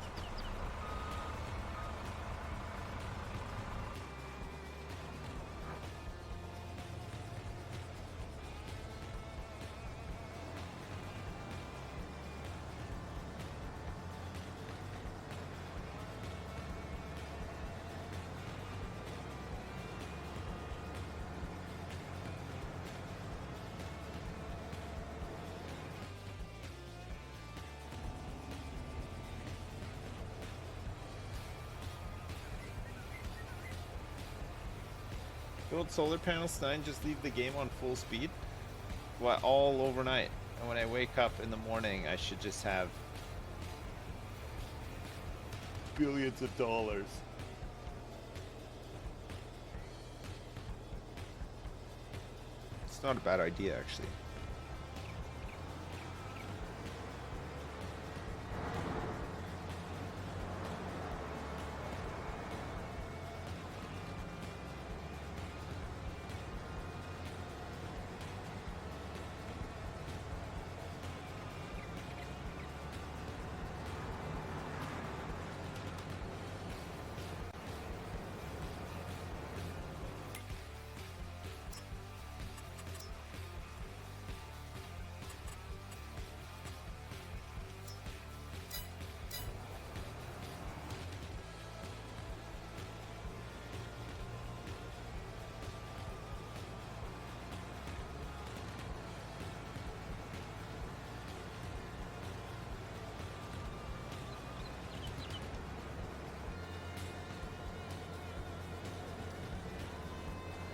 Build solar panels tonight and just leave the game on full speed? What, all overnight? And when I wake up in the morning, I should just have billions of dollars. It's not a bad idea, actually.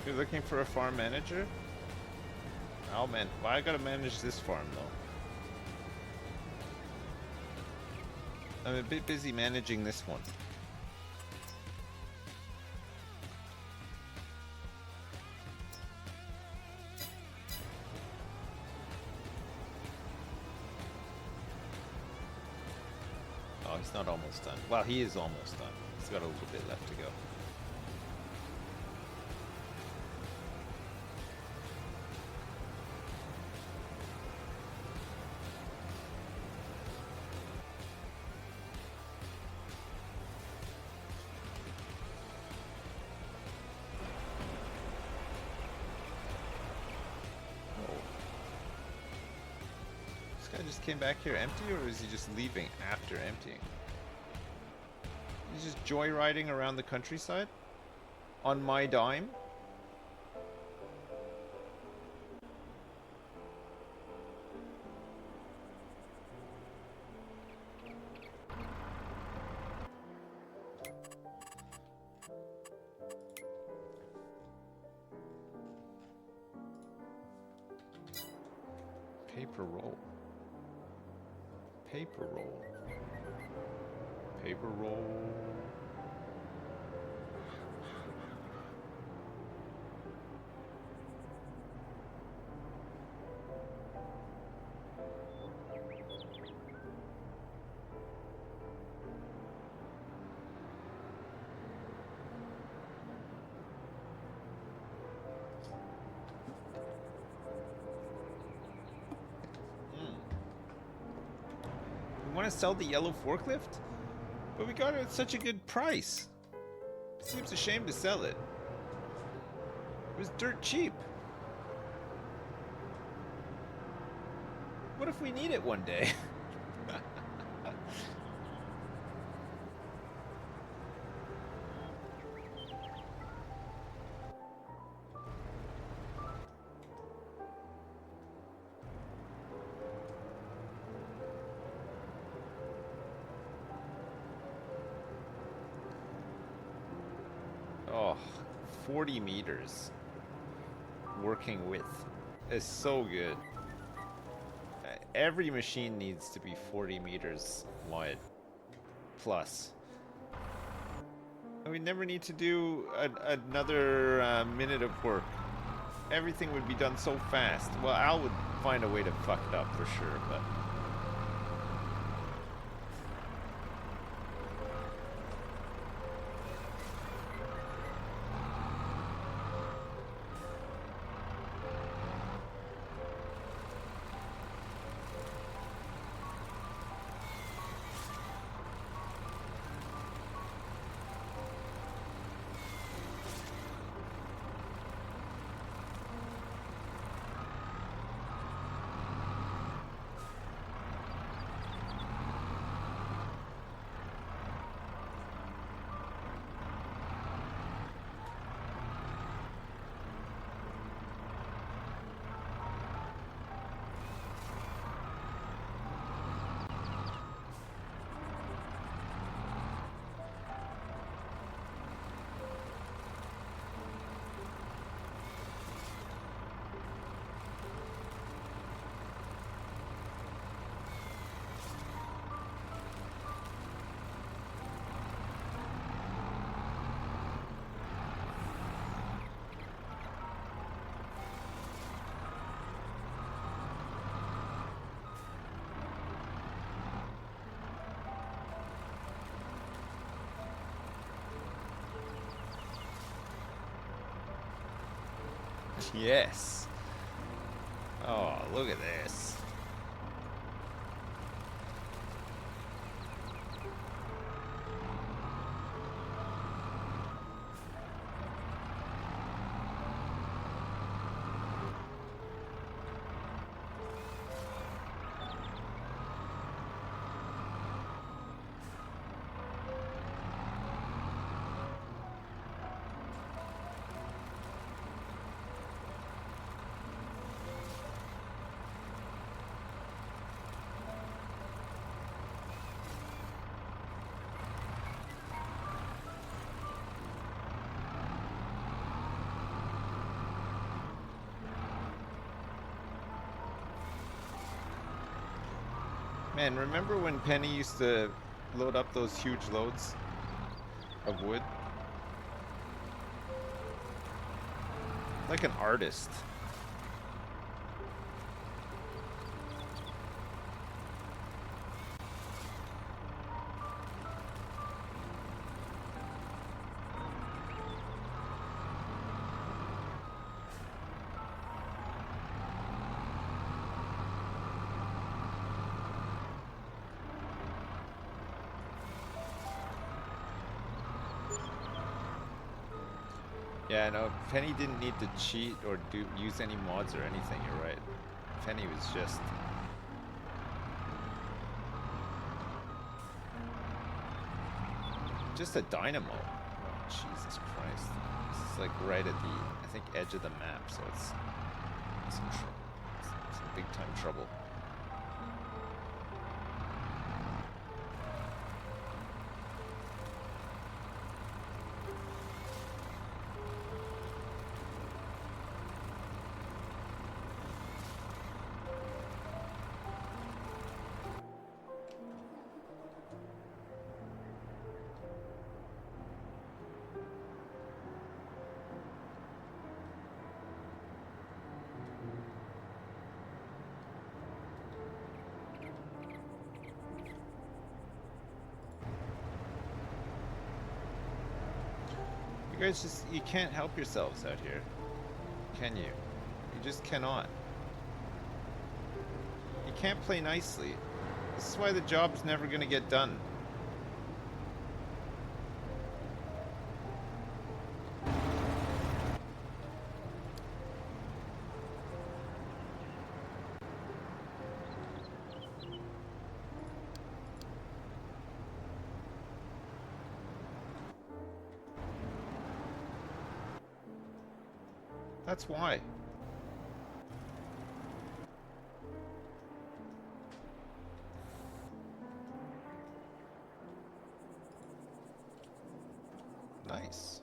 You're looking for a farm manager? Oh man, why I gotta manage this farm though? I'm a bit busy managing this one. Oh, he's not almost done. Well, he is almost done. He's got a little bit left to go. Just came back here empty, or is he just leaving after emptying? He's just joyriding around the countryside on my dime. Paper roll. Paper roll. Paper roll. Want to sell the yellow forklift? But we got it at such a good price. Seems a shame to sell it. It was dirt cheap. What if we need it one day? Oh, 40 meters working with is so good. Every machine needs to be 40 meters wide plus. And we never need to do another minute of work. Everything would be done so fast. Well, Al would find a way to fuck it up for sure, but... Yes. Oh, look at this. Man, remember when Penny used to load up those huge loads of wood? Like an artist. Yeah, no, Penny didn't need to cheat or use any mods or anything, you're right. Penny was just a dynamo. Oh, Jesus Christ. This is like right at the, I think, edge of the map, so it's some big time trouble. You guys just, you can't help yourselves out here, can you? You just cannot. You can't play nicely. This is why the job's never gonna get done. That's why. Nice.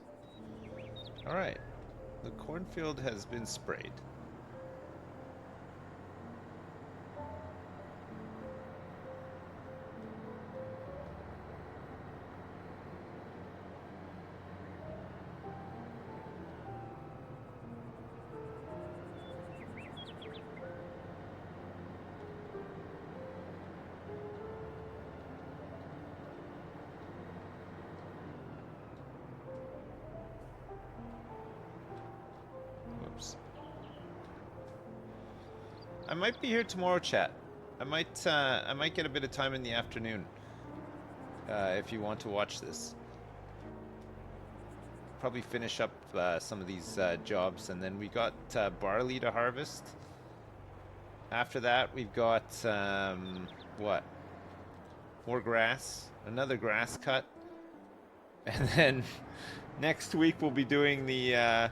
All right. The cornfield has been sprayed. I might be here tomorrow, chat. I might get a bit of time in the afternoon if you want to watch this. Probably finish up some of these jobs, and then we got barley to harvest. After that, we've got what? More grass, another grass cut, and then next week we'll be doing the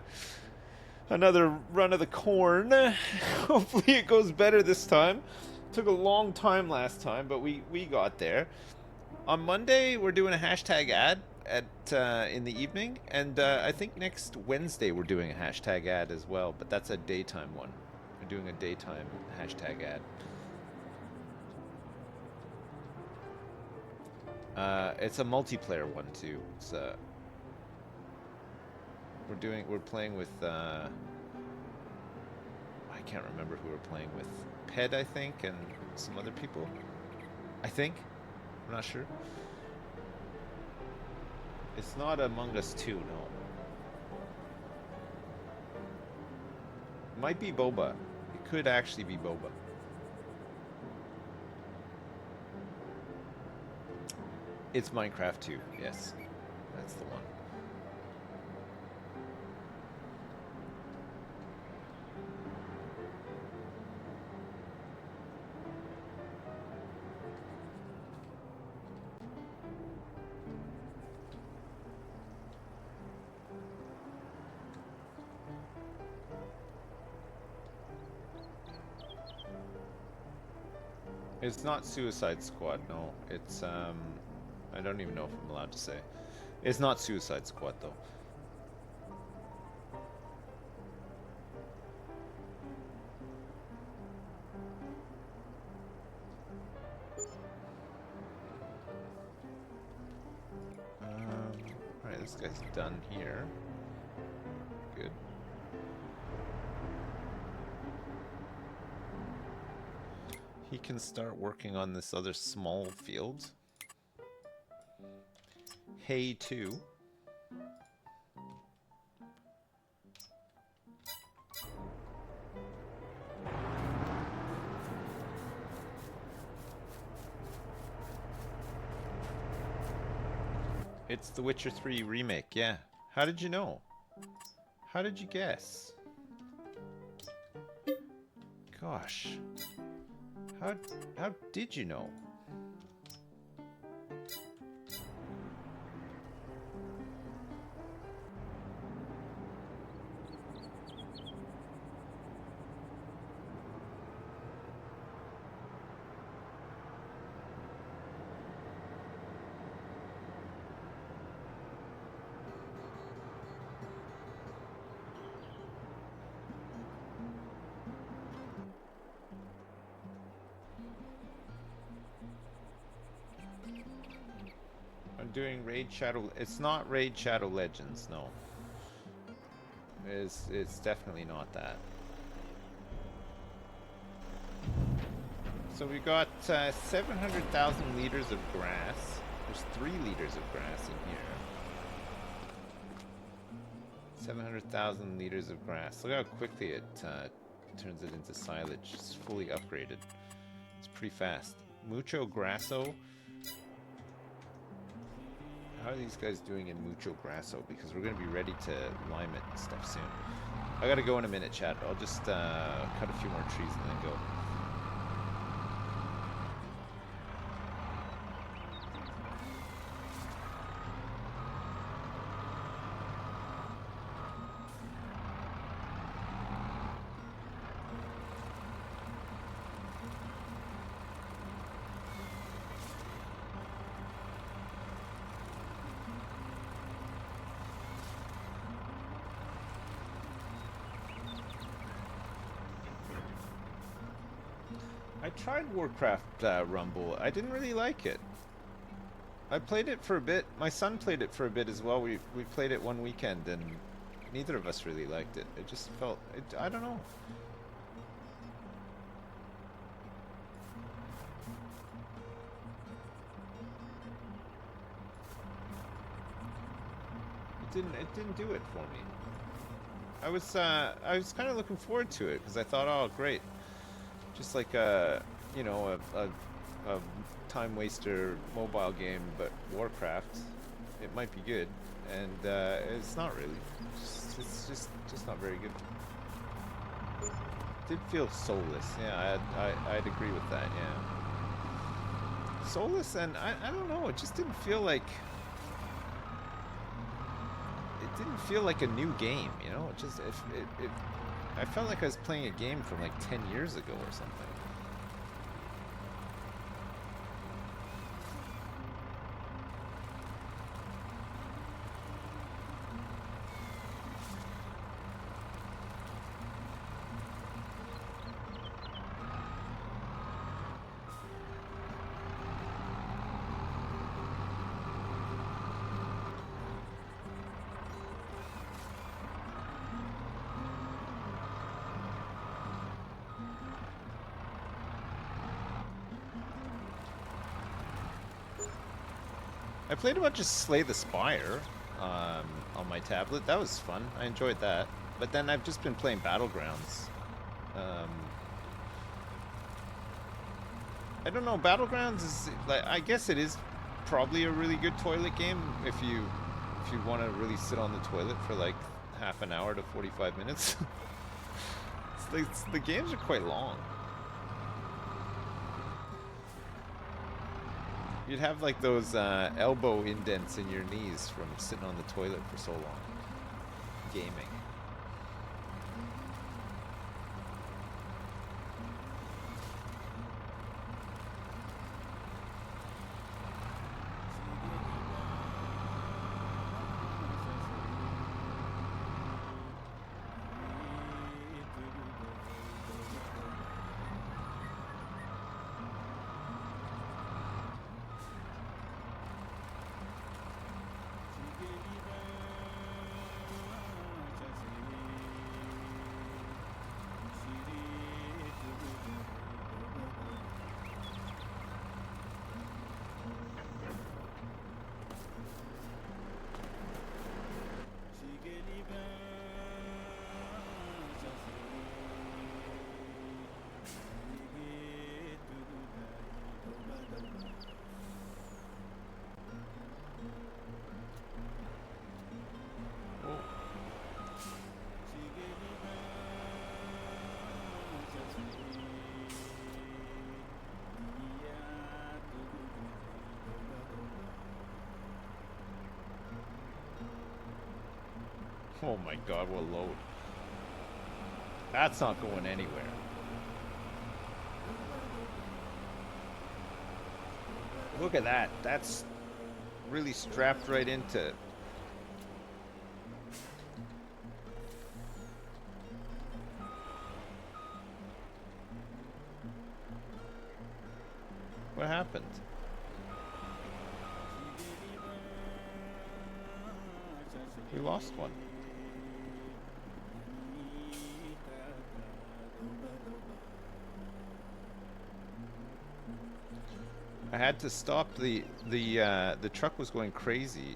another run of the corn. Hopefully it goes better this time. Took a long time last time, but we got there. On Monday we're doing a hashtag ad at in the evening, and I think next Wednesday we're doing a hashtag ad as well, but that's a daytime one. We're doing a daytime hashtag ad. It's a multiplayer one too. It's we're playing with I can't remember who we're playing with. Ped, I think, and some other people. I think. I'm not sure. It's not Among Us 2, no. Might be boba. It could actually be boba. It's Minecraft 2. Yes, that's the one. It's not Suicide Squad, no. It's, I don't even know if I'm allowed to say. It's not Suicide Squad, though. Alright, this guy's done here. Good. He can start working on this other small field. Hay 2. It's the Witcher 3 remake, yeah. How did you know? How did you guess? Gosh. How did you know? Doing Raid Shadow. It's not Raid Shadow Legends, no. It's definitely not that. So we got 700,000 liters of grass. There's 3 liters of grass in here. 700,000 liters of grass. Look how quickly it turns it into silage. It's fully upgraded. It's pretty fast. Mucho Grasso. How are these guys doing in Mucho Grasso? Because we're going to be ready to lime it and stuff soon. I got to go in a minute, chat. I'll just cut a few more trees and then go. I tried Warcraft Rumble. I didn't really like it. I played it for a bit. My son played it for a bit as well. We played it one weekend and neither of us really liked it. It just felt... I don't know. It didn't do it for me. I was kind of looking forward to it because I thought, oh great. Just like a, you know, a time waster mobile game, but Warcraft, it might be good, and it's not really. It's just not very good. It did feel soulless. Yeah, I'd agree with that. Yeah, soulless, and I don't know. It just didn't feel like. It didn't feel like a new game. You know, it just it I felt like I was playing a game from like 10 years ago or something. I played a bunch of Slay the Spire on my tablet. That was fun. I enjoyed that. But then I've just been playing Battlegrounds. I don't know. Battlegrounds is like, I guess it is probably a really good toilet game if you want to really sit on the toilet for like half an hour to 45 minutes. The games are quite long. You'd have like those elbow indents in your knees from sitting on the toilet for so long. Gaming. Oh my god, what a load. That's not going anywhere. Look at that. That's really strapped right into... What happened? We lost one. I had to stop the truck was going crazy,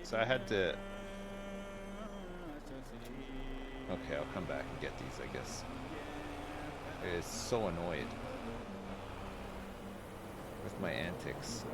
so I had to. Okay, I'll come back and get these, I guess. It's so annoyed with my antics.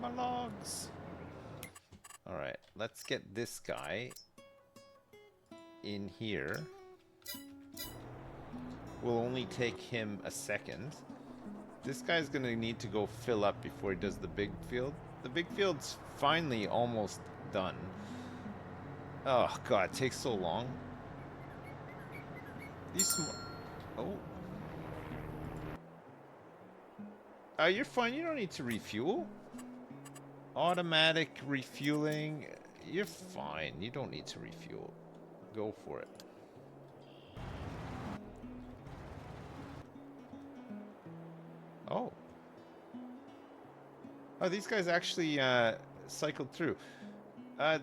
My logs. All right, let's get this guy in here. Will only take him a second. This guy's gonna need to go fill up before he does the big field. The big field's finally almost done. Oh god, it takes so long. These you're fine. You don't need to refuel. Automatic refueling. You're fine. You don't need to refuel. Go for it. Oh. Oh, these guys actually cycled through.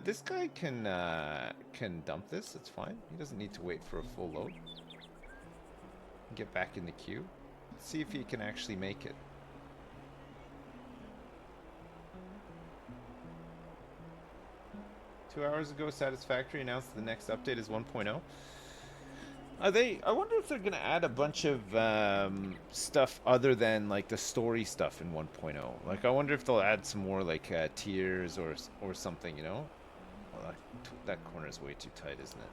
This guy can dump this. It's fine. He doesn't need to wait for a full load. Get back in the queue. Let's see if he can actually make it. Two hours ago, Satisfactory announced the next update is 1.0. I wonder if they're gonna add a bunch of stuff other than like the story stuff in 1.0. Like, I wonder if they'll add some more like tiers or something, you know? Well, that corner is way too tight, isn't it?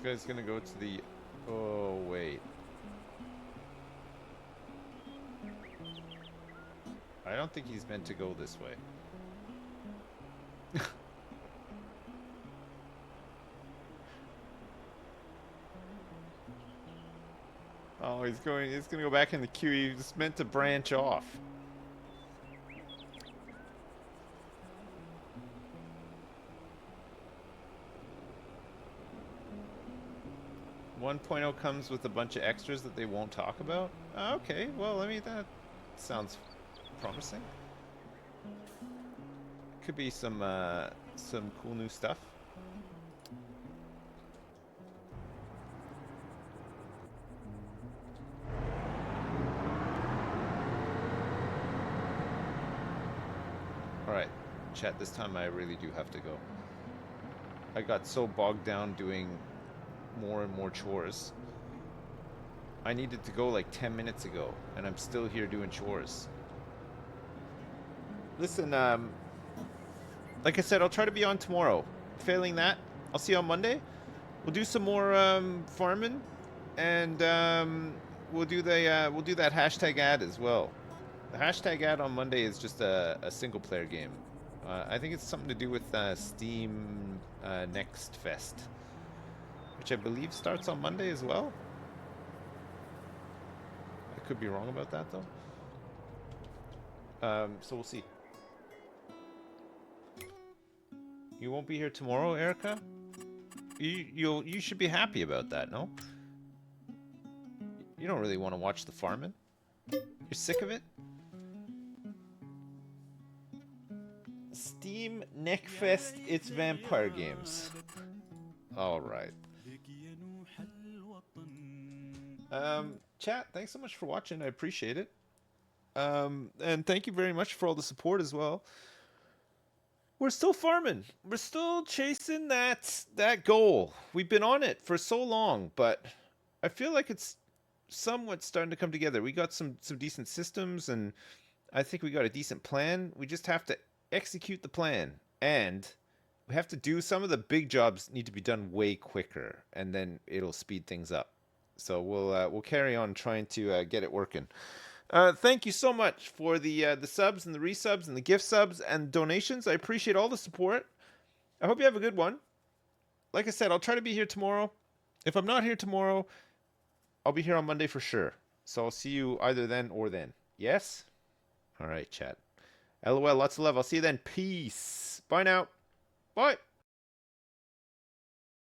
guy's gonna go to the... Oh, wait. I don't think he's meant to go this way. Oh, he's gonna go back in the queue. He was meant to branch off. 1.0 comes with a bunch of extras that they won't talk about? Okay, well, I mean, that sounds promising. Could be some cool new stuff. Alright, chat, this time I really do have to go. I got so bogged down doing more and more chores. I needed to go like 10 minutes ago, and I'm still here doing chores. Listen, like I said, I'll try to be on tomorrow. Failing that, I'll see you on Monday. We'll do some more farming, and we'll do that hashtag ad as well. The hashtag ad on Monday is just a single player game. I think it's something to do with Steam Next Fest, which I believe starts on Monday as well. I could be wrong about that though. So we'll see. You won't be here tomorrow, Erica? You should be happy about that, no? You don't really want to watch the farming? You're sick of it? Steam Neckfest, it's vampire games. Alright. Chat, thanks so much for watching. I appreciate it. And thank you very much for all the support as well. We're still farming. We're still chasing that goal. We've been on it for so long, but I feel like it's somewhat starting to come together. We got some decent systems, and I think we got a decent plan. We just have to execute the plan, and we have to do some of the big jobs need to be done way quicker, and then it'll speed things up. So we'll carry on trying to get it working. Thank you so much for the subs and the resubs and the gift subs and donations. I appreciate all the support. I hope you have a good one. Like I said, I'll try to be here tomorrow. If I'm not here tomorrow, I'll be here on Monday for sure. So I'll see you either then or then. Yes? All right, chat. LOL, lots of love. I'll see you then. Peace. Bye now. Bye.